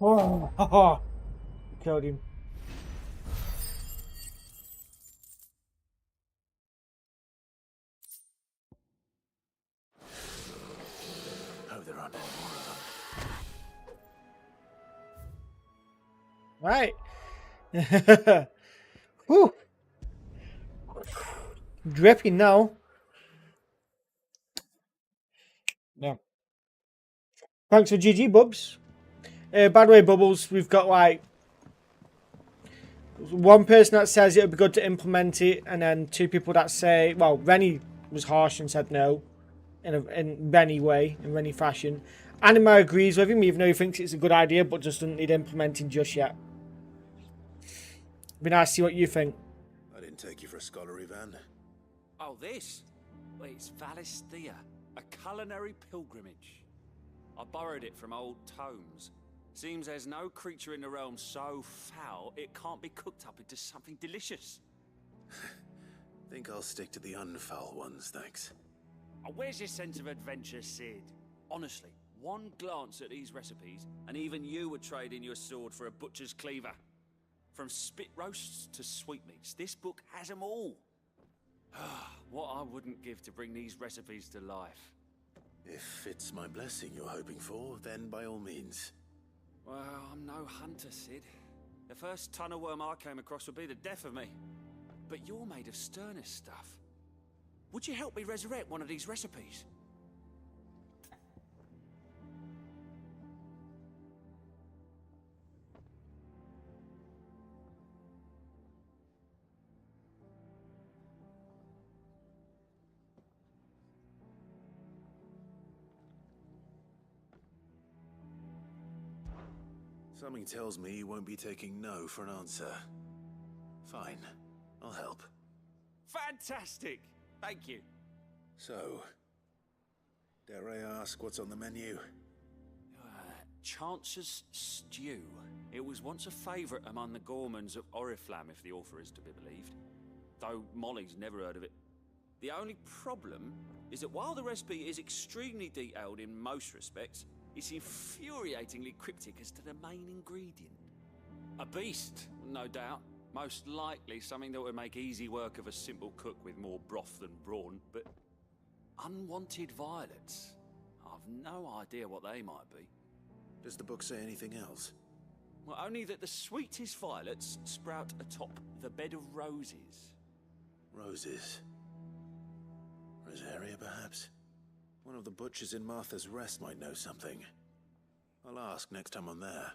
Oh, haha. Killed him. Hope there aren't any more of them. Right. Whew. Dripping now. Yeah. Thanks for GG, Bubs. By the way, Bubbles, we've got like one person that says it would be good to implement it, and then two people that say, well, Rennie was harsh and said no, in Rennie way, in Rennie fashion. Anima agrees with him, even though he thinks it's a good idea, but just doesn't need implementing just yet. Be nice to see what you think. I didn't take you for a scholarly van. Oh, this? Well, it's Valisthea, a culinary pilgrimage. I borrowed it from old tomes. Seems there's no creature in the realm so foul it can't be cooked up into something delicious. Think I'll stick to the unfoul ones, thanks. Where's your sense of adventure, Sid? Honestly, one glance at these recipes, and even you would trade in your sword for a butcher's cleaver. From spit roasts to sweetmeats, this book has them all. What I wouldn't give to bring these recipes to life. If it's my blessing you're hoping for, then by all means. Well, I'm no hunter, Sid. The first ton of worm I came across would be the death of me. But you're made of sterner stuff. Would you help me resurrect one of these recipes? Something tells me you won't be taking no for an answer. Fine, I'll help. Fantastic! Thank you. So, dare I ask what's on the menu? Chance's Stew. It was once a favourite among the gourmands of Oriflamme, if the author is to be believed. Though Molly's never heard of it. The only problem is that while the recipe is extremely detailed in most respects, it's infuriatingly cryptic as to the main ingredient. A beast, no doubt. Most likely something that would make easy work of a simple cook with more broth than brawn, but unwanted violets. I've no idea what they might be. Does the book say anything else? Well, only that the sweetest violets sprout atop the bed of roses. Roses? Rosaria, perhaps? One of the butchers in Martha's Rest might know something. I'll ask next time I'm there.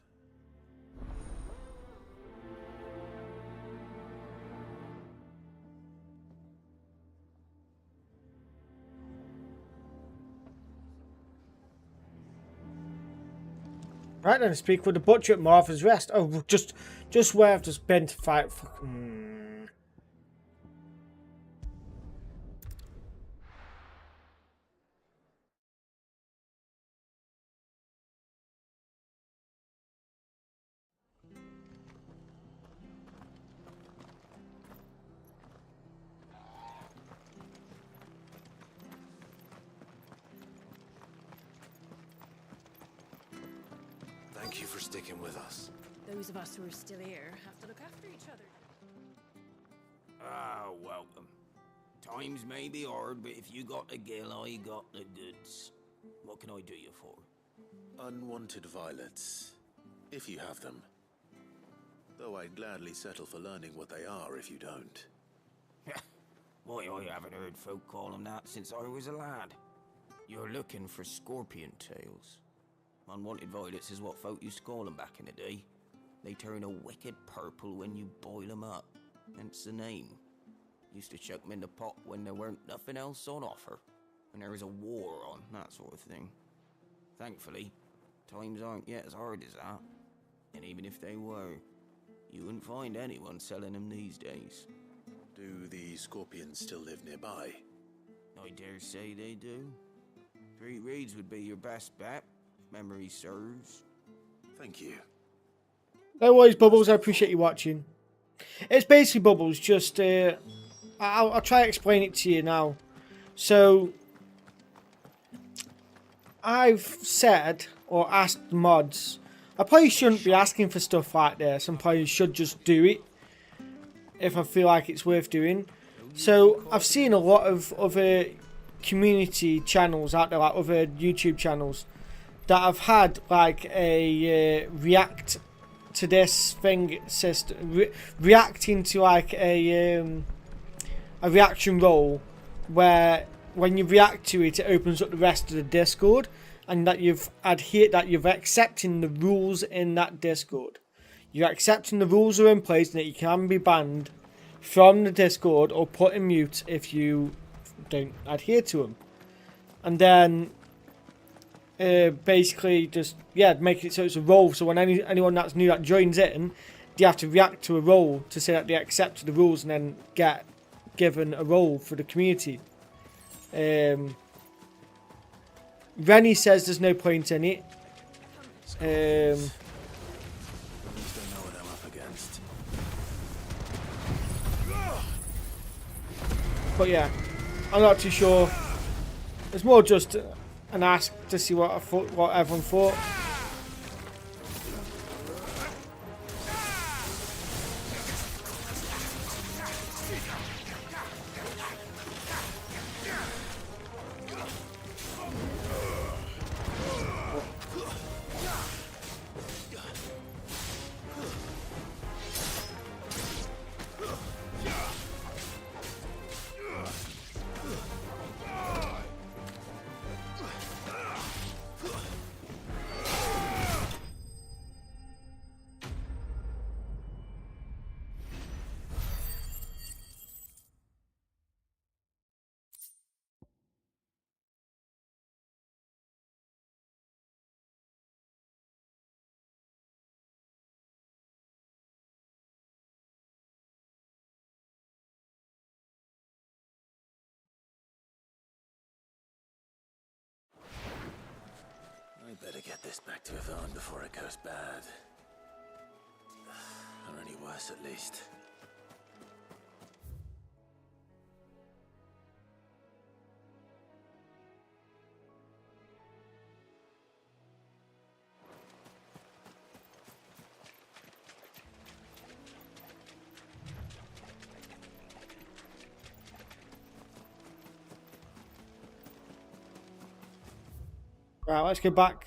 Right then, speak with the butcher at Martha's Rest. Oh, just where I've just been to fight. Thank you for sticking with us. Those of us who are still here have to look after each other. Ah, welcome. Times may be hard, but if you got the gill, I got the goods. What can I do you for? Unwanted violets, if you have them. Though I'd gladly settle for learning what they are if you don't. Why, I haven't heard folk call them that since I was a lad. You're looking for scorpion tails. Unwanted violets is what folk used to call them back in the day. They turn a wicked purple when you boil them up. Hence the name. Used to chuck them in the pot when there weren't nothing else on offer. When there was a war on, that sort of thing. Thankfully, times aren't yet as hard as that. And even if they were, you wouldn't find anyone selling them these days. Do the scorpions still live nearby? I dare say they do. 3 Reeds would be your best bet, if memory serves. Thank you. No worries, Bubbles. I appreciate you watching. It's basically, Bubbles, just... I'll try to explain it to you now. So, I've said, or asked mods, I probably shouldn't be asking for stuff like this. I probably should just do it if I feel like it's worth doing. So, I've seen a lot of other community channels out there, like other YouTube channels, that have had like a react to this thing system, reacting to like a reaction role where when you react to it, it opens up the rest of the Discord, and that you've adhered, that you're accepting the rules in that Discord. You're accepting the rules are in place and that you can be banned from the Discord or put in mute if you don't adhere to them. And then basically just, make it so it's a role. So when anyone that's new that joins in, they have to react to a role to say that they accept the rules and then get given a role for the community. Rennie says there's no point in it. But yeah, I'm not too sure It's more just an ask to see what what everyone thought. I better get this back to Yvonne before it goes bad. Or any worse, at least. Right, let's go back.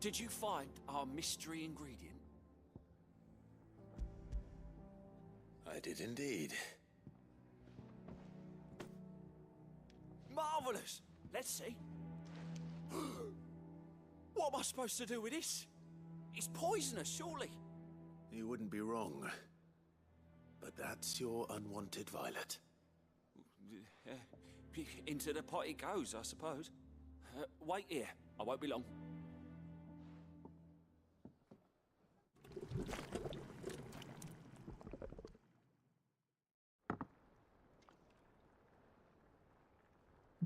Did you find our mystery ingredient? I did indeed. Marvelous! Let's see. What am I supposed to do with this? It's poisonous, surely. You wouldn't be wrong. But that's your unwanted violet. Into the pot it goes, I suppose. Wait here. I won't be long.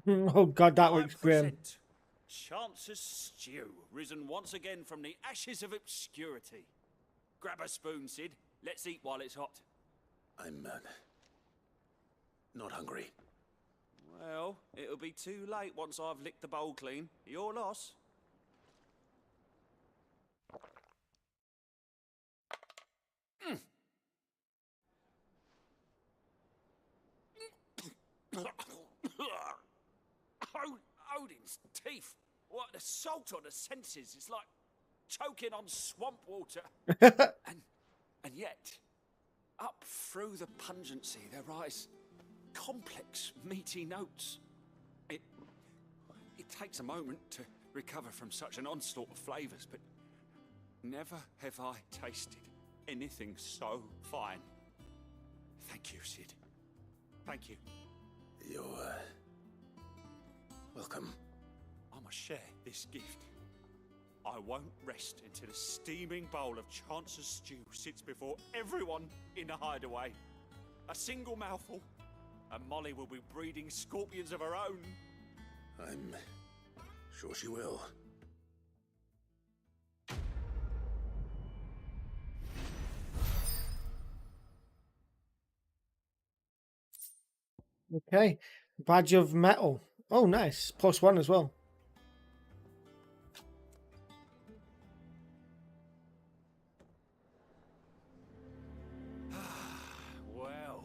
Oh god, that looks grim. Chance's stew, risen once again from the ashes of obscurity. Grab a spoon, Sid. Let's eat while it's hot. I'm not hungry. Well, it'll be too late once I've licked the bowl clean. Your loss. Odin's teeth. What assault on the senses. It's like choking on swamp water. and yet, up through the pungency, there rise complex, meaty notes. It takes a moment to recover from such an onslaught of flavors, but never have I tasted anything so fine. Thank you, Sid. Thank you. You're welcome. I must share this gift. I won't rest until a steaming bowl of Chance's stew sits before everyone in the hideaway. A single mouthful, and Molly will be breeding scorpions of her own. I'm sure she will. Okay. Badge of metal. Oh, nice. +1 as well. Well,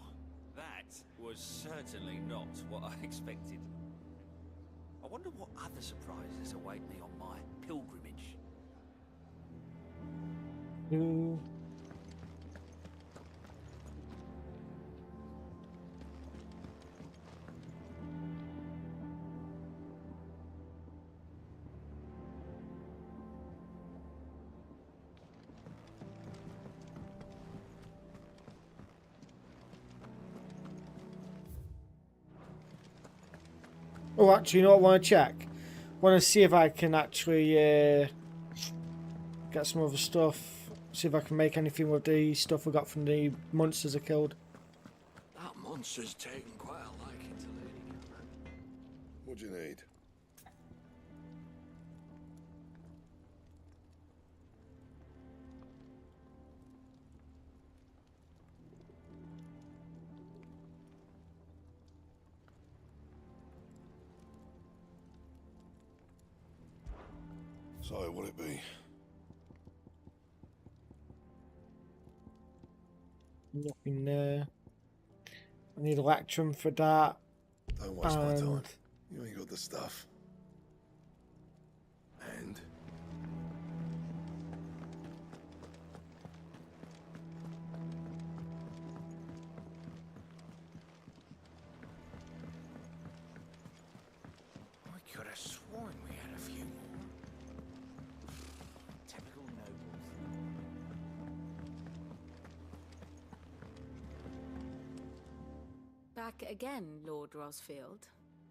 that was certainly not what I expected. I wonder what other surprises await me on my pilgrimage. Oh, actually, you know what I want to check? Want to see if I can actually get some other stuff. See if I can make anything with the stuff we got from the monsters I killed. That monster's taken quite a liking to Lady Cameron. What do you need? So, what'll it be? Nothing there. I need electrum for that. Don't waste my time. You ain't got the stuff. And? I could have sworn we had a few more. Typical nobles. Back again, Lord Rosfield.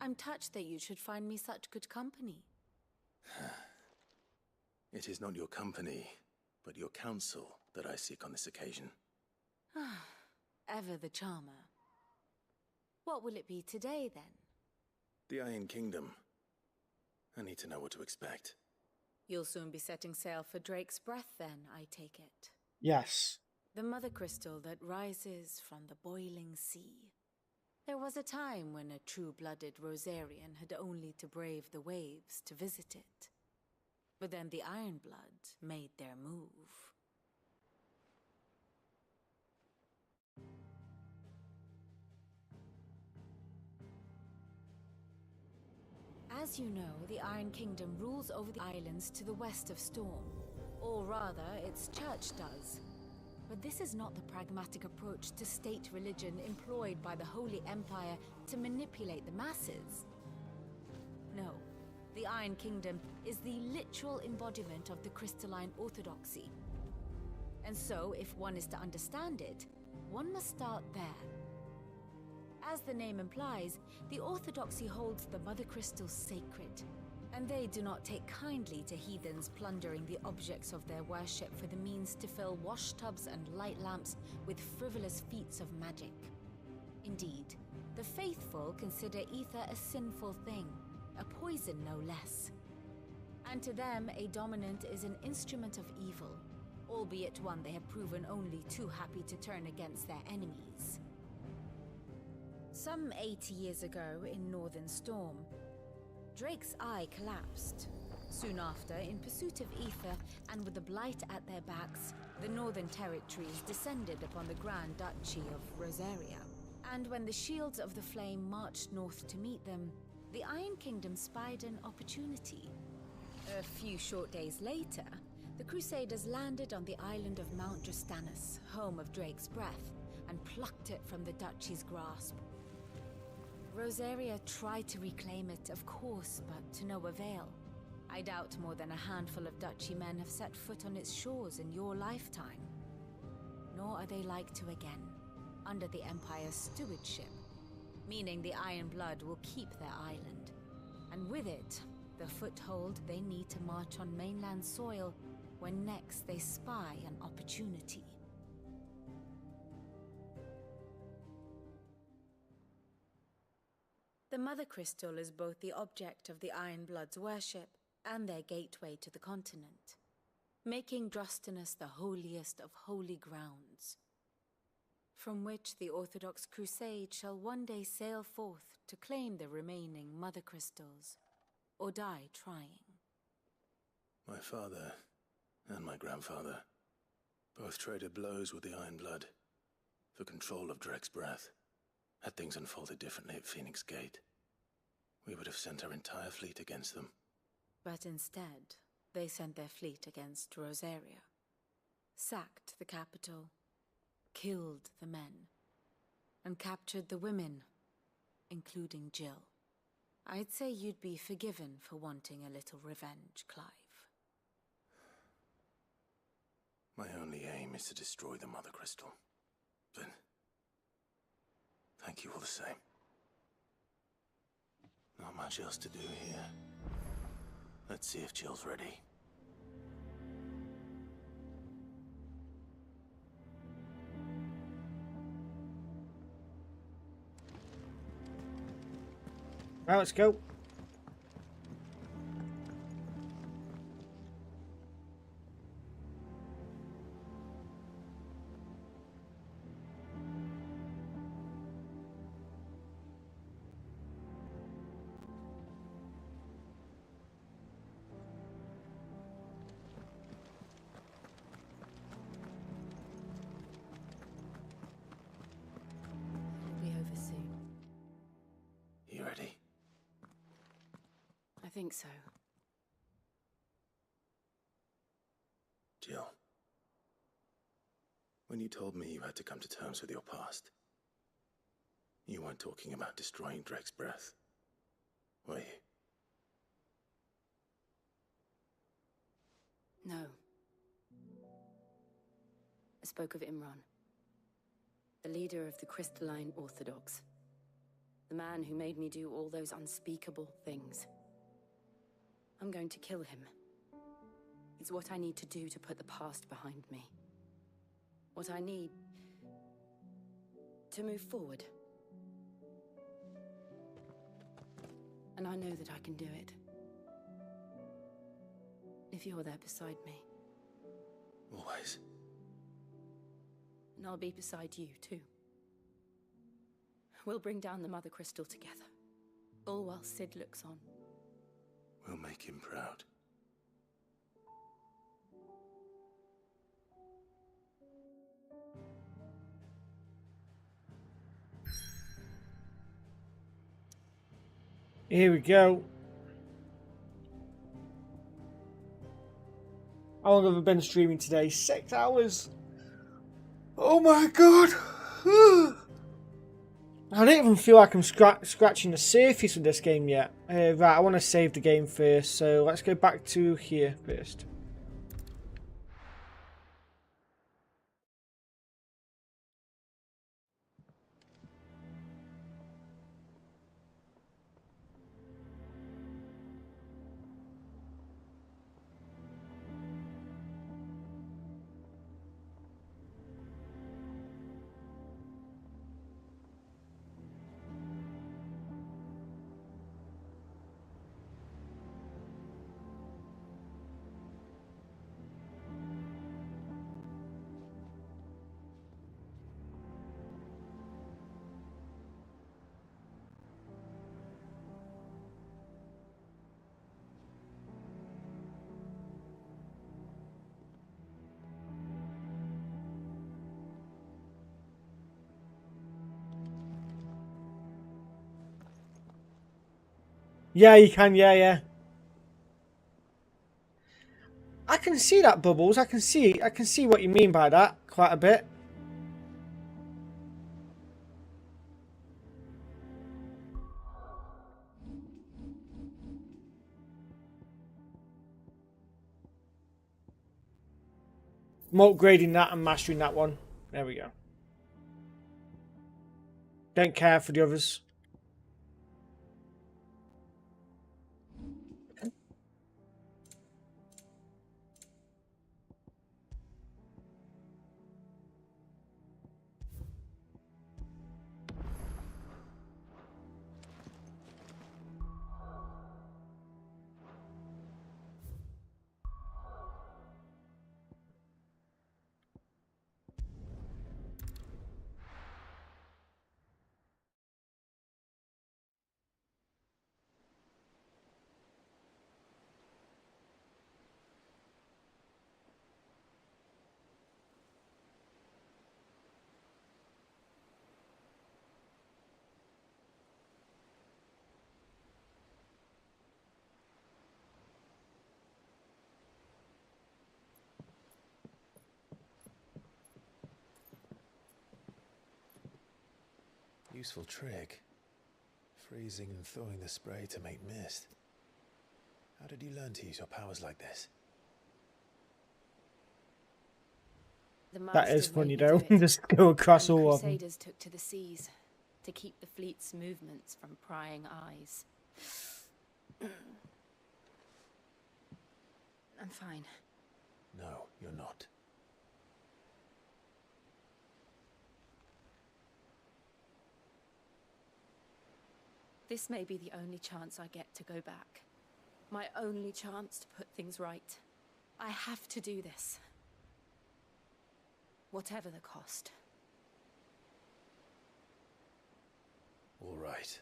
I'm touched that you should find me such good company. It is not your company, but your counsel that I seek on this occasion. Ever the charmer. What will it be today, then? The Iron Kingdom. I need to know what to expect. You'll soon be setting sail for Drake's Breath, then, I take it. Yes. The mother crystal that rises from the boiling sea. There was a time when a true-blooded Rosarian had only to brave the waves to visit it. But then the Ironblood made their move. As you know, the Iron Kingdom rules over the islands to the west of Storm. Or rather, its church does. But this is not the pragmatic approach to state religion employed by the Holy Empire to manipulate the masses. No, the Iron Kingdom is the literal embodiment of the crystalline orthodoxy. And so, if one is to understand it, one must start there. As the name implies, the orthodoxy holds the Mother Crystals sacred, and they do not take kindly to heathens plundering the objects of their worship for the means to fill washtubs and light lamps with frivolous feats of magic. Indeed, the faithful consider ether a sinful thing, a poison no less. And to them, a dominant is an instrument of evil, albeit one they have proven only too happy to turn against their enemies. Some 80 years ago in Northern Storm, Drake's eye collapsed. Soon after, in pursuit of ether and with the blight at their backs, the Northern Territories descended upon the Grand Duchy of Rosaria. And when the Shields of the Flame marched north to meet them, the Iron Kingdom spied an opportunity. A few short days later, the Crusaders landed on the island of Mount Drastanus, home of Drake's Breath, and plucked it from the Duchy's grasp. Rosaria tried to reclaim it, of course, but to no avail. I doubt more than a handful of Duchy men have set foot on its shores in your lifetime. Nor are they like to again, under the Empire's stewardship, meaning the Iron Blood will keep their island, and with it, the foothold they need to march on mainland soil when next they spy an opportunity. The Mother Crystal is both the object of the Iron Blood's worship and their gateway to the continent, making Drastanus the holiest of holy grounds, from which the Orthodox Crusade shall one day sail forth to claim the remaining Mother Crystals, or die trying. My father and my grandfather both traded blows with the Iron Blood for control of Drake's Breath. Had things unfolded differently at Phoenix Gate, we would have sent our entire fleet against them. But instead, they sent their fleet against Rosaria, sacked the capital, killed the men, and captured the women, including Jill. I'd say you'd be forgiven for wanting a little revenge, Clive. My only aim is to destroy the Mother Crystal. But thank you all the same. Not much else to do here. Let's see if Jill's ready. Right, let's go. It'll be over soon. You ready? I think so. Jill. When you told me you had to come to terms with your past, you weren't talking about destroying Drake's breath, were you? No. I spoke of Imran, the leader of the Crystalline Orthodox. The man who made me do all those unspeakable things. I'm going to kill him. It's what I need to do to put the past behind me. What I need to move forward. And I know that I can do it. If you're there beside me. Always. And I'll be beside you, too. We'll bring down the Mother Crystal together. All while Sid looks on. We'll make him proud. Here we go. How long have I been streaming today? 6 hours. Oh my god. I don't even feel like I'm scratching the surface of this game yet. Right, I want to save the game first, so let's go back to here first. Yeah, you can, yeah. I can see that, Bubbles. I can see what you mean by that quite a bit. I'm upgrading that and mastering that one. There we go. Don't care for the others. Useful trick. Freezing and thawing the spray to make mist. How did you learn to use your powers like this? That is funny though. Just go across all of them. Crusaders took to the seas to keep the fleet's movements from prying eyes. I'm fine. No, you're not. This may be the only chance I get to go back. My only chance to put things right. I have to do this. Whatever the cost. All right.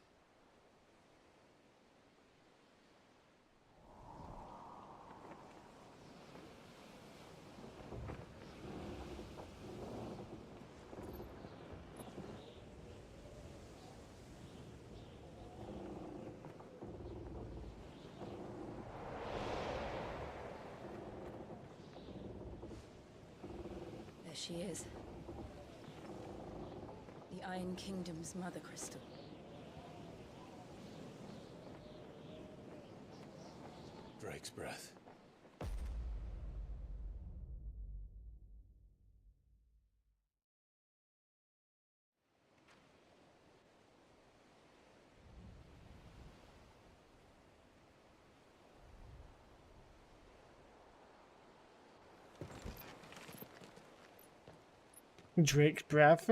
There she is. The Iron Kingdom's Mother Crystal. Drake's breath. Drake's breath.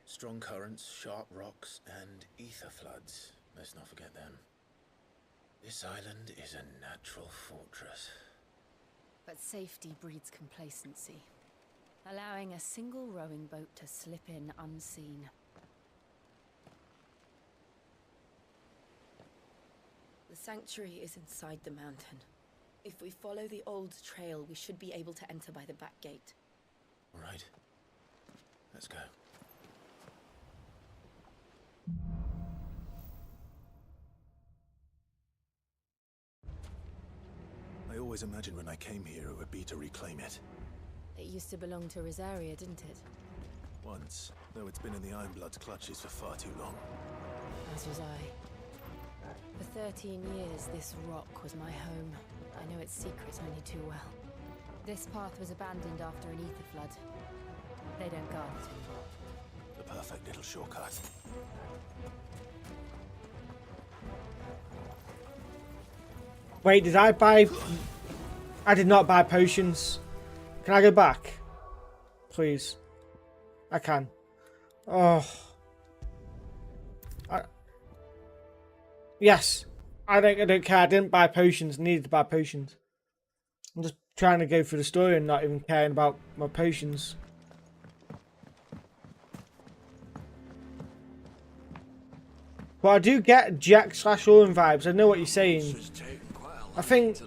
Strong currents, sharp rocks, and ether floods. Let's not forget them. This island is a natural fortress. But safety breeds complacency, allowing a single rowing boat to slip in unseen. The sanctuary is inside the mountain. If we follow the old trail, we should be able to enter by the back gate. All right. Let's go. I always imagined when I came here it would be to reclaim it. It used to belong to Rosaria, didn't it? Once, though it's been in the Ironblood's clutches for far too long. As was I. For 13 years, this rock was my home. I know its secrets only too well. This path was abandoned after an ether flood. They don't guard it anymore. The perfect little shortcut. Wait, did I buy... I did not buy potions. Can I go back? Please. I can. Oh. Yes. I don't care. I didn't buy potions. Needed to buy potions. I'm just trying to go through the story and not even caring about my potions. But I do get Jack/Orin vibes. I know what you're saying. I think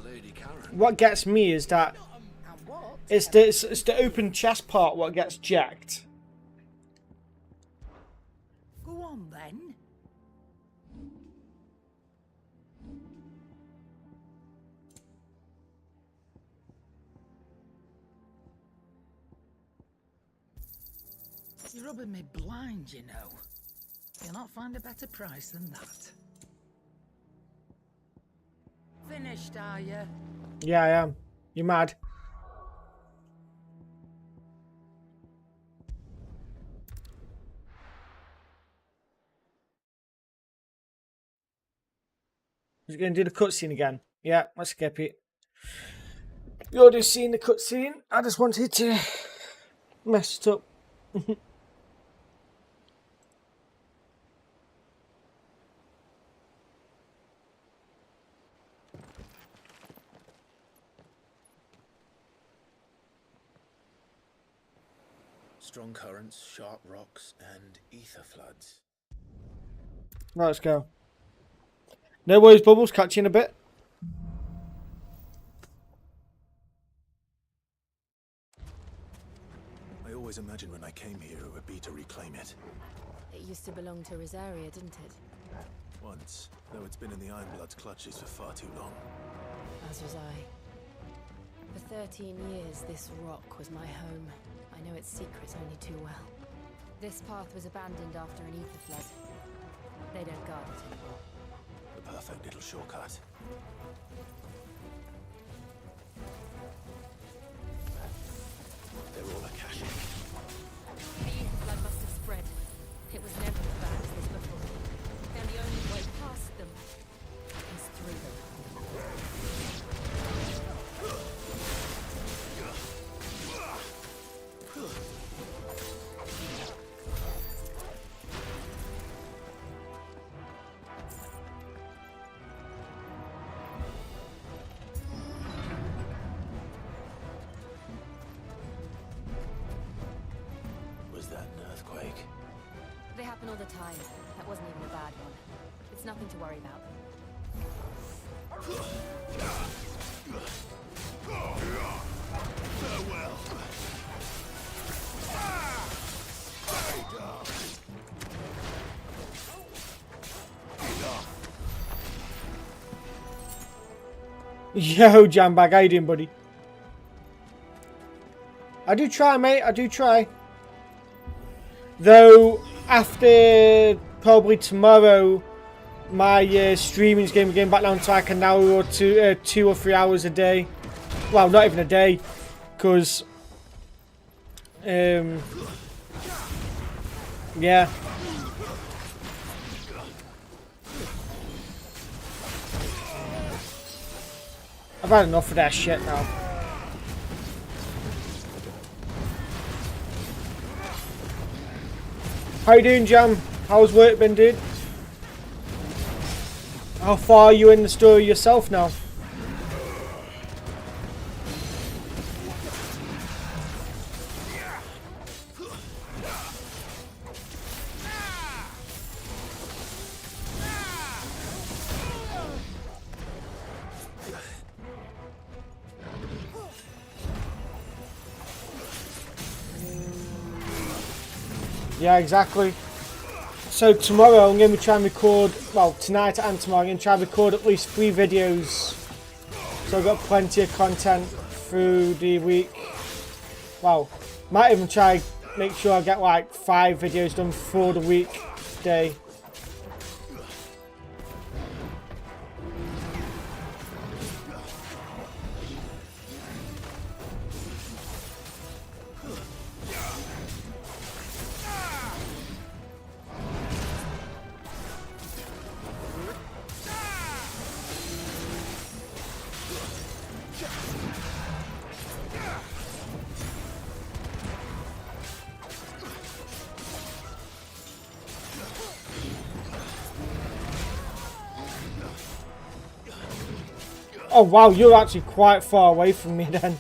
what gets me is that it's the open chest part what gets jacked. Go on then. You're rubbing me blind, you know. You'll not find a better price than that. Finished, are you? Yeah, I am. You mad? Is it going to do the cutscene again? Yeah, let's skip it. You're just seeing the cutscene. I just wanted to mess it up. Strong currents, sharp rocks, and ether floods. Right, let's go. No worries, Bubbles. Catch you in a bit. I always imagined when I came here it would be to reclaim it. It used to belong to Rosaria, didn't it? Once, though it's been in the Ironblood's clutches for far too long. As was I. For 13 years, this rock was my home. I know its secrets only too well. This path was abandoned after an ether flood. They don't guard it anymore. The perfect little shortcut. They're all a cache. The ether flood must have spread. It was never as bad as this before. Then all the time. That wasn't even a bad one. It's nothing to worry about. Farewell. Yo, Jambag, how you doing, buddy? I do try, mate. I do try. Though, after probably tomorrow, my streaming's going to be getting back down to like an hour or 2 or 3 hours a day. Well, not even a day, because yeah. I've had enough of that shit now. How you doing, Jam? How's work been, dude? How far are you in the story yourself now? Yeah, exactly. So tomorrow I'm going to try and record, well, tonight and tomorrow I'm going to try and record at least 3 videos. So I've got plenty of content through the week. Well, might even try make sure I get like 5 videos done for the weekday. Oh wow, you're actually quite far away from me then.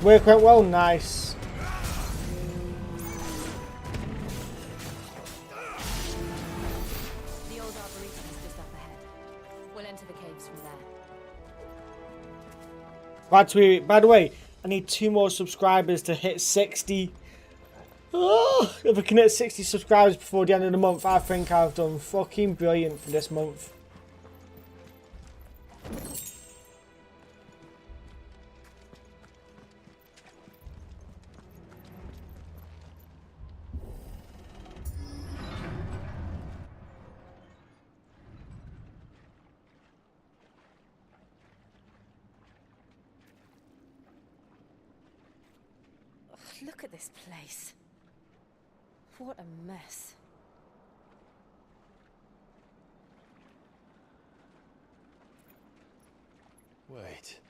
Work went well, nice. The old arboretum is just up ahead. We'll enter the caves from there. By the way, I need 2 more subscribers to hit 60. Oh, if I can hit 60 subscribers before the end of the month, I think I've done fucking brilliant for this month. Ugh, look at this place. What a mess. Wait.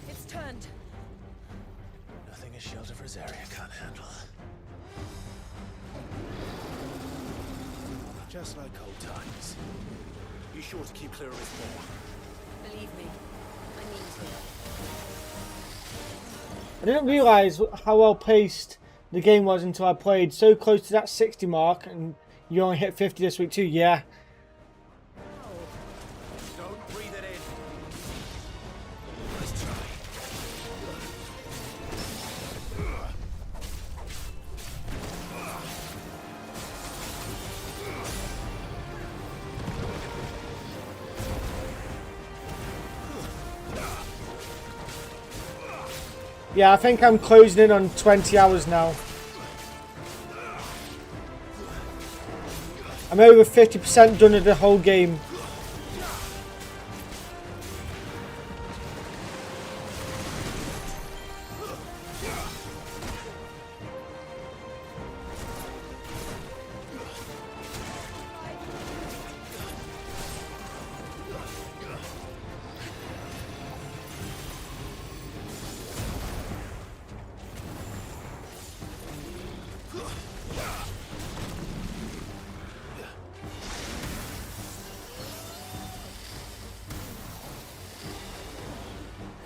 It's turned. Nothing a shelter for Zarya can't handle. Just like old times. You sure to keep clear of his more? Believe me, I need to. I didn't realise how well paced the game was until I played so close to that 60 mark, and you only hit 50 this week too. Yeah. Don't breathe it in. Let's try. Yeah, I think I'm closing in on 20 hours now. I'm over 50% done of the whole game.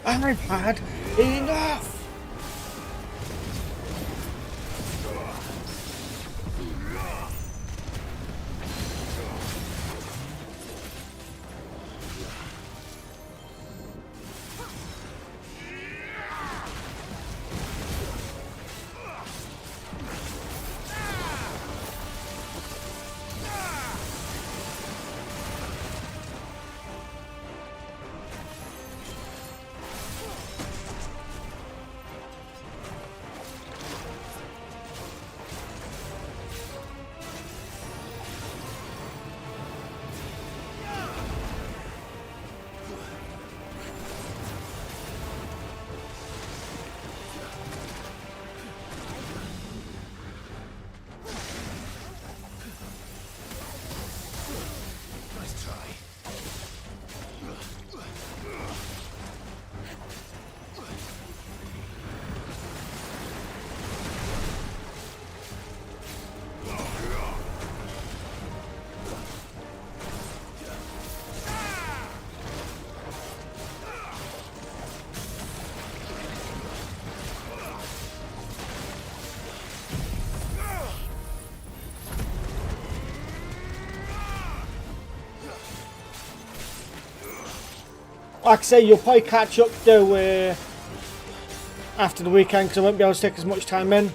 I've had enough! Like I say, you'll probably catch up though after the weekend, because I won't be able to take as much time in.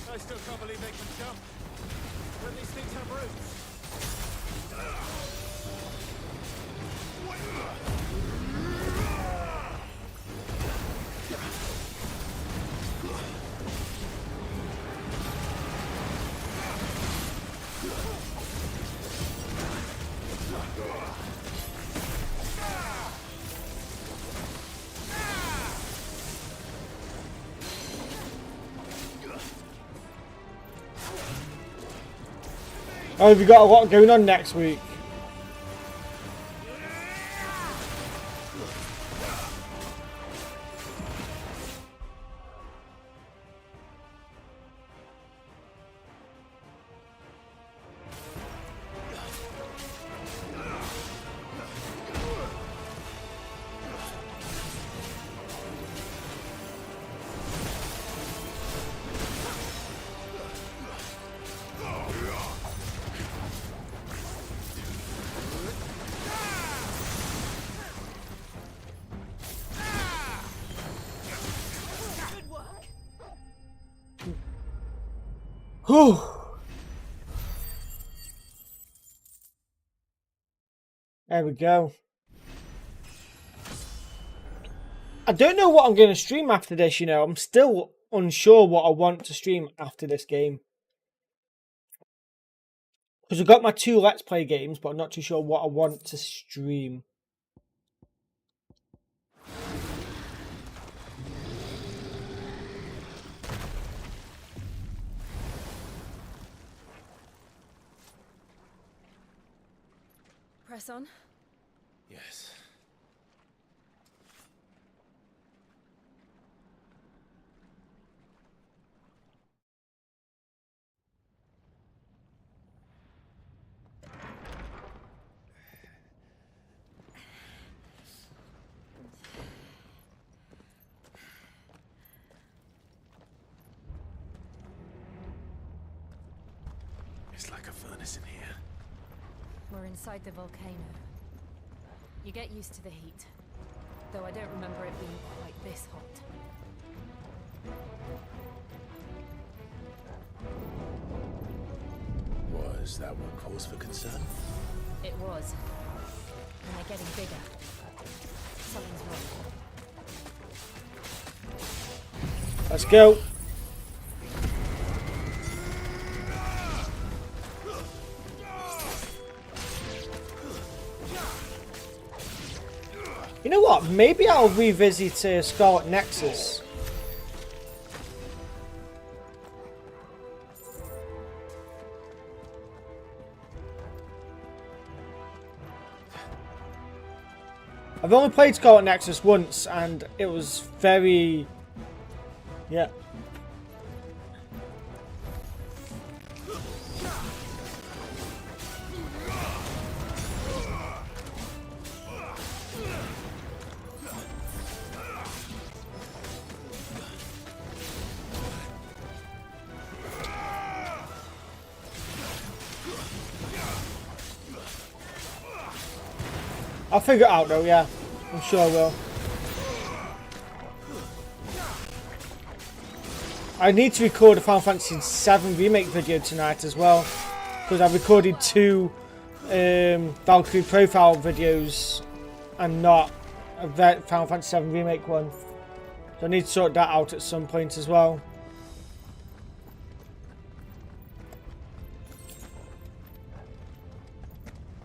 I still can't believe they can jump. When these things have roots. Oh, have you got a lot going on next week? Whew. There we go. I don't know what I'm going to stream after this, you know. I'm still unsure what I want to stream after this game. Because I've got my 2 Let's Play games, but I'm not too sure what I want to stream. Press on. Yes. It's like a furnace in here. We're inside the volcano. You get used to the heat, though I don't remember it being quite this hot. Was that one cause for concern? It was. And they're getting bigger. Something's wrong. Let's go. You know what? Maybe I'll revisit Scarlet Nexus. I've only played Scarlet Nexus once, and it was very... yeah. I'll figure it out though, yeah. I'm sure I will. I need to record a Final Fantasy VII Remake video tonight as well. Because I've recorded 2 Valkyrie profile videos and not a Final Fantasy VII Remake one. So I need to sort that out at some point as well.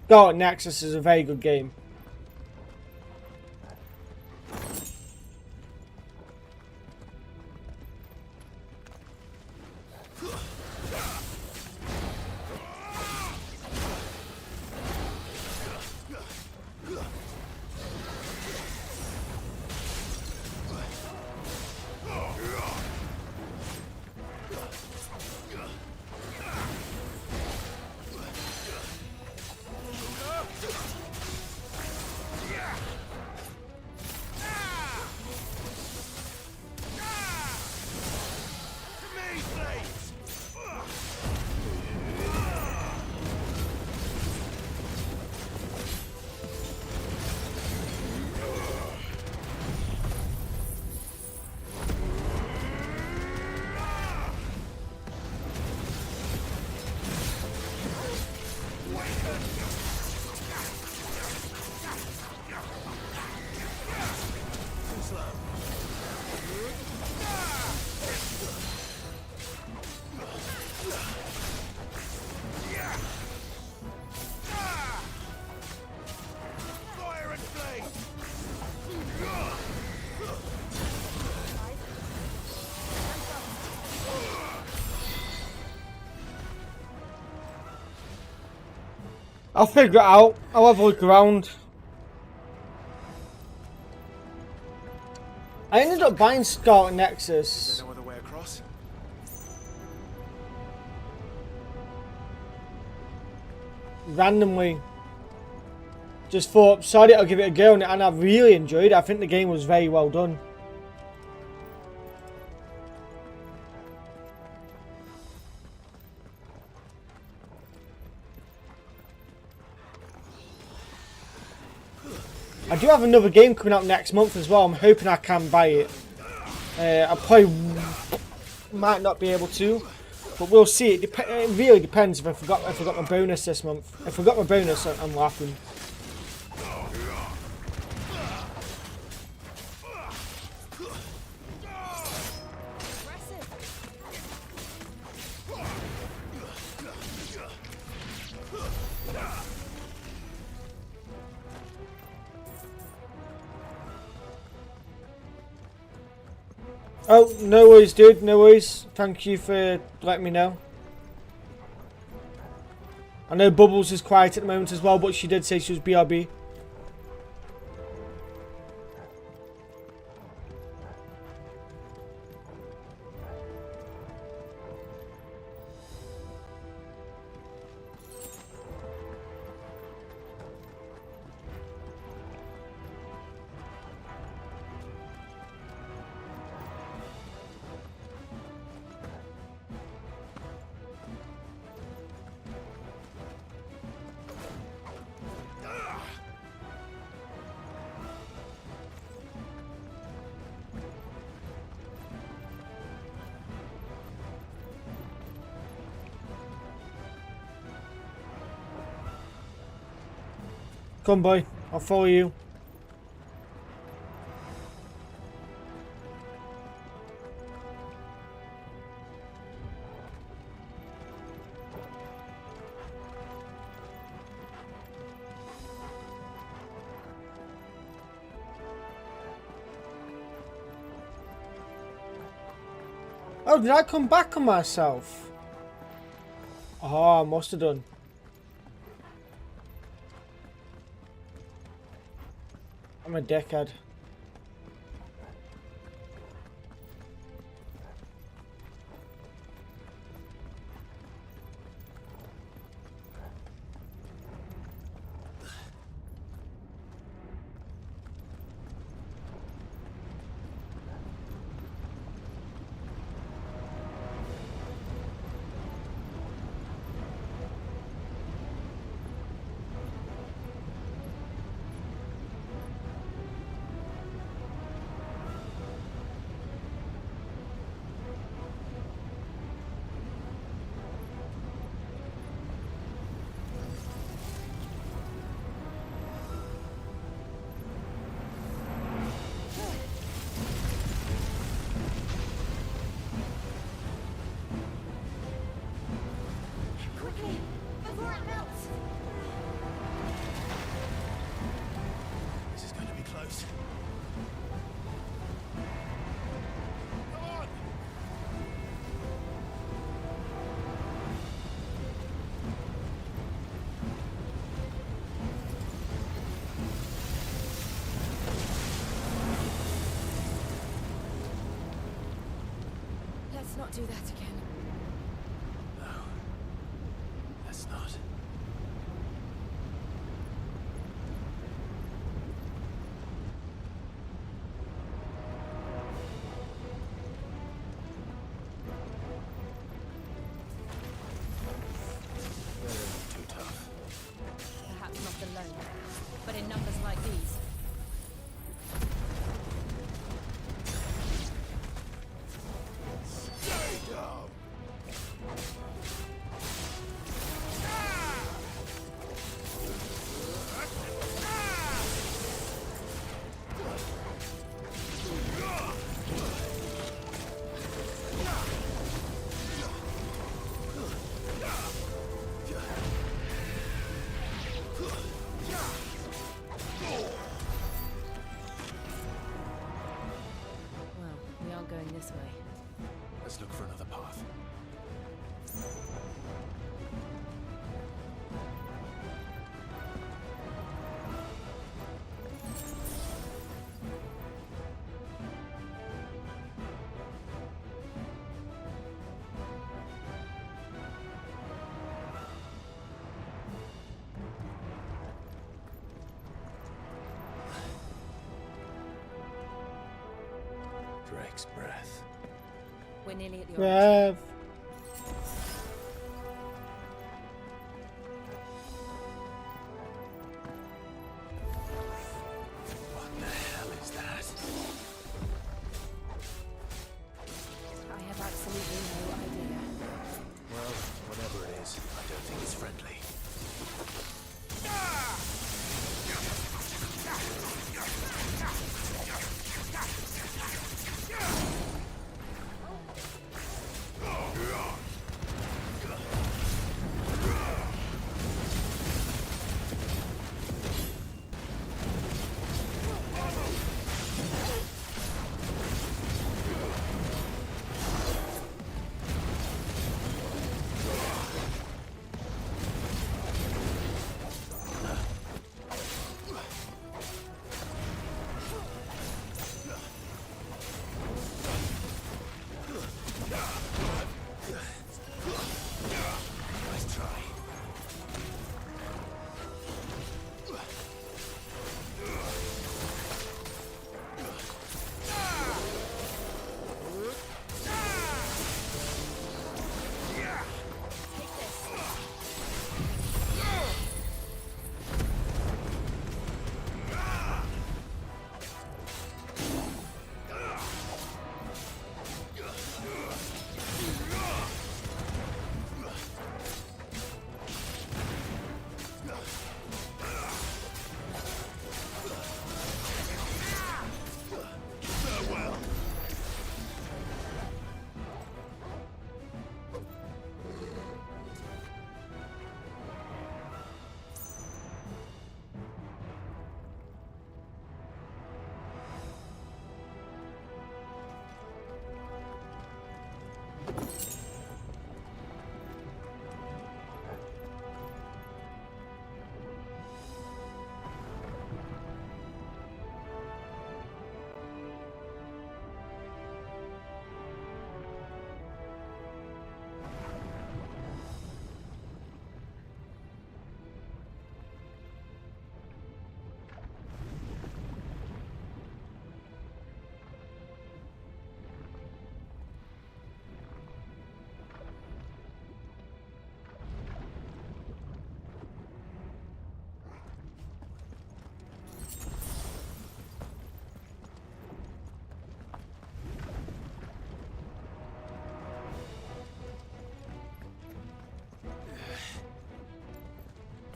Scarlet Nexus is a very good game. I'll figure it out. I'll have a look around. I ended up buying Scarlet Nexus. Is there no other way across? Randomly. Just thought, sorry, I'll give it a go, and I really enjoyed it. I think the game was very well done. I do have another game coming out next month as well. I'm hoping I can buy it. I probably might not be able to, but we'll see. It really depends if I forgot my bonus this month. If I got my bonus, I'm laughing. Oh, no worries, dude. No worries. Thank you for letting me know. I know Bubbles is quiet at the moment as well, but she did say she was BRB. Come, boy. I'll follow you. Oh, did I come back on myself? Oh, I must have done. I'm a dickhead. Quickly, before it melts! This is going to be close. Come on! Let's not do that again. No. Let's not. Too tough. Perhaps not alone, but in numbers like these. Stay down! Well, we aren't going this way. Let's look for another path. Drake's breath. We're nearly at the origin. Rev. What the hell is that? I have absolutely no idea. Well, whatever it is, I don't think it's friendly. Ah!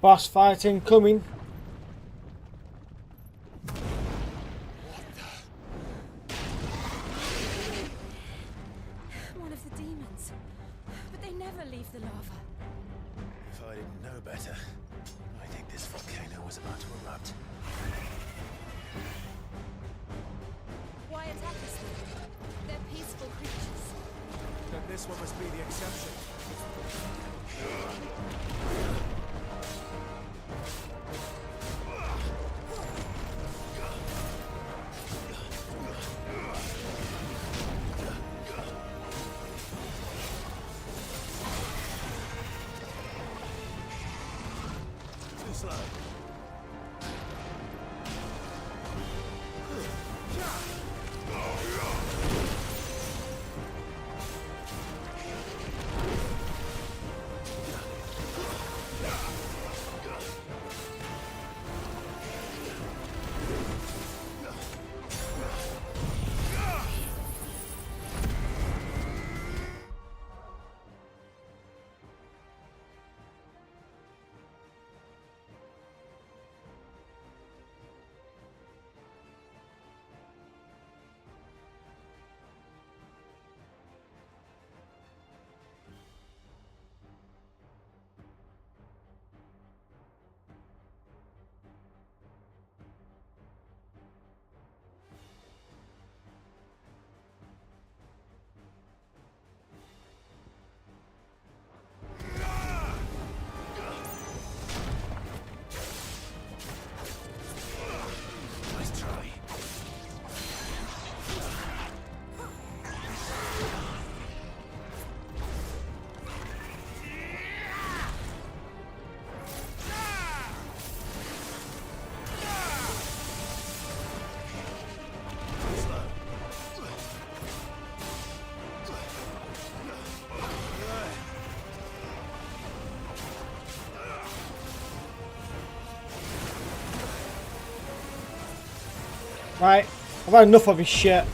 Boss fight incoming. One of the demons. But they never leave the lava. If I didn't know better, I think this volcano was about to erupt. Why attack us then? They're peaceful creatures. Then this one must be the exception. Too slow. Right, I've had enough of his shit.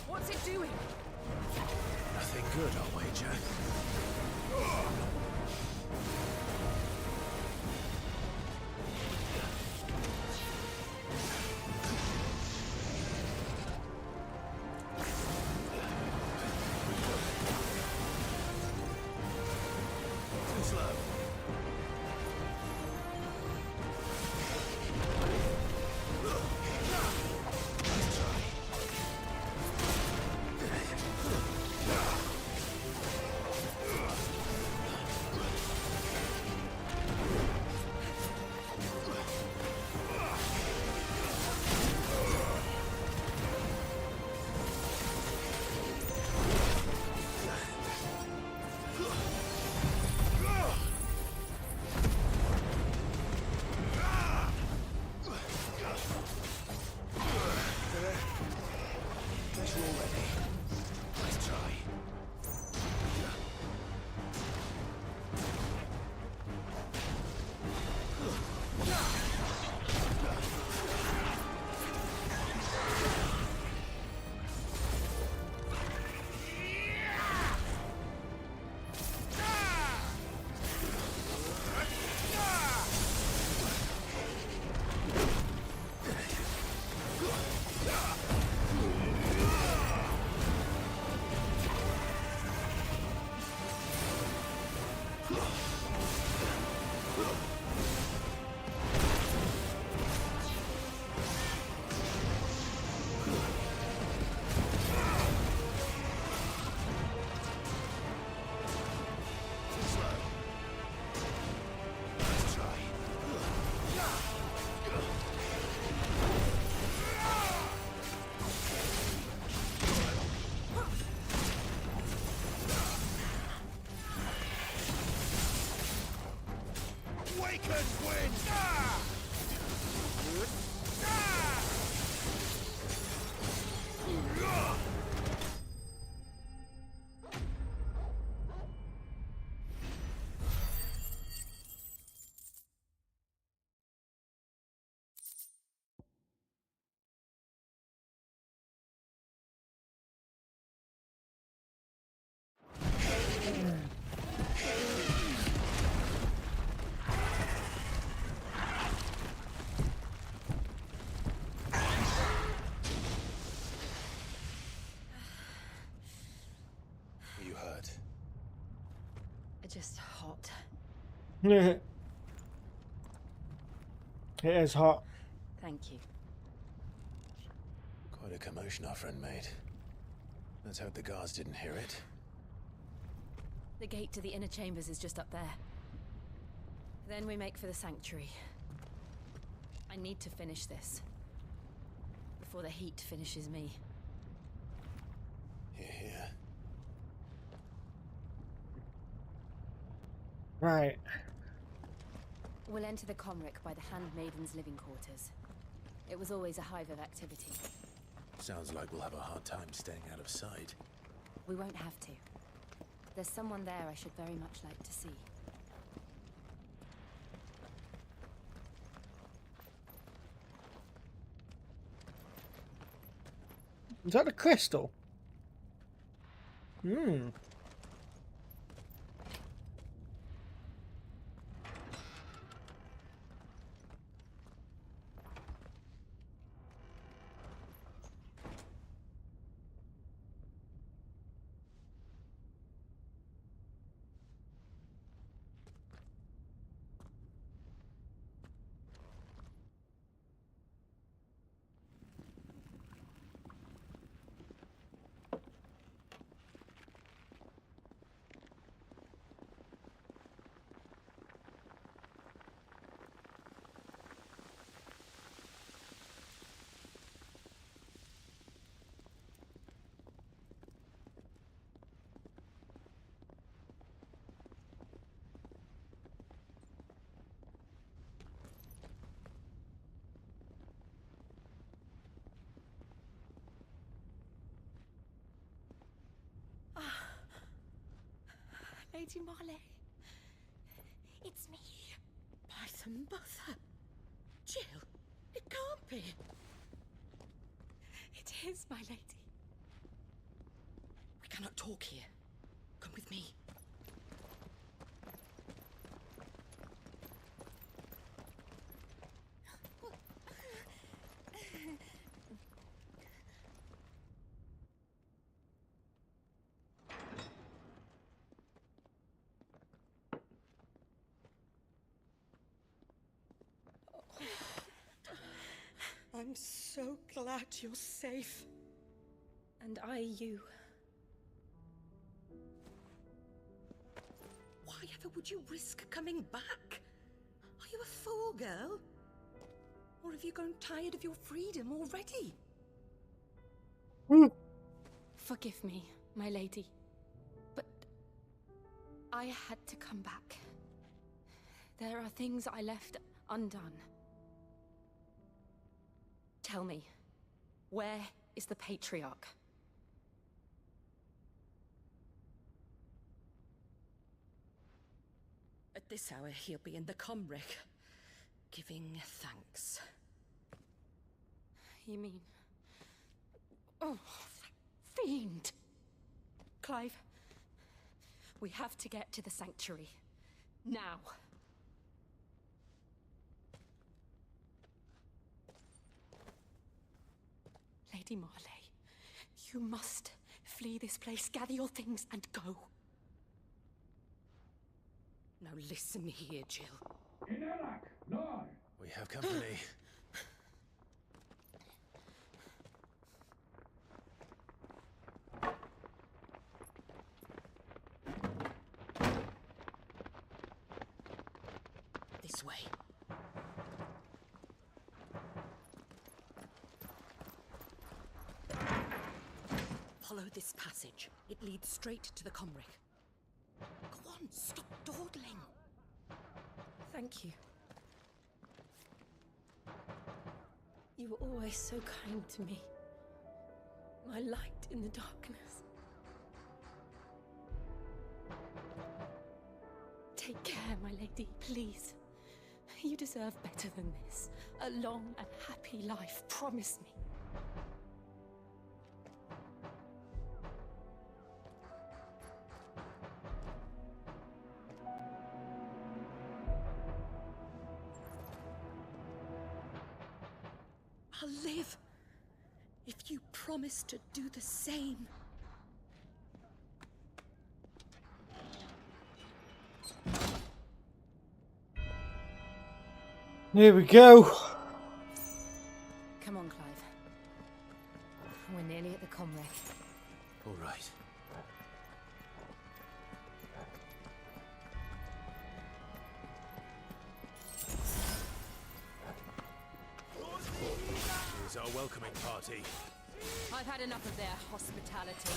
What's it doing? Nothing good, I'll wager. Too slow. Falcons win! You hurt? Just hot. It is hot. Thank you. Quite a commotion our friend made. Let's hope the guards didn't hear it. The gate to the inner chambers is just up there. Then we make for the sanctuary. I need to finish this. Before the heat finishes me. Hear, hear. Right. We'll enter the Comric by the Handmaiden's living quarters. It was always a hive of activity. Sounds like we'll have a hard time staying out of sight. We won't have to. There's someone there I should very much like to see. Is that the crystal? Hmm. Lady Marley. It's me. By the mother. Jill, it can't be. It is, my lady. We cannot talk here. Come with me. I'm so glad you're safe. And I you. Why ever would you risk coming back? Are you a fool, girl? Or have you grown tired of your freedom already? Forgive me, my lady. But I had to come back. There are things I left undone. Tell me, where is the Patriarch? At this hour, he'll be in the Comric, giving thanks. You mean... Oh, that fiend! Clive, we have to get to the sanctuary. Now. Lady Marley, you must flee this place, gather your things, and go. Now listen here, Jill. We have company. This way. Follow this passage. It leads straight to the Comric. Go on, stop dawdling. Thank you. You were always so kind to me. My light in the darkness. Take care, my lady, please. You deserve better than this. A long and happy life, promise me. I'll live if you promise to do the same. Here we go. Come on, Clive. We're nearly at the comwreck. All right. Here's our welcoming party. I've had enough of their hospitality.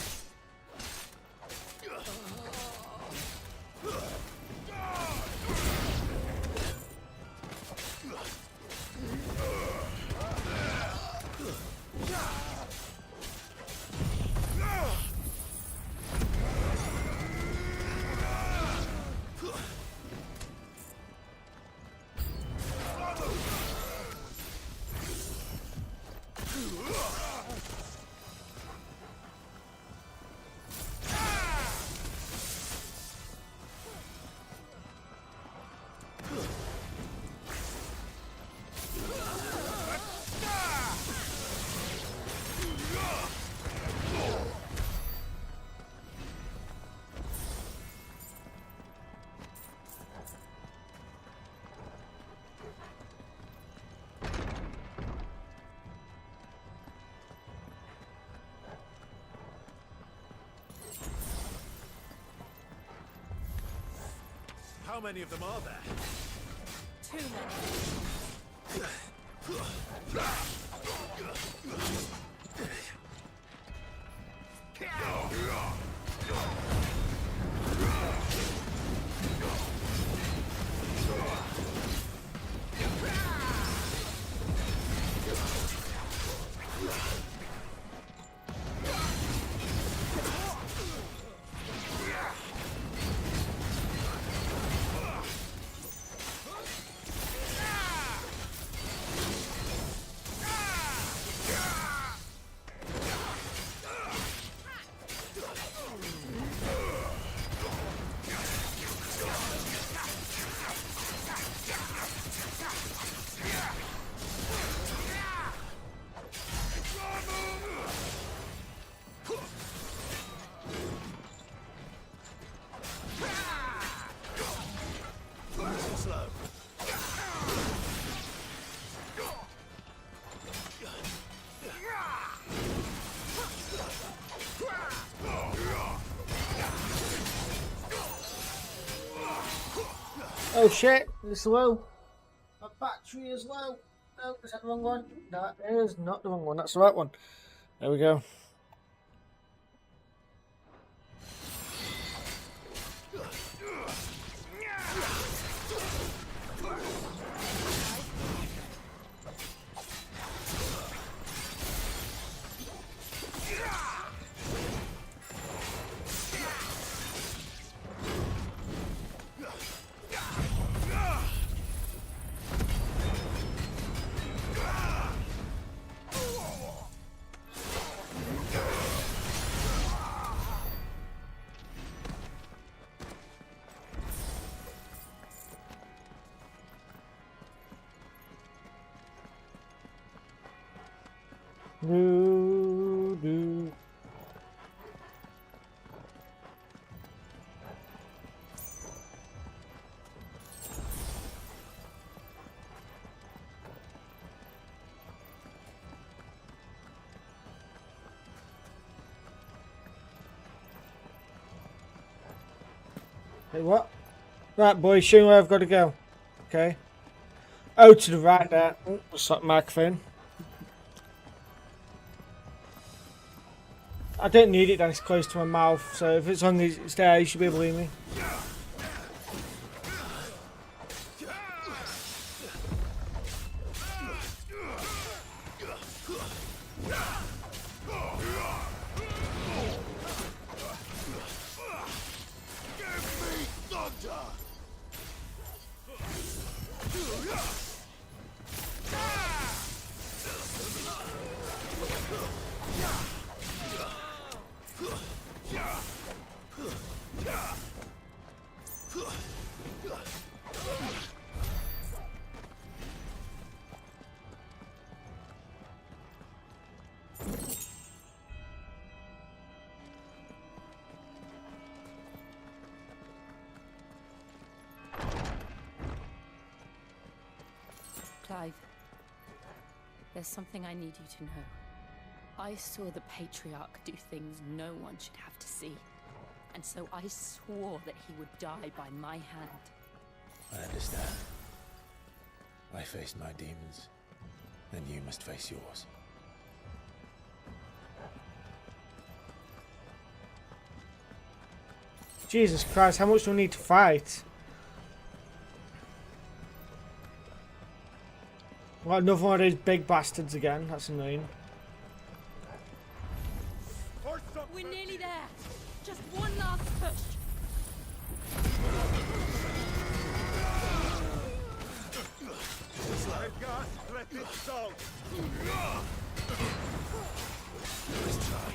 How many of them are there? Too many. Oh shit, it's low. My battery is low. No, is that the wrong one? That is not the wrong one, that's the right one. There we go. Do. Hey, what? Right, boys, show me where I've got to go. Okay. Oh, to the right there. Oh, what's that microphone? I don't need it that it's close to my mouth, so if it's on it's there, you should be able to hear me. Give me thunder! Clive, there's something I need you to know. I saw the Patriarch do things no one should have to see. And so I swore that he would die by my hand. I understand. I faced my demons, and you must face yours. Jesus Christ, how much do we need to fight? Well, another one of these big bastards again. That's annoying. We're nearly there. Just one last push. Let it go! Let's try.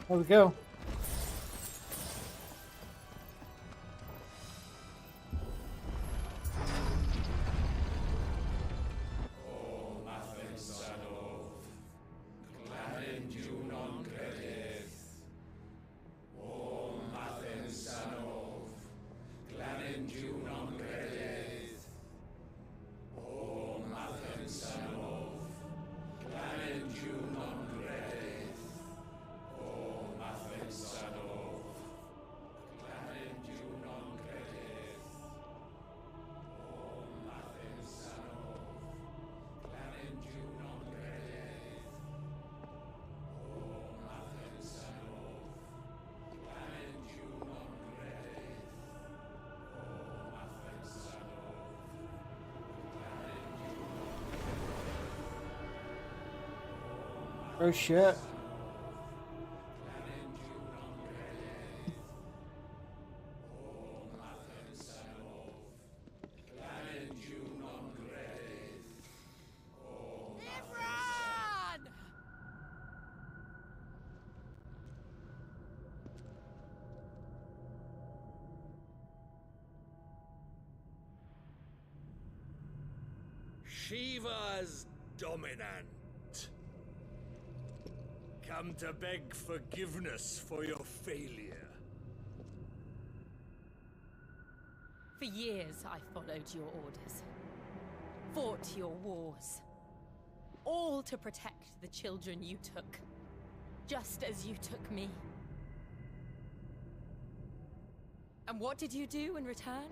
There we go. Oh shit. Shiva's dominant. Come to beg forgiveness for your failure. For years, I followed your orders, fought your wars, all to protect the children you took, just as you took me. And what did you do in return?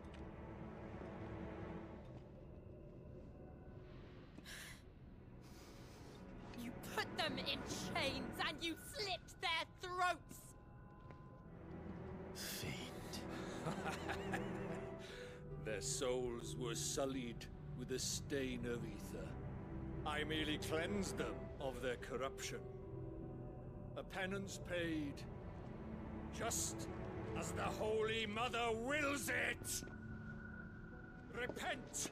You put them in chains and you slit their throats! Fiend. Their souls were sullied with the stain of ether. I merely cleansed them of their corruption. A penance paid, just as the Holy Mother wills it! Repent,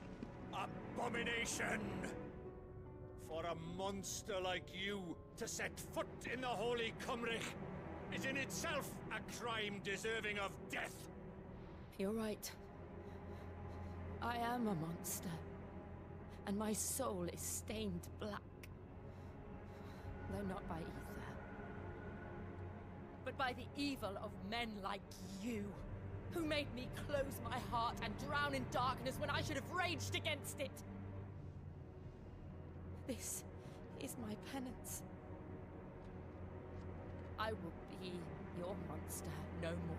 abomination! For a monster like you to set foot in the Holy Cymric is in itself a crime deserving of death. You're right. I am a monster. And my soul is stained black. Though not by ether. But by the evil of men like you, who made me close my heart and drown in darkness when I should have raged against it. This is my penance. I will be your monster no more.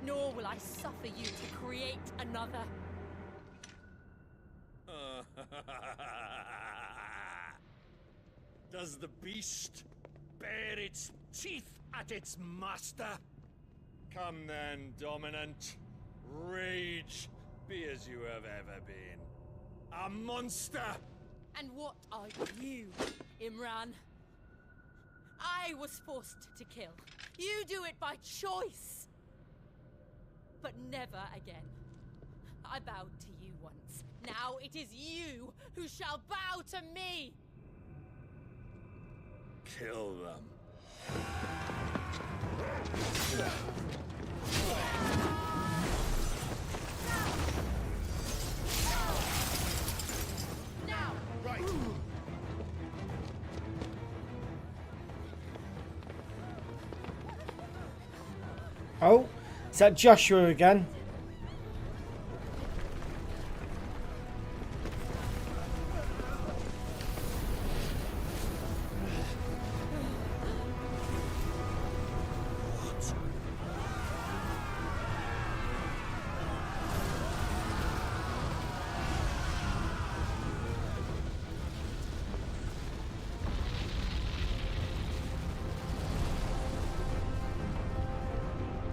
Nor will I suffer you to create another. Does the beast bare its teeth at its master? Come then, dominant. Rage, be as you have ever been. A monster! And what are you, Imran? I was forced to kill. You do it by choice. But never again. I bowed to you once. Now it is you who shall bow to me! Kill them. Now! Right! Oh, is that Joshua again?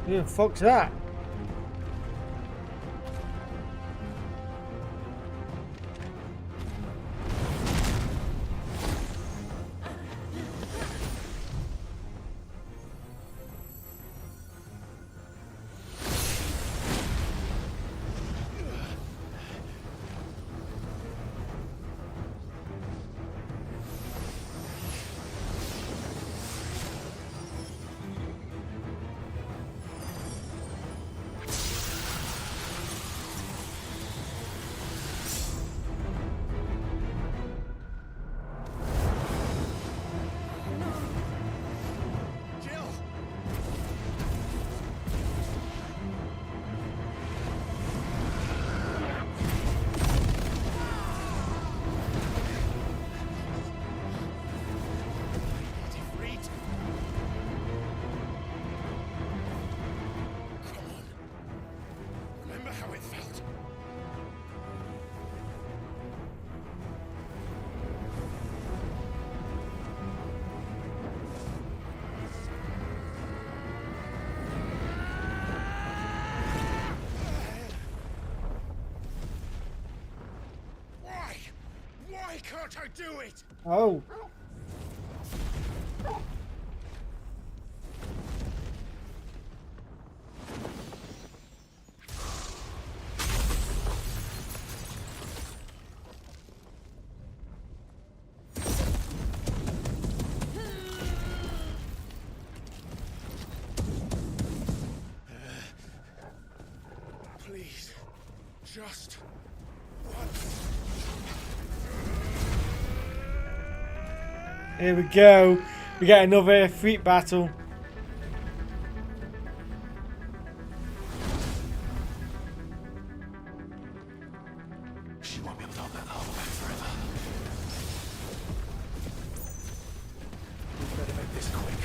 Who the fuck's that? Why can't I do it? Oh. Please, just once. Here we go. We get another freak battle. She won't be able to hold that harbor back forever. We better make this quick.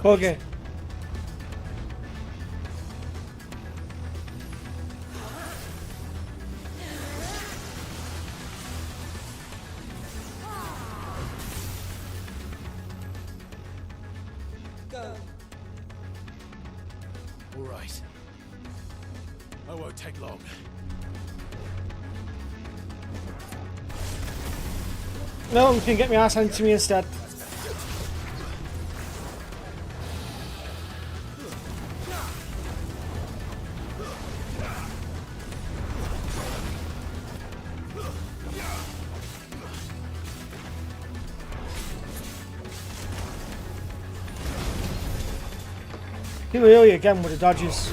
Okay. All right. I won't take long. No, you can get my ass handed to me instead. Here we are again with the dodges.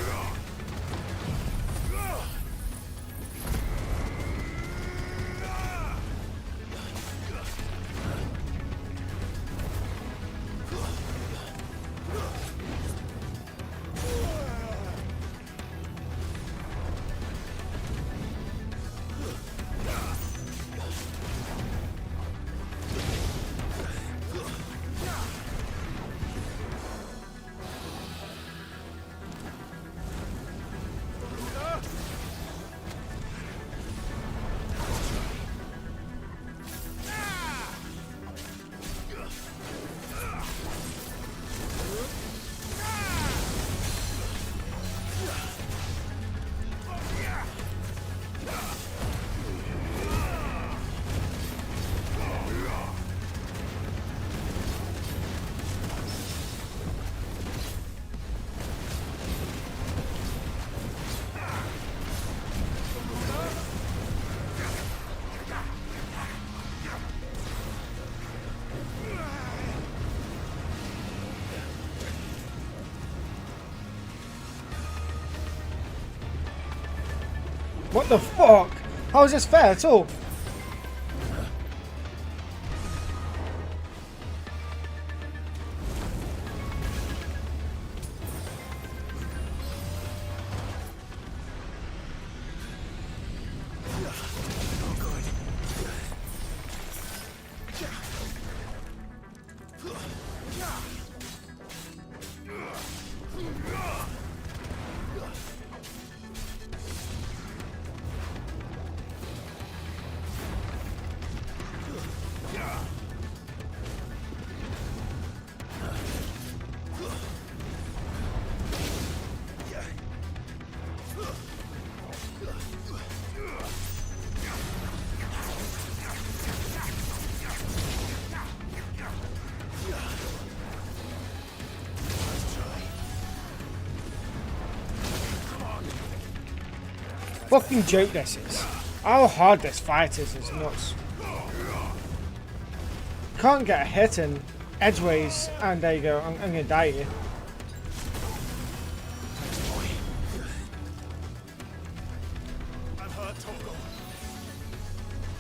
What the fuck? How is this fair at all? Fucking joke this is. How hard this fight is nuts. Can't get a hit in edgeways, and there you go, I'm gonna die here. I'm hurt, Torgal.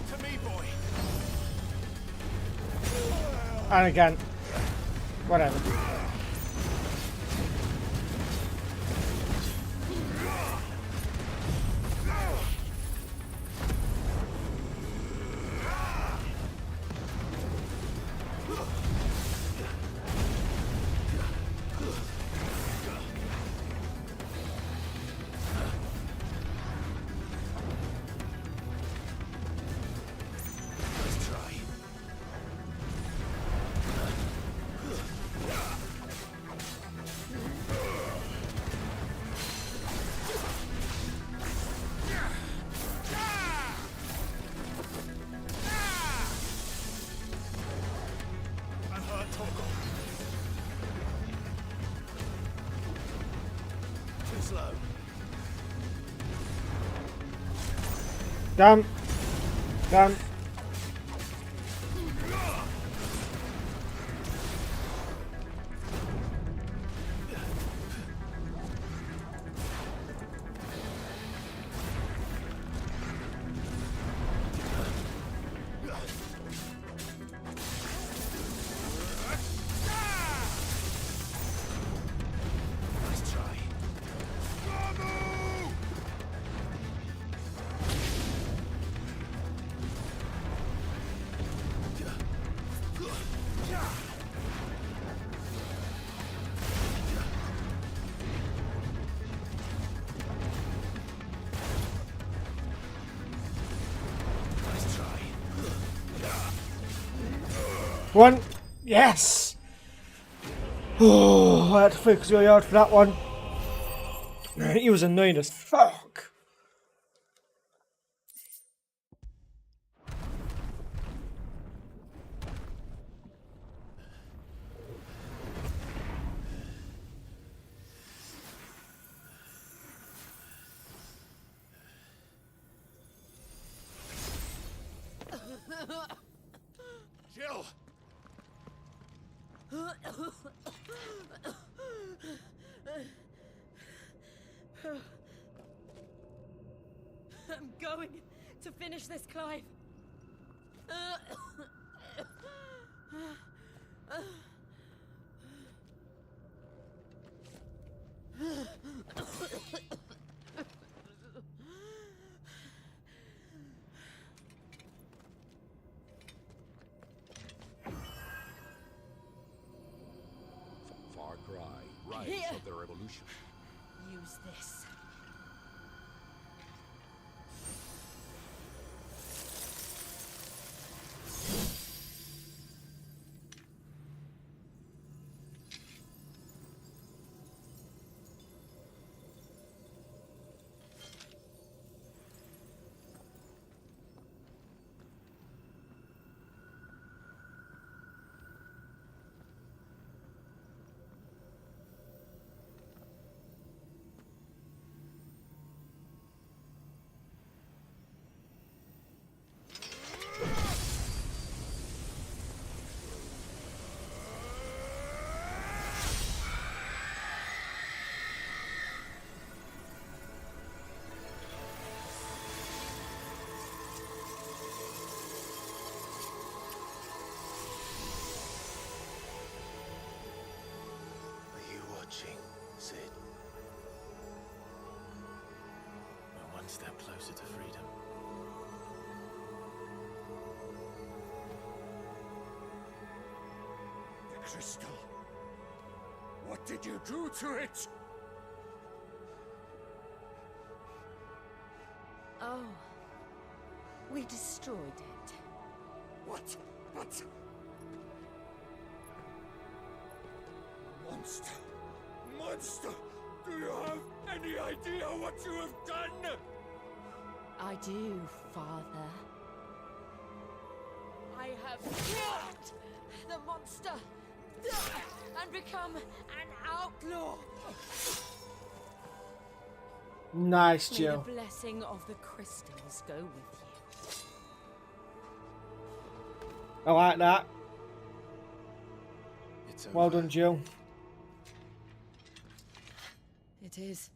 To me, boy. And again, whatever. Done. Done. One. Yes! Oh, I had to focus really hard for that one. He was annoying as fuck. Jill! I'm going to finish this, Clive. Far Cry, Rise Here. of the Revolution. Use this. Are you watching, Sid? We're one step closer to freedom. The crystal. What did you do to it? Oh. We destroyed it. What? But... Monster! Monster! Do you have any idea what you have done? I do, Father. I have killed the monster and become an outlaw. Nice, May Jill. the blessing of the crystals go with you. I like that. It's Well over. done, Jill. It is.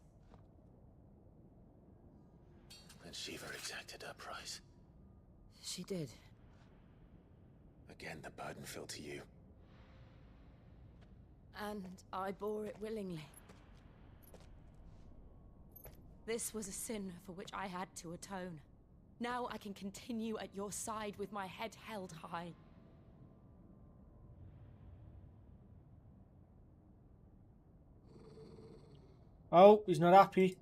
And Shiva exacted her price. She did. Again, the burden fell to you. And I bore it willingly. This was a sin for which I had to atone. Now I can continue at your side with my head held high. Oh, he's not happy.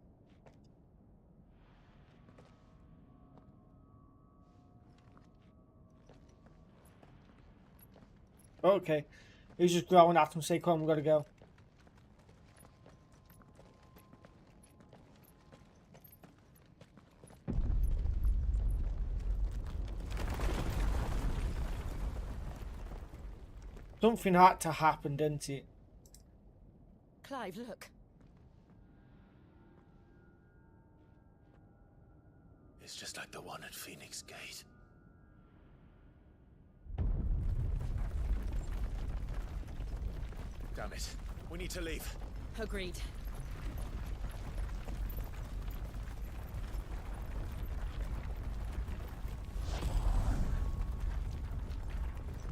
Okay. He's just growling at him, say, come on, we gotta go. Something had to happen, didn't it? Clive, look. It's just like the one at Phoenix Gate. Damn it. We need to leave. Agreed.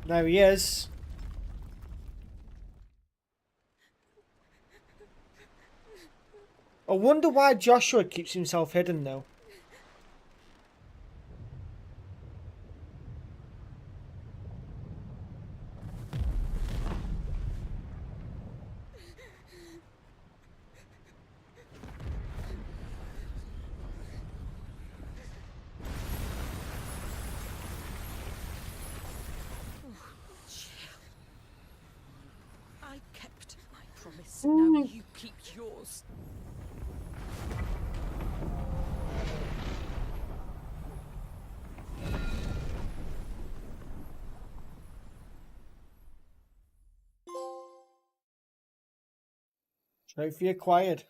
There he is. I wonder why Joshua keeps himself hidden though. his. Now you keep yours. Trophy acquired.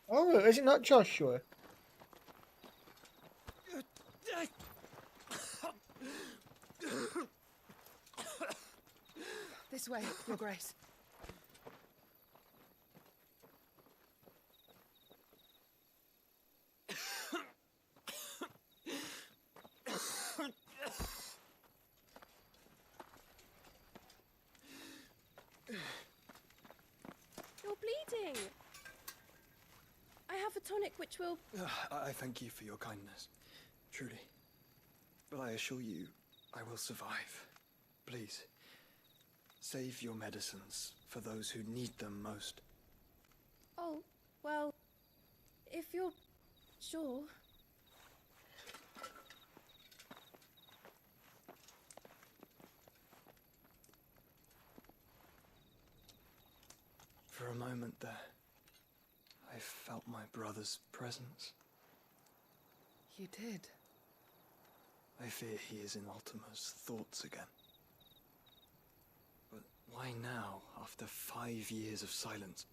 Oh, is it not Joshua? This way, Your Grace. You're bleeding. I have a tonic which will... I thank you for your kindness, truly. But I assure you, I will survive. Please, save your medicines for those who need them most. Oh, well, if you're sure... For a moment there, I felt my brother's presence. You did? I fear he is in Ultima's thoughts again. But why now, after 5 years of silence?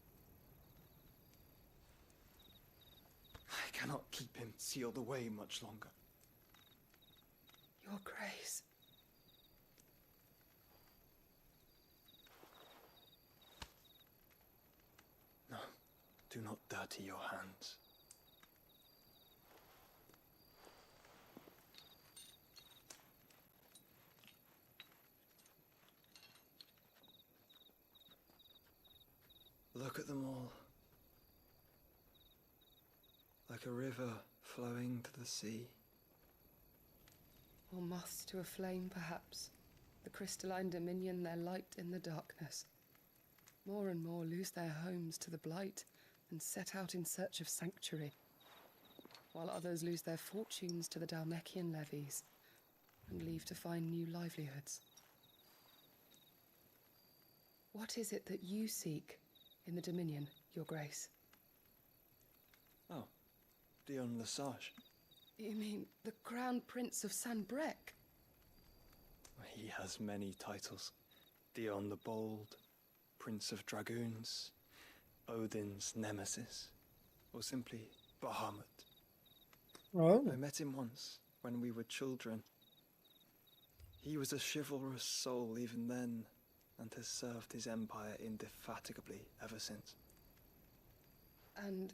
I cannot keep him sealed away much longer. Your Grace. No, do not dirty your hands. Look at them all. Like a river flowing to the sea. Or moths to a flame, perhaps. The crystalline dominion their light in the darkness. More and more lose their homes to the blight and set out in search of sanctuary, while others lose their fortunes to the Dhalmekian levies and leave to find new livelihoods. What is it that you seek in the Dominion, Your Grace? Oh, Dion Lesage. You mean the Crown Prince of Sanbrec? He has many titles. Dion the Bold, Prince of Dragoons, Odin's Nemesis, or simply Bahamut. Oh. I met him once, when we were children. He was a chivalrous soul even then, and has served his empire indefatigably ever since. And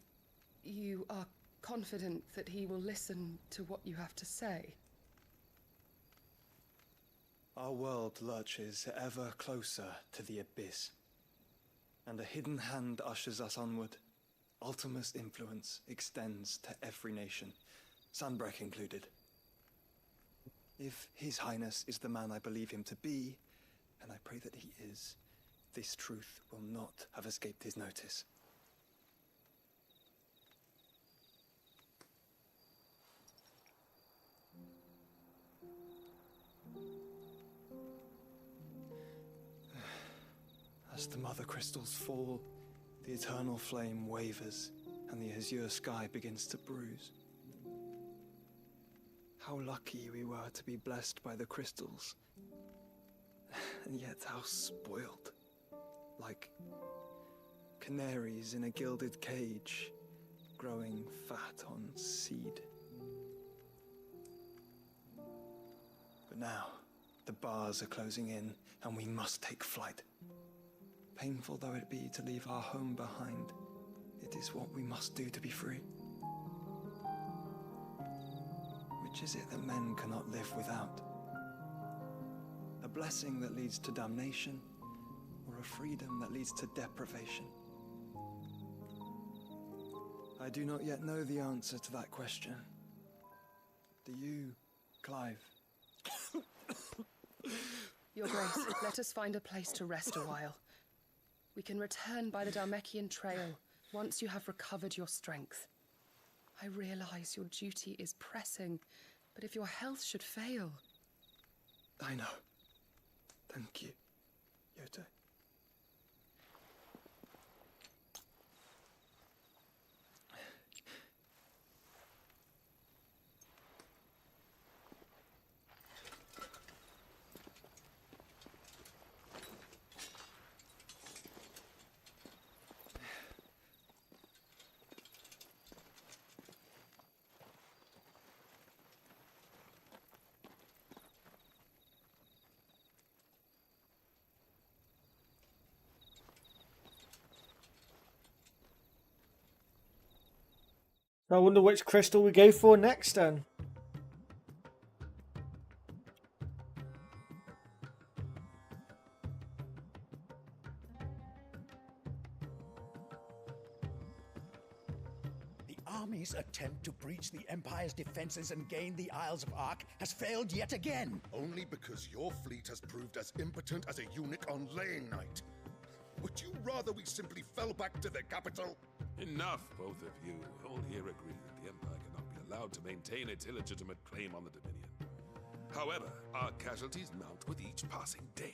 you are confident that he will listen to what you have to say? Our world lurches ever closer to the abyss, and a hidden hand ushers us onward. Ultima's influence extends to every nation, Sanbrec included. If His Highness is the man I believe him to be, and I pray that he is, this truth will not have escaped his notice. As the mother crystals fall, the eternal flame wavers, and the azure sky begins to bruise. How lucky we were to be blessed by the crystals, and yet how spoiled. Like canaries in a gilded cage, growing fat on seed. But now, the bars are closing in, and we must take flight. Painful though it be to leave our home behind, it is what we must do to be free. Which is it that men cannot live without? A blessing that leads to damnation, or a freedom that leads to deprivation? I do not yet know the answer to that question. Do you, Clive? Your Grace, let us find a place to rest a while. We can return by the Dhalmekian trail once you have recovered your strength. I realize your duty is pressing, but if your health should fail... I know. Thank you, Yote. I wonder which crystal we go for next then. The army's attempt to breach the Empire's defenses and gain the Isles of Ark has failed yet again. Only because your fleet has proved as impotent as a eunuch on laying night. Would you rather we simply fell back to the capital? Enough, both of you. All here agree that the Empire cannot be allowed to maintain its illegitimate claim on the Dominion. However, our casualties mount with each passing day.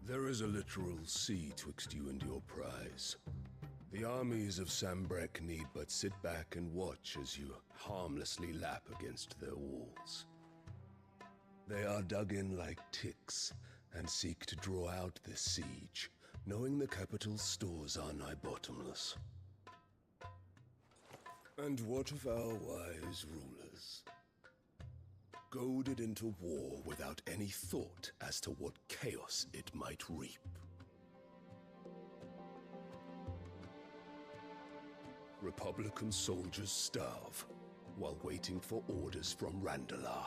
There is a literal sea twixt you and your prize. The armies of Sambrek need but sit back and watch as you harmlessly lap against their walls. They are dug in like ticks and seek to draw out this siege, knowing the capital's stores are nigh bottomless. And what of our wise rulers? Goaded into war without any thought as to what chaos it might reap. Republican soldiers starve while waiting for orders from Randalar.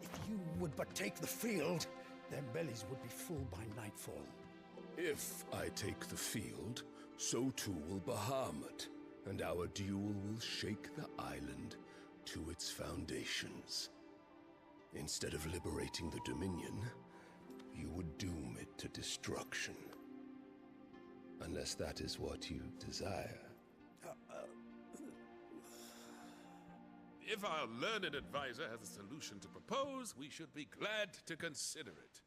If you would but take the field, their bellies would be full by nightfall. If I take the field, so too will Bahamut, and our duel will shake the island to its foundations. Instead of liberating the Dominion, you would doom it to destruction. Unless that is what you desire. If our learned advisor has a solution to propose, we should be glad to consider it.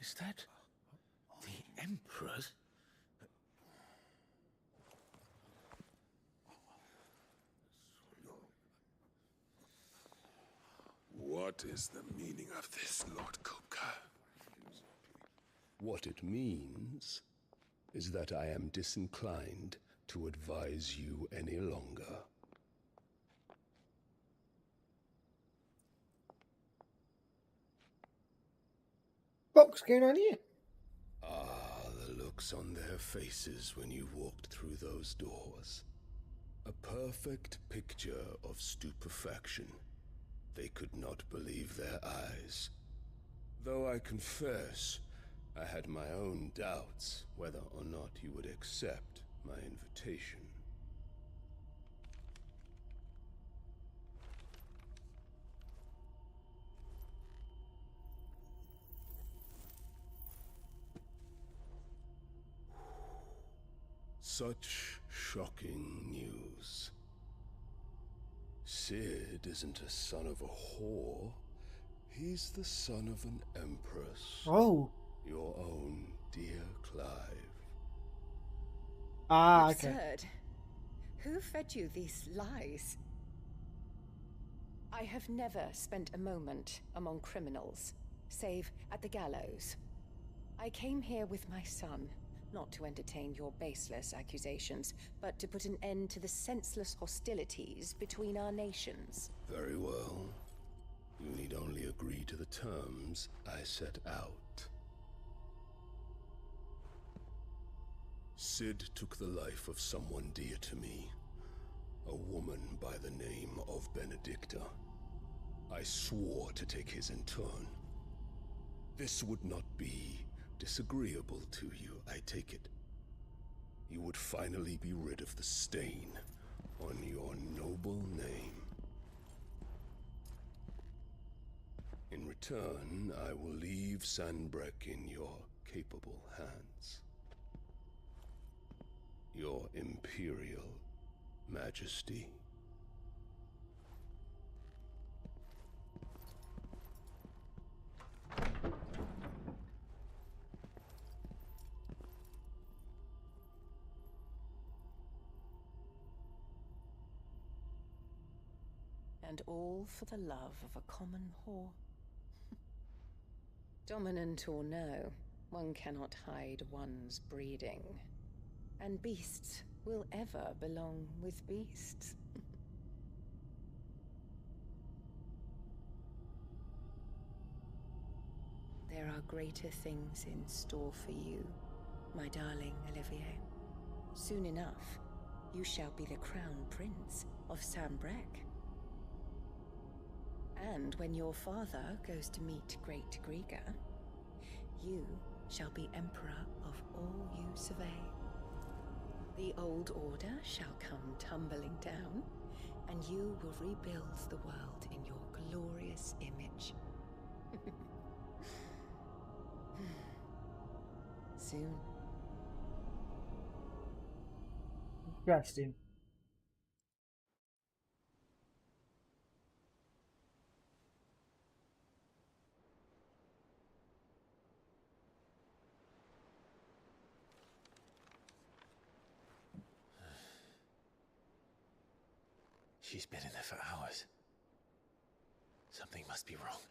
Is that the Emperor's? What is the meaning of this, Lord Kupka? What it means is that I am disinclined to advise you any longer. What's going on here? Ah, the looks on their faces when you walked through those doors. A perfect picture of stupefaction. They could not believe their eyes. Though I confess, I had my own doubts whether or not you would accept my invitation. Such shocking news. Sid isn't a son of a whore. He's the son of an empress. Oh. Your own dear Clive. Ah, okay. Absurd. Who fed you these lies? I have never spent a moment among criminals, save at the gallows. I came here with my son, not to entertain your baseless accusations, but to put an end to the senseless hostilities between our nations. Very well. You need only agree to the terms I set out. Sid took the life of someone dear to me, a woman by the name of Benedicta. I swore to take his in turn. This would not be disagreeable to you, I take it. You would finally be rid of the stain on your noble name. In return, I will leave Sanbreque in your capable hands. Your Imperial Majesty. And all for the love of a common whore. Dominant or no, one cannot hide one's breeding. And beasts will ever belong with beasts. There are greater things in store for you, my darling Olivier. Soon enough, you shall be the crown prince of Sanbreque. And when your father goes to meet Great Griga, you shall be emperor of all you survey. The old order shall come tumbling down, and you will rebuild the world in your glorious image. Soon. Interesting. She's been in there for hours. Something must be wrong.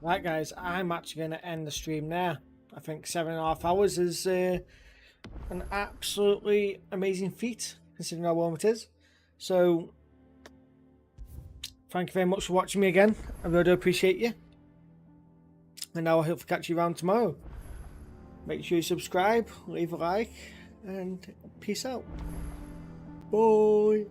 Right, guys, I'm actually going to end the stream there. I think 7.5 hours is an absolutely amazing feat, considering how warm it is. So, thank you very much for watching me again. I really do appreciate you. And now I hope to catch you around tomorrow. Make sure you subscribe, leave a like, and peace out. Bye.